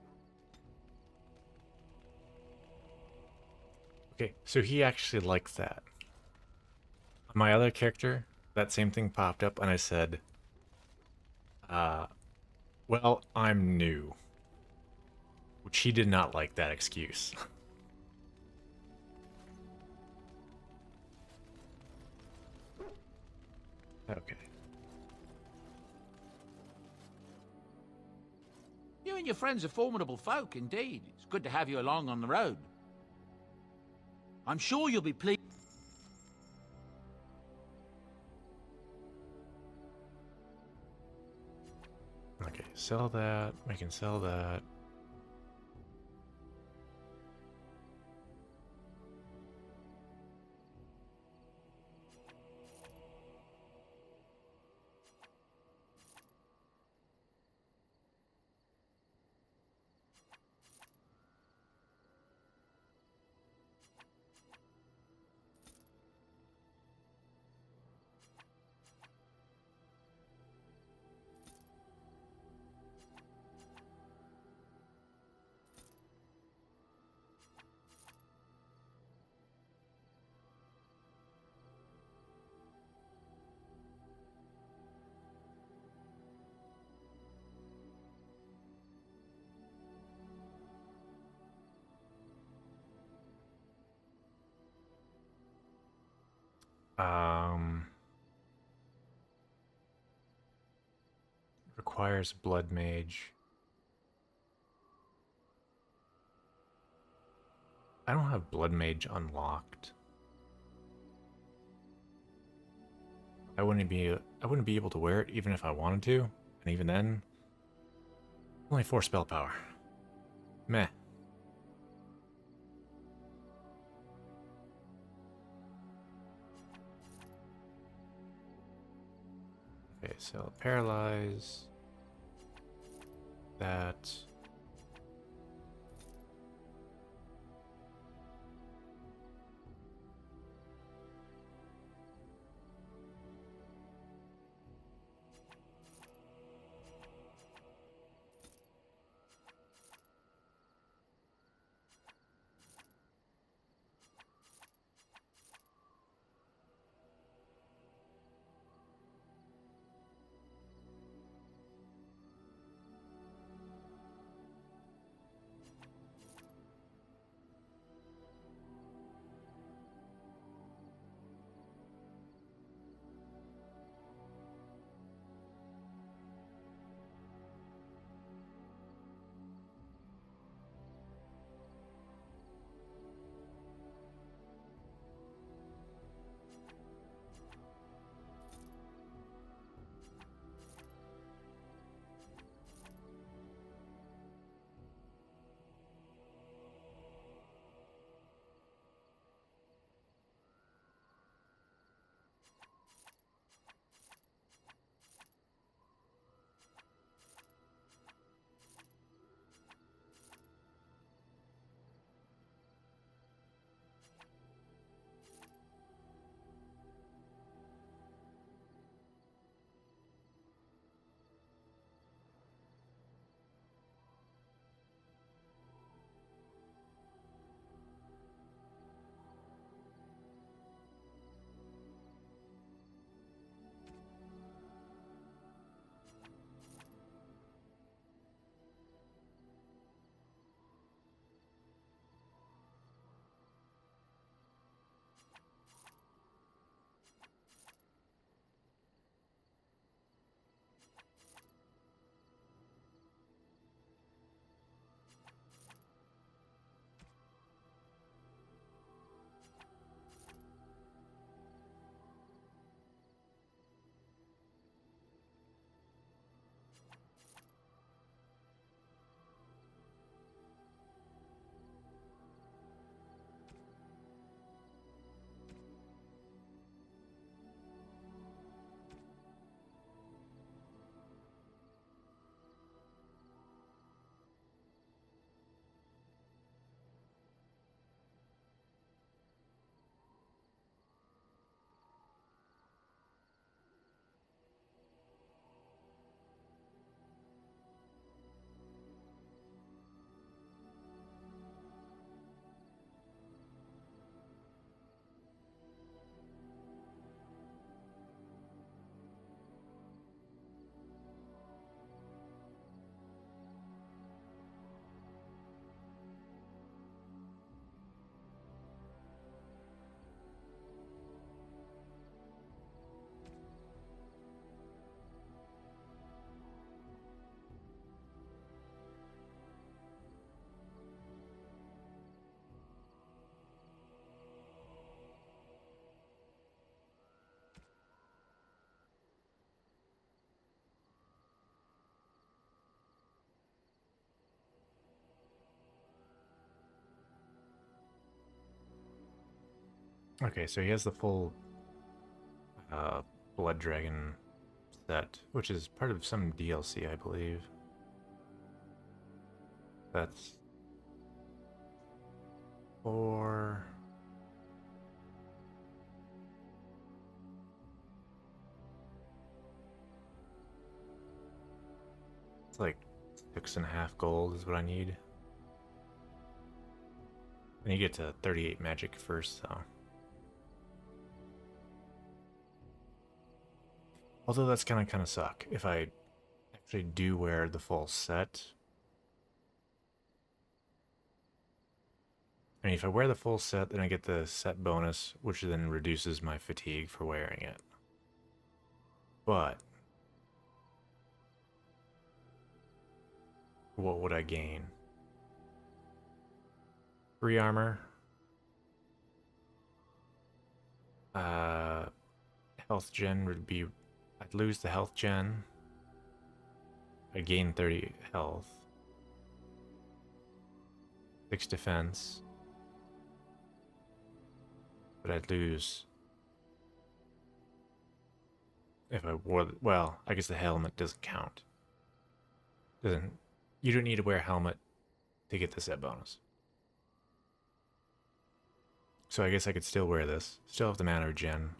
Okay, so he actually likes that. On my other character, that same thing popped up and I said, well, I'm new. Which he did not like that excuse. Okay. You and your friends are formidable folk, indeed. It's good to have you along on the road. I'm sure you'll be pleased. sell that. We can sell that. Requires blood mage. I don't have blood mage unlocked. I wouldn't be able to wear it even if I wanted to, and even then, only 4 spell power. Meh. Okay, so paralyze. That. Okay, so he has the full Blood Dragon set, which is part of some DLC, I believe. That's 4. It's like 6.5 gold is what I need. And you get to 38 magic first, though. Although that's kind of suck. If I actually do wear the full set. I mean, if I wear the full set, then I get the set bonus, which then reduces my fatigue for wearing it. But what would I gain? 3 armor. Health gen would be... I'd lose the health gen. I'd gain 30 health. 6 defense. But I'd lose... If I wore... Well, I guess the helmet doesn't count. You don't need to wear a helmet to get the set bonus. So I guess I could still wear this. Still have the mana regen.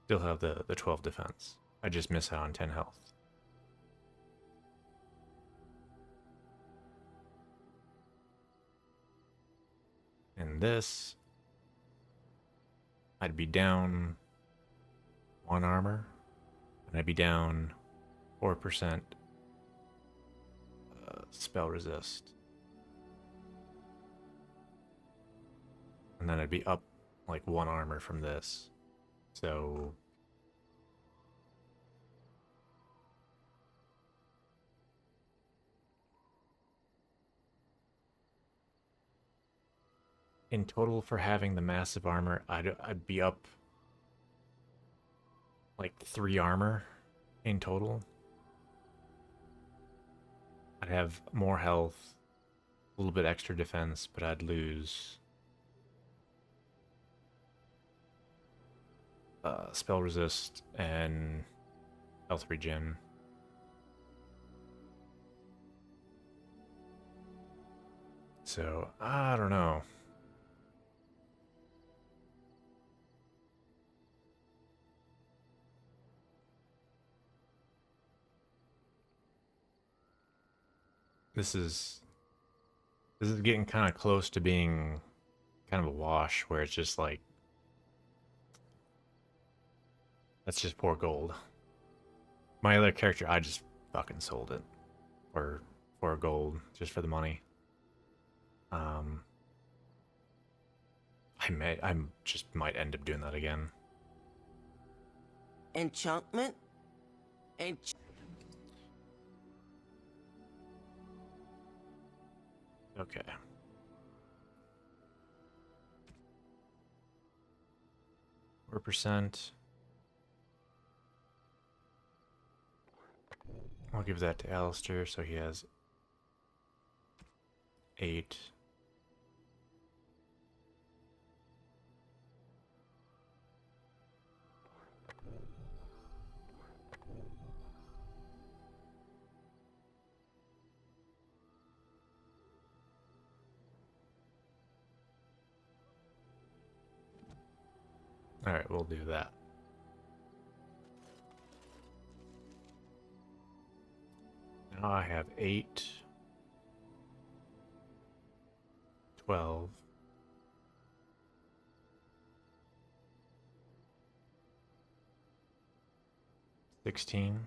Still have the 12 defense. I just miss out on 10 health. And this, I'd be down 1 armor, and I'd be down 4% spell resist. And then I'd be up like 1 armor from this. So in total for having the massive armor, I'd be up like 3 armor in total. I'd have more health, a little bit extra defense, but I'd lose spell resist and health regen. So, I don't know. This is getting kind of close to being kind of a wash where it's just like, that's just poor gold. My other character, I just fucking sold it for gold, just for the money. I just might end up doing that again. Enchantment? Okay. %. I'll give that to Alistair, so he has 8. Alright, we'll do that. Now I have 8, 12, 16,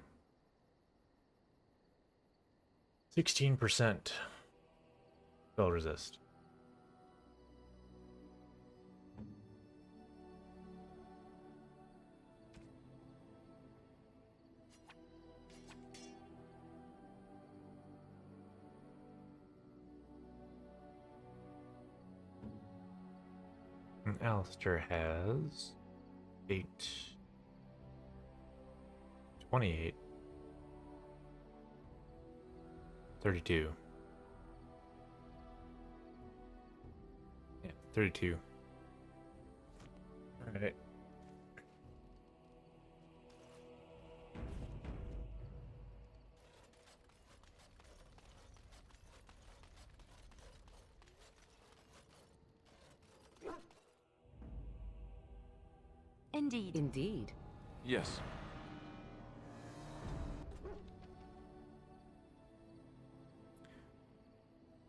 16% spell resist. And Alistair has 8, 28, 32. Yeah, 32. Alright. Indeed. Indeed. Yes.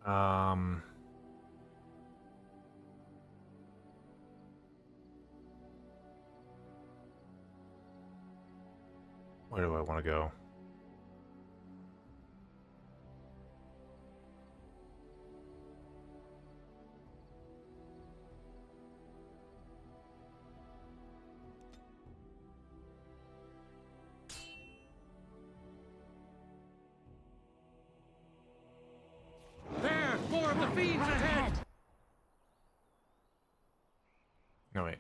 Um... Where do I want to go? There! More of the fiends ahead! No, wait.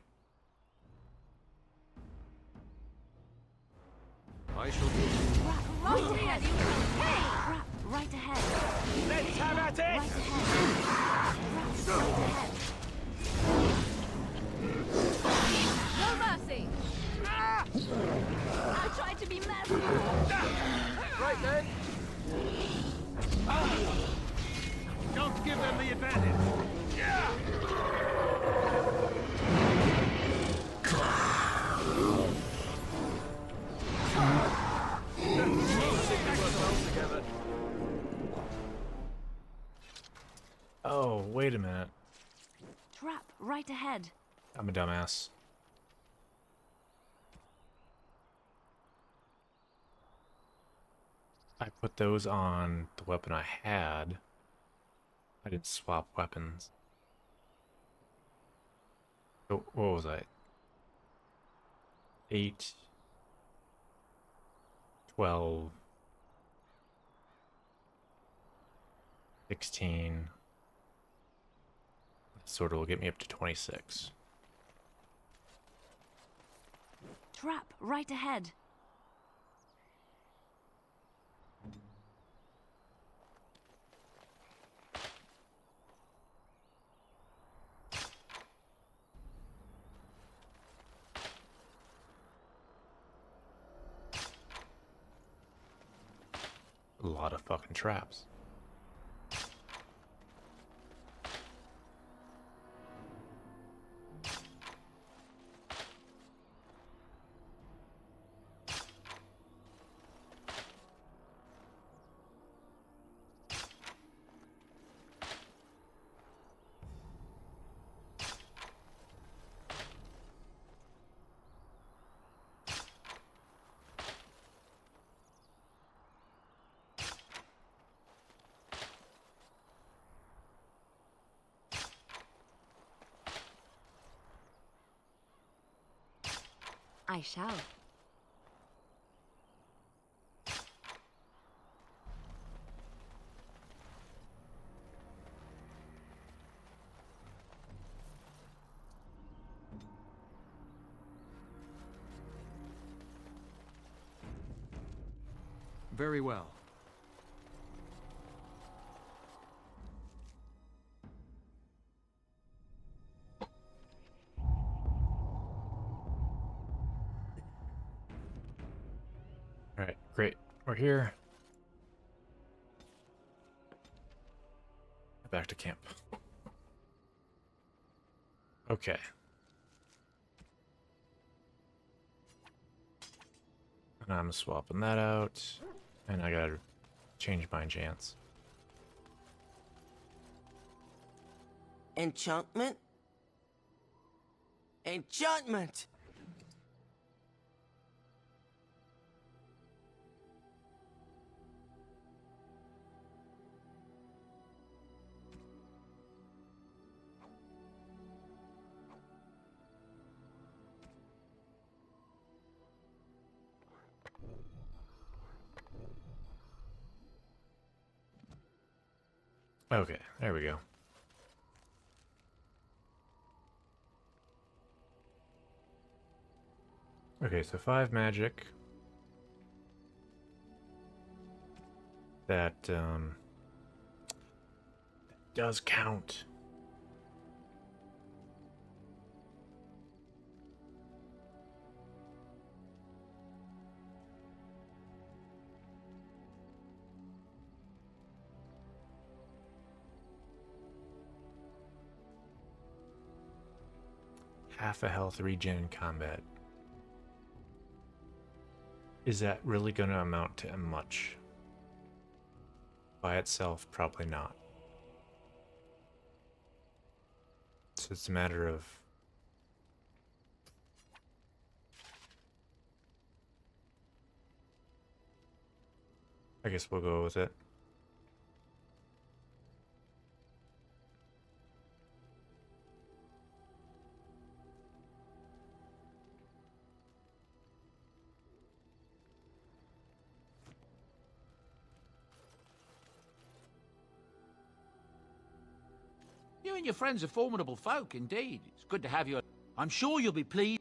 I shall be... Right ahead! Crap, right ahead! Let's have at it! Right ahead! Crap, right ahead! No mercy! I tried to be merciful! Right then! Don't give them the advantage! Oh, wait a minute. Trap, right ahead! I'm a dumbass. I put those on the weapon I had. I didn't swap weapons. So, what was I? 8, 12, 16. That sort of will get me up to 26. Trap, right ahead! A lot of fucking traps. I shall. Very well. Alright, great. We're here. Back to camp. Okay. And I'm swapping that out. And I gotta change my enchants. Enchantment? Enchantment! Okay, there we go. Okay, so 5 magic. That does count. half a health regen in combat. Is that really going to amount to much? By itself, probably not. So it's a matter of I guess we'll go with it. You and your friends are formidable folk, indeed. It's good to have you. I'm sure you'll be pleased.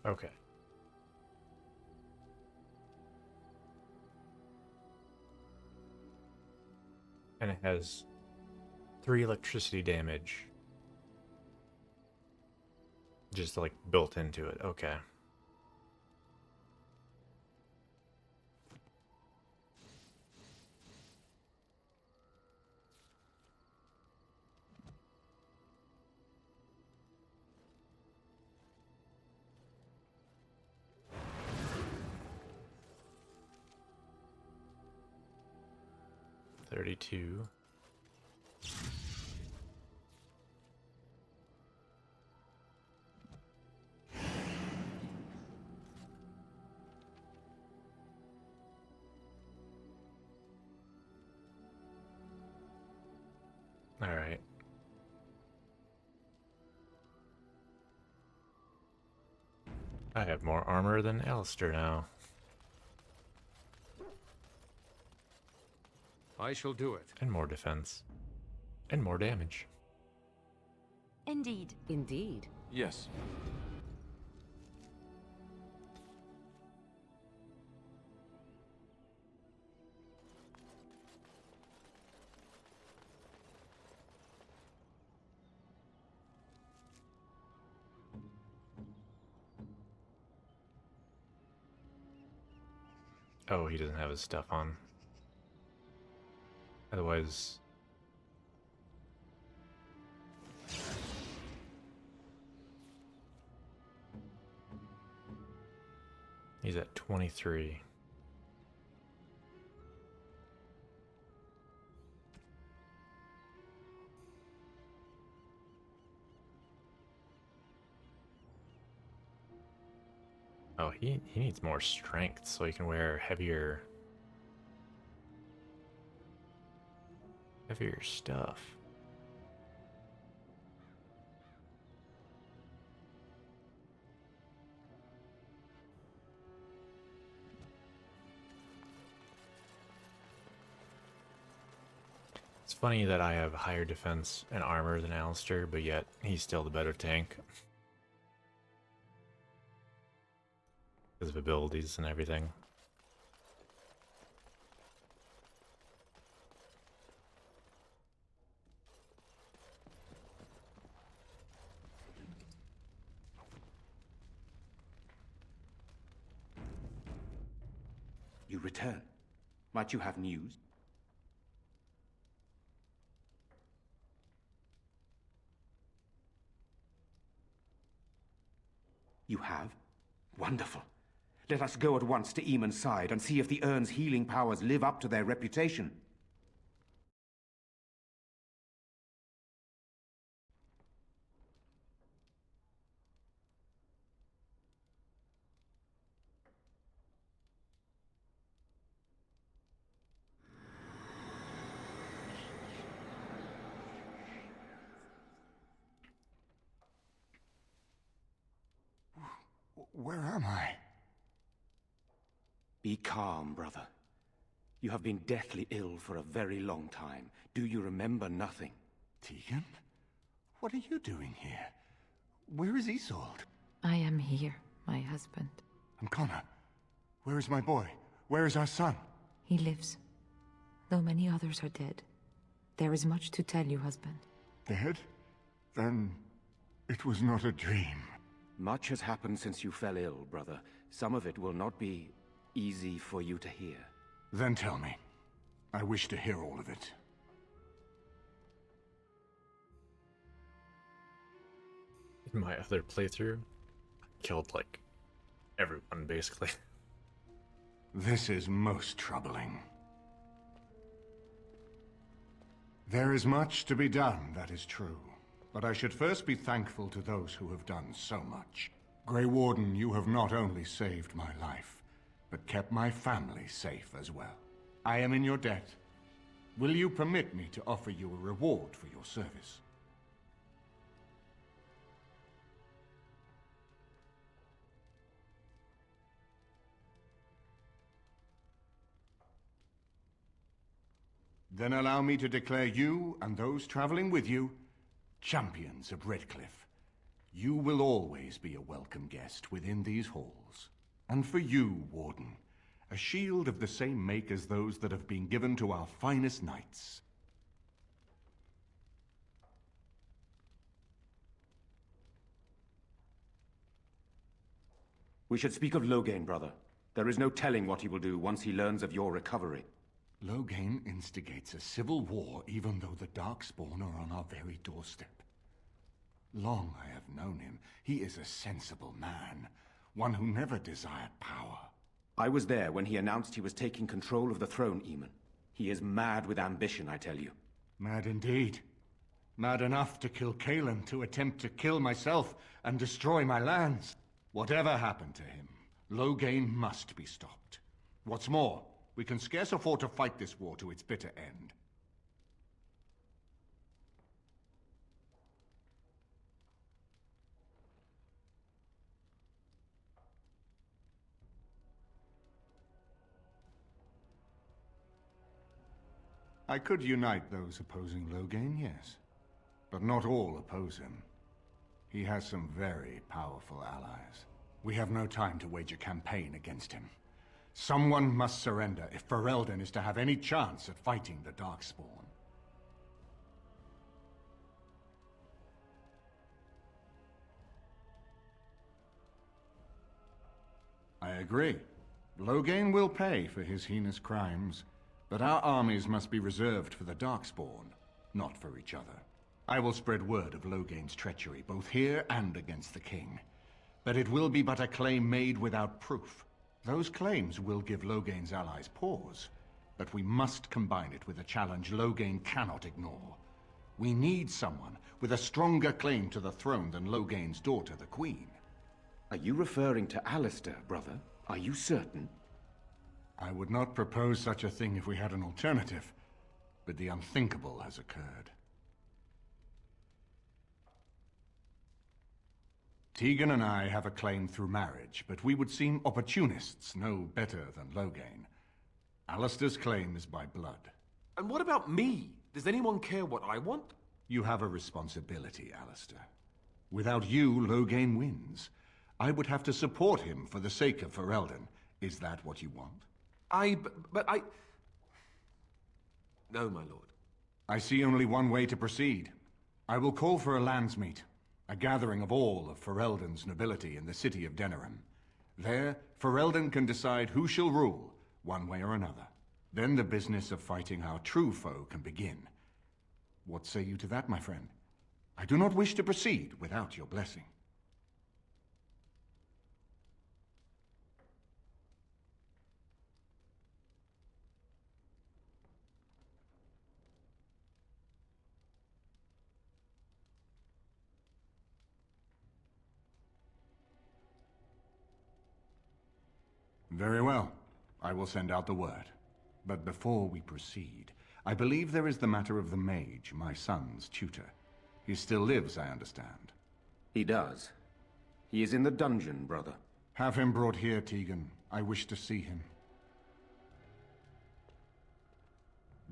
Okay. And it has 3 electricity damage. Just like built into it. Okay. $32. All right. I have more armor than Alistair now. I shall do it. And more defense. And more damage. Indeed. Indeed. Yes. Oh, he doesn't have his stuff on. Otherwise... He's at 23. Oh, he needs more strength so he can wear heavier stuff. It's funny that I have higher defense and armor than Alistair, but yet he's still the better tank. Because of abilities and everything. You return. Might you have news? You have? Wonderful. Let us go at once to Eamon's side and see if the urn's healing powers live up to their reputation. Where am I? Be calm, brother. You have been deathly ill for a very long time. Do you remember nothing? Tegan? What are you doing here? Where is Isolde? I am here, my husband. And Connor? Where is my boy? Where is our son? He lives. Though many others are dead. There is much to tell you, husband. Dead? Then it was not a dream. Much has happened since you fell ill, brother. Some of it will not be easy for you to hear. Then tell me. I wish to hear all of it. In my other playthrough, I killed, like, everyone, basically. This is most troubling. There is much to be done, that is true. But I should first be thankful to those who have done so much. Grey Warden, you have not only saved my life, but kept my family safe as well. I am in your debt. Will you permit me to offer you a reward for your service? Then allow me to declare you, and those traveling with you, champions of Redcliffe. You will always be a welcome guest within these halls. And for you, Warden, a shield of the same make as those that have been given to our finest knights. We should speak of Loghain, brother. There is no telling what he will do once he learns of your recovery. Loghain instigates a civil war even though the Darkspawn are on our very doorstep. Long I have known him. He is a sensible man, one who never desired power. I was there when he announced he was taking control of the throne, Eamon. He is mad with ambition, I tell you. Mad indeed. Mad enough to kill Cailan, to attempt to kill myself and destroy my lands. Whatever happened to him, Loghain must be stopped. What's more, we can scarce afford to fight this war to its bitter end. I could unite those opposing Loghain, yes. But not all oppose him. He has some very powerful allies. We have no time to wage a campaign against him. Someone must surrender if Ferelden is to have any chance at fighting the Darkspawn. I agree. Loghain will pay for his heinous crimes, but our armies must be reserved for the Darkspawn, not for each other. I will spread word of Loghain's treachery, both here and against the King. But it will be but a claim made without proof. Those claims will give Loghain's allies pause, but we must combine it with a challenge Loghain cannot ignore. We need someone with a stronger claim to the throne than Loghain's daughter, the Queen. Are you referring to Alistair, brother? Are you certain? I would not propose such a thing if we had an alternative, but the unthinkable has occurred. Tegan and I have a claim through marriage, but we would seem opportunists no better than Loghain. Alistair's claim is by blood. And what about me? Does anyone care what I want? You have a responsibility, Alistair. Without you, Loghain wins. I would have to support him for the sake of Ferelden. Is that what you want? But I... No, my lord. I see only one way to proceed. I will call for a landsmeet. A gathering of all of Ferelden's nobility in the city of Denerim. There, Ferelden can decide who shall rule, one way or another. Then the business of fighting our true foe can begin. What say you to that, my friend? I do not wish to proceed without your blessing. Very well. I will send out the word. But before we proceed, I believe there is the matter of the mage, my son's tutor. He still lives, I understand. He does. He is in the dungeon, brother. Have him brought here, Tegan. I wish to see him.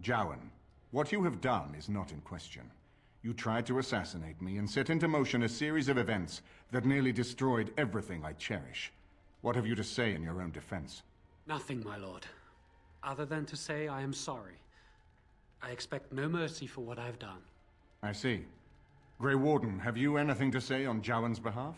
Jowan, what you have done is not in question. You tried to assassinate me and set into motion a series of events that nearly destroyed everything I cherish. What have you to say in your own defense? Nothing, my lord. Other than to say I am sorry. I expect no mercy for what I've done. I see. Grey Warden, have you anything to say on Jowan's behalf?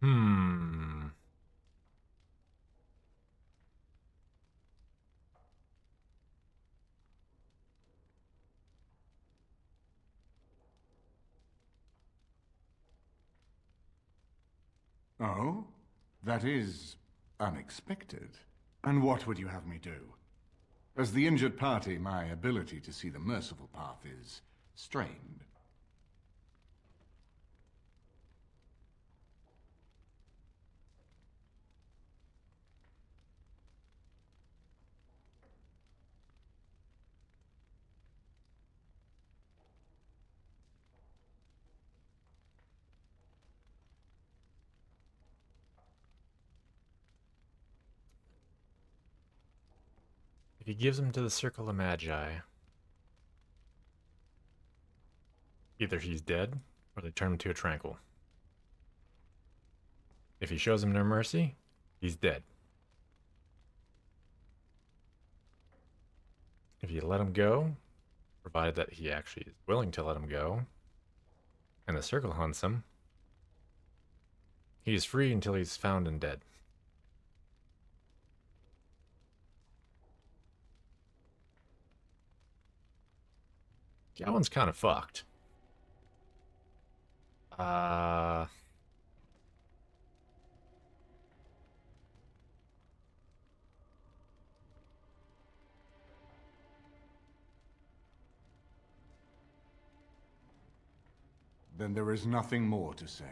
Hmm. Oh? That is unexpected. And what would you have me do? As the injured party, my ability to see the merciful path is strained. If he gives him to the Circle of Magi, either he's dead, or they turn him to a tranquil. If he shows him no mercy, he's dead. If you let him go, provided that he actually is willing to let him go, and the Circle hunts him, he is free until he's found and dead. That one's kind of fucked. Then there is nothing more to say.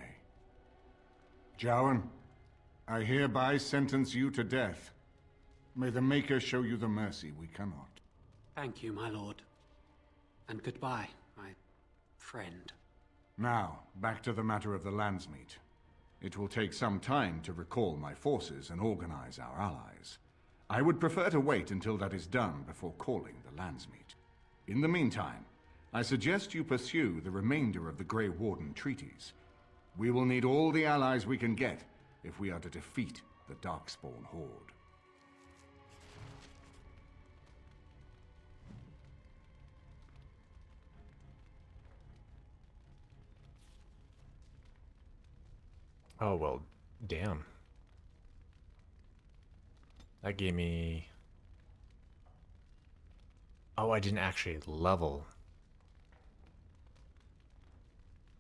Jowan, I hereby sentence you to death. May the Maker show you the mercy we cannot. Thank you, my lord. And goodbye, my friend. Now, back to the matter of the Landsmeet. It will take some time to recall my forces and organize our allies. I would prefer to wait until that is done before calling the Landsmeet. In the meantime, I suggest you pursue the remainder of the Grey Warden treaties. We will need all the allies we can get if we are to defeat the Darkspawn Horde. Oh, well, damn. That gave me... Oh, I didn't actually level.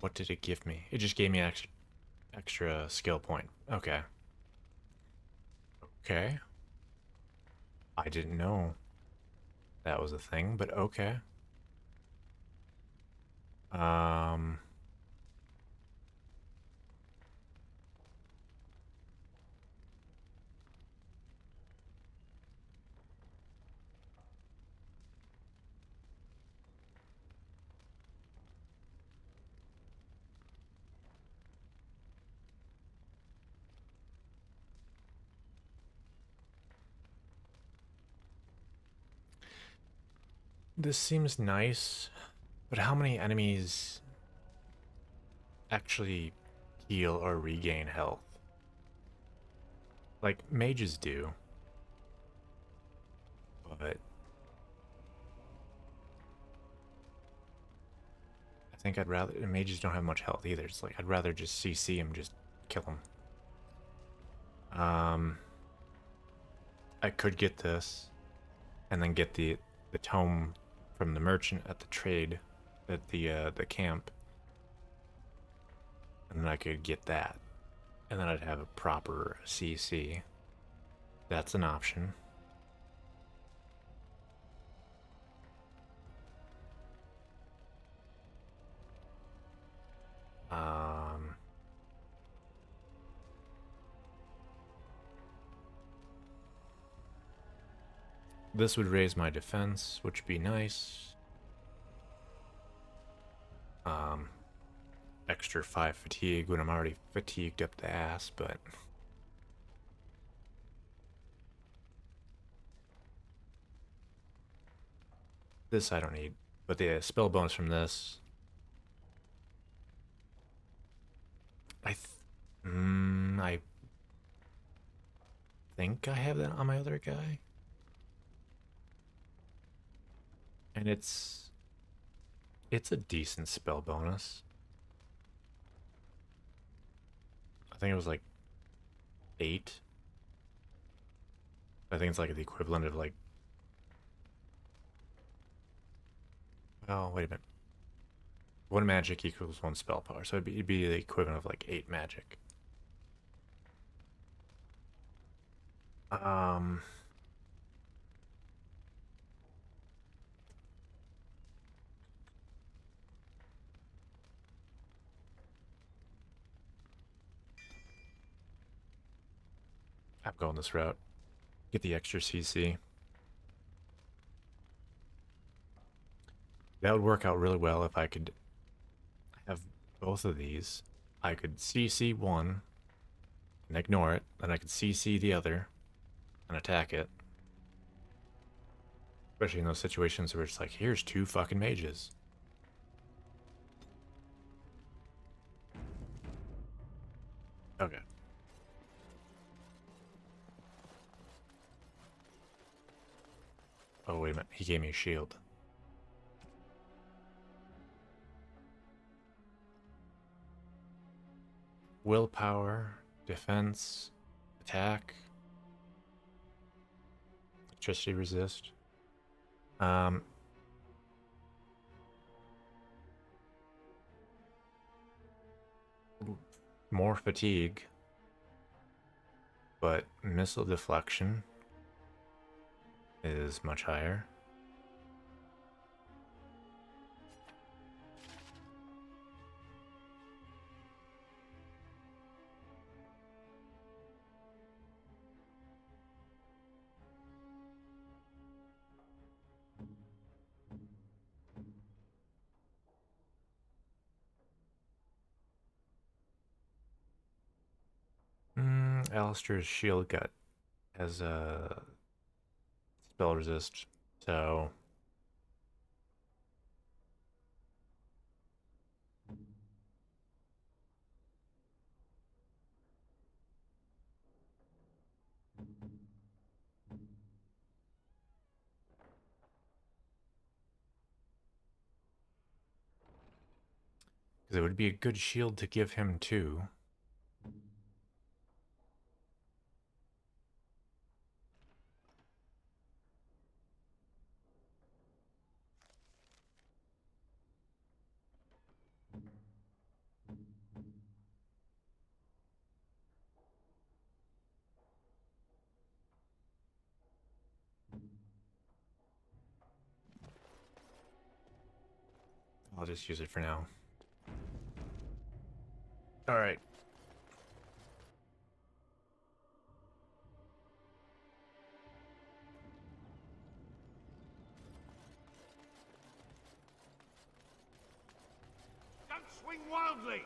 What did it give me? It just gave me extra skill point. Okay. Okay. I didn't know that was a thing, but okay. This seems nice, but how many enemies actually heal or regain health? Like, mages do. But I think I'd rather... Mages don't have much health either. It's like, I'd rather just CC him, just kill him. I could get this, and then get the tome from the merchant at the trade, at the camp, and then I could get that, and then I'd have a proper CC. That's an option. this would raise my defense, which would be nice. Extra 5 fatigue when I'm already fatigued up the ass, but this I don't need. But the spell bonus from this, I think I have that on my other guy, and it's a decent spell bonus. I think it was like 8. I think it's like the equivalent of like, oh wait a minute, 1 magic equals 1 spell power, so it'd be the equivalent of like 8 magic. I'm going this route. Get the extra CC. That would work out really well if I could have both of these. I could CC one and ignore it, then I could CC the other and attack it. Especially in those situations where it's like, here's 2 fucking mages. Okay. Oh, wait a minute. He gave me a shield. Willpower, defense, attack, electricity resist. More fatigue, but missile deflection is much higher. Alistair's shield has a spell resist, so because it would be a good shield to give him too. I'll just use it for now. Alright. Don't swing wildly!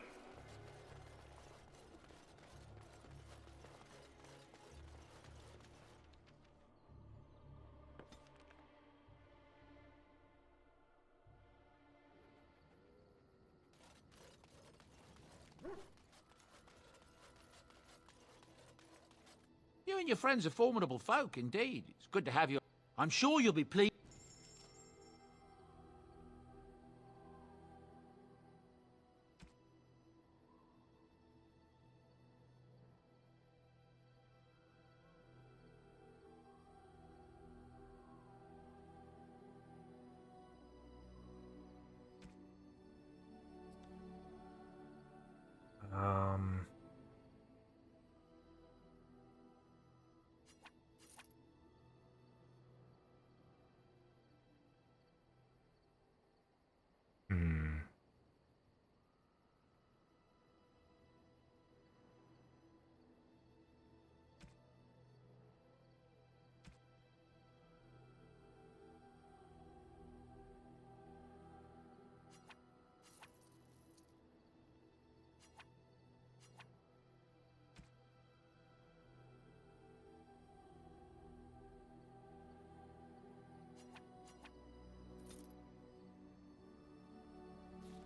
You and your friends are formidable folk, indeed. It's good to have you. I'm sure you'll be pleased.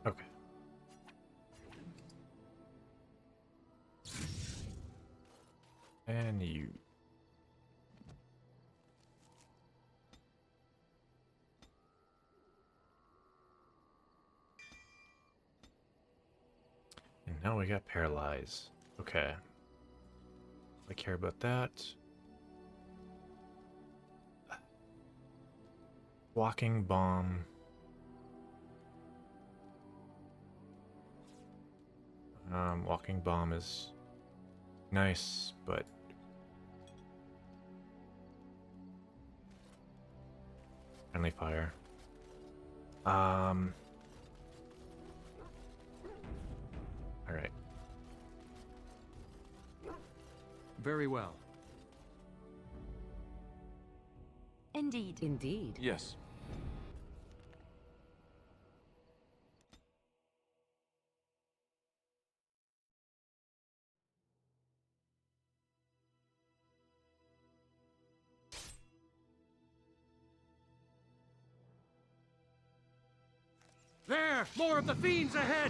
Okay. And you. And now we got paralyzed. Okay. I care about that. Walking bomb. Walking bomb is nice, but friendly fire. All right. Very well. Indeed. Indeed. Yes. There! More of the fiends ahead!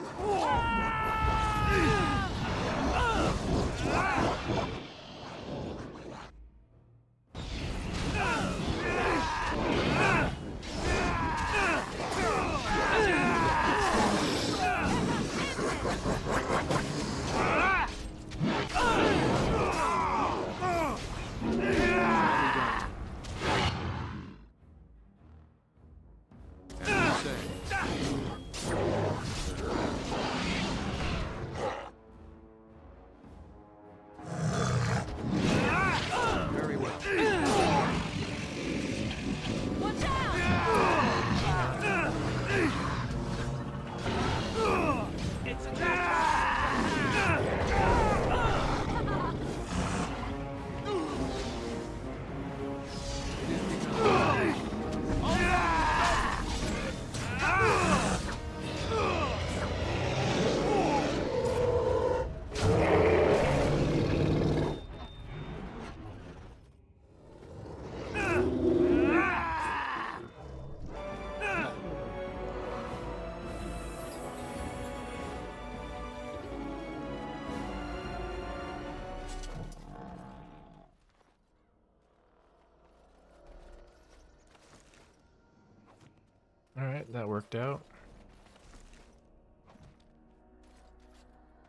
Alright, that worked out.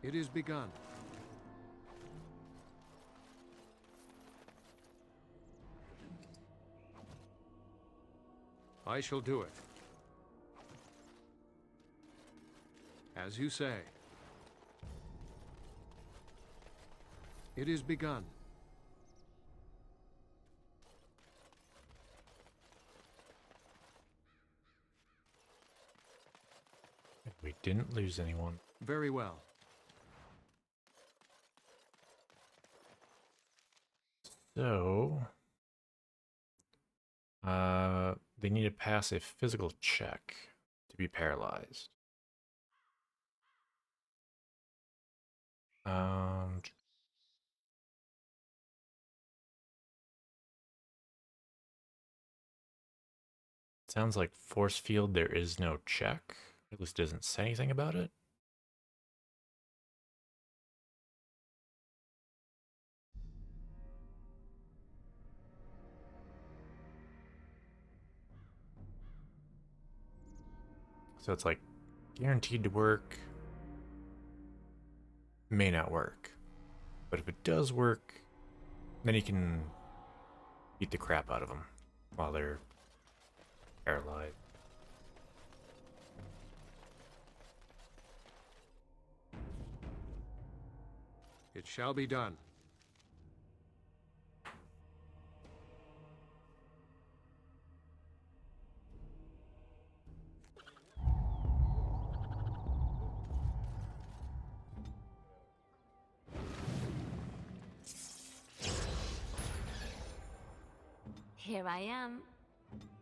It is begun. I shall do it. As you say. It is begun. We didn't lose anyone. Very well. So, they need to pass a physical check to be paralyzed. Sounds like force field, there is no check. At least it doesn't say anything about it. So it's like guaranteed to work, may not work. But if it does work, then you can beat the crap out of them while they're paralyzed. It shall be done. Here I am.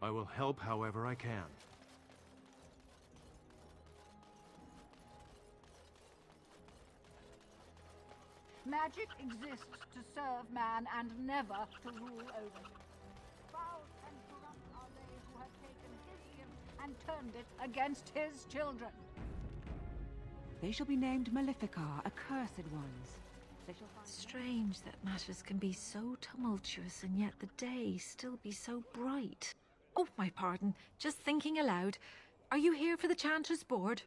I will help however I can. Magic exists to serve man and never to rule over him. Foul and corrupt are they who have taken his gift and turned it against his children. They shall be named Maleficar, accursed ones. They shall find... Strange that matters can be so tumultuous and yet the day still be so bright. Oh, my pardon. Just thinking aloud. Are you here for the Chanter's Board?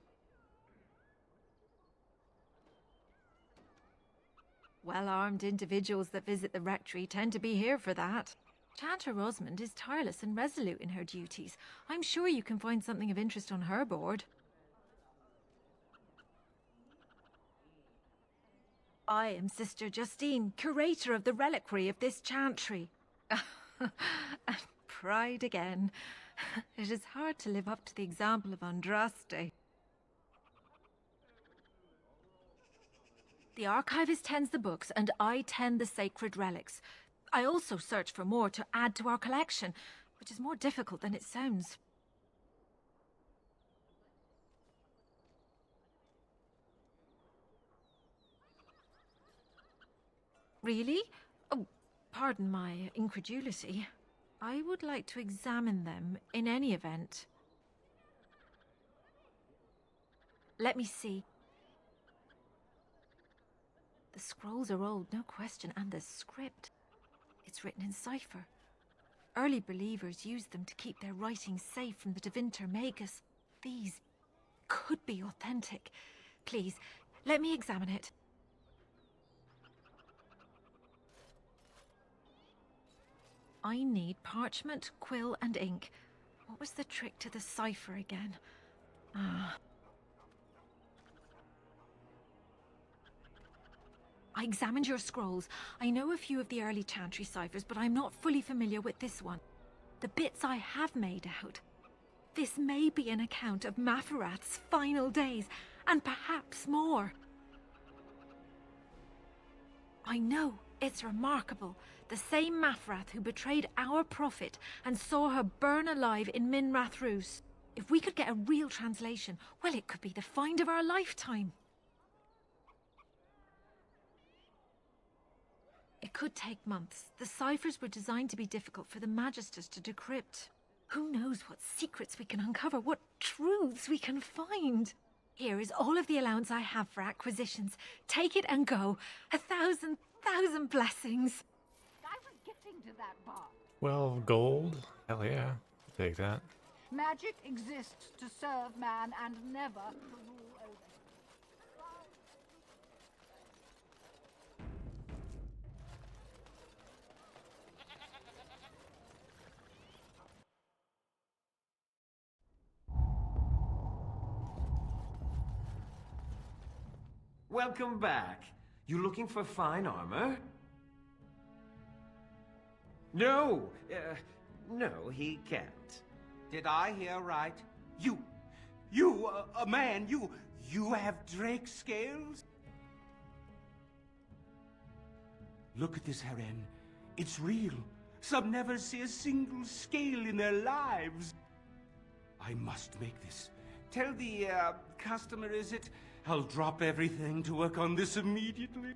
Well-armed individuals that visit the rectory tend to be here for that. Chanter Rosamond is tireless and resolute in her duties. I'm sure you can find something of interest on her board. I am Sister Justine, curator of the reliquary of this chantry. And pride again. It is hard to live up to the example of Andraste. The archivist tends the books, and I tend the sacred relics. I also search for more to add to our collection, which is more difficult than it sounds. Really? Oh, pardon my incredulity. I would like to examine them in any event. Let me see. The scrolls are old, no question, and the script. It's written in cipher. Early believers used them to keep their writings safe from the Tevinter Magus. These could be authentic. Please, let me examine it. I need parchment, quill, and ink. What was the trick to the cipher again? I examined your scrolls. I know a few of the early chantry ciphers, but I'm not fully familiar with this one. The bits I have made out. This may be an account of Maferath's final days, and perhaps more. I know, it's remarkable. The same Maferath who betrayed our prophet and saw her burn alive in Minrath Rus. If we could get a real translation, well, it could be the find of our lifetime. It could take months. The ciphers were designed to be difficult for the Magisters to decrypt. Who knows what secrets we can uncover, what truths we can find. Here is all of the allowance I have for acquisitions. Take it and go. 1,000 blessings. I was getting to that bar. 12 gold? Hell yeah. I'll take that. Magic exists to serve man and never to rule over him. Welcome back. You looking for fine armor? No, no, he can't. Did I hear right? A man, you have drake scales? Look at this, Heren. It's real. Some never see a single scale in their lives. I must make this. Tell the, customer, is it? I'll drop everything to work on this immediately.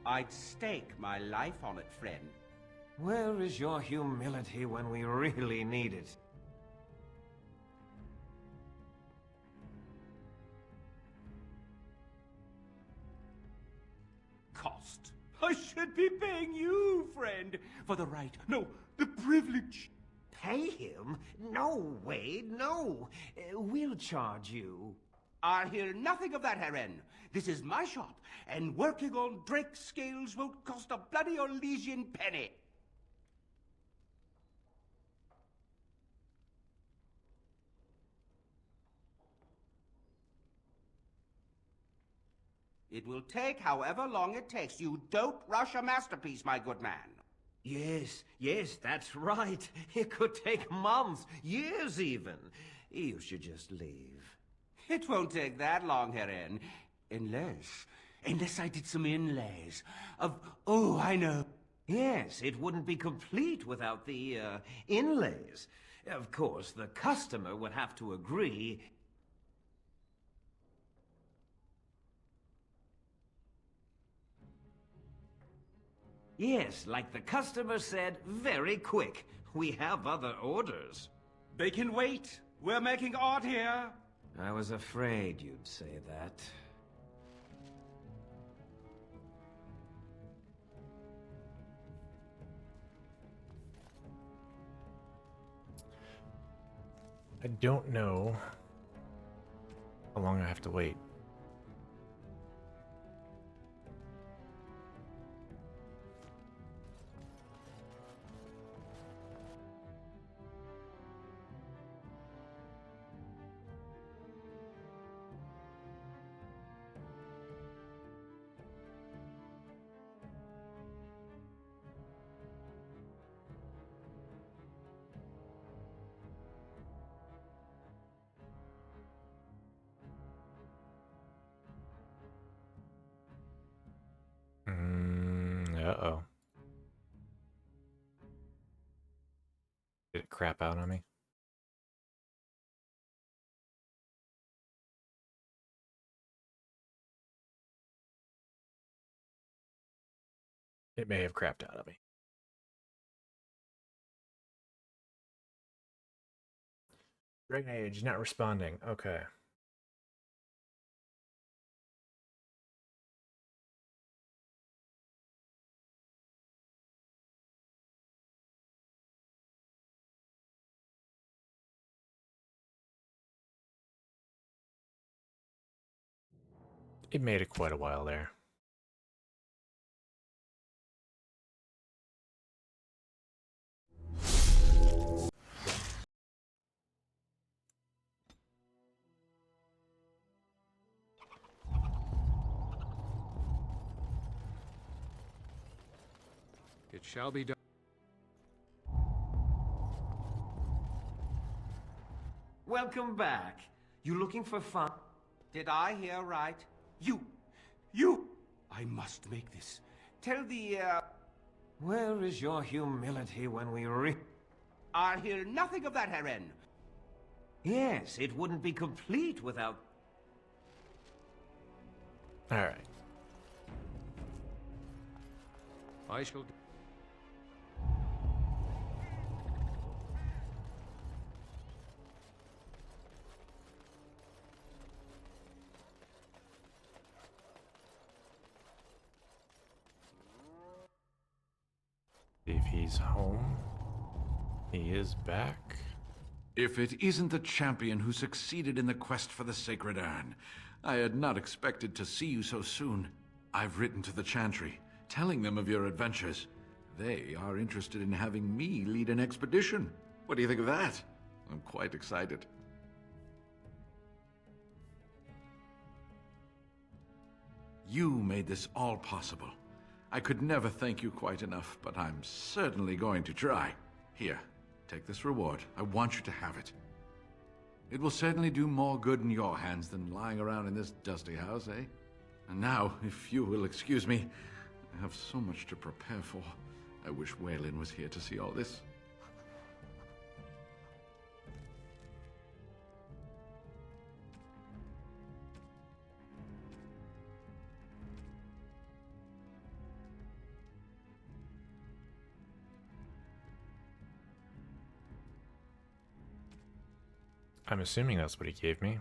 I'd stake my life on it, friend. Where is your humility when we really need it? Cost. I should be paying you, friend, for the right, no, the privilege. Pay him? No, Wade, no. We'll charge you. I'll hear nothing of that, Heren. This is my shop, and working on drake scales won't cost a bloody Orlesian penny. It will take however long it takes. You don't rush a masterpiece, my good man. Yes, that's right. It could take months, years even. You should just leave. It won't take that long, Heren. Unless I did some inlays of... Oh, I know. Yes, it wouldn't be complete without the, inlays. Of course, the customer would have to agree. Yes, like the customer said, very quick. We have other orders. They can wait. We're making art here. I was afraid you'd say that. I don't know how long I have to wait. Uh-oh. Did it crap out on me? It may have crapped out on me. Dragon Age not responding. Okay. It made it quite a while there. It shall be done. Welcome back. You looking for fun? Did I hear right? You! I must make this. Tell the, Where is your humility when we I hear nothing of that, Herren. Yes, it wouldn't be complete without... Alright. I shall... If he's home, he is back. If it isn't the champion who succeeded in the quest for the Sacred Urn, I had not expected to see you so soon. I've written to the Chantry, telling them of your adventures. They are interested in having me lead an expedition. What do you think of that? I'm quite excited. You made this all possible. I could never thank you quite enough, but I'm certainly going to try. Here, take this reward. I want you to have it. It will certainly do more good in your hands than lying around in this dusty house, eh? And now, if you will excuse me, I have so much to prepare for. I wish Waylon was here to see all this. I'm assuming that's what he gave me.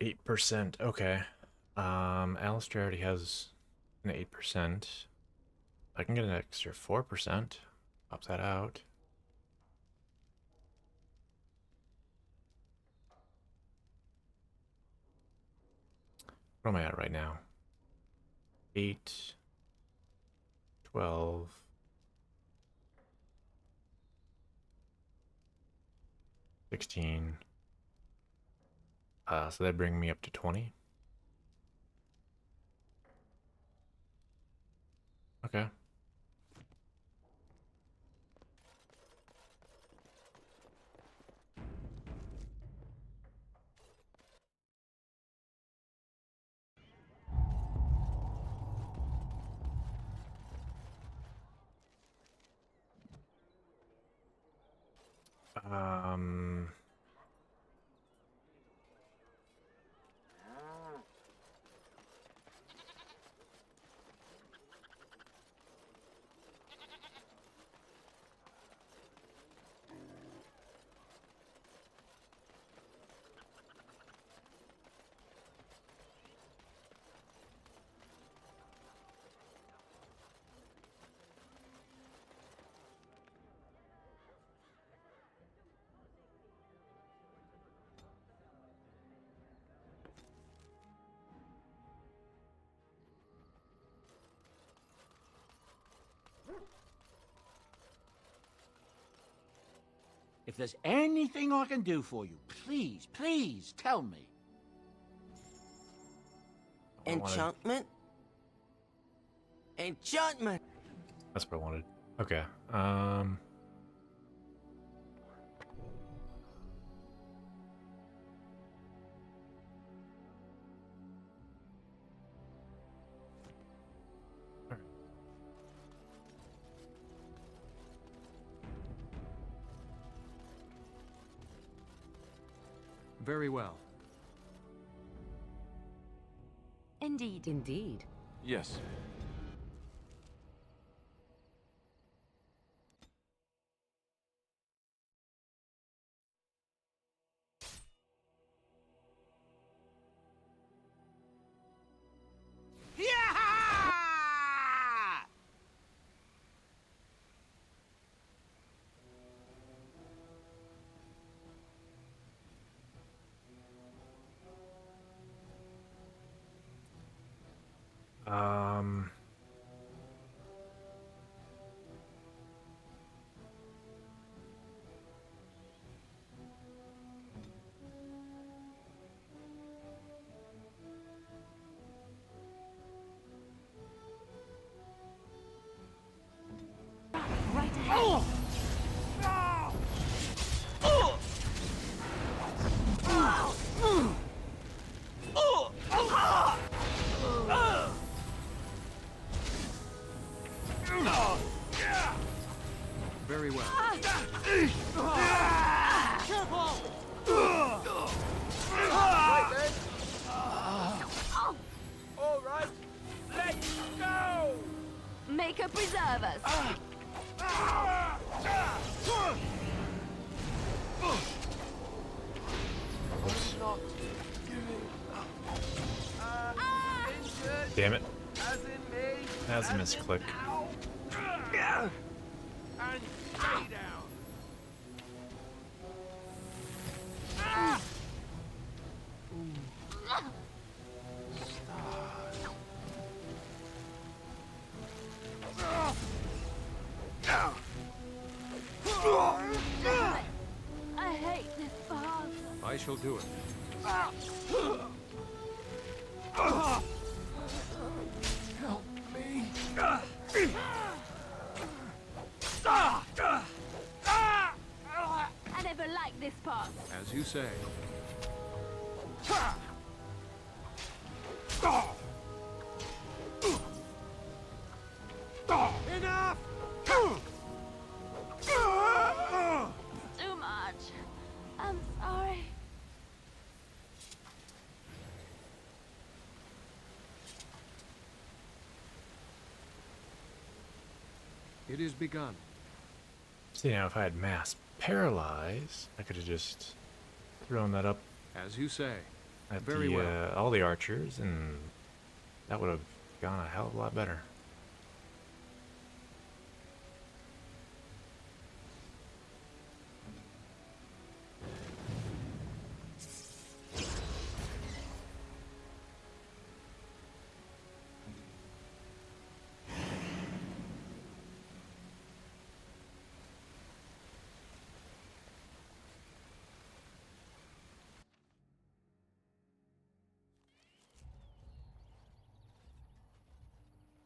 %. Okay. Alistair already has an 8%. I can get an extra 4%. Pop that out. What am I at right now? 8, 12, 16. So that'd bring me up to 20. Okay. If there's anything I can do for you, please, please tell me. Enchantment? Enchantment! That's what I wanted. Okay. Very well. Indeed. Indeed. Yes. Um. Right ahead. Very well. All right, let's go! Make her preserve us. Not giving up. Injured, Damn it. as in me. That's a misclick. And stay down. I hate this part. I shall do it. Help me. I never liked this part. As you say. Enough! Too much. I'm sorry. It is begun. See, now if I had mass paralyze, I could have just thrown that up As you say. at Very the well. all the archers, and that would have gone a hell of a lot better.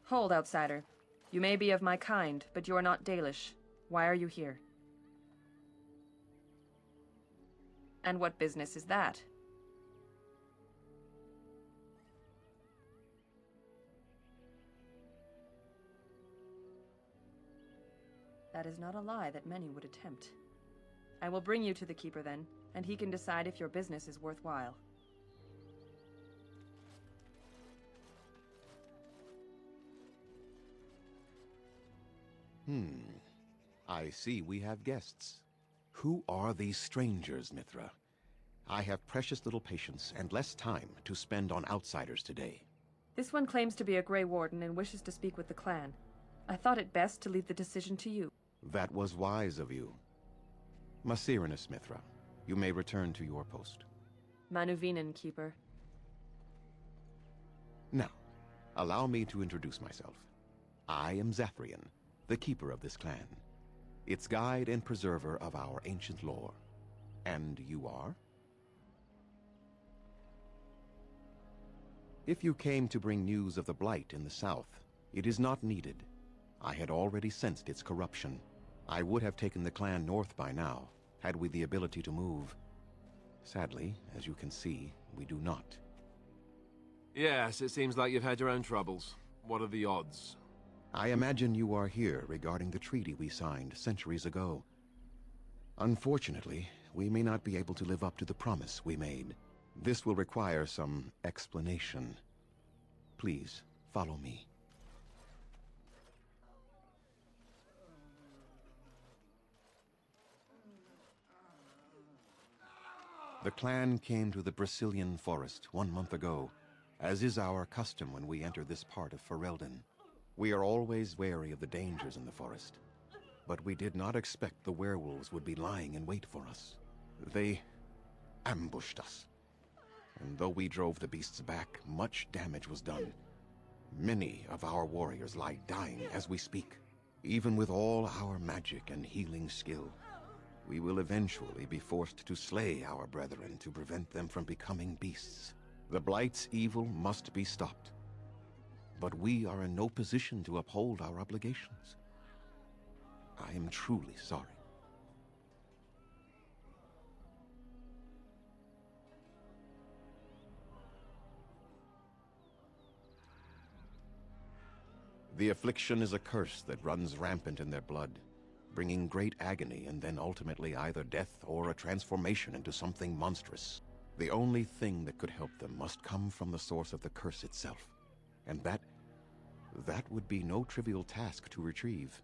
Hold, outsider. You may be of my kind, but you're not Dalish. Why are you here? And what business is that? That is not a lie that many would attempt. I will bring you to the Keeper then, and he can decide if your business is worthwhile. I see we have guests. Who are these strangers, Mithra? I have precious little patience and less time to spend on outsiders today. This one claims to be a Grey Warden and wishes to speak with the clan. I thought it best to leave the decision to you. That was wise of you. Masirinus, Mithra, you may return to your post. Manuvinen, Keeper. Now, allow me to introduce myself. I am Zafrian, the keeper of this clan. its guide and preserver of our ancient lore. And you are? If you came to bring news of the Blight in the south, it is not needed. I had already sensed its corruption. I would have taken the clan north by now, had we the ability to move. Sadly, as you can see, we do not. Yes, it seems like you've had your own troubles. What are the odds? I imagine you are here regarding the treaty we signed centuries ago. Unfortunately, we may not be able to live up to the promise we made. This will require some explanation. Please, follow me. The clan came to the Brazilian forest 1 month ago, as is our custom when we enter this part of Ferelden. We are always wary of the dangers in the forest, but we did not expect the werewolves would be lying in wait for us. They ambushed us, and though we drove the beasts back, much damage was done. Many of our warriors lie dying as we speak. Even with all our magic and healing skill, we will eventually be forced to slay our brethren to prevent them from becoming beasts. The Blight's evil must be stopped, but we are in no position to uphold our obligations. I am truly sorry. The affliction is a curse that runs rampant in their blood, bringing great agony and then ultimately either death or a transformation into something monstrous. The only thing that could help them must come from the source of the curse itself, and that would be no trivial task to retrieve.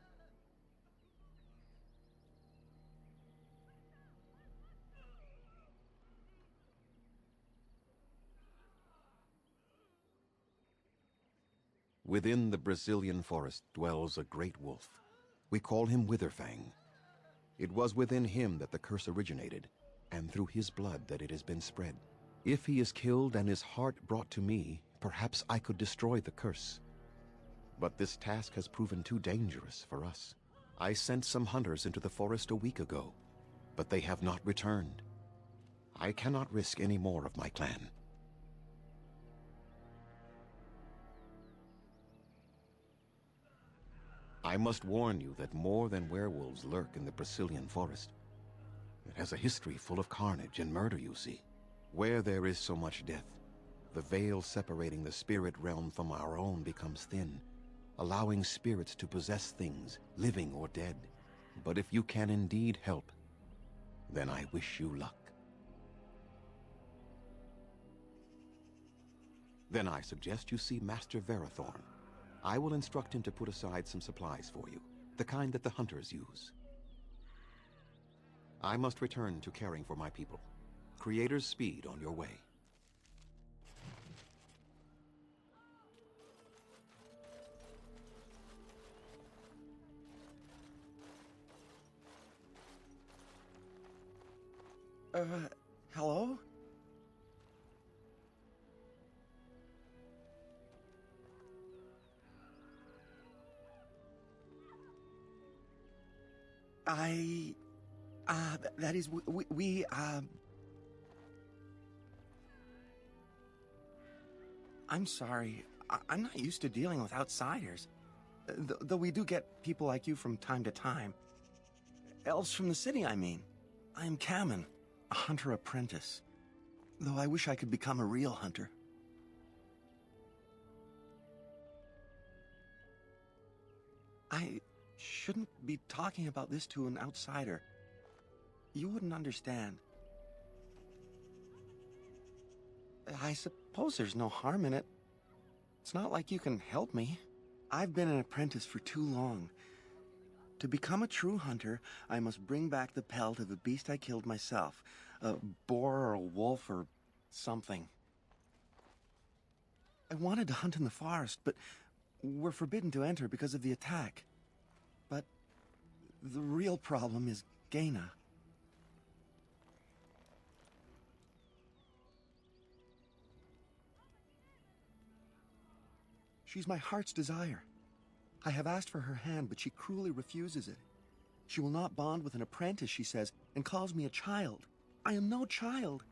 Within the Brazilian forest dwells a great wolf. We call him Witherfang. It was within him that the curse originated, and through his blood that it has been spread. If he is killed and his heart brought to me, perhaps I could destroy the curse. But this task has proven too dangerous for us. I sent some hunters into the forest a week ago, but they have not returned. I cannot risk any more of my clan. I must warn you that more than werewolves lurk in the Brazilian forest. It has a history full of carnage and murder, you see. Where there is so much death, the veil separating the spirit realm from our own becomes thin, allowing spirits to possess things, living or dead. But if you can indeed help, then I wish you luck. Then I suggest you see Master Verathorn. I will instruct him to put aside some supplies for you, the kind that the hunters use. I must return to caring for my people. Creator's speed on your way. Hello? That is, I'm sorry. I'm not used to dealing with outsiders. Though we do get people like you from time to time. Elves from the city, I mean. I am Kamen, a hunter apprentice. Though I wish I could become a real hunter. I shouldn't be talking about this to an outsider. You wouldn't understand. I suppose there's no harm in it. It's not like you can help me. I've been an apprentice for too long. To become a true hunter, I must bring back the pelt of a beast I killed myself. A boar or a wolf or something. I wanted to hunt in the forest, but we're forbidden to enter because of the attack. But the real problem is Gaina. She's my heart's desire. I have asked for her hand, but she cruelly refuses it. She will not bond with an apprentice, she says, and calls me a child. I am no child.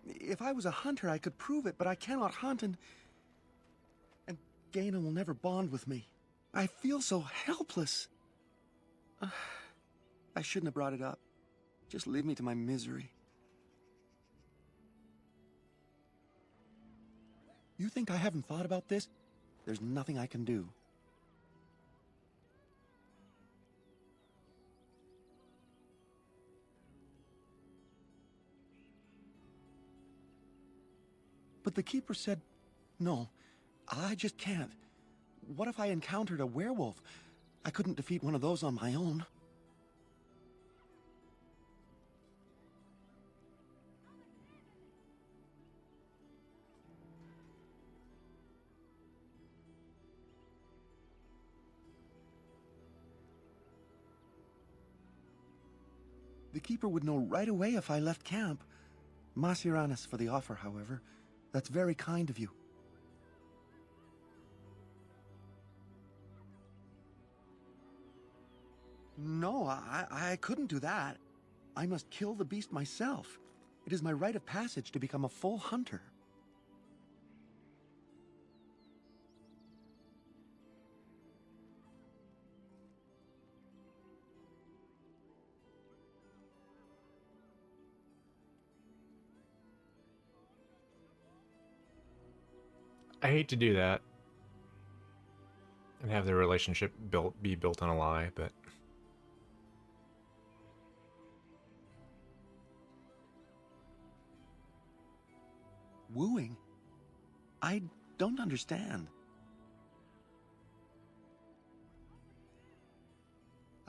If I was a hunter, I could prove it, but I cannot hunt, and Gaina will never bond with me. I feel so helpless. I shouldn't have brought it up. Just leave me to my misery. You think I haven't thought about this? There's nothing I can do. But the keeper said, no, I just can't. What if I encountered a werewolf? I couldn't defeat one of those on my own. The keeper would know right away if I left camp. Masiranis for the offer, however. That's very kind of you. No, I couldn't do that. I must kill the beast myself. It is my rite of passage to become a full hunter. I hate to do that and have the relationship be built on a lie, but Wooing? I don't understand.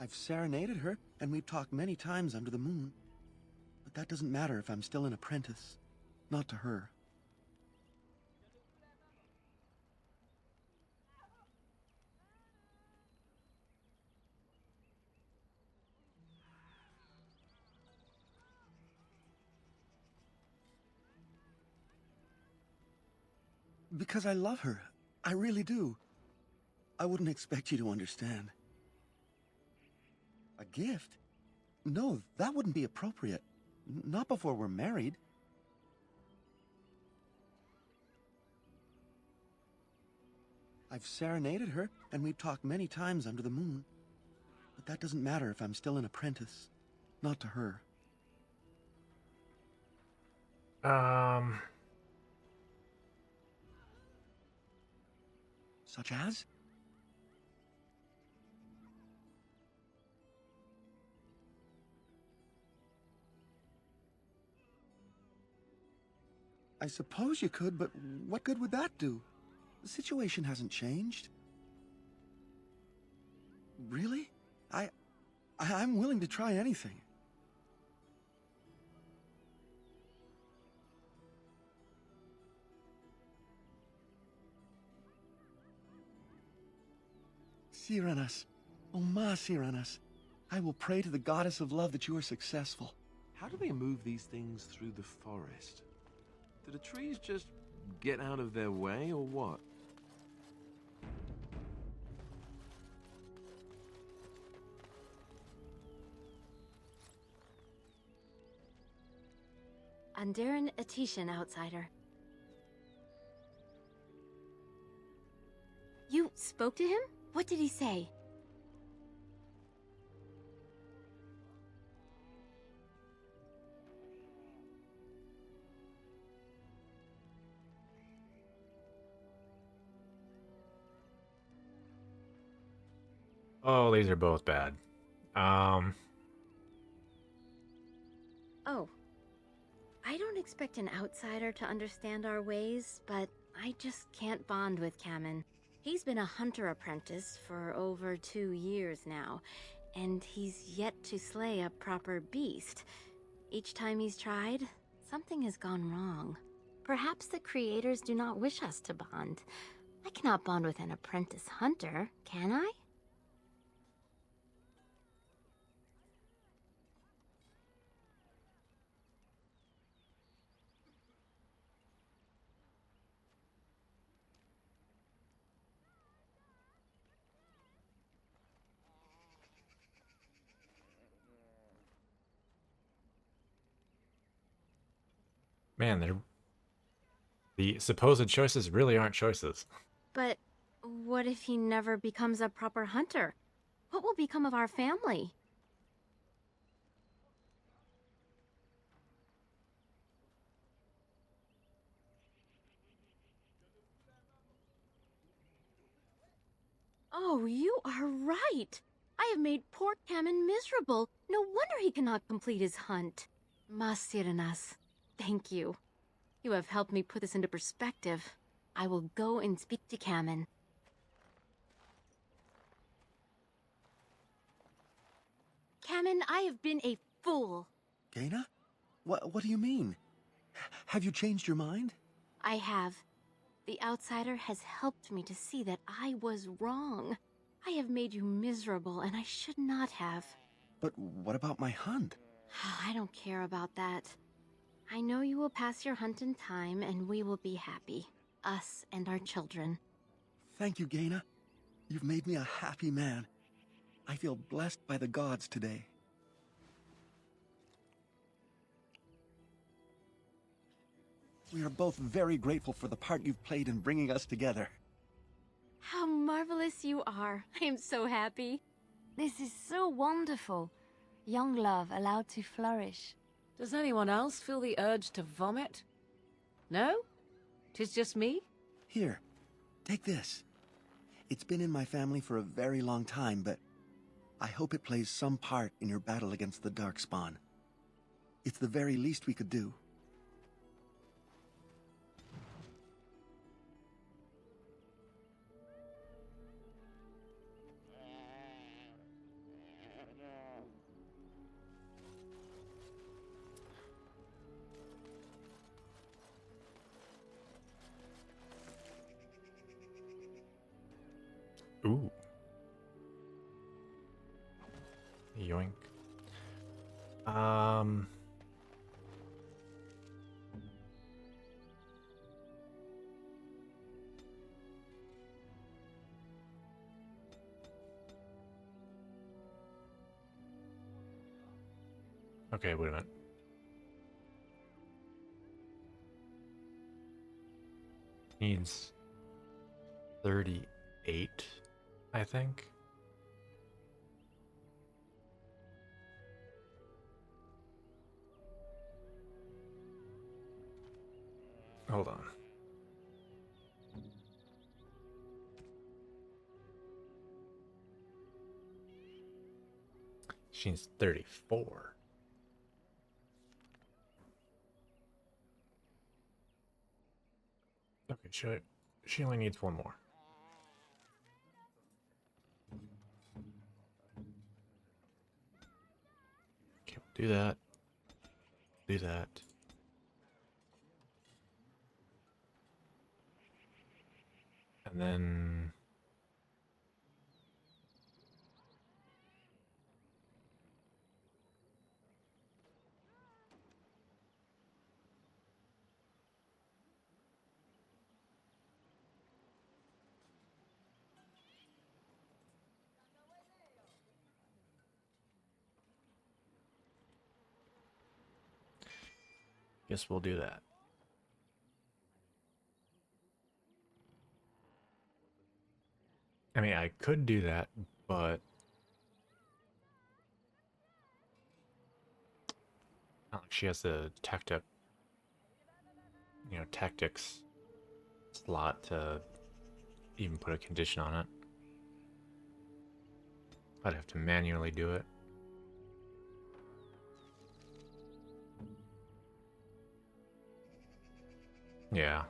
I've serenaded her, and we've talked many times under the moon. But that doesn't matter if I'm still an apprentice. Not to her. Because I love her. I really do. I wouldn't expect you to understand. A gift? No, that wouldn't be appropriate. Not before we're married. I've serenaded her, and we've talked many times under the moon. But that doesn't matter if I'm still an apprentice. Not to her. Such as? I suppose you could, but what good would that do? The situation hasn't changed. Really? I'm willing to try anything. Cyranas, oh ma Cyranas, I will pray to the goddess of love that you are successful. How do they move these things through the forest? Do the trees just get out of their way, or what? Andaran Atishan, outsider. You spoke to him? What did he say? oh, these are both bad. Oh. I don't expect an outsider to understand our ways, but I just can't bond with Kamen. He's been a hunter apprentice for over 2 years now, and he's yet to slay a proper beast. Each time he's tried, something has gone wrong. Perhaps the creators do not wish us to bond. I cannot bond with an apprentice hunter, can I? Man, the supposed choices really aren't choices. But what if he never becomes a proper hunter? What will become of our family? Oh, you are right. I have made poor Cameron miserable. No wonder he cannot complete his hunt. Masiranas, thank you. You have helped me put this into perspective. I will go and speak to Cameron. Cameron, I have been a fool. Gaina? What do you mean? Have you changed your mind? I have. The outsider has helped me to see that I was wrong. I have made you miserable, and I should not have. But what about my hunt? I don't care about that. I know you will pass your hunt in time, and we will be happy. Us and our children. Thank you, Gaina. You've made me a happy man. I feel blessed by the gods today. We are both very grateful for the part you've played in bringing us together. How marvelous you are. I am so happy. This is so wonderful. Young love allowed to flourish. Does anyone else feel the urge to vomit? No? 'Tis just me? Here, take this. It's been in my family for a very long time, but I hope it plays some part in your battle against the Darkspawn. It's the very least we could do. Ooh. Yoink. Okay, wait a minute. Needs 38, I think. Hold on. She needs 34. Okay, she only needs one more. Okay, we'll do that. Do that. And then guess we'll do that. I mean, I could do that, but not like she has the tactics slot to even put a condition on it. I'd have to manually do it. Yeah.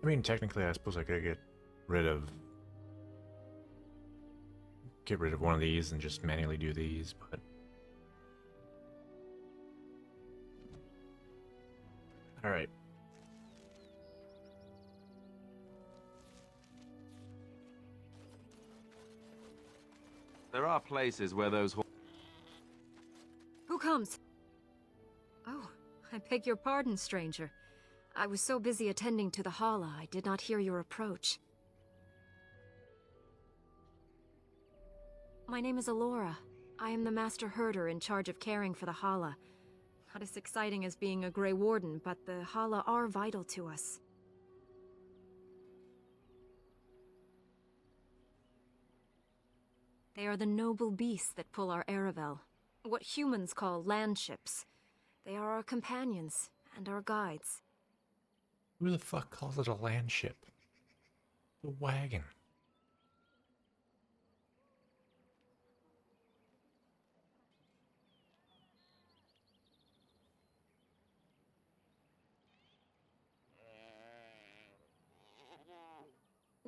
I mean, technically, I suppose I could get rid of one of these and just manually do these, but all right. There are places where those Who comes? Oh, I beg your pardon, stranger. I was so busy attending to the Hala, I did not hear your approach. My name is Alora. I am the Master Herder in charge of caring for the Hala. Not as exciting as being a Grey Warden, but the Hala are vital to us. They are the noble beasts that pull our Aravel. What humans call land ships. They are our companions and our guides. Who the fuck calls it a land ship? The wagon.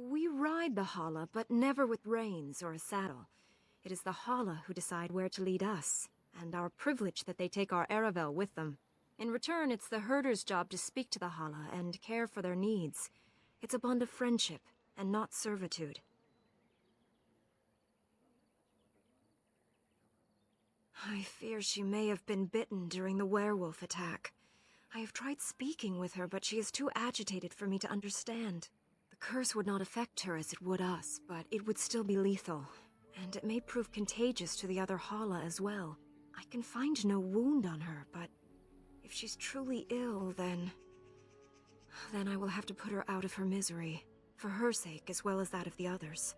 We ride the Hala, but never with reins or a saddle. It is the Hala who decide where to lead us, and our privilege that they take our Aravel with them. In return, it's the herder's job to speak to the Hala and care for their needs. It's a bond of friendship, and not servitude. I fear she may have been bitten during the werewolf attack. I have tried speaking with her, but she is too agitated for me to understand. The curse would not affect her as it would us, but it would still be lethal. And it may prove contagious to the other Hala as well. I can find no wound on her, but if she's truly ill, then I will have to put her out of her misery. For her sake, as well as that of the others.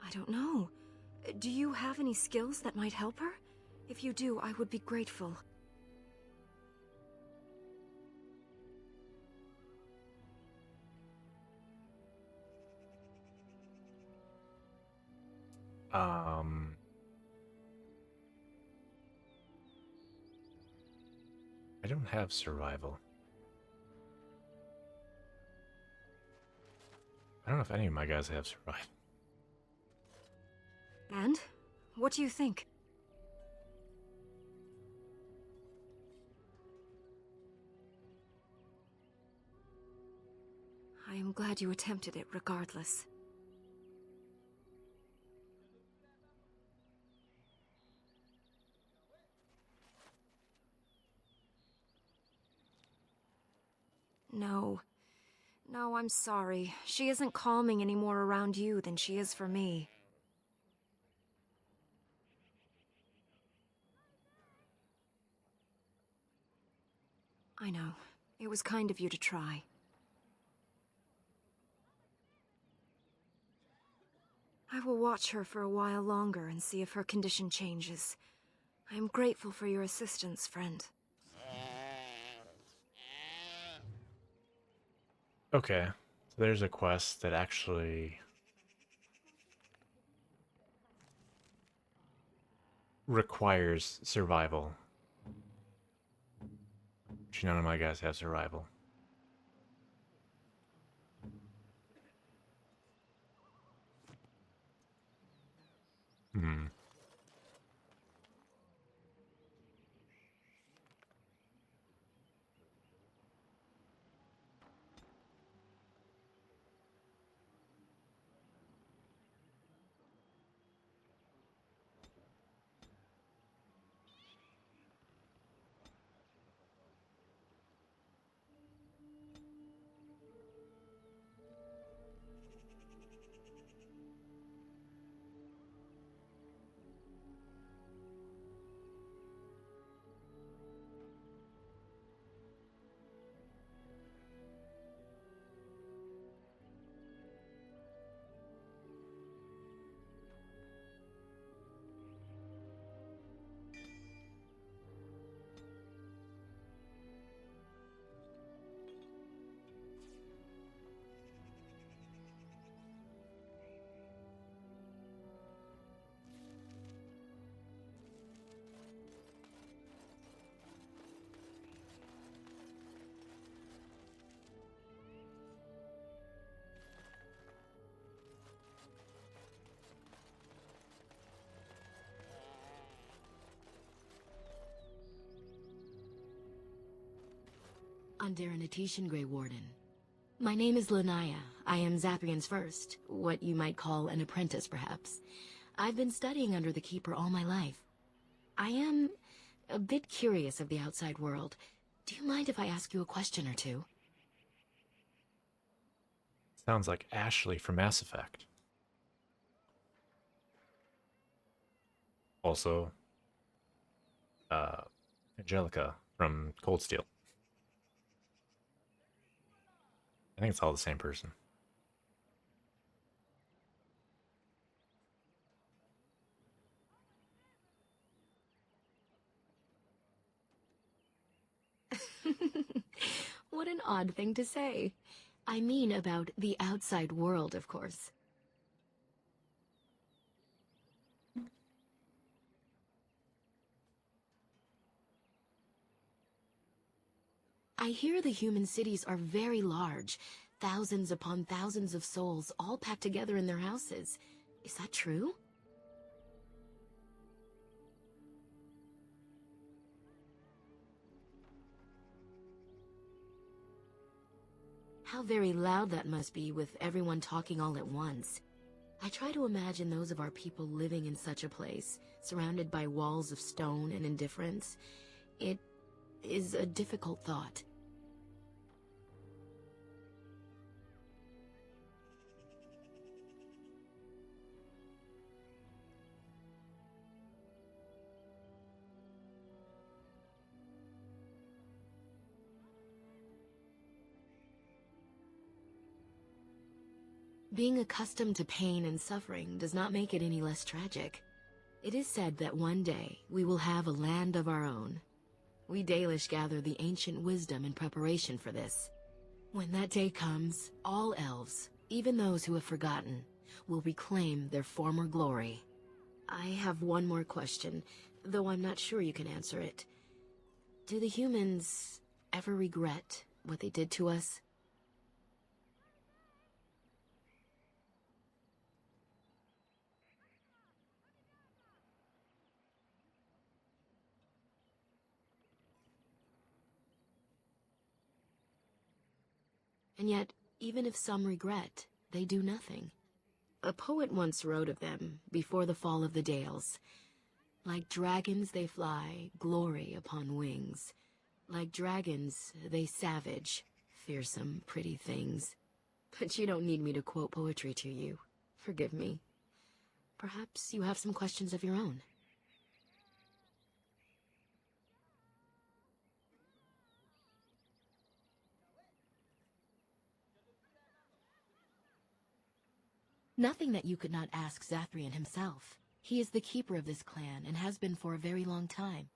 I don't know. Do you have any skills that might help her? If you do, I would be grateful. I don't have survival. I don't know if any of my guys have survival. And? What do you think? I am glad you attempted it regardless. No. No, I'm sorry. She isn't calming any more around you than she is for me. I know. It was kind of you to try. I will watch her for a while longer and see if her condition changes. I am grateful for your assistance, friend. Okay, so there's a quest that actually requires survival. Which none of my guys have survival. Hmm. Under an Etitian Grey Warden. My name is Lanaya. I am Zapian's first, what you might call an apprentice, perhaps. I've been studying under the Keeper all my life. I am a bit curious of the outside world. Do you mind if I ask you a question or two? Sounds like Ashley from Mass Effect. Also, Angelica from Cold Steel. I think it's all the same person. What an odd thing to say. I mean about the outside world, of course. I hear the human cities are very large, thousands upon thousands of souls all packed together in their houses. Is that true? How very loud that must be with everyone talking all at once. I try to imagine those of our people living in such a place, surrounded by walls of stone and indifference. It is a difficult thought. Being accustomed to pain and suffering does not make it any less tragic. It is said that one day we will have a land of our own. We Dalish gather the ancient wisdom in preparation for this. When that day comes, all elves, even those who have forgotten, will reclaim their former glory. I have one more question, though I'm not sure you can answer it. Do the humans ever regret what they did to us? And yet, even if some regret, they do nothing. A poet once wrote of them, before the fall of the Dales. Like dragons they fly, glory upon wings. Like dragons, they savage, fearsome, pretty things. But you don't need me to quote poetry to you. Forgive me. Perhaps you have some questions of your own. Nothing that you could not ask Zathrian himself. He is the keeper of this clan and has been for a very long time.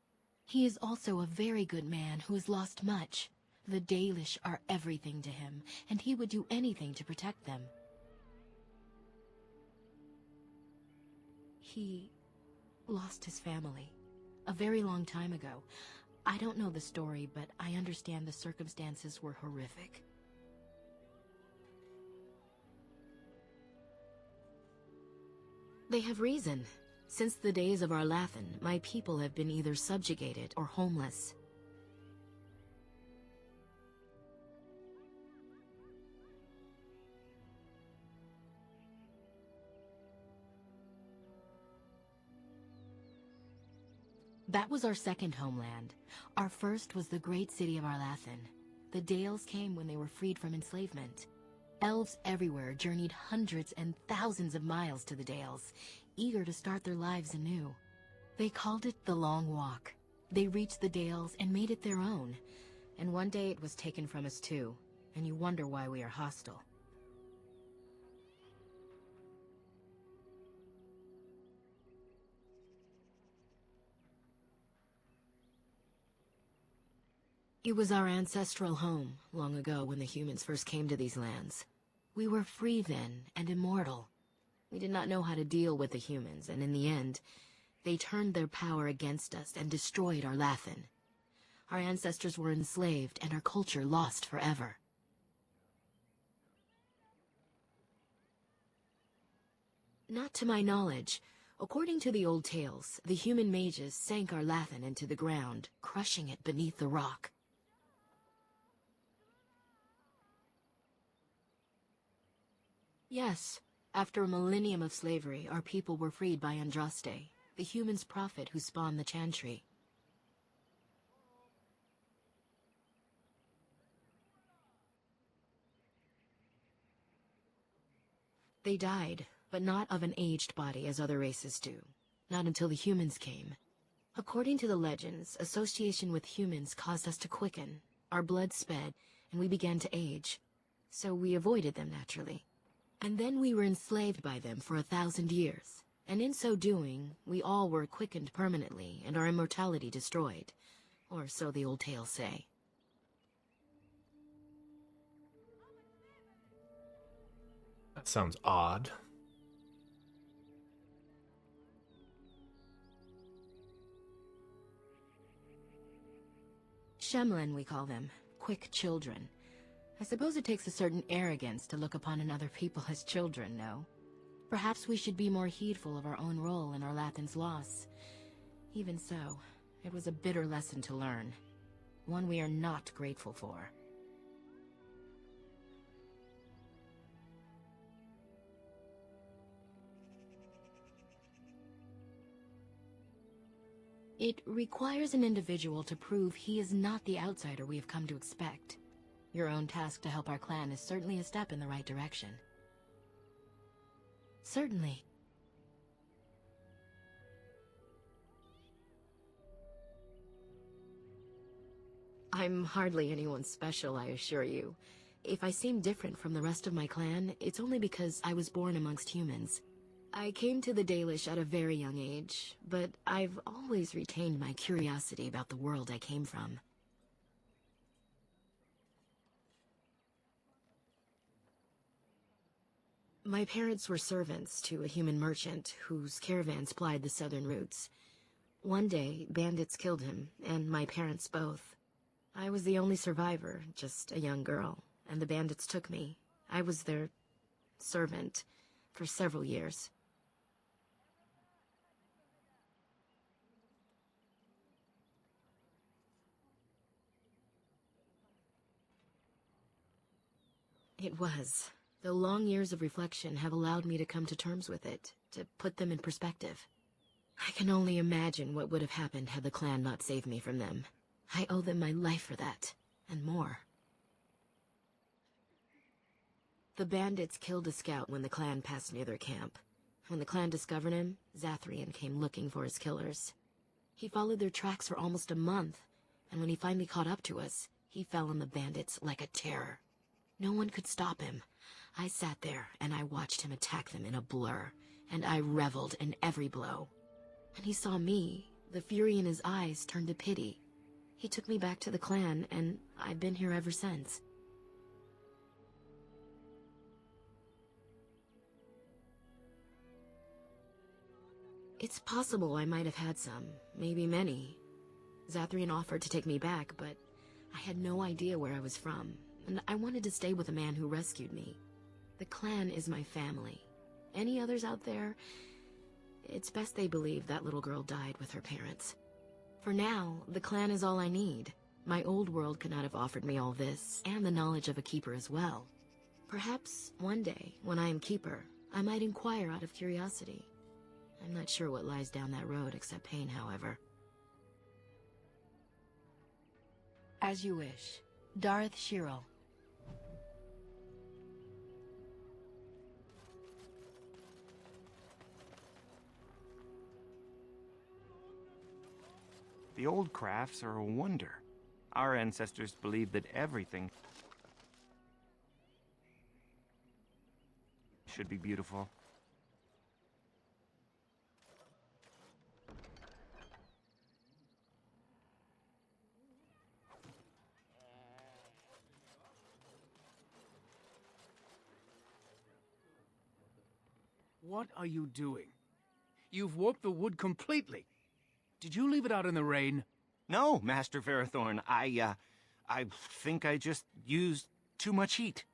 He is also a very good man who has lost much. The Dalish are everything to him, and he would do anything to protect them. He lost his family a very long time ago. I don't know the story, but I understand the circumstances were horrific. They have reason. Since the days of Arlathan, my people have been either subjugated or homeless. That was our second homeland. Our first was the great city of Arlathan. The Dales came when they were freed from enslavement. Elves everywhere journeyed hundreds and thousands of miles to the Dales, eager to start their lives anew. They called it the Long Walk. They reached the Dales and made it their own. And one day it was taken from us too, and you wonder why we are hostile. It was our ancestral home, long ago when the humans first came to these lands. We were free then, and immortal. We did not know how to deal with the humans, and in the end, they turned their power against us and destroyed Arlathan. Our ancestors were enslaved, and our culture lost forever. Not to my knowledge. According to the old tales, the human mages sank Arlathan into the ground, crushing it beneath the rock. Yes, after a millennium of slavery, our people were freed by Andraste, the human's prophet who spawned the Chantry. They died, but not of an aged body as other races do. Not until the humans came. According to the legends, association with humans caused us to quicken. Our blood sped, and we began to age. So we avoided them naturally. And then we were enslaved by them for 1,000 years. And in so doing, we all were quickened permanently and our immortality destroyed. Or so the old tales say. That sounds odd. Shemlin, we call them. Quick children. I suppose it takes a certain arrogance to look upon another people as children, no? Perhaps we should be more heedful of our own role in our Lathan's loss. Even so, it was a bitter lesson to learn. One we are not grateful for. It requires an individual to prove he is not the outsider we have come to expect. Your own task to help our clan is certainly a step in the right direction. Certainly. I'm hardly anyone special, I assure you. If I seem different from the rest of my clan, it's only because I was born amongst humans. I came to the Dalish at a very young age, but I've always retained my curiosity about the world I came from. My parents were servants to a human merchant whose caravans plied the southern routes. One day, bandits killed him, and my parents both. I was the only survivor, just a young girl, and the bandits took me. I was their servant for several years. It was. The long years of reflection have allowed me to come to terms with it, to put them in perspective. I can only imagine what would have happened had the clan not saved me from them. I owe them my life for that, and more. The bandits killed a scout when the clan passed near their camp. When the clan discovered him, Zathrian came looking for his killers. He followed their tracks for almost a month, and when he finally caught up to us, he fell on the bandits like a terror. No one could stop him. I sat there, and I watched him attack them in a blur, and I reveled in every blow. When he saw me, the fury in his eyes turned to pity. He took me back to the clan, and I've been here ever since. It's possible I might have had some, maybe many. Zathrian offered to take me back, but I had no idea where I was from, and I wanted to stay with the man who rescued me. The clan is my family. Any others out there? It's best they believe that little girl died with her parents. For now, the clan is all I need. My old world could not have offered me all this, and the knowledge of a keeper as well. Perhaps one day, when I am keeper, I might inquire out of curiosity. I'm not sure what lies down that road except pain, however. As you wish. Darth Shiro. The old crafts are a wonder. Our ancestors believed that everything should be beautiful. What are you doing? You've warped the wood completely. Did you leave it out in the rain? No, Master Verathorn. I think I just used too much heat.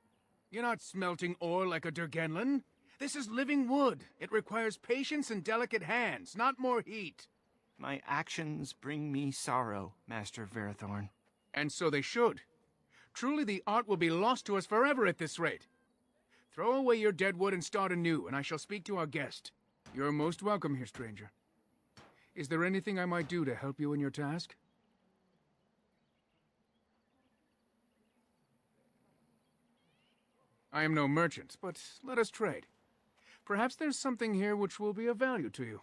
You're not smelting ore like a Durgenlin. This is living wood. It requires patience and delicate hands, not more heat. My actions bring me sorrow, Master Verathorn. And so they should. Truly the art will be lost to us forever at this rate. Throw away your dead wood and start anew, and I shall speak to our guest. You're most welcome here, stranger. Is there anything I might do to help you in your task? I am no merchant, but let us trade. Perhaps there's something here which will be of value to you.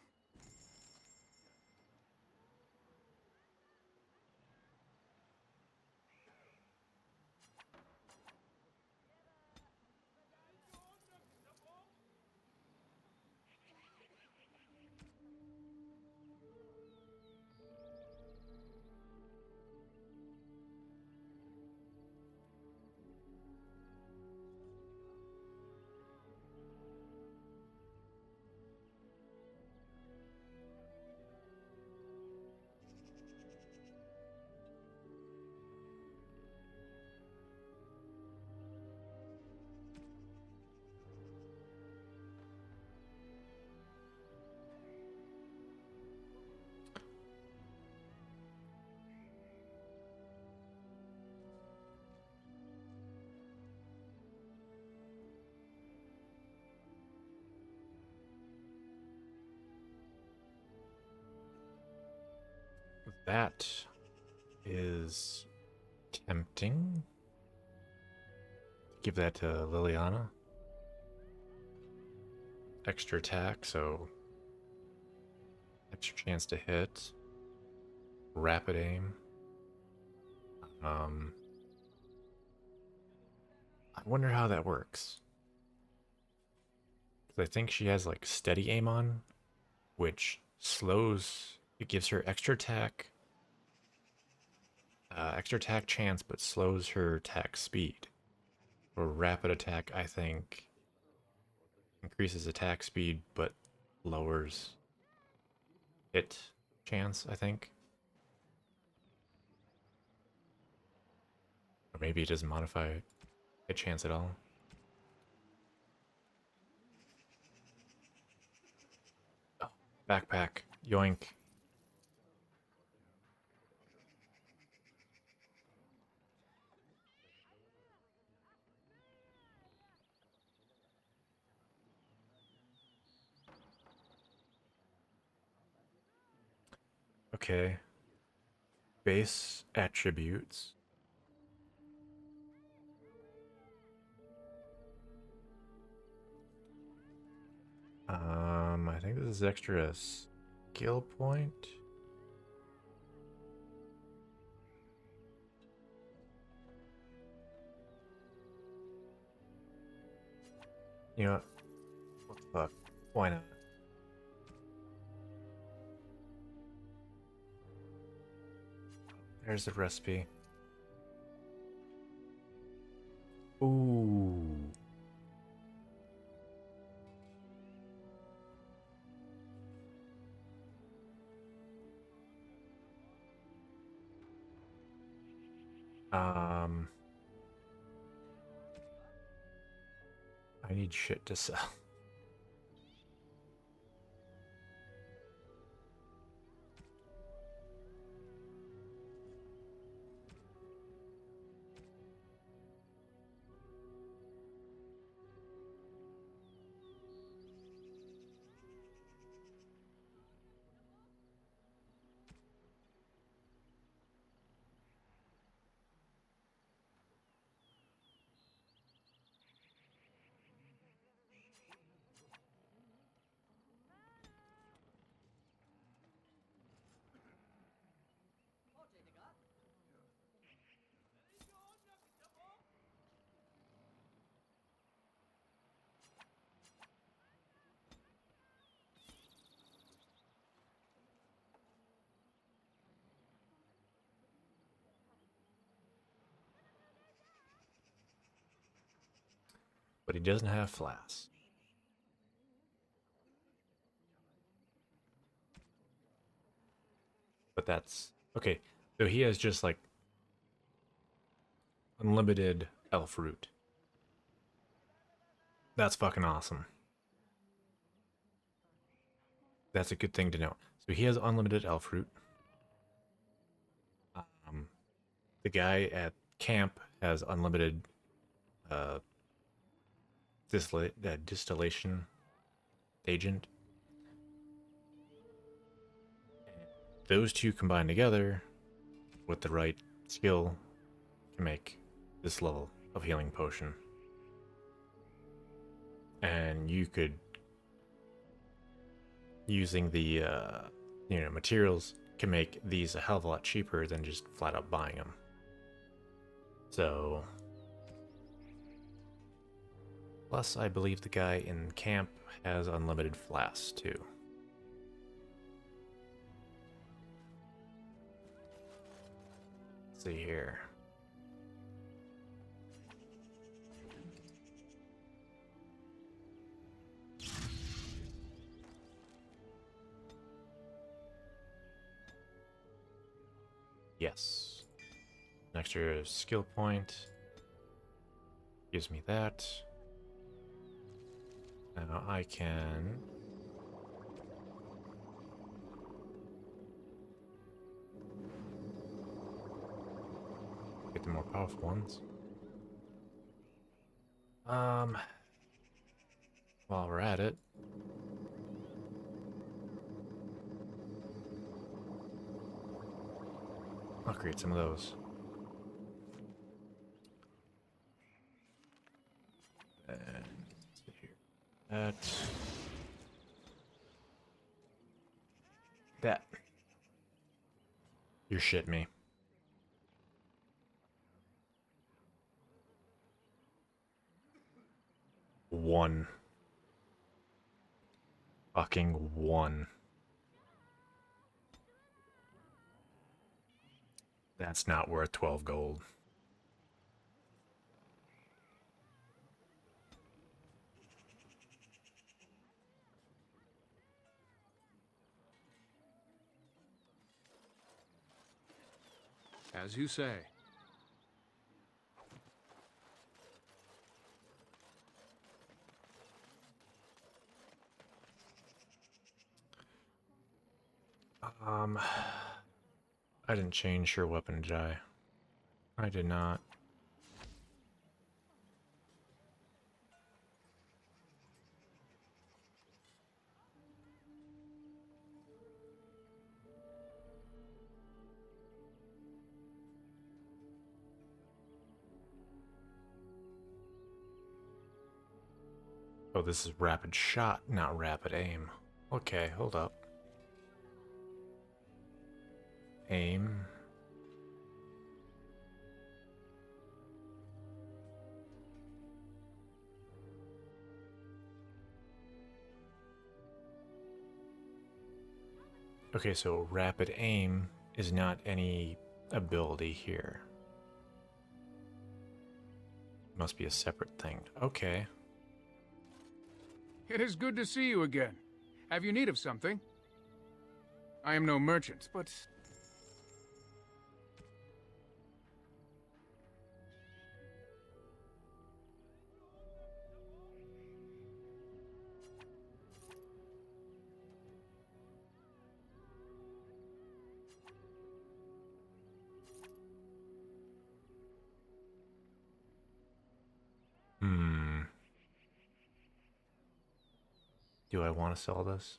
That is tempting. Give that to Liliana. Extra attack, so extra chance to hit. Rapid aim. I wonder how that works. Because I think she has like steady aim on, which slows. It gives her extra attack chance, but slows her attack speed. Or rapid attack, I think, increases attack speed, but lowers hit chance, I think. Or maybe it doesn't modify hit chance at all. Oh, backpack. Yoink. Okay. Base attributes. I think this is extra skill point. You know what the fuck? Why not? There's the recipe. Ooh. I need shit to sell. But he doesn't have flasks. But that's okay. So he has just like unlimited elf root. That's fucking awesome. That's a good thing to know. So he has unlimited elf root. The guy at camp has unlimited distillation agent. Those two combined together with the right skill can make this level of healing potion. And you could using the materials can make these a hell of a lot cheaper than just flat out buying them. So, plus I believe the guy in camp has unlimited flasks too. Let's see here. Yes. An extra skill point gives me that. Now I can get the more powerful ones. While we're at it, I'll create some of those. And let's see here. That. You're shitting me. One. Fucking one. That's not worth 12 gold. As you say. I didn't change your weapon, did I? I did not. Oh, this is rapid shot, not rapid aim. Okay, hold up. Aim. Okay, so rapid aim is not any ability here. Must be a separate thing. Okay. It is good to see you again. Have you need of something? I am no merchant, but... Do I want to sell this?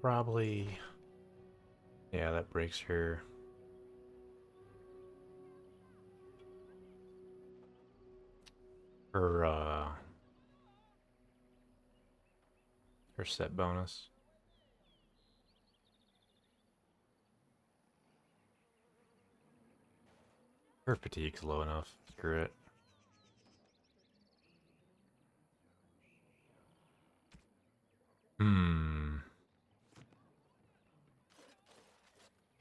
probably... Yeah, that breaks her. Her set bonus. Her fatigue's low enough. Screw it.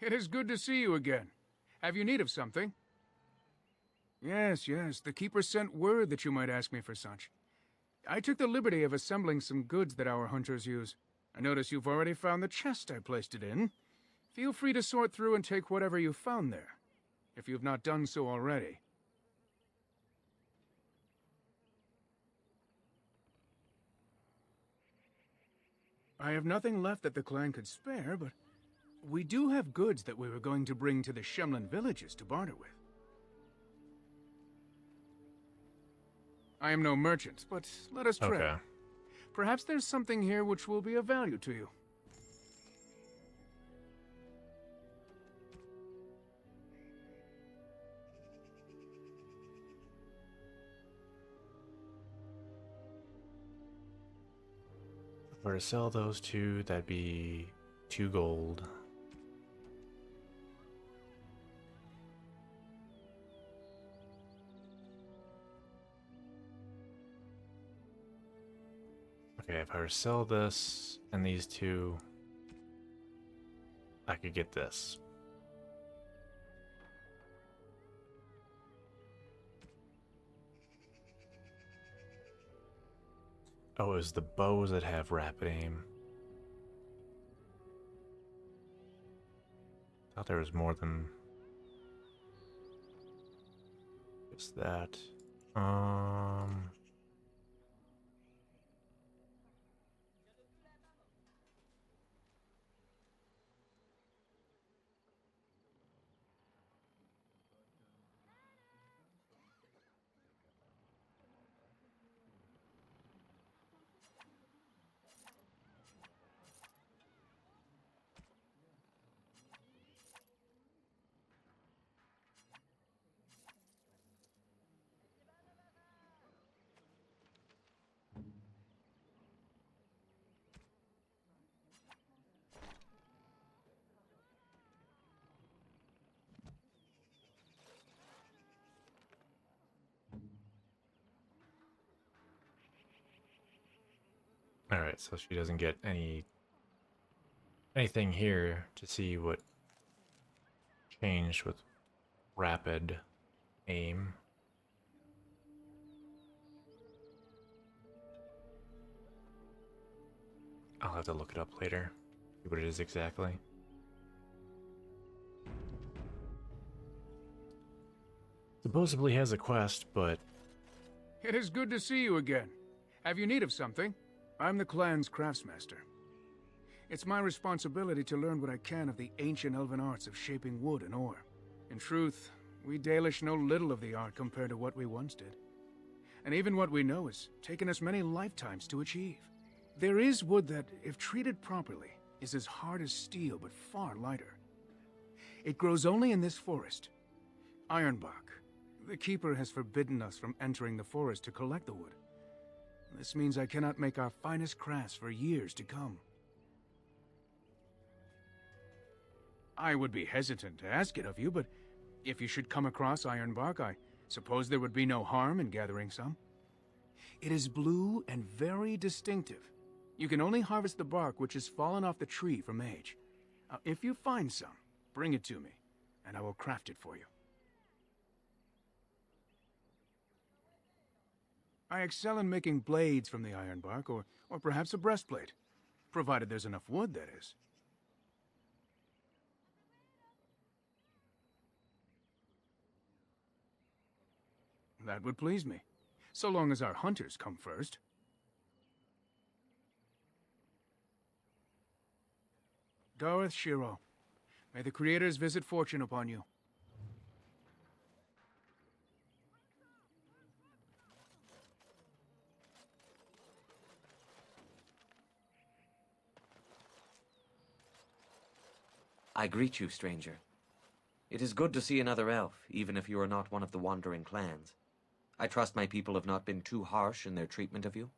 It is good to see you again. Have you need of something? Yes, yes, the Keeper sent word that you might ask me for such. I took the liberty of assembling some goods that our hunters use. I notice you've already found the chest I placed it in. Feel free to sort through and take whatever you found there, if you've not done so already. I have nothing left that the clan could spare, but we do have goods that we were going to bring to the Shemlin villages to barter with. I am no merchant, but let us trade. Okay. Perhaps there's something here which will be of value to you. If I were to sell those two, that'd be 2 gold. Okay, if I were to sell this and these two, I could get this. Oh, it was the bows that have rapid aim. Thought there was more than just that. Alright, so she doesn't get anything here to see what changed with rapid aim. I'll have to look it up later, see what it is exactly. Supposedly has a quest, but... It is good to see you again. Have you need of something? I'm the clan's craftsmaster. It's my responsibility to learn what I can of the ancient elven arts of shaping wood and ore. In truth, we Dalish know little of the art compared to what we once did. And even what we know has taken us many lifetimes to achieve. There is wood that, if treated properly, is as hard as steel but far lighter. It grows only in this forest. Ironbark. The Keeper has forbidden us from entering the forest to collect the wood. This means I cannot make our finest crafts for years to come. I would be hesitant to ask it of you, but if you should come across ironbark, I suppose there would be no harm in gathering some. It is blue and very distinctive. You can only harvest the bark which has fallen off the tree from age. If you find some, bring it to me, and I will craft it for you. I excel in making blades from the ironbark, or perhaps a breastplate, provided there's enough wood, that is. That would please me, so long as our hunters come first. Gareth Shiro, may the Creators visit fortune upon you. I greet you, stranger. It is good to see another elf, even if you are not one of the wandering clans. I trust my people have not been too harsh in their treatment of you.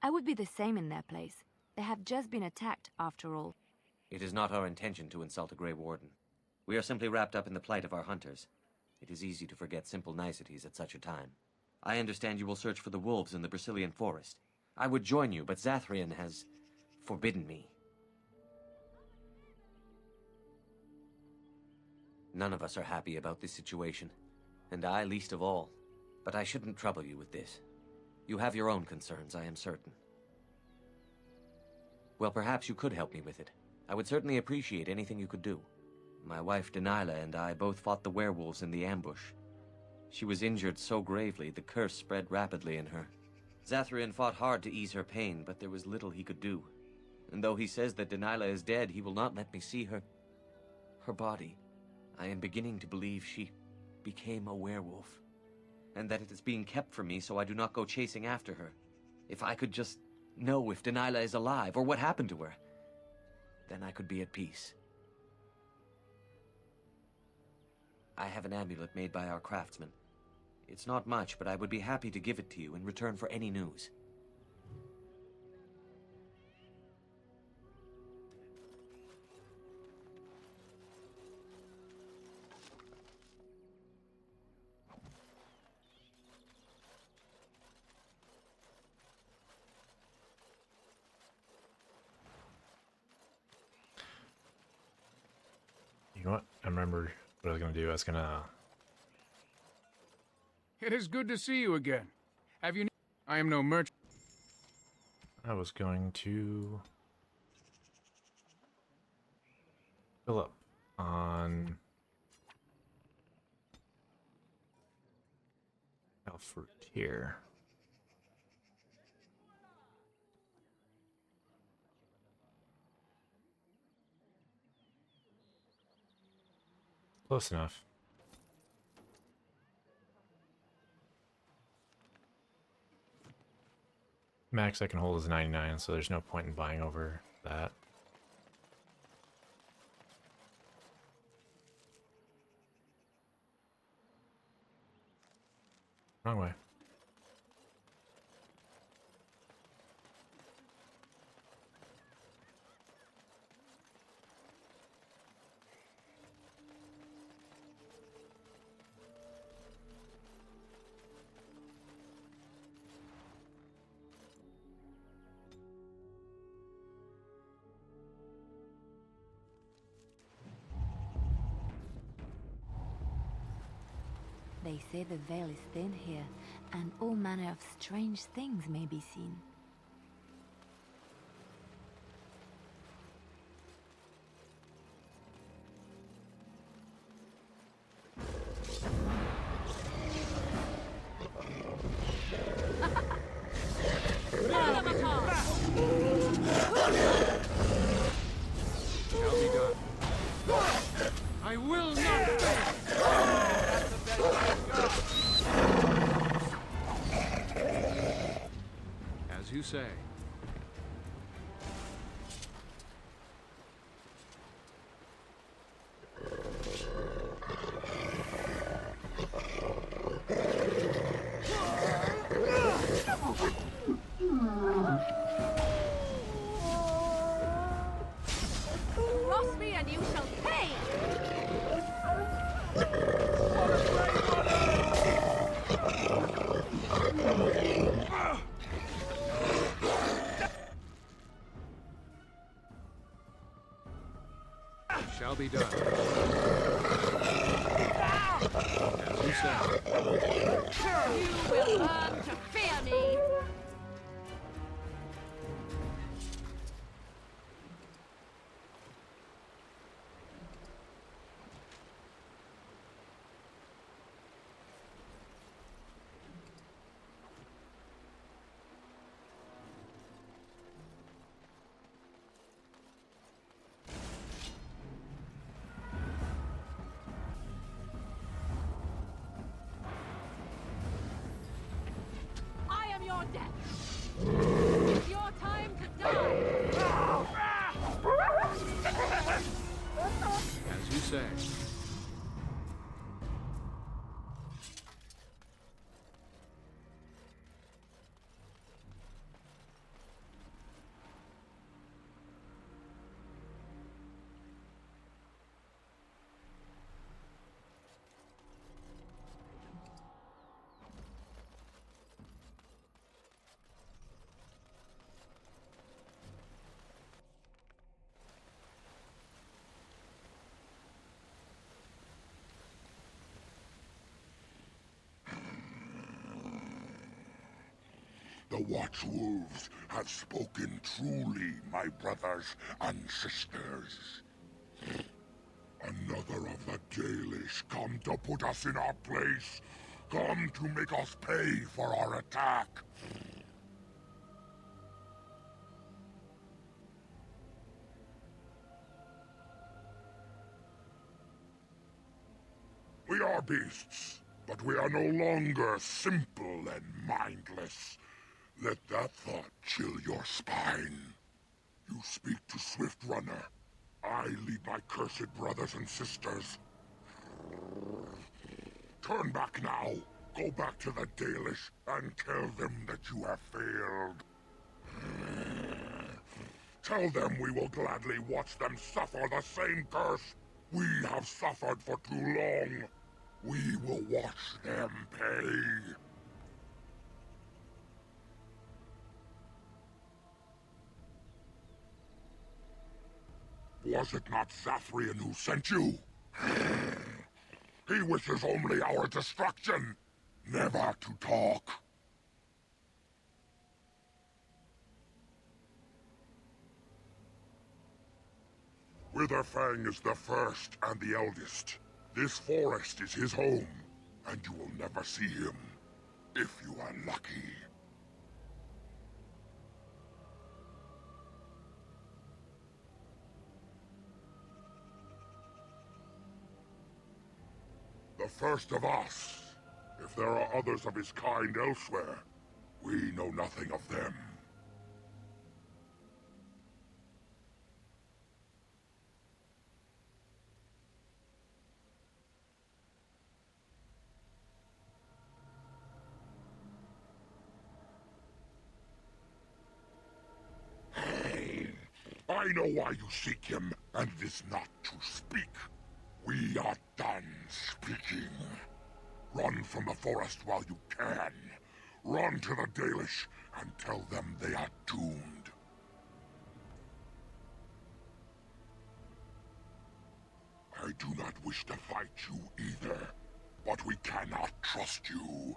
I would be the same in their place. They have just been attacked, after all. It is not our intention to insult a Grey Warden. We are simply wrapped up in the plight of our hunters. It is easy to forget simple niceties at such a time. I understand you will search for the wolves in the Brazilian forest. I would join you, but Zathrian has forbidden me. None of us are happy about this situation, and I least of all. But I shouldn't trouble you with this. You have your own concerns, I am certain. Well, perhaps you could help me with it. I would certainly appreciate anything you could do. My wife Denilah and I both fought the werewolves in the ambush. She was injured so gravely, the curse spread rapidly in her. Zathrian fought hard to ease her pain, but there was little he could do. And though he says that Denilah is dead, he will not let me see her body. I am beginning to believe she became a werewolf, and that it is being kept from me so I do not go chasing after her. If I could just know if Denilah is alive, or what happened to her, then I could be at peace. I have an amulet made by our craftsman. It's not much, but I would be happy to give it to you in return for any news. You know what? I remember what I was going to do. I was going to... It is good to see you again. Have you... I am no merchant. I was going to... fill up on... elf fruit here. Close enough. Max I can hold is 99, so there's no point in buying over that. Wrong way. They say the veil is thin here, and all manner of strange things may be seen. Shall be done. I will not fail! As you say. Cross me and you shall pay! Shall be done. As you say. You will learn to fear me! say. The Watchwolves have spoken truly, my brothers and sisters. Another of the Dalish come to put us in our place. Come to make us pay for our attack. We are beasts, but we are no longer simple and mindless. Let that thought chill your spine. You speak to Swift Runner. I lead my cursed brothers and sisters. Turn back now. Go back to the Dalish and tell them that you have failed. Tell them we will gladly watch them suffer the same curse we have suffered for too long. We will watch them pay. Was it not Zathrian who sent you? He wishes only our destruction, never to talk. Witherfang is the first and the eldest. This forest is his home, and you will never see him, if you are lucky. The first of us. If there are others of his kind elsewhere, we know nothing of them. I know why you seek him, and it is not to speak. We are done speaking. Run from the forest while you can. Run to the Dalish and tell them they are doomed. I do not wish to fight you either, but we cannot trust you.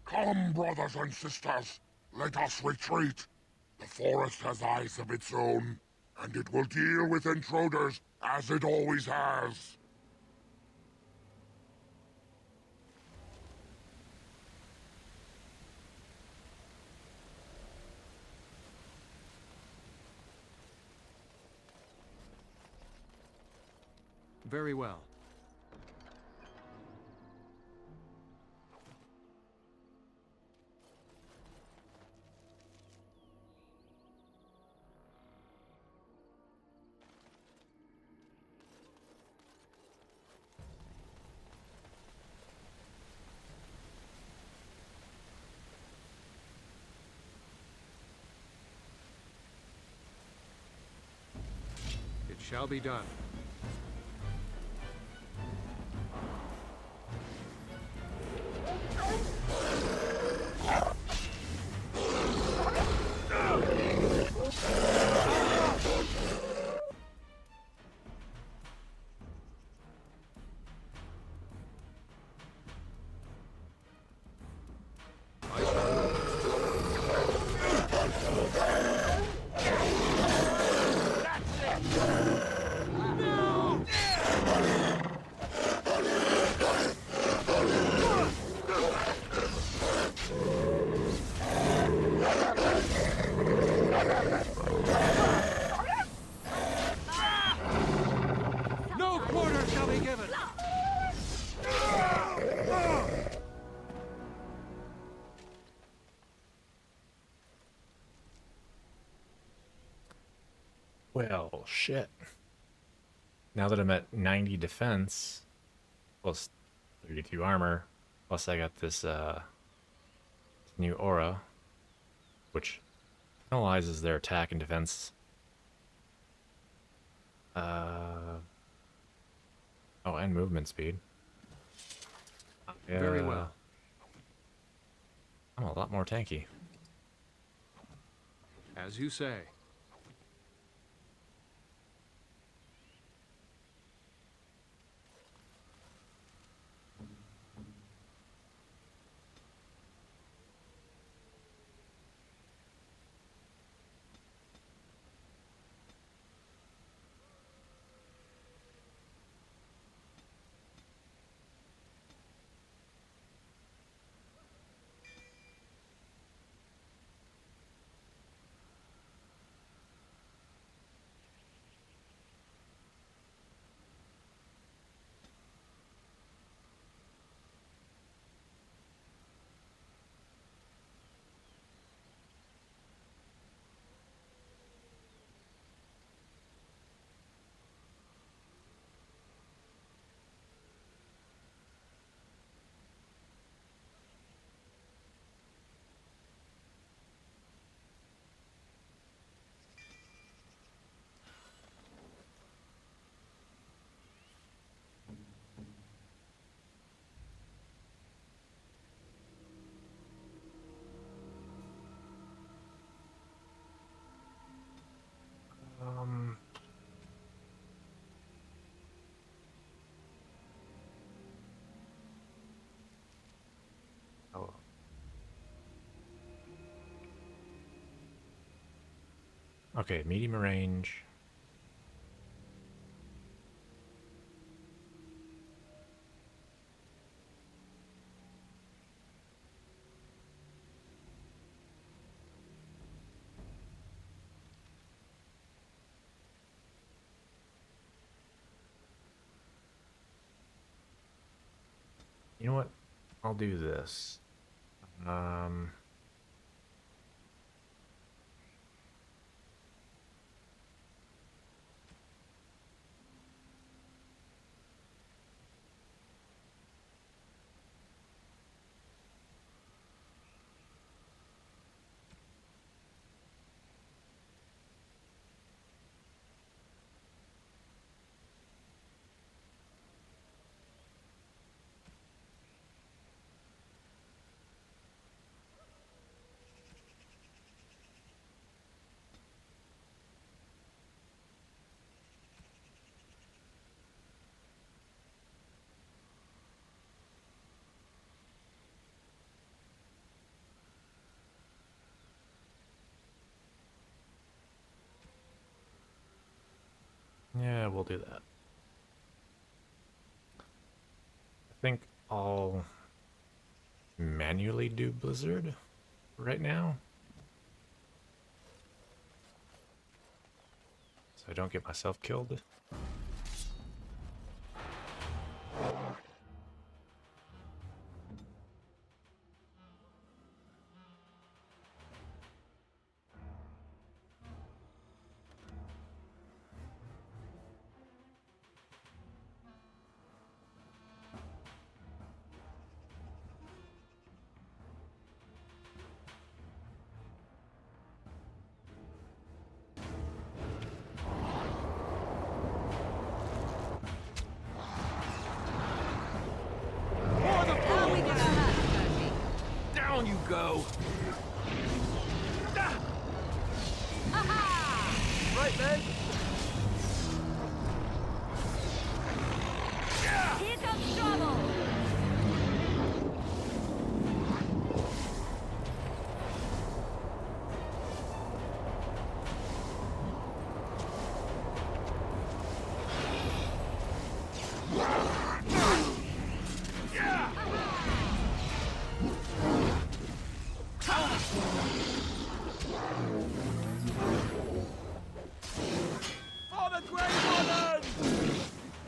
Come, brothers and sisters, let us retreat. The forest has eyes of its own, and it will deal with intruders as it always has. Very well. It shall be done. No quarter shall be given! Well, shit. now that I'm at 90 defense, plus 32 armor, plus I got this new aura, which penalizes their attack and defense. Oh, and movement speed. Very well. I'm a lot more tanky. As you say. Oh. Okay, medium range. You know what? I'll do this. Yeah, we'll do that. I think I'll manually do Blizzard right now, so I don't get myself killed. Down you go! Right, man? Here comes trouble! For the Grey Warden!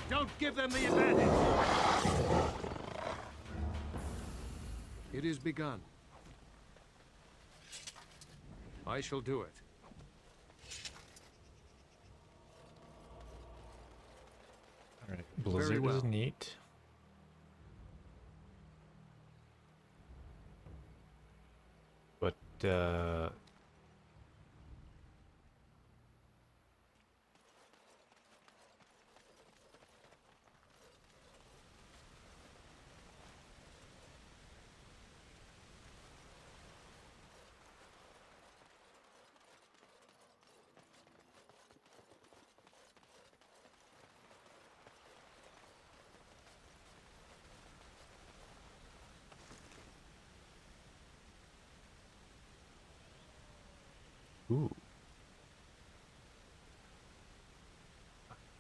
Don't give them the advantage! It is begun. I shall do it. desert well. is neat. But, ooh.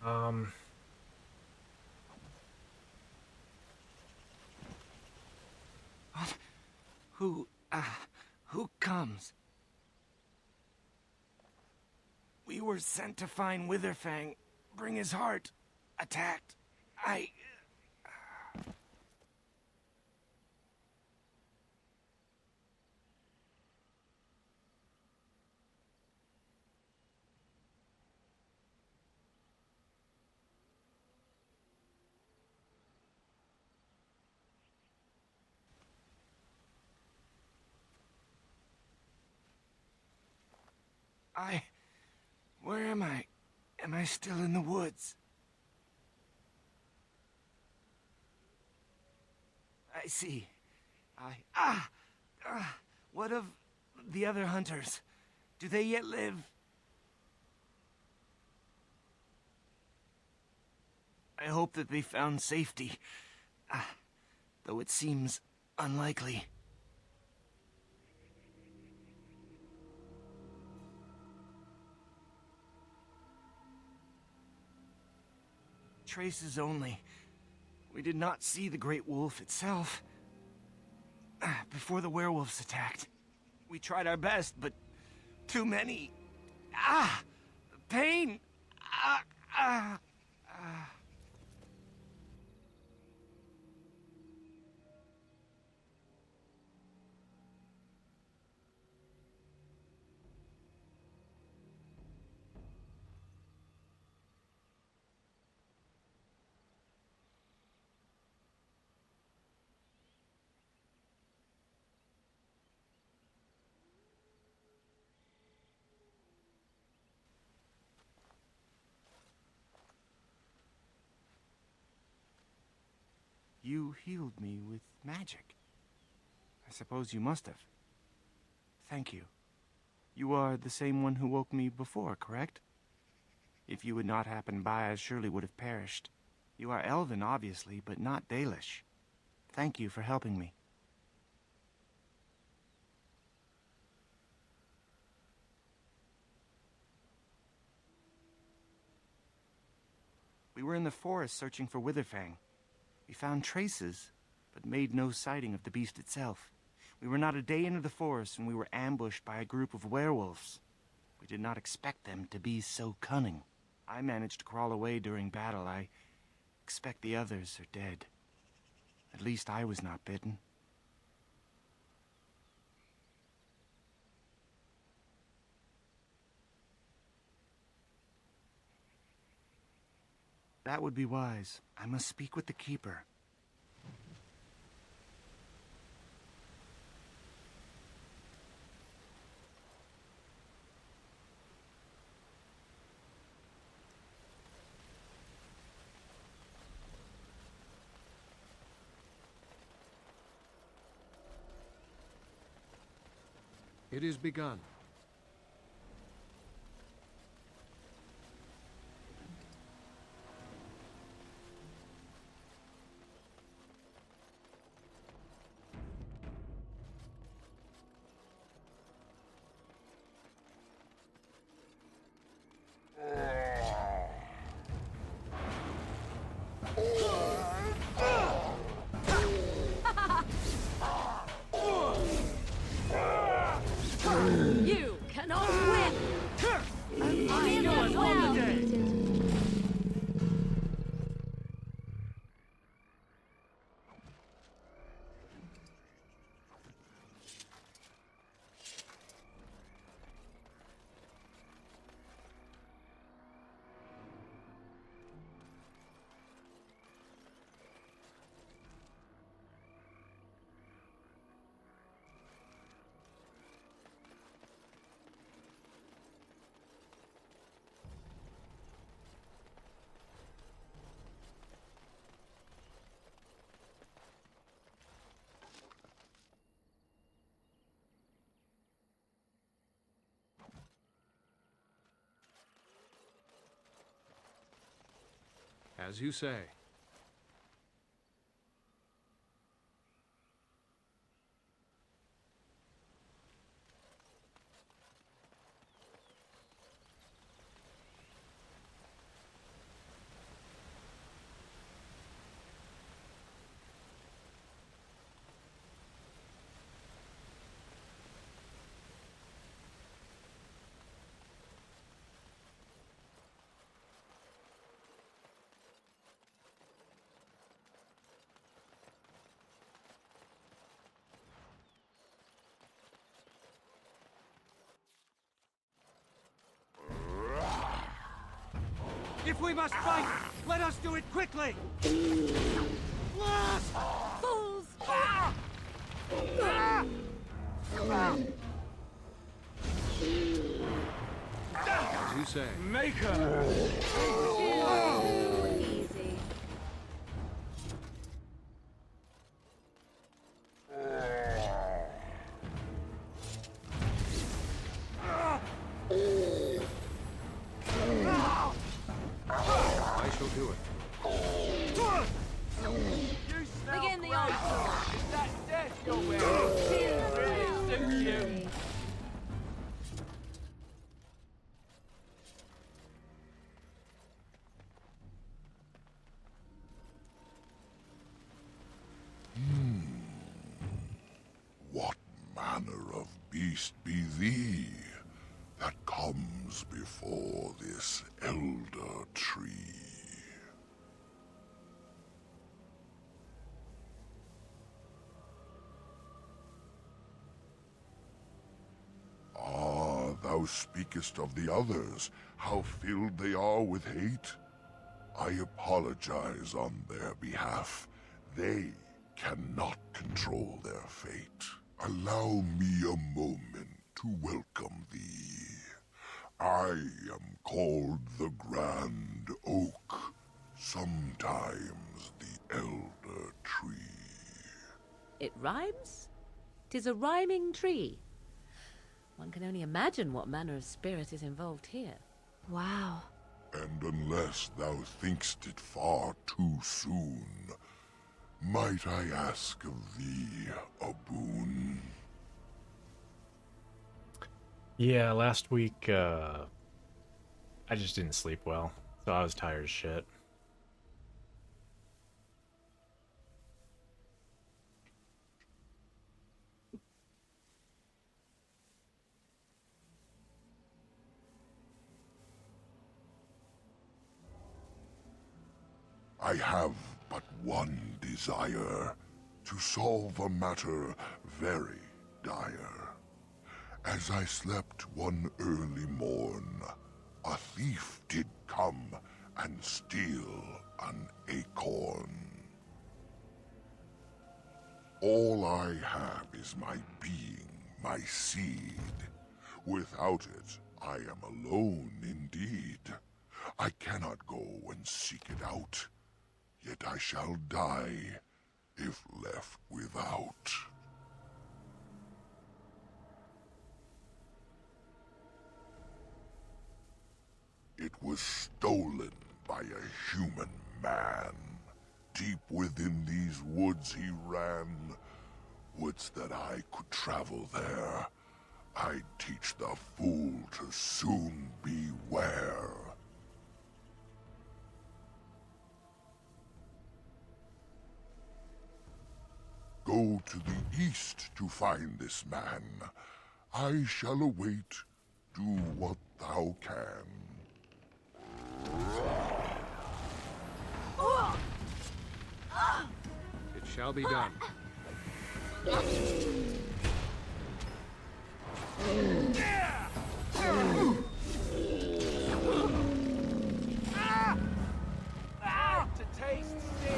Um... Who comes? We were sent to find Witherfang, bring his heart. Attacked. Where am I? Am I still in the woods? I see. What of the other hunters? Do they yet live? I hope that they found safety. Though it seems unlikely. Traces only. We did not see the great wolf itself. Before the werewolves attacked. We tried our best, but too many. Pain! You healed me with magic. I suppose you must have. Thank you. You are the same one who woke me before, correct? If you had not happened by, I surely would have perished. You are Elven, obviously, but not Dalish. Thank you for helping me. We were in the forest searching for Witherfang. We found traces, but made no sighting of the beast itself. We were not a day into the forest when we were ambushed by a group of werewolves. We did not expect them to be so cunning. I managed to crawl away during battle. I expect the others are dead. At least I was not bitten. That would be wise. I must speak with the Keeper. It is begun. As you say. If we must fight, let us do it quickly! Fools! As you say. Maker! Easy. I shall do it. You smell Begin the great. onslaught. Is that death you're wearing? Really suits you. What manner of beast be thee that comes before this elder tree? Ah, thou speakest of the others, how filled they are with hate? I apologize on their behalf. They cannot control their fate. Allow me a moment to welcome thee. I am called the Grand Oak, sometimes the Elder Tree. It rhymes? 'Tis a rhyming tree. One can only imagine what manner of spirit is involved here. Wow. And unless thou thinkst it far too soon, might I ask of thee a boon? Yeah, last week, I just didn't sleep well, so I was tired as shit. I have but one desire, to solve a matter very dire. As I slept one early morn, a thief did come and steal an acorn. All I have is my being, my seed. Without it, I am alone indeed. I cannot go and seek it out, yet I shall die if left without. It was stolen by a human man. Deep within these woods he ran. Woods that I could travel there. I'd teach the fool to soon beware. Go to the east to find this man. I shall await. Do what thou can. It shall be done. To taste sin.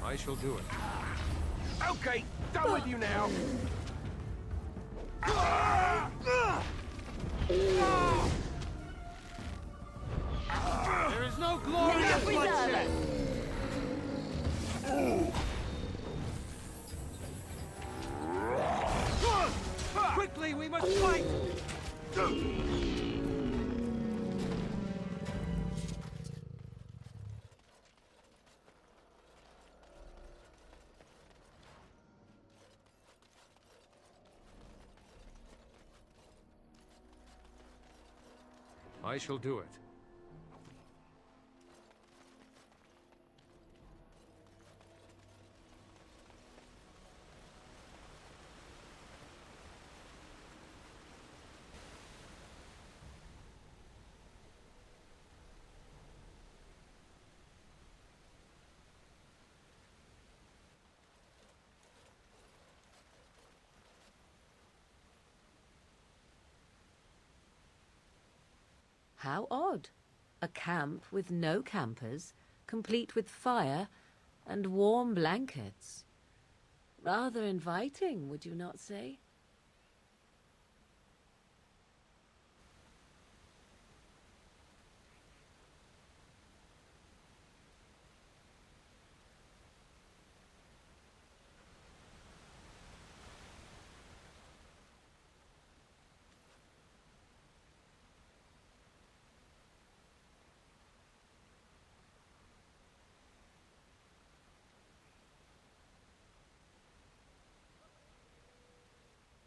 I shall do it. Okay, done with you now. There is no glory in bloodshed! Quickly, we must fight! I shall do it. How odd. A camp with no campers, complete with fire and warm blankets. Rather inviting, would you not say?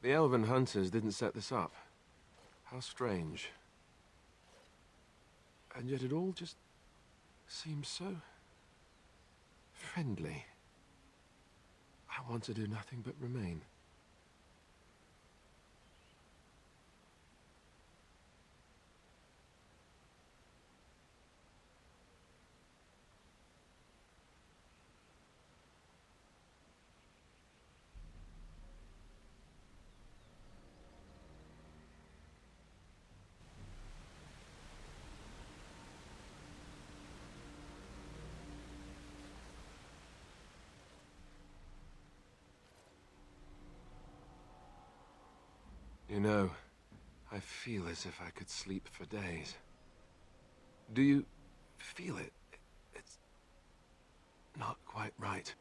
The elven hunters didn't set this up. How strange. And yet it all just seems so friendly. I want to do nothing but remain. You know, I feel as if I could sleep for days. Do you feel it? It's not quite right.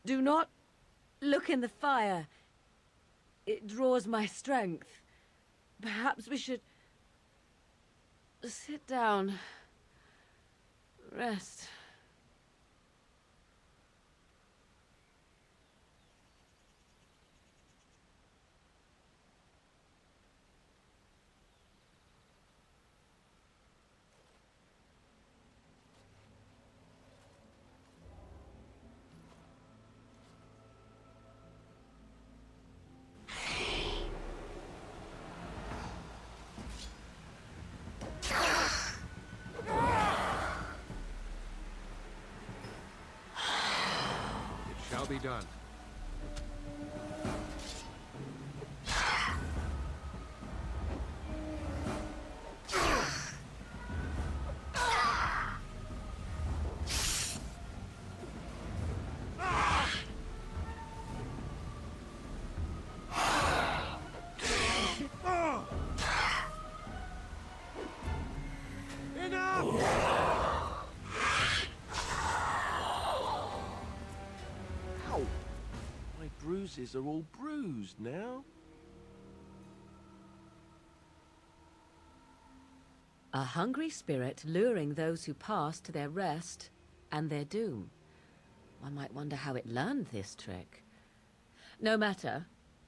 Do not look in the fire. It draws my strength. Perhaps we should sit down. Rest. Shall be done. Bruises are all bruised now. A hungry spirit luring those who pass to their rest and their doom. One might wonder how it learned this trick. No matter,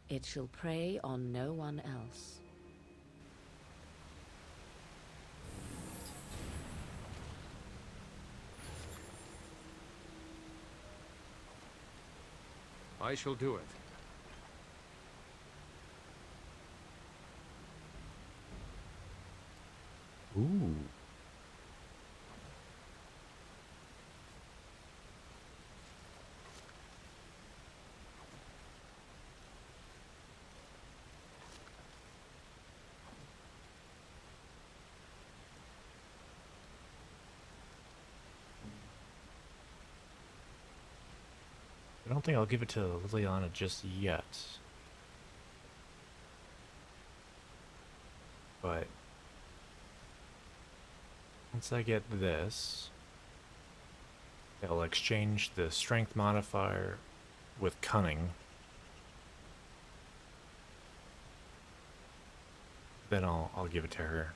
it shall prey on no one else. I shall do it. Ooh. I don't think I'll give it to Liliana just yet. But once I get this, I'll exchange the strength modifier with cunning then I'll give it to her.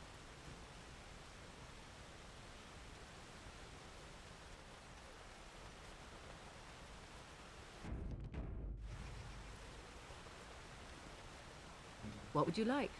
What would you like?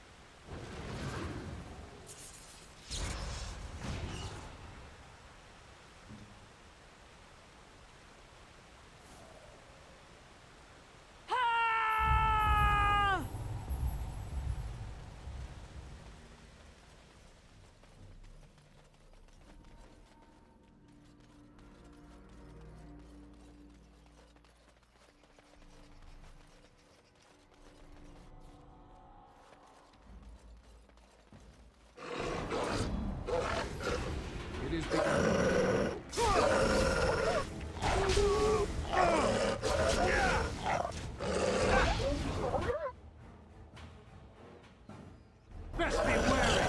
It is begun. Best be wary!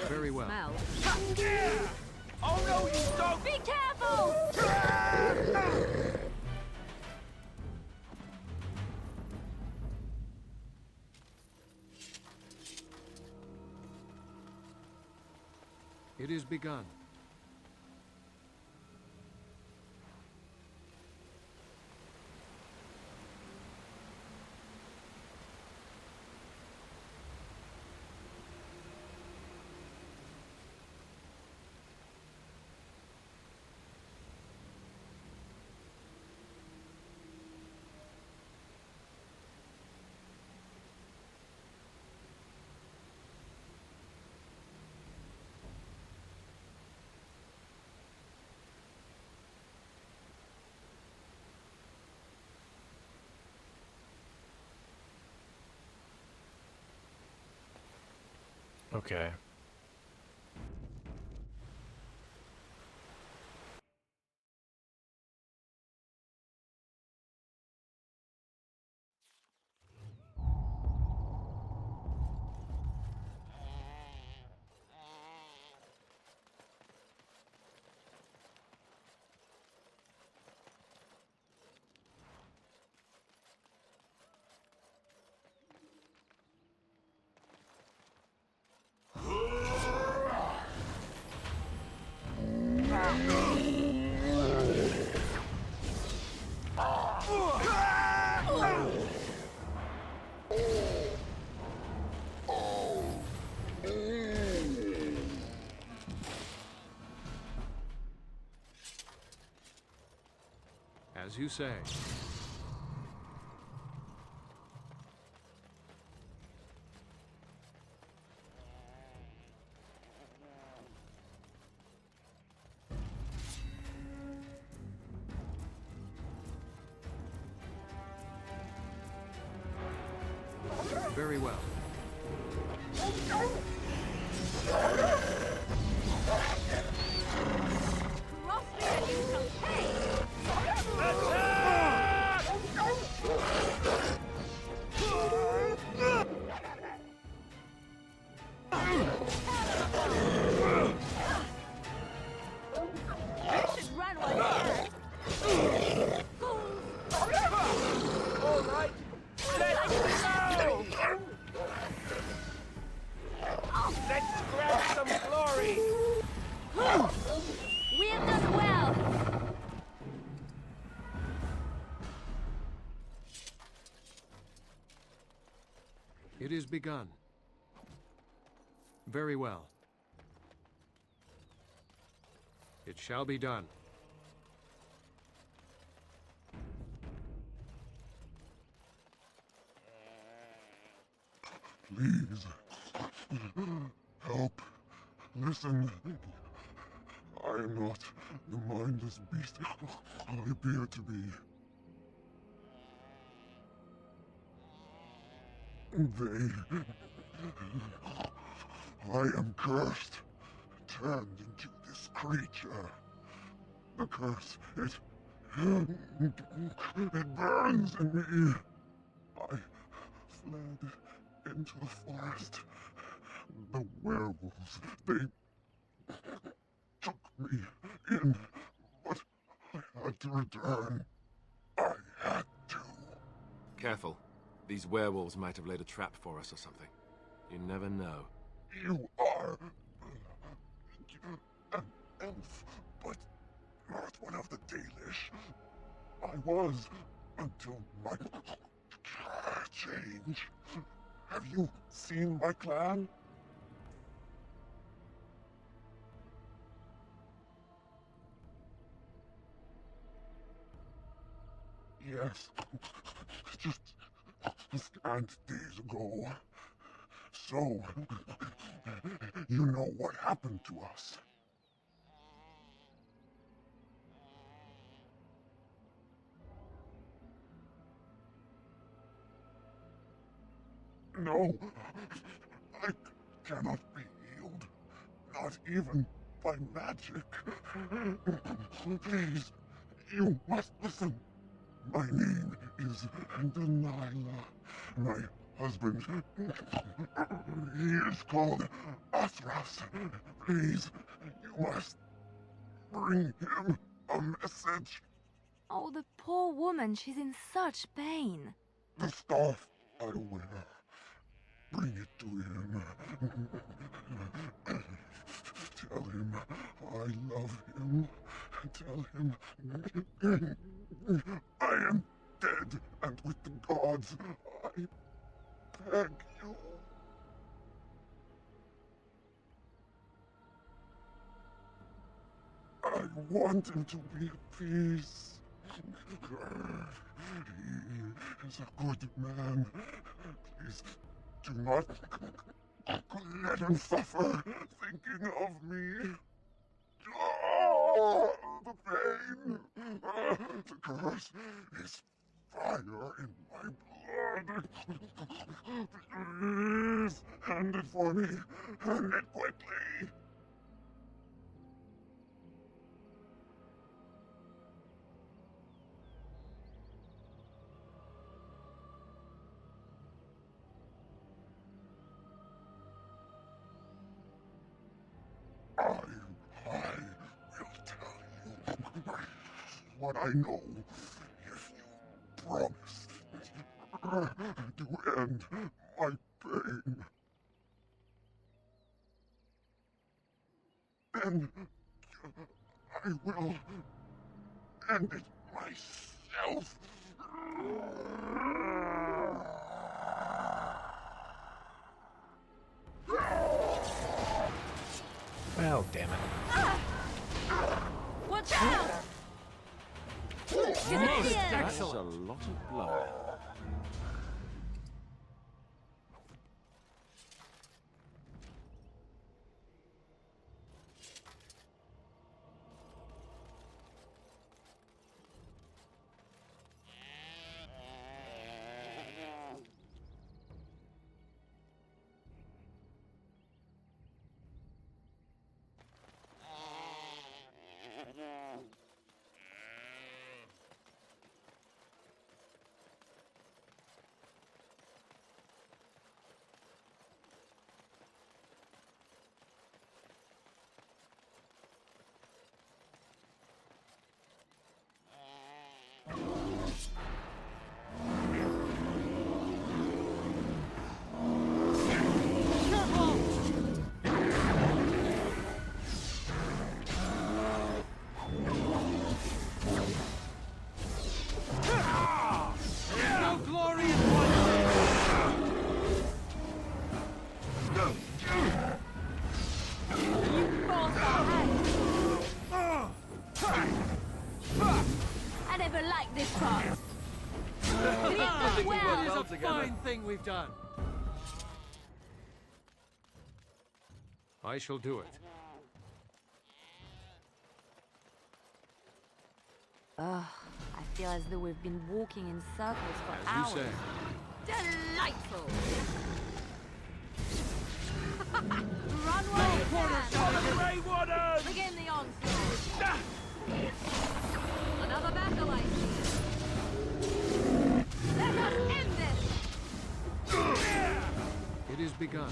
Very well. Oh no, you dog! Be careful! It is begun. Okay. As you say. Very well. Cross me and you shall pay! You should run while you're hurt. All right, let's go! Let's grab some glory! We have done well! It is begun. Very well. It shall be done. Please. Help. Listen. I am not the mindless beast I appear to be. I am cursed. Turned into this creature. The curse, it burns in me. I fled into the forest. The werewolves, they took me in, but I had to return. I had to. Careful. These werewolves might have laid a trap for us or something. You never know. You are an elf, but not one of the Dalish. I was until my change. Have you seen my clan? Yes, just a scant days ago. So, you know what happened to us. No, I cannot be healed. Not even by magic. Please, you must listen. My name is Delilah. My husband, he is called Athras. Please, you must bring him a message. Oh, the poor woman, she's in such pain. The staff I wear. Bring it to him. Tell him I love him. Tell him I am dead, and with the gods, I beg you. I want him to be at peace. He is a good man. Please do not let him suffer thinking of me. Oh, the pain. The curse is fire in my blood. Please, hand it for me. Hand it quickly. I will tell you what I know if you promise to end my pain. Then I will end it myself. Well, damn it. Watch out! That's a lot of blood. I never liked this part. It is a fine thing we've done. I shall do it. Ugh, I feel as though we've been walking in circles for As hours. you say. Delightful. Run while you can. Grey Waters! Begin the onslaught. Another battle, I see. Let us end this. It is begun.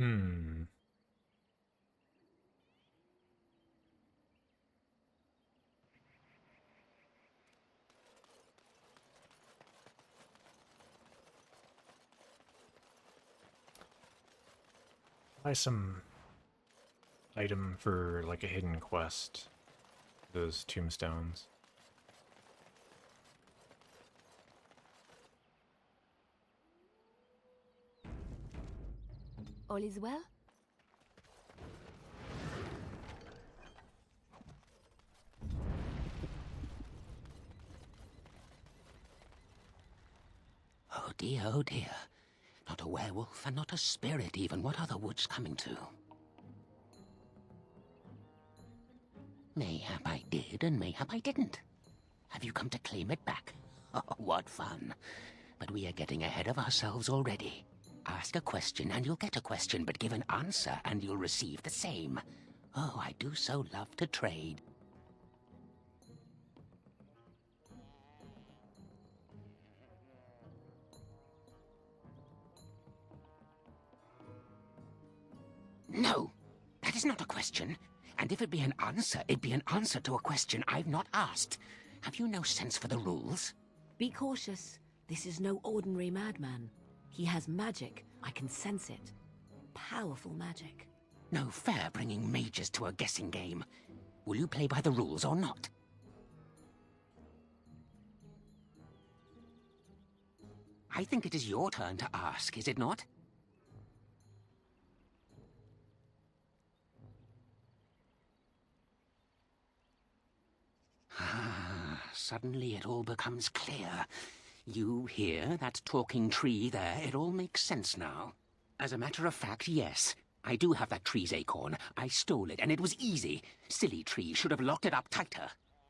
Hmm. Buy some item for like a hidden quest. Those tombstones. All is well? Oh dear, oh dear. Not a werewolf, and not a spirit even. What are the woods coming to? Mayhap I did, and mayhap I didn't. Have you come to claim it back? Oh, what fun. But we are getting ahead of ourselves already. Ask a question and you'll get a question, but give an answer and you'll receive the same. Oh, I do so love to trade. No, that is not a question. And if it be an answer, it'd be an answer to a question I've not asked. Have you no sense for the rules? Be cautious. This is no ordinary madman. He has magic. I can sense it. Powerful magic. No fair bringing mages to a guessing game. Will you play by the rules or not? I think it is your turn to ask, is it not? Ah, suddenly it all becomes clear. You here, that talking tree there, it all makes sense now. As a matter of fact, yes. I do have that tree's acorn. I stole it, and it was easy. Silly tree should have locked it up tighter.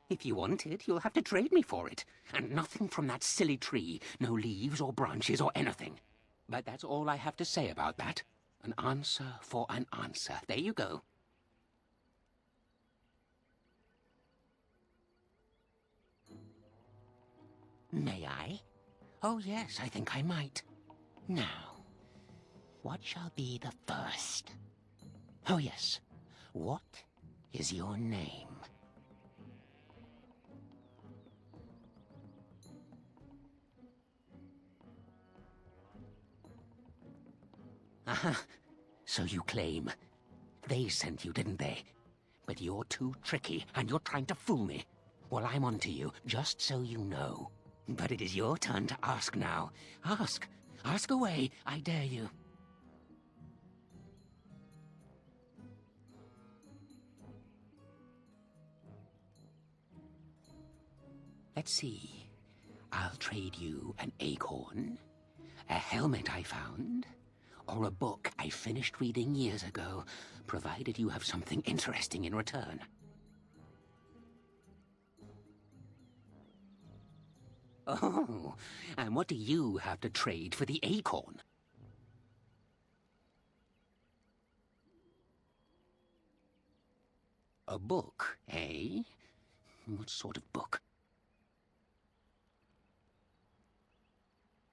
If you want it, you'll have to trade me for it. And nothing from that silly tree. No leaves or branches or anything. But that's all I have to say about that. An answer for an answer. There you go. May I? Oh yes, I think I might. Now, what shall be the first? Oh yes, what is your name? Aha, so you claim. They sent you, didn't they? But you're too tricky, and you're trying to fool me. Well, I'm onto you, just so you know. But it is your turn to ask now. Ask. Ask away, I dare you. Let's see. I'll trade you an acorn, a helmet I found, or a book I finished reading years ago, provided you have something interesting in return. Oh, and what do you have to trade for the acorn? A book, eh? What sort of book?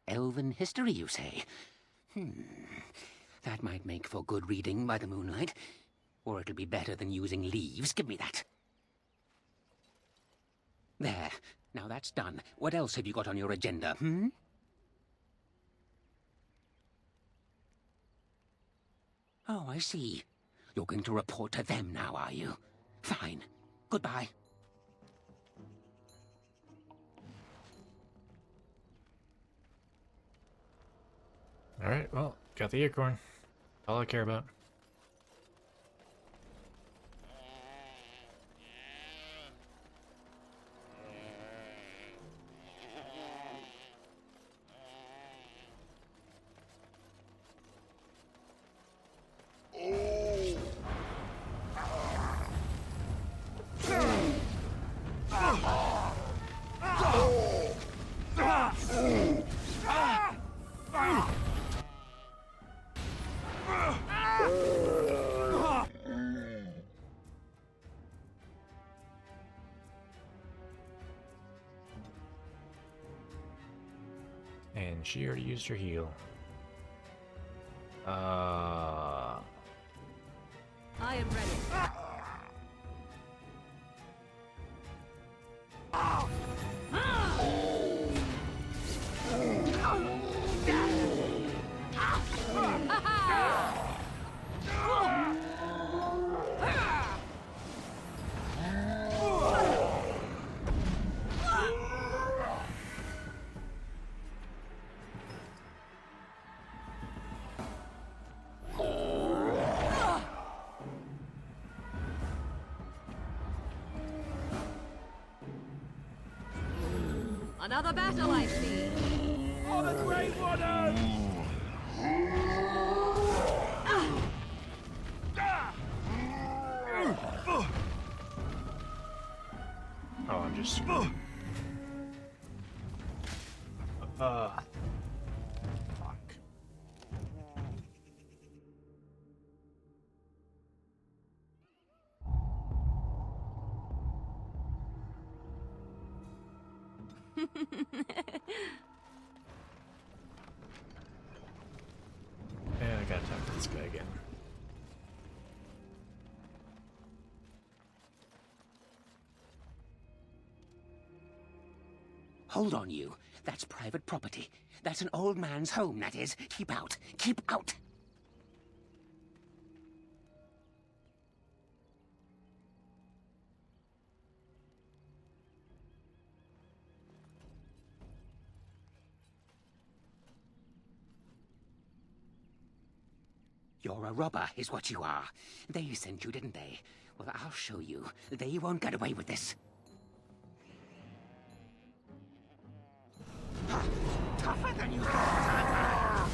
Elven history, you say? That might make for good reading by the moonlight. Or it'll be better than using leaves. Give me that. There. Now that's done. What else have you got on your agenda, Oh, I see. You're going to report to them now, are you? Fine. Goodbye. Alright, well, got the acorn. All I care about. And she already used her heal. I am ready. Another battle, I see. For the Grey Warden! Oh, I'm just... Fuck. Yeah, I gotta talk to this guy again. Hold on, you. That's private property. That's an old man's home, that is. Keep out. Keep out. You're a robber, is what you are. They sent you, didn't they? Well, I'll show you. They won't get away with this. Tougher than you thought.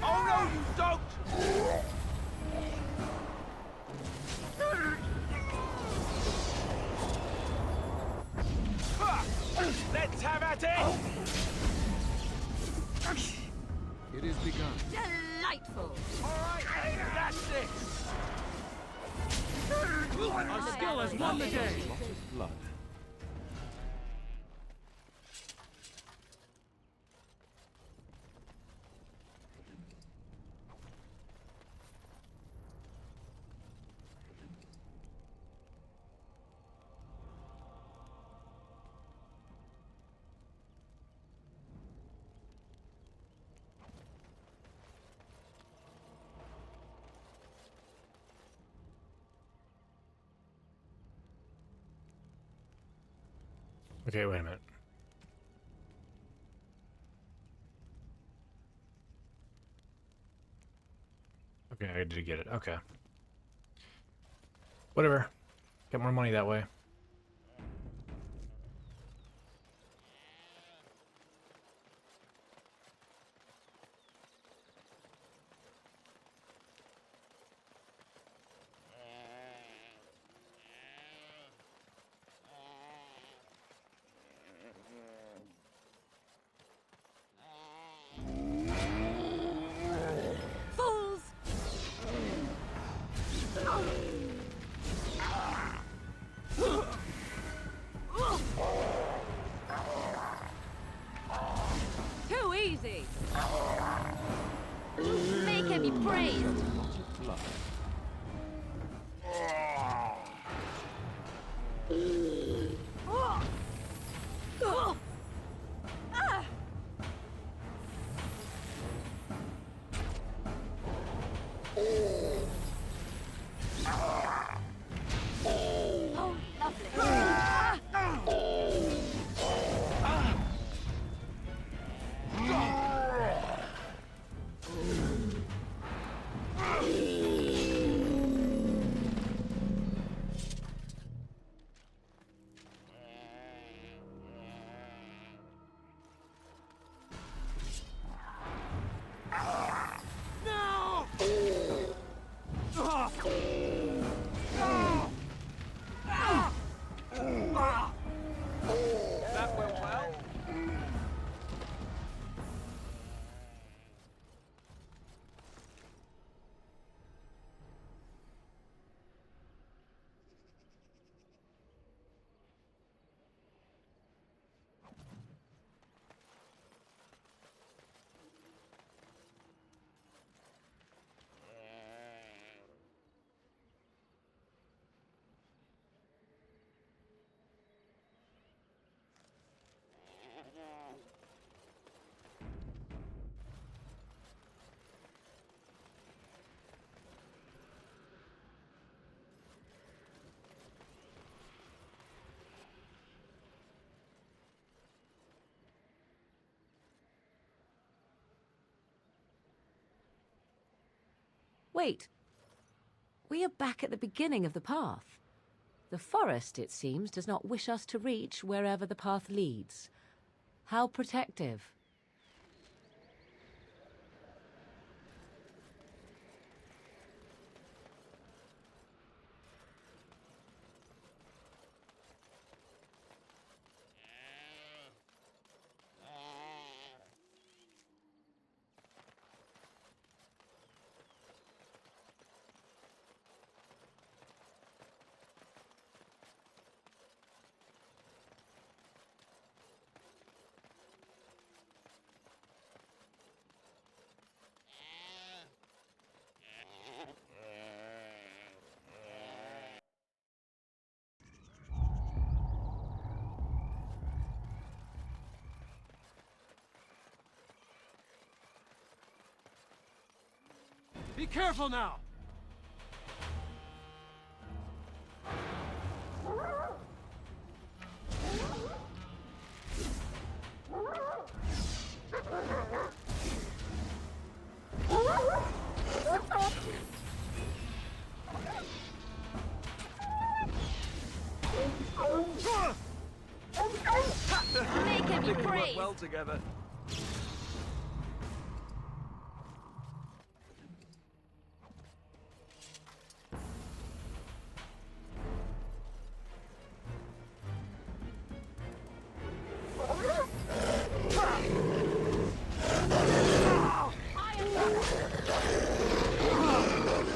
Oh no, you don't! Let's have at it! It is begun. Delightful. Alright, that's it! Our skill has won the day. Blood. Okay, wait a minute. Okay, I did get it. Okay. Whatever. Get more money that way. Fools! Too easy. Make him be praised. Blood. Oh, lovely. Wait. We are back at the beginning of the path. The forest, it seems, does not wish us to reach wherever the path leads. How protective. Be careful now! Make him We work praise! well together.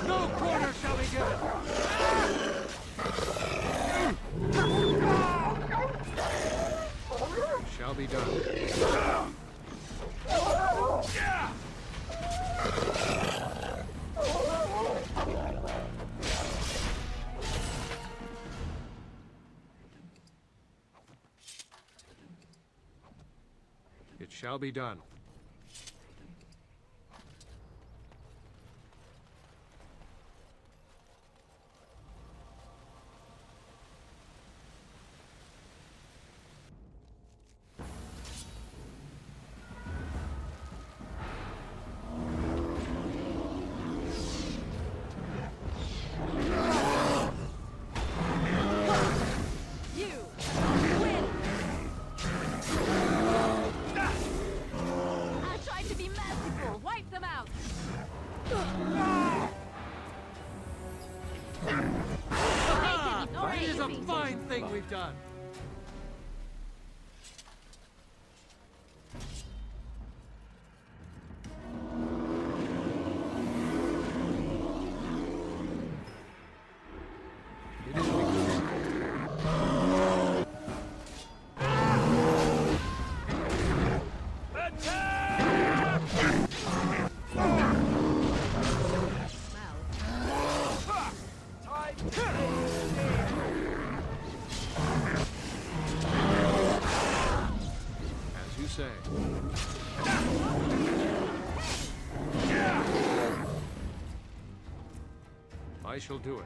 No quarter shall be given! It shall be done. It shall be done. You win! I tried to be merciful. Wipe them out! It is a fine thing we've done. It is as you say. I shall do it.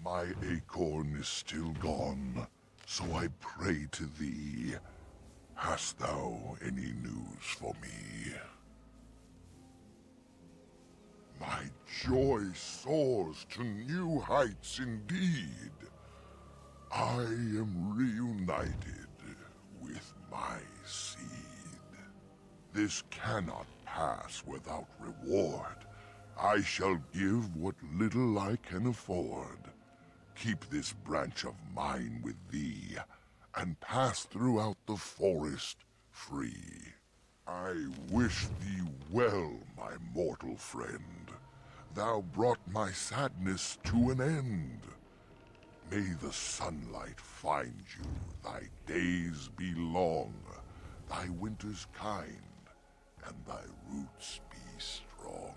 My acorn is still gone, so I pray to thee. Hast thou any news for me? My joy soars to new heights indeed. I am reunited with my seed. This cannot pass without reward. I shall give what little I can afford. Keep this branch of mine with thee, and pass throughout the forest free. I wish thee well, my mortal friend. Thou brought my sadness to an end. May the sunlight find you, thy days be long, thy winters kind, and thy roots be strong.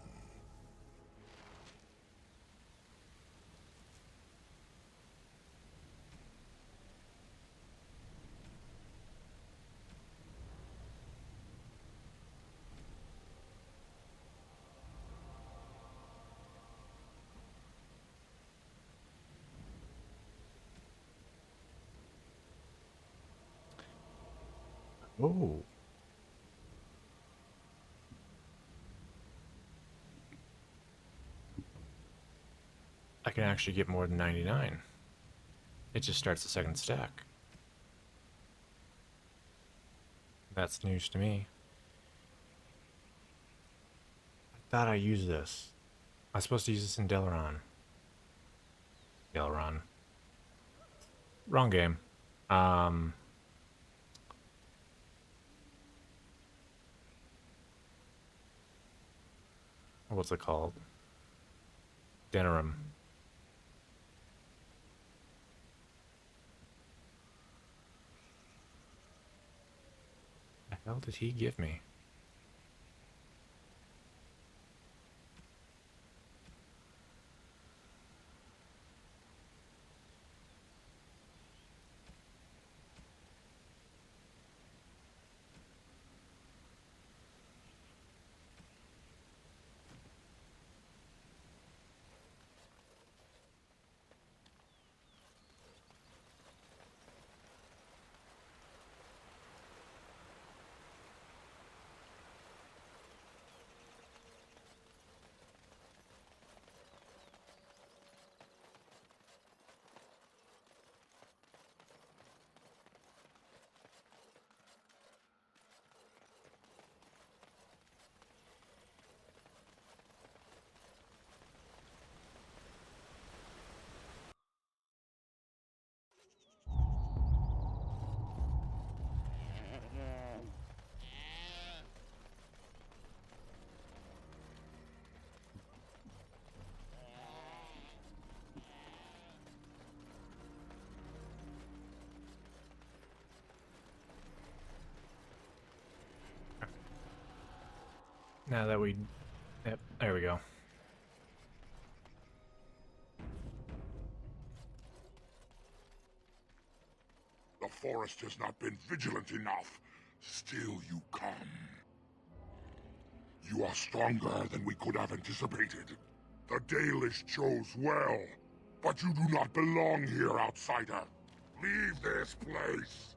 Oh. I can actually get more than 99. It just starts the second stack. That's news to me. I thought I used this. I was supposed to use this in Delaran. Delaran. Wrong game. What's it called? Denerim. The hell did he give me? Now that we... Yep, there we go. The forest has not been vigilant enough. Still you come. You are stronger than we could have anticipated. The Dalish chose well, but you do not belong here, outsider. Leave this place.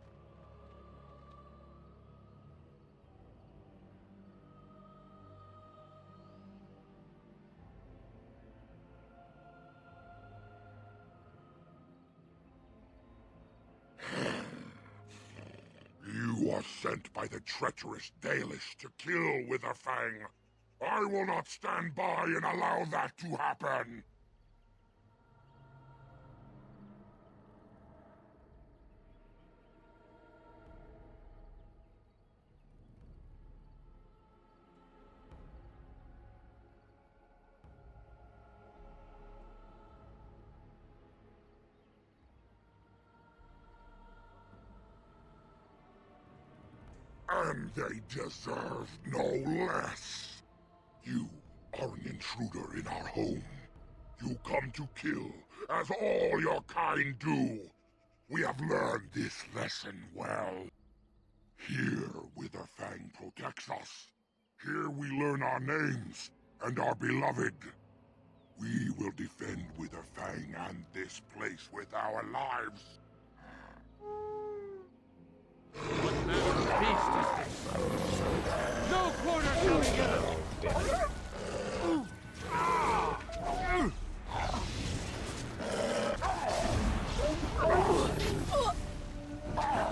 You are sent by the treacherous Dalish to kill Witherfang. I will not stand by and allow that to happen. And they deserve no less. You are an intruder in our home. You come to kill, as all your kind do. We have learned this lesson well. Here, Witherfang protects us. Here we learn our names, and are beloved. We will defend Witherfang defend this place with our lives. What manner of beast is this? No quarter shall be given! Damn it.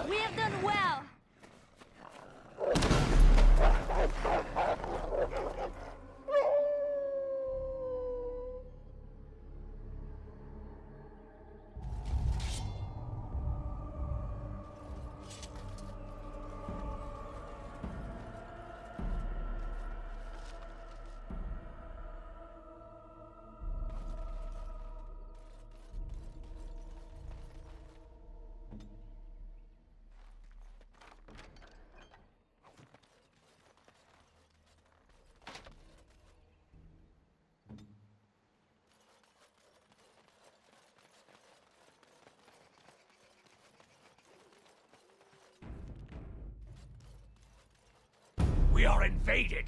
We have done well. We are invaded!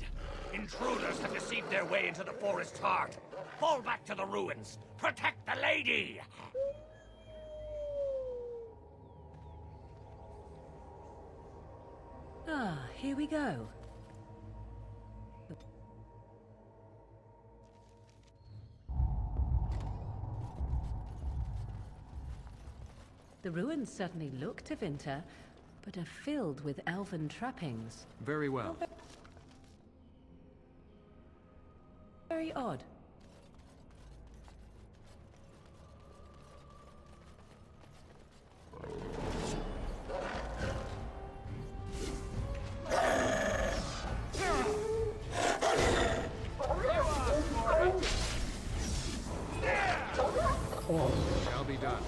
Intruders have deceived their way into the forest's heart. Fall back to the ruins! Protect the lady! Ah, here we go. The ruins certainly look to Vinter, but are filled with elven trappings. Very well. Very odd. Shall be done.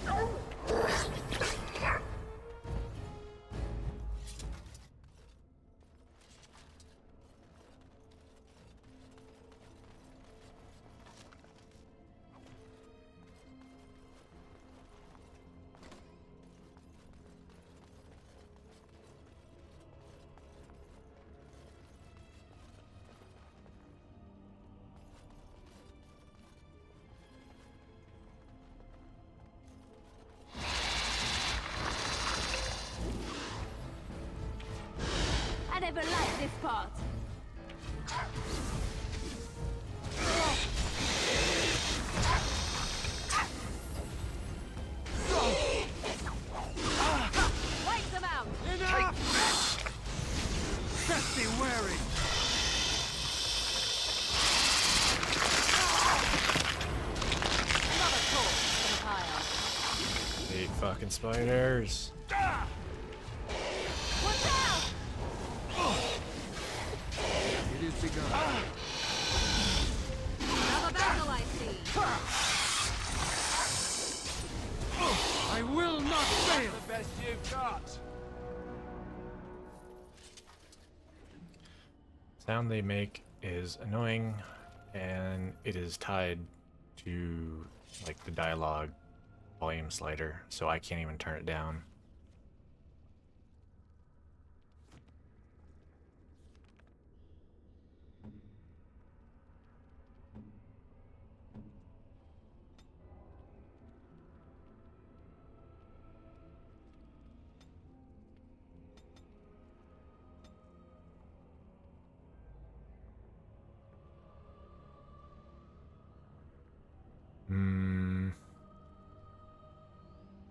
I never liked this part. Wipe them out! Enough! Best be wary! Another corpse for the pile. Hey, fucking spiders. Watch out! It is begun. Another battle, I see. I will not fail! The best you've got. Sound they make is annoying, and it is tied to like the dialogue volume slider, so I can't even turn it down.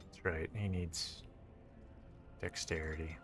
That's right, he needs dexterity.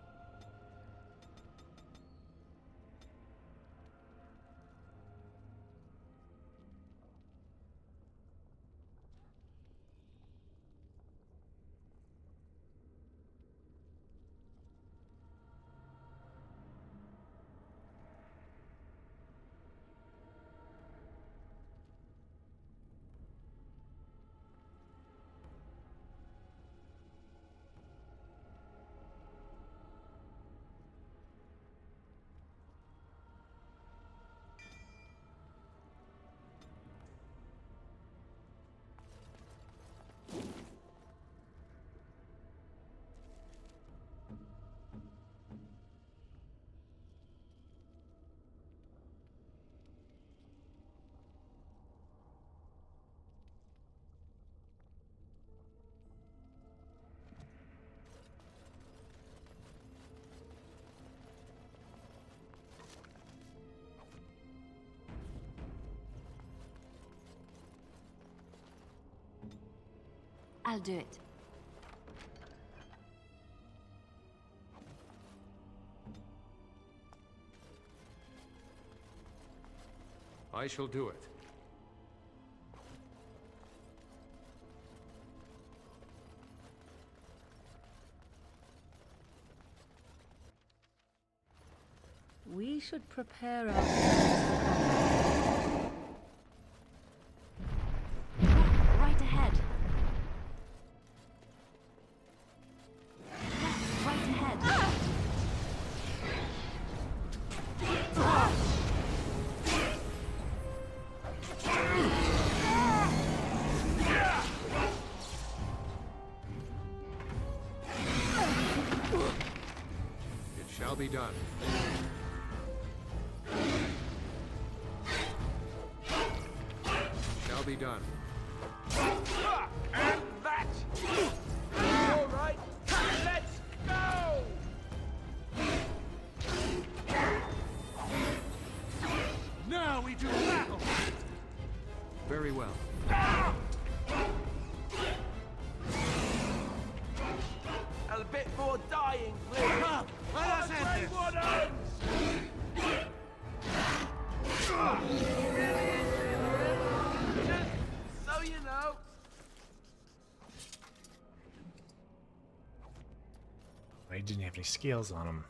I'll do it. I shall do it. We should prepare ourselves. Right ahead. Left, right ahead. It shall be done. Shall be done. And that! All right, let's go! Now we do battle! Very well. A bit more dying, please. Come, let us end this. So you know. I didn't have any scales on him.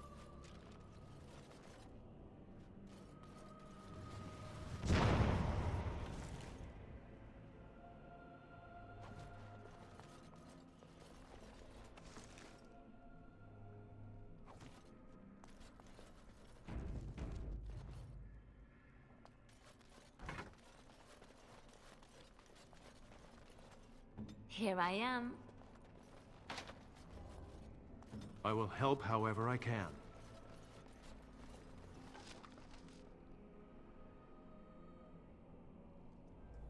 Here I am. I will help however I can.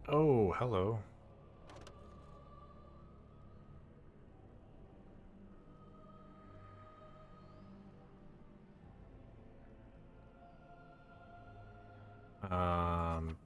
Oh, hello. Um...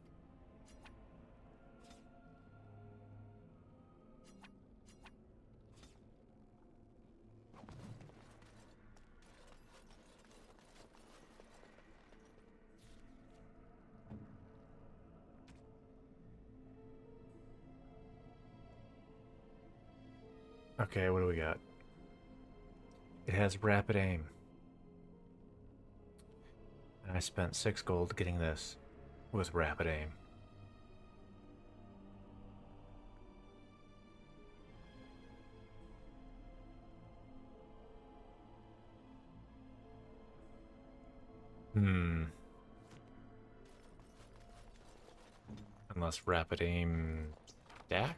Okay, what do we got? It has rapid aim. And I spent 6 gold getting this with rapid aim. Unless rapid aim stack?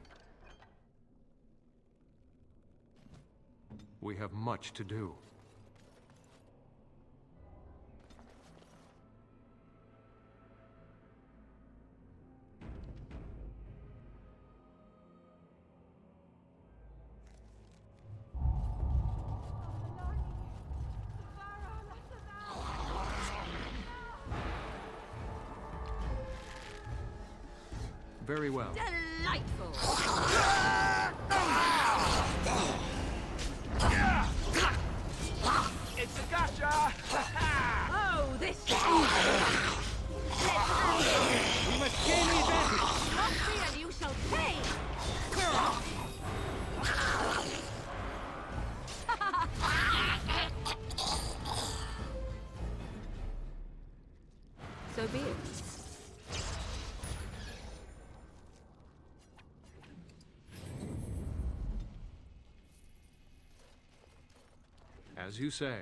We have much to do. Very well. Delightful! It's a gotcha! Oh, this is We must gain the advantage! not fear, you shall pay! So be it. As you say.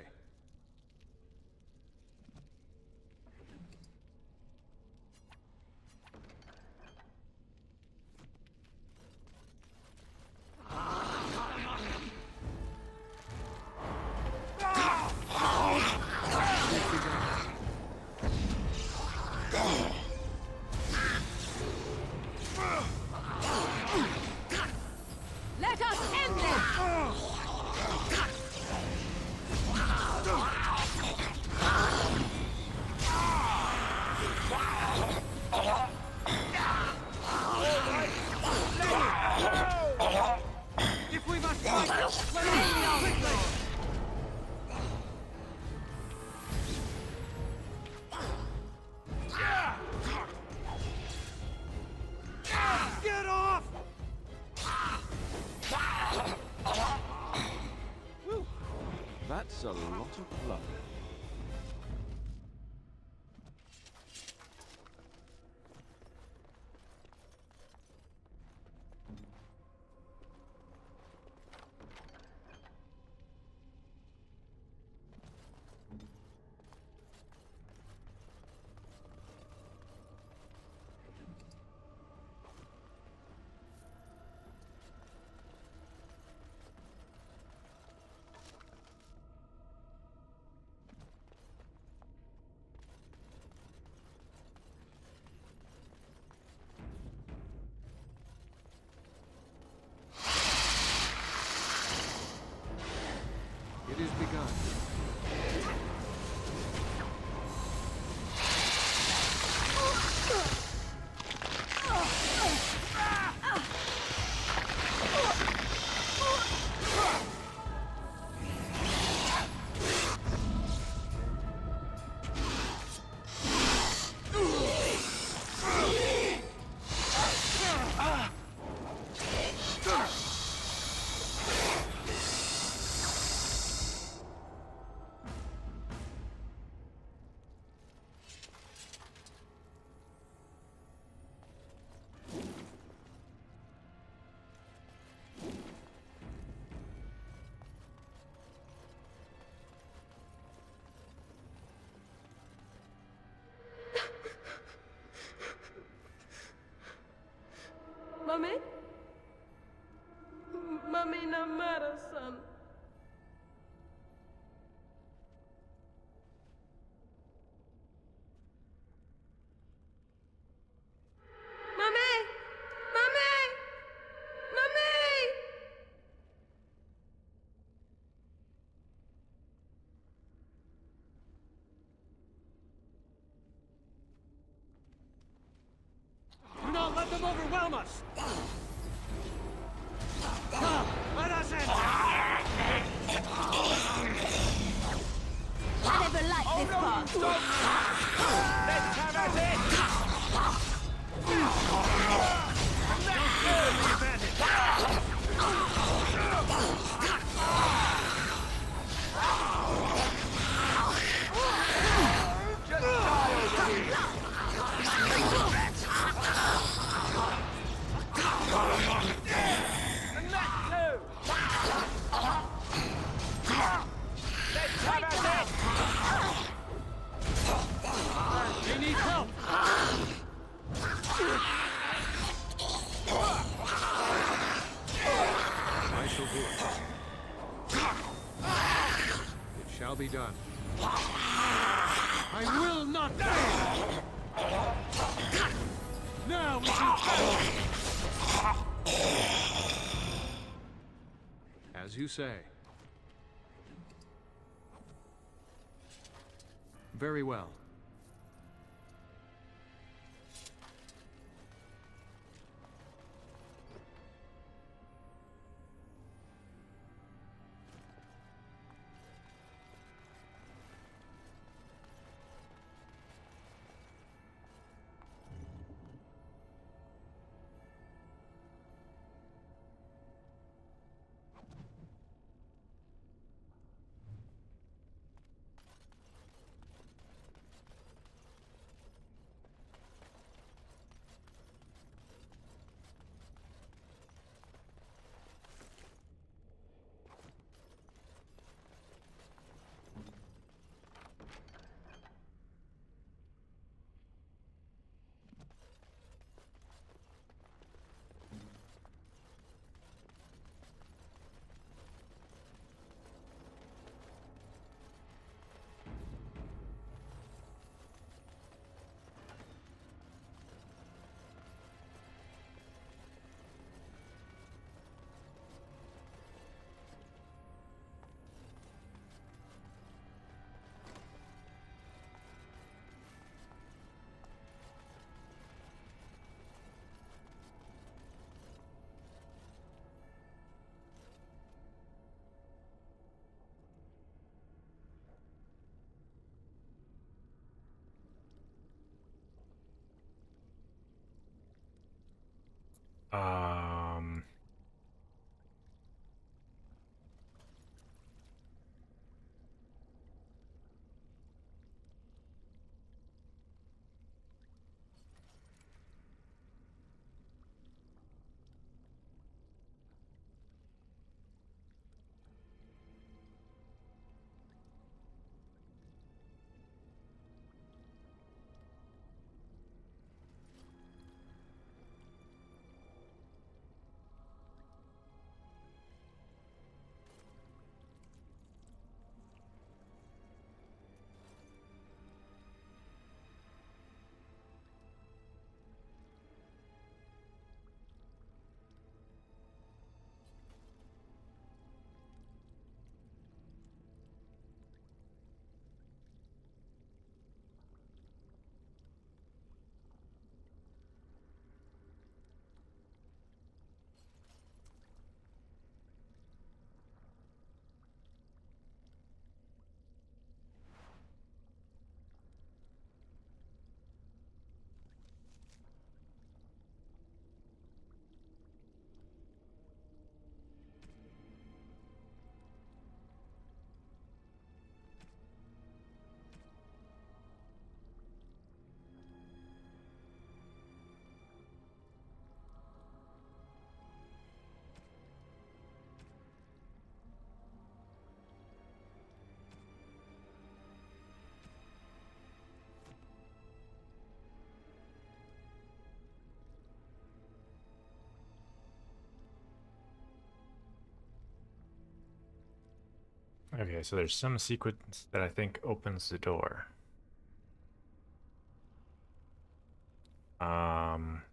Let us end this! If we must fight, let us go quickly! Get off! Whew. That's a lot of blood. It is begun. Mami? Mami Namara-san. Mami! Mami! Mami! Do not let them overwhelm us! Come, let us in! I never liked this part. Let's have at it! They need help! I shall do it. It shall be done. I will not fail! Now we can... As you say. Very well. Um. Okay, so there's some sequence that I think opens the door. Um.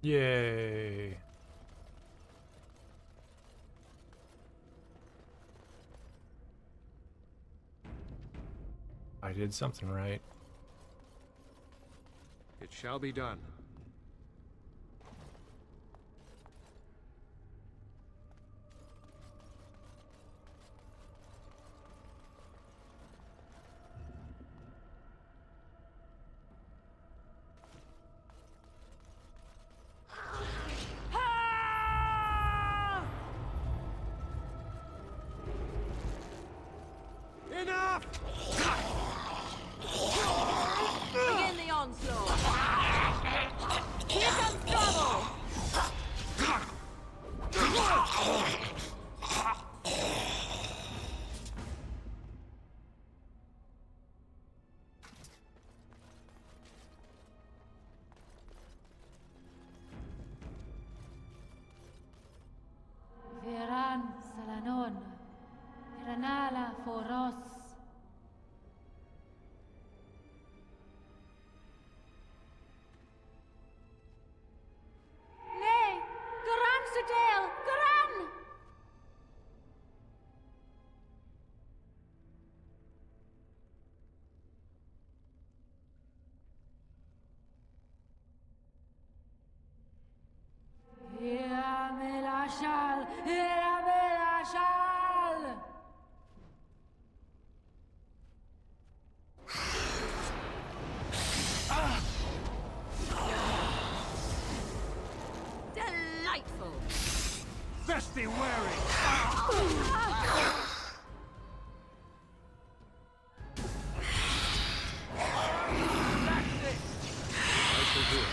Yay! I did something right. It shall be done. Enough! Begin the onslaught! Here comes trouble! Viran Salanon, Iranala Foros. Nay! Garan Sudale! Garan! Iramelashal! Iramelashal! Delightful! Best be wary! I shall do it.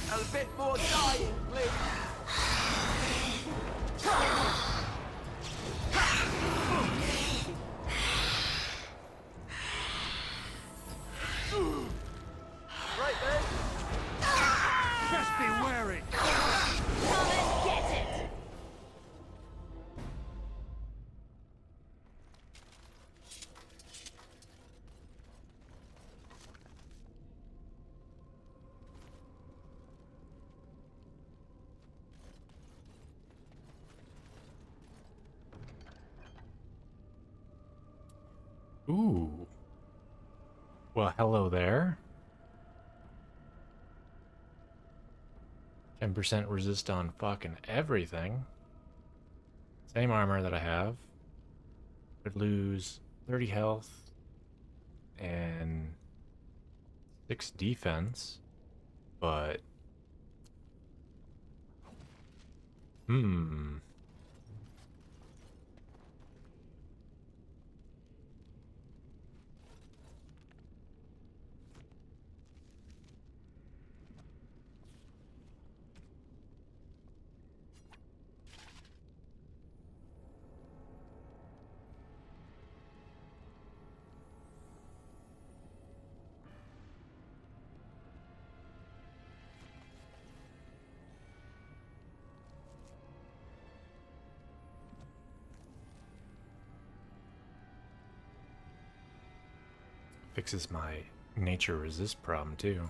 A bit more dying, please. Right then. Best be wary! Come and get it! Ooh. Well, hello there. 10% resist on fucking everything. Same armor that I have. Would lose 30 health and 6 defense. But fixes my nature resist problem too.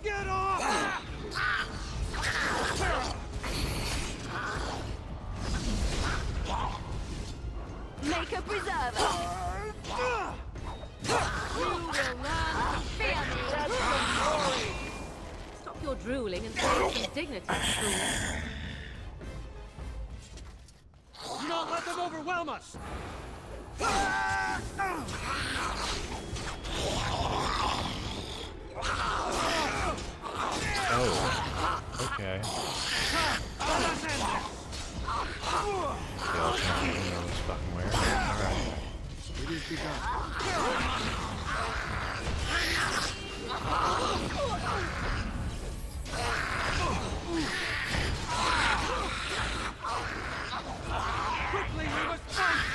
Get off! Make a preserver! You will learn to fear me! Stop your drooling and show some dignity, fool. Do not let them overwhelm us! Oh, okay. They all can't know what's fucking where. Alright. It is begun. Quickly, we must fight!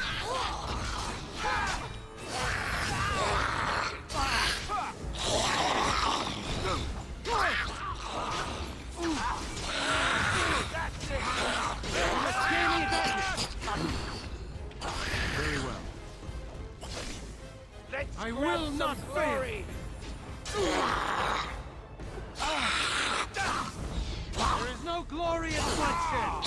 Very well. I will not fail! There is no glory in bloodshed!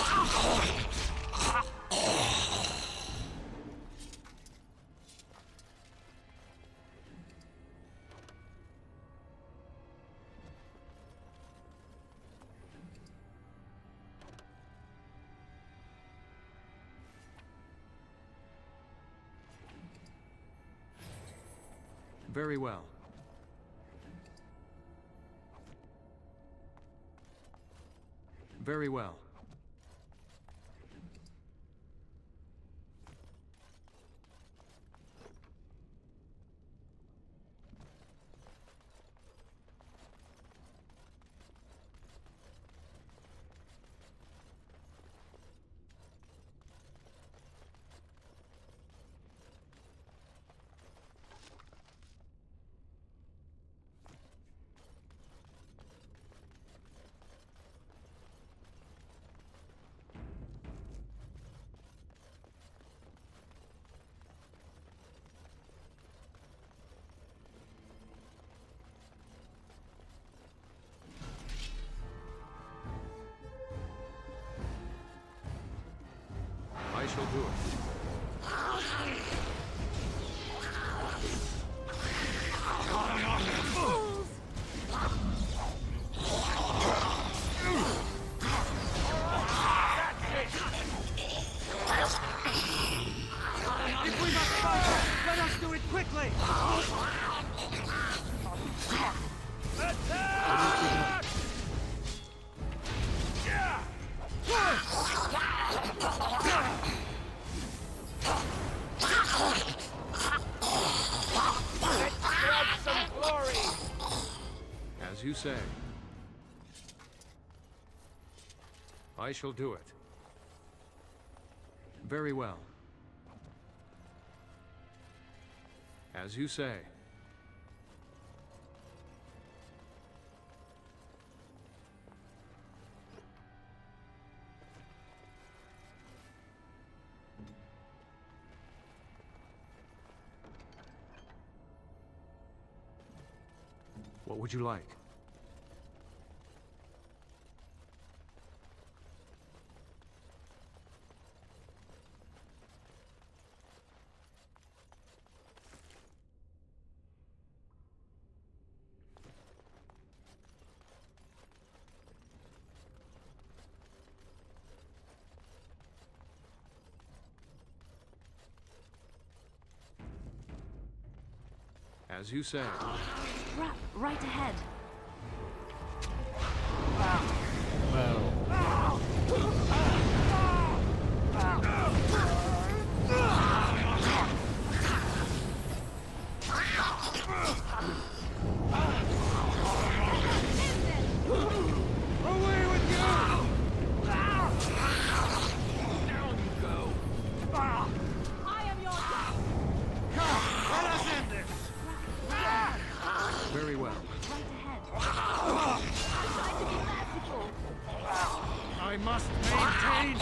Very well. Very well. I shall do it. If we must fight, let us do it quickly! Attack! Let's grab some glory! As you say. I shall do it. Very well. As you say. What would you like? As you say. Right ahead. Well. Away with you! Down you go! I am your Come, let us end this! Very well. I must maintain!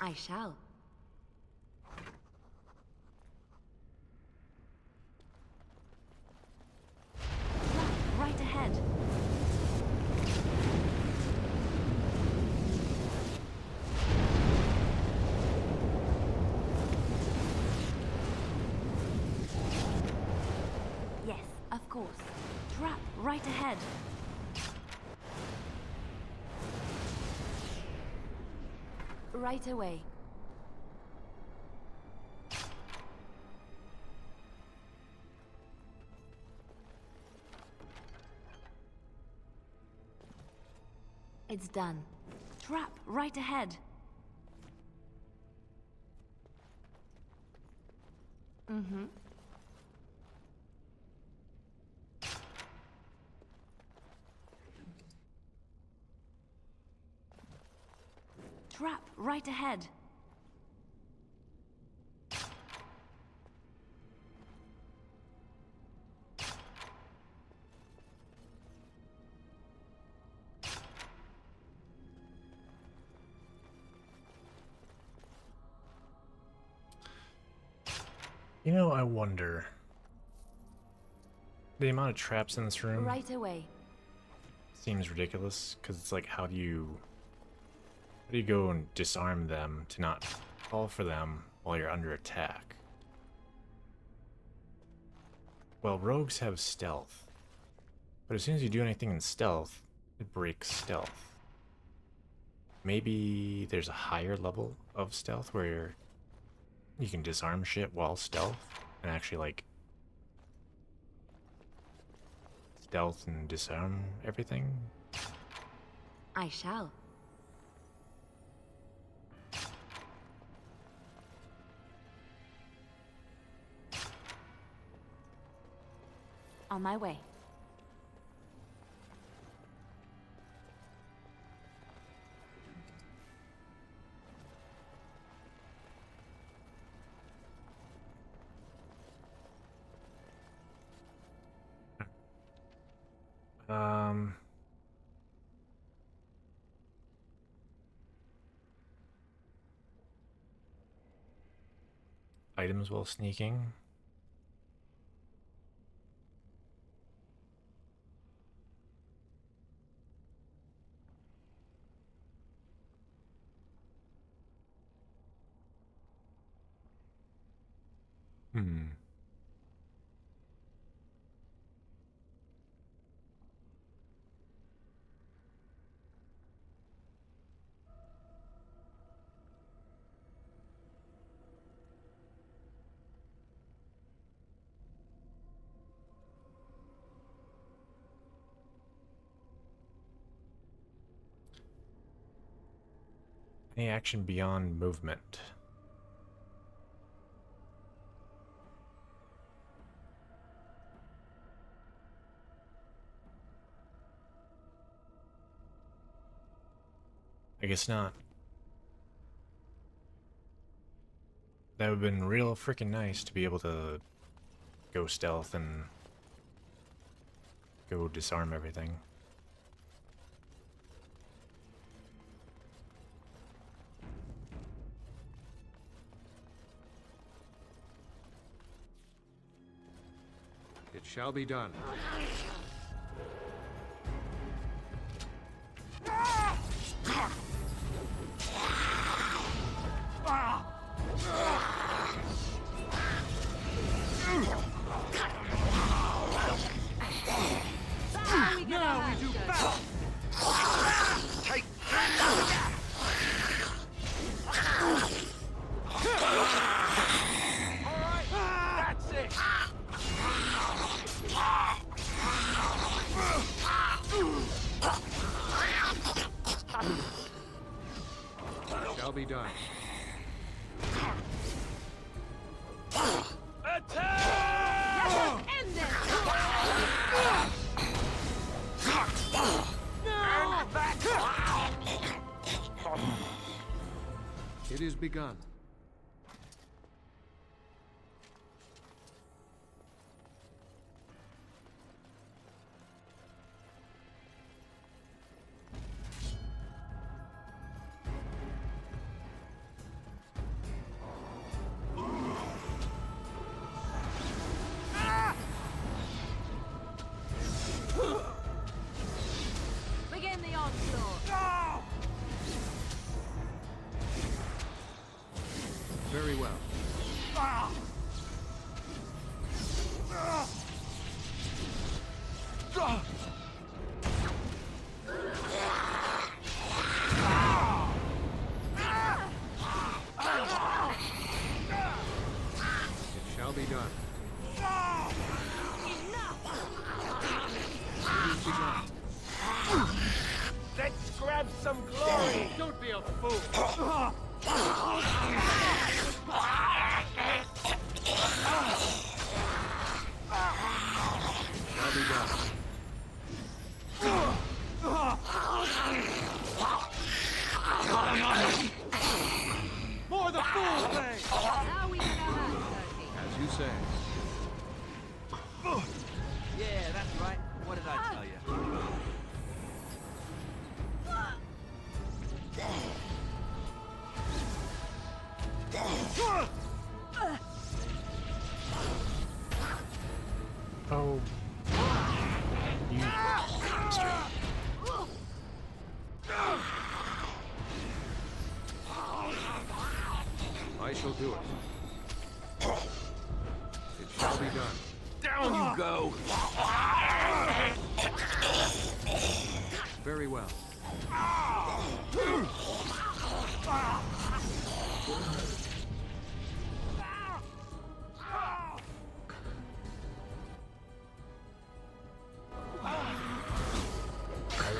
I shall. Right ahead. Yes, of course. Trap right ahead. Right away. It's done. Trap right ahead. Mm-hmm. Trap right ahead. You know, I wonder. The amount of traps in this room Right away. seems ridiculous, because it's like, how do you go and disarm them to not fall for them while you're under attack? Well, rogues have stealth, but as soon as you do anything in stealth, it breaks stealth. Maybe there's a higher level of stealth where you can disarm shit while stealth and actually, like, stealth and disarm everything. I shall. On my way. Items while sneaking. Any action beyond movement? I guess not. That would have been real freaking nice to be able to go stealth and go disarm everything. It shall be done. Now we do battle! Take Alright, that's it! Shall be done. Attack! End it! It is begun. Very well. It shall be done. Let's grab some glory! Don't be a fool! Shall be done. More the fool thing! Now we can have Sophie. As you say. Yeah, that's right. What did I tell you? Oh. You I shall do it. It shall be done. Down you go! Very well.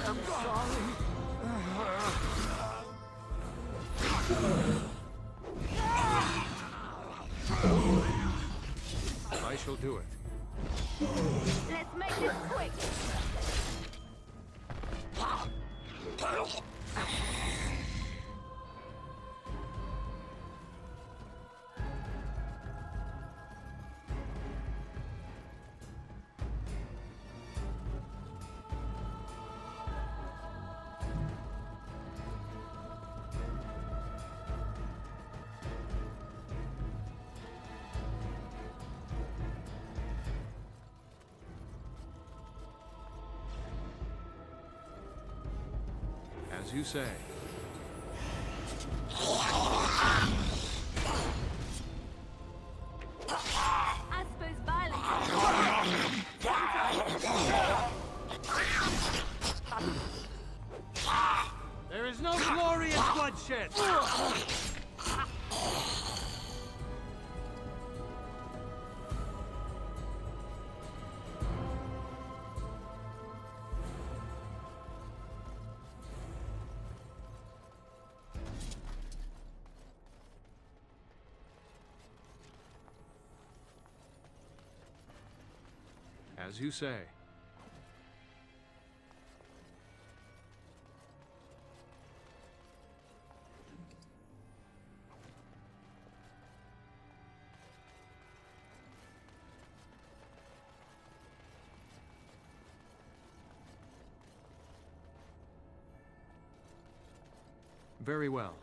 I'm sorry. I shall do it. Let's make this quick. As you say. I suppose violence. There is no glory in bloodshed! As you say. Very well.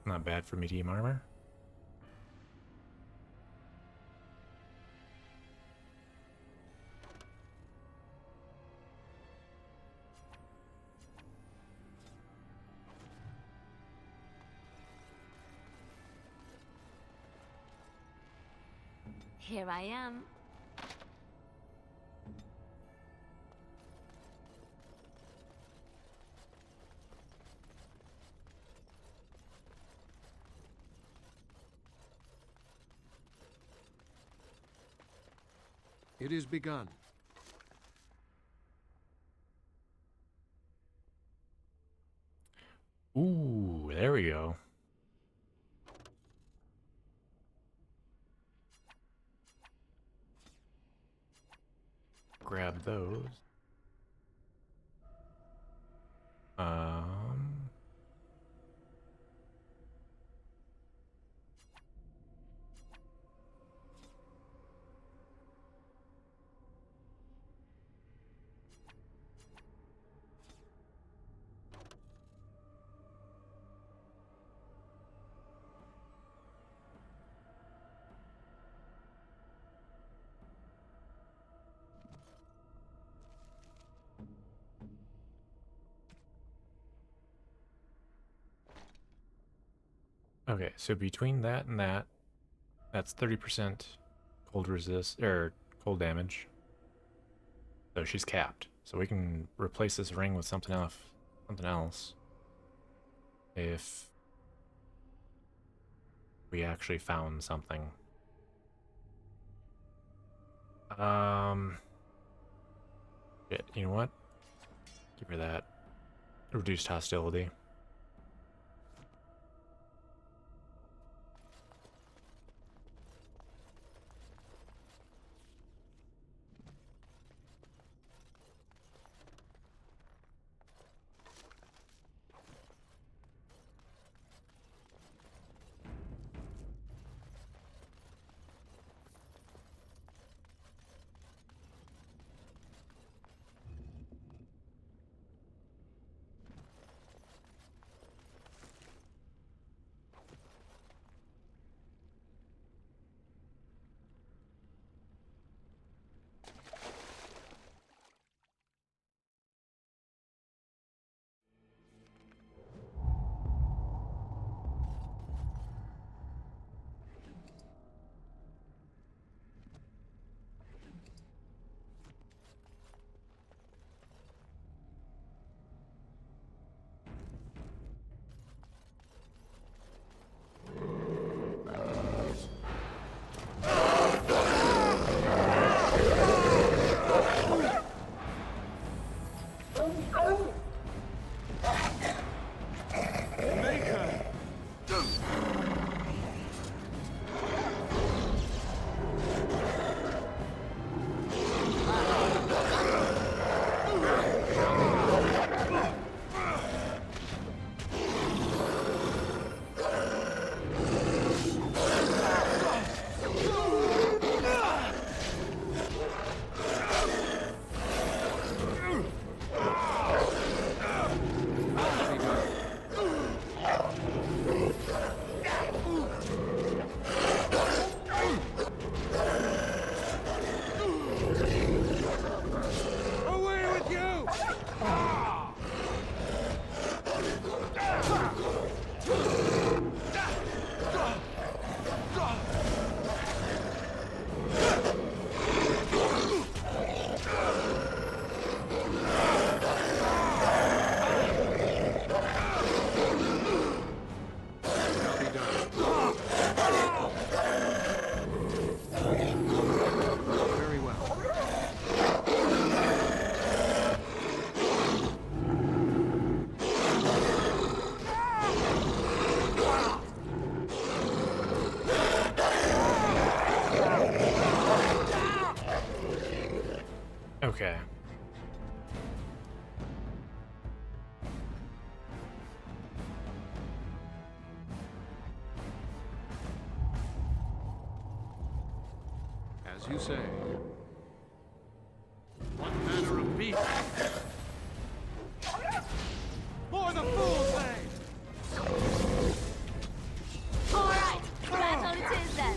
Not bad for medium armor. Here I am. It is begun. Ooh, there we go. Grab those. Okay, so between that and that, that's 30% cold resist or cold damage. So she's capped. So we can replace this ring with something else. If we actually found something. Yeah, you know what? Give her that. Reduced hostility. Okay. As you say. What manner of beast? For the fool's sake! All right, that's all it is then.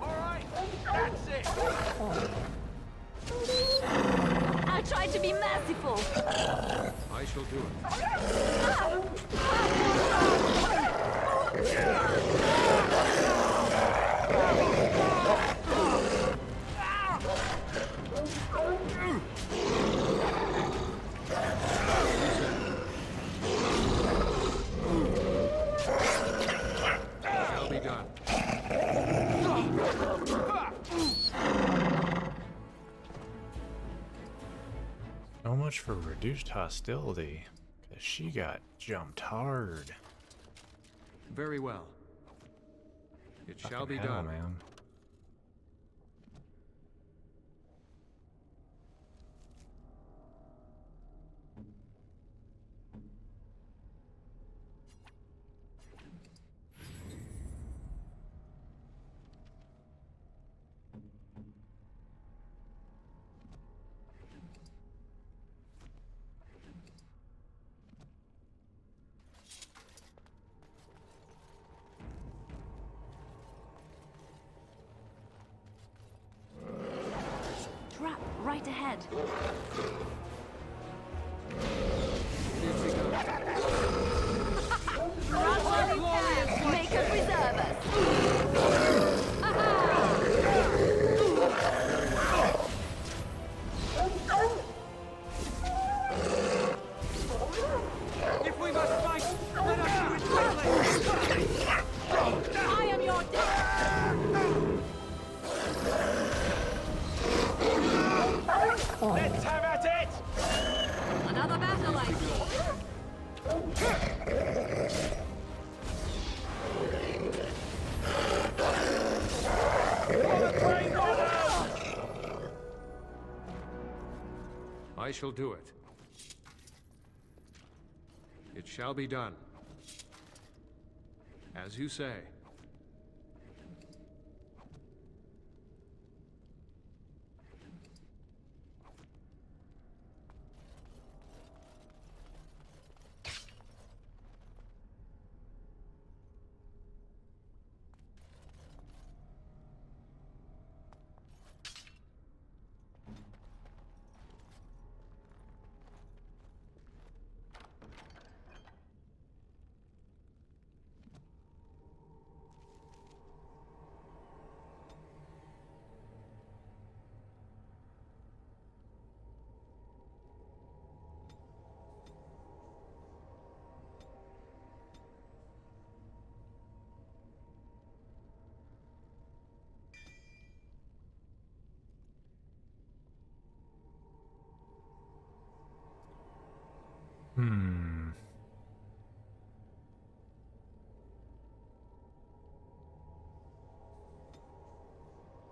All right, that's it. I tried to be merciful. I shall do it. Shall be done. So much for reduced hostility, 'cause she got jumped hard. Very well. It shall be Fucking hell, done. man. Trap right ahead. It is begun. I am your Let's have at it! Another battle, I see. I shall do it. It shall be done. As you say.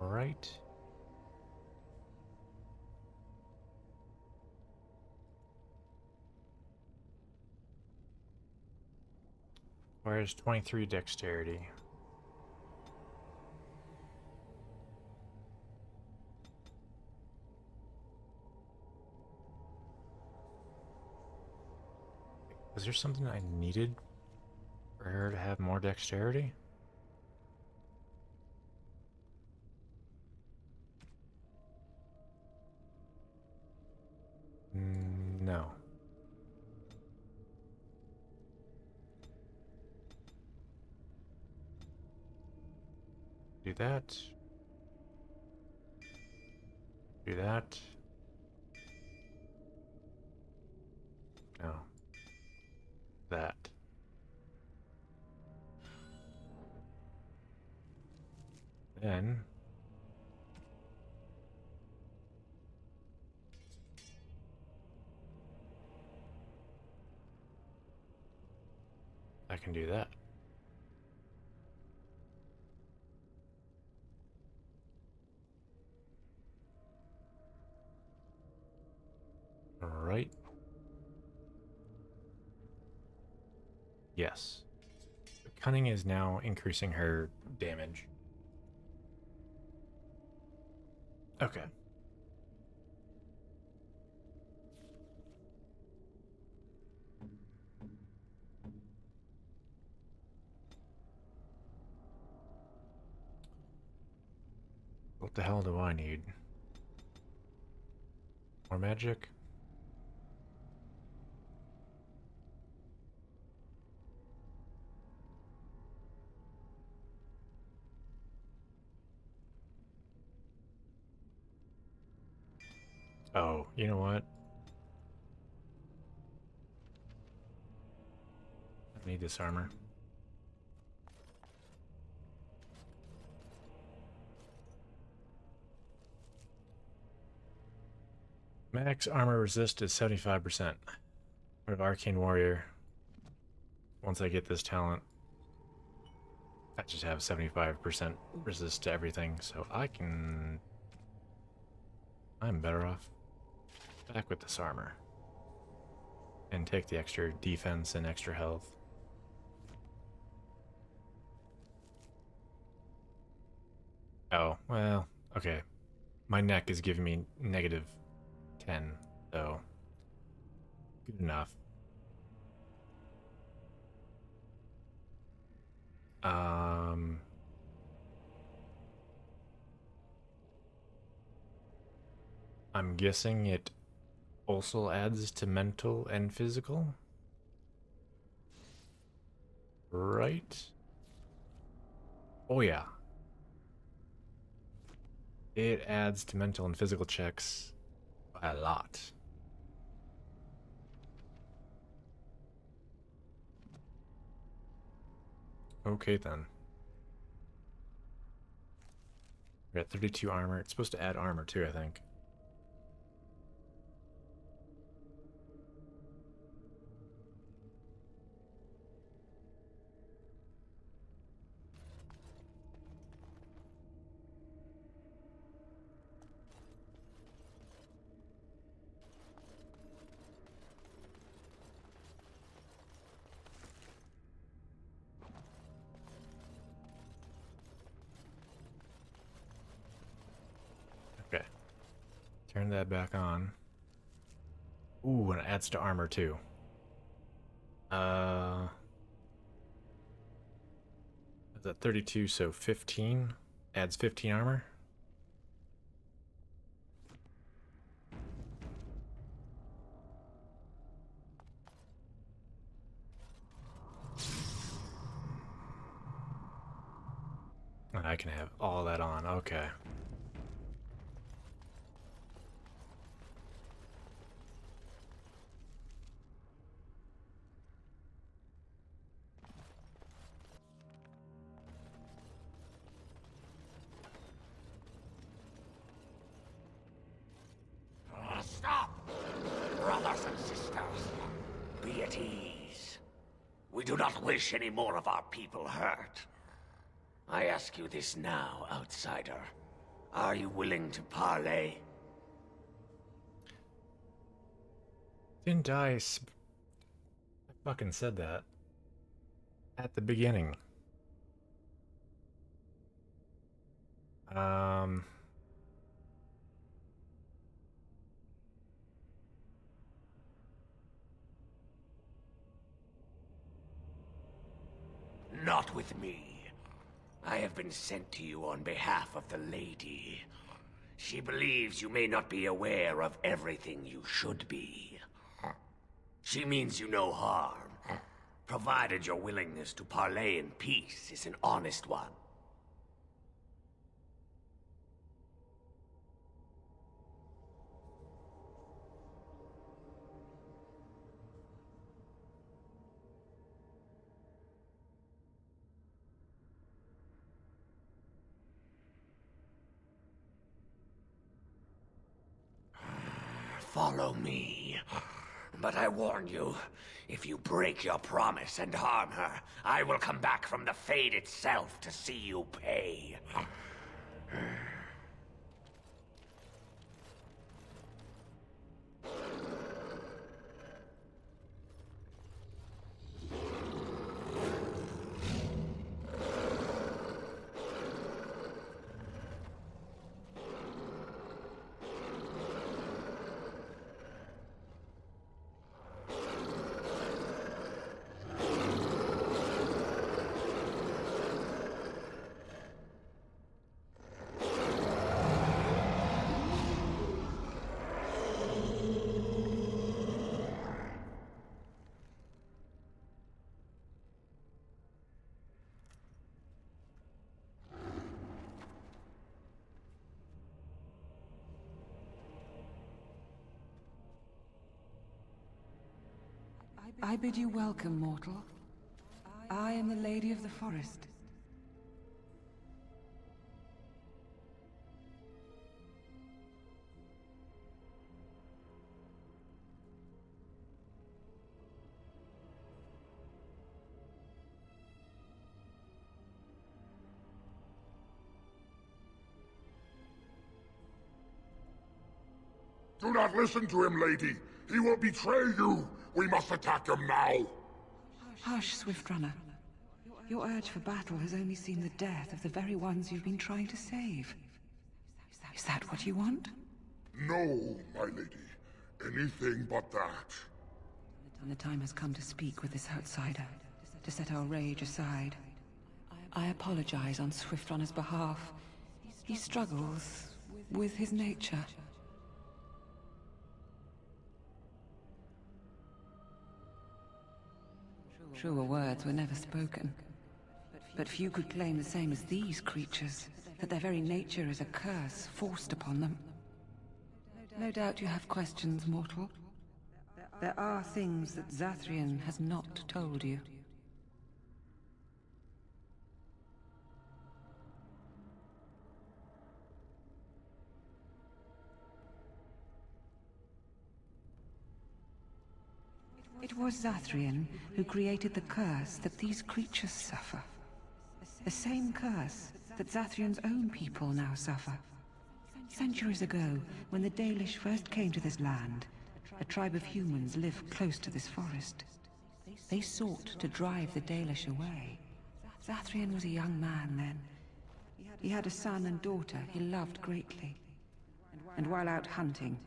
All right. Where's 23 dexterity? Was there something I needed for her to have more dexterity? No. Do that. Do that. No. That. Then I can do that. All right. Yes. Cunning is now increasing her damage. Okay. What the hell do I need? More magic? Oh, you know what? I need this armor. Max armor resist is 75%. Of Arcane Warrior. Once I get this talent, I just have 75% resist to everything, so I'm better off back with this armor. And take the extra defense and extra health. Oh, well, okay. My neck is giving me -10, so good enough. I'm guessing it also adds to mental and physical. Right? Oh yeah. It adds to mental and physical checks a lot. Okay then. We got 32 armor. It's supposed to add armor too, I think. Okay. Turn that back on. Ooh, and it adds to armor too. Is that 32, so 15? Adds 15 armor? And I can have all that on, okay. Stop! Brothers and sisters, be at ease. We do not wish any more of our people hurt. I ask you this now, outsider. Are you willing to parley? Didn't I fucking said that at the beginning. Not with me. I have been sent to you on behalf of the lady. She believes you may not be aware of everything you should be. She means you no harm, provided your willingness to parley in peace is an honest one. Follow me. But I warn you, if you break your promise and harm her, I will come back from the Fade itself to see you pay. I bid you welcome, mortal. I am the Lady of the Forest. Do not listen to him, lady. He will betray you. We must attack him now. Hush, Swift Runner. Your urge for battle has only seen the death of the very ones you've been trying to save. Is that what you want? No, my lady. Anything but that. And the time has come to speak with this outsider, to set our rage aside. I apologize on Swift Runner's behalf. He struggles with his nature. Truer words were never spoken. But few could claim the same as these creatures, that their very nature is a curse forced upon them. No doubt you have questions, mortal. There are things that Zathrian has not told you. was Zathrian who created the curse that these creatures suffer. The same curse that Zathrian's own people now suffer. Centuries ago, when the Dalish first came to this land, a tribe of humans lived close to this forest. They sought to drive the Dalish away. Zathrian was a young man then. He had a son and daughter he loved greatly. And while out hunting,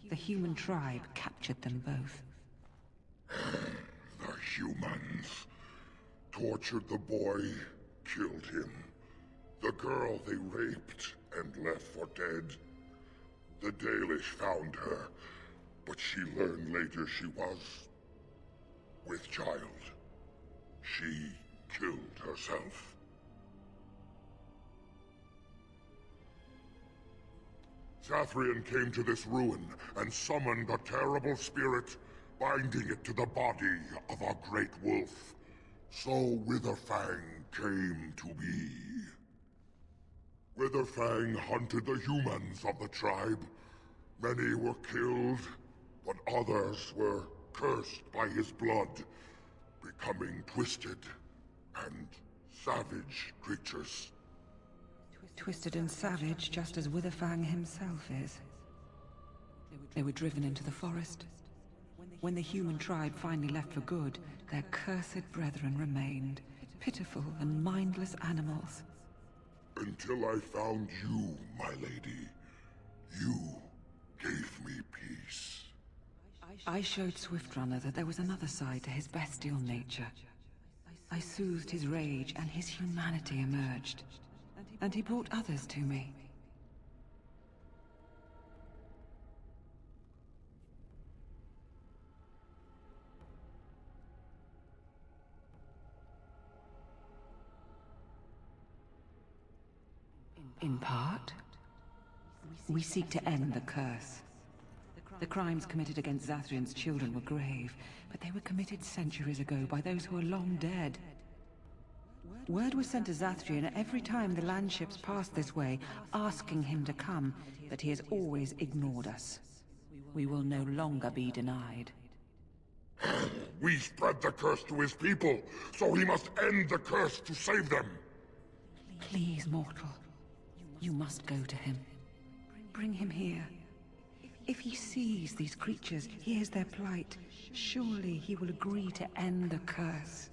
the human tribe captured them both. The humans tortured the boy, killed him. The girl they raped and left for dead. The Dalish found her, but she learned later she was with child. She killed herself. Zathrian came to this ruin and summoned a terrible spirit, binding it to the body of a great wolf. So Witherfang came to be. Witherfang hunted the humans of the tribe. Many were killed, but others were cursed by his blood, becoming twisted and savage creatures. Twisted and savage, just as Witherfang himself is. They were driven into the forest. When the human tribe finally left for good, their cursed brethren remained, pitiful and mindless animals. Until I found you, my lady. You gave me peace. I showed Swiftrunner that there was another side to his bestial nature. I soothed his rage, and his humanity emerged. And he brought others to me. In part, we seek to end the curse. The crimes committed against Zathrian's children were grave, but they were committed centuries ago by those who are long dead. Word was sent to Zathrian every time the landships passed this way, asking him to come, but he has always ignored us. We will no longer be denied. We spread the curse to his people, so he must end the curse to save them. Please, mortal. You must go to him. Bring him here. If he sees these creatures, hears their plight, surely he will agree to end the curse.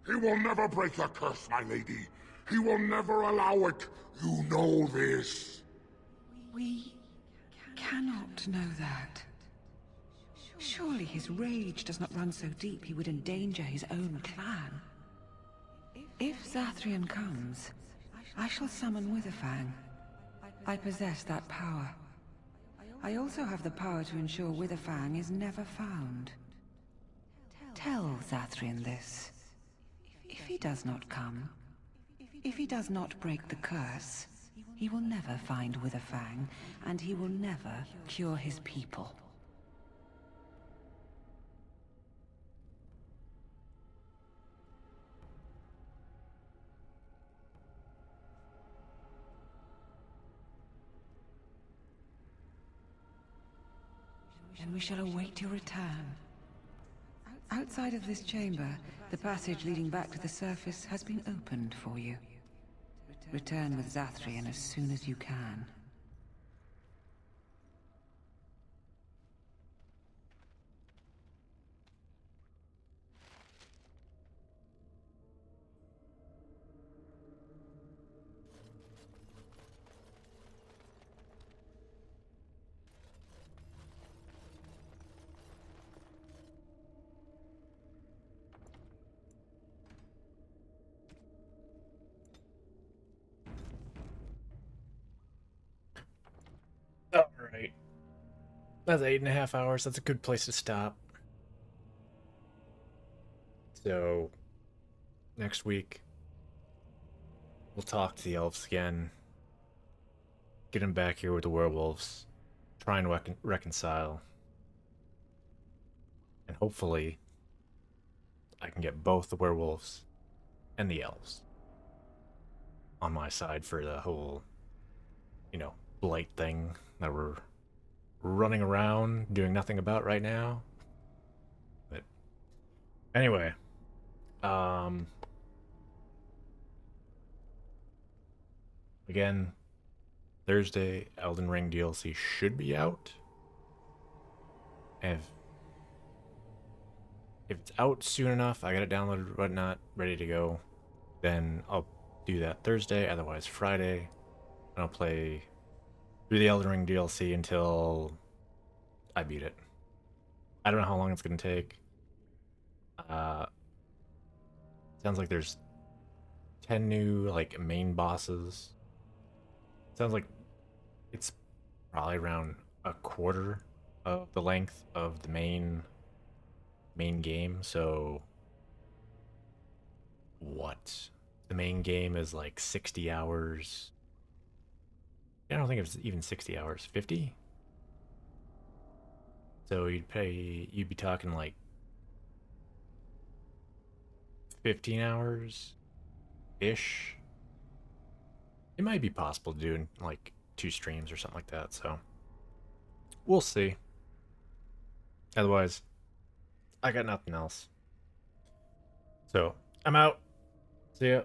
He will never break the curse, my lady. He will never allow it. You know this. We cannot know that. Surely his rage does not run so deep he would endanger his own clan. If Zathrian comes, I shall summon Witherfang. I possess that power. I also have the power to ensure Witherfang is never found. Tell Zathrian this. If he does not come, if he does not break the curse, he will never find Witherfang, and he will never cure his people. And we shall await your return. Outside of this chamber, the passage leading back to the surface has been opened for you. Return with Zathrian as soon as you can. Alright. That's 8.5 hours. That's a good place to stop. So, next week, we'll talk to the elves again. Get them back here with the werewolves. Try and reconcile. And hopefully, I can get both the werewolves and the elves on my side for the whole, blight thing that we're running around doing nothing about right now. But anyway, again, Thursday, Elden Ring DLC should be out. And if it's out soon enough, I got it downloaded, whatnot, ready to go, then I'll do that Thursday, otherwise Friday, and I'll play through the Elden Ring DLC until I beat it. I don't know how long it's going to take. Sounds like there's 10 new, main bosses. Sounds like it's probably around a quarter of the length of the main game, so what? The main game is 60 hours. I don't think it's even 60 hours. 50? So you'd be talking 15 hours ish. It might be possible to do in 2 streams or something like that, so we'll see. Otherwise, I got nothing else. So, I'm out. See ya.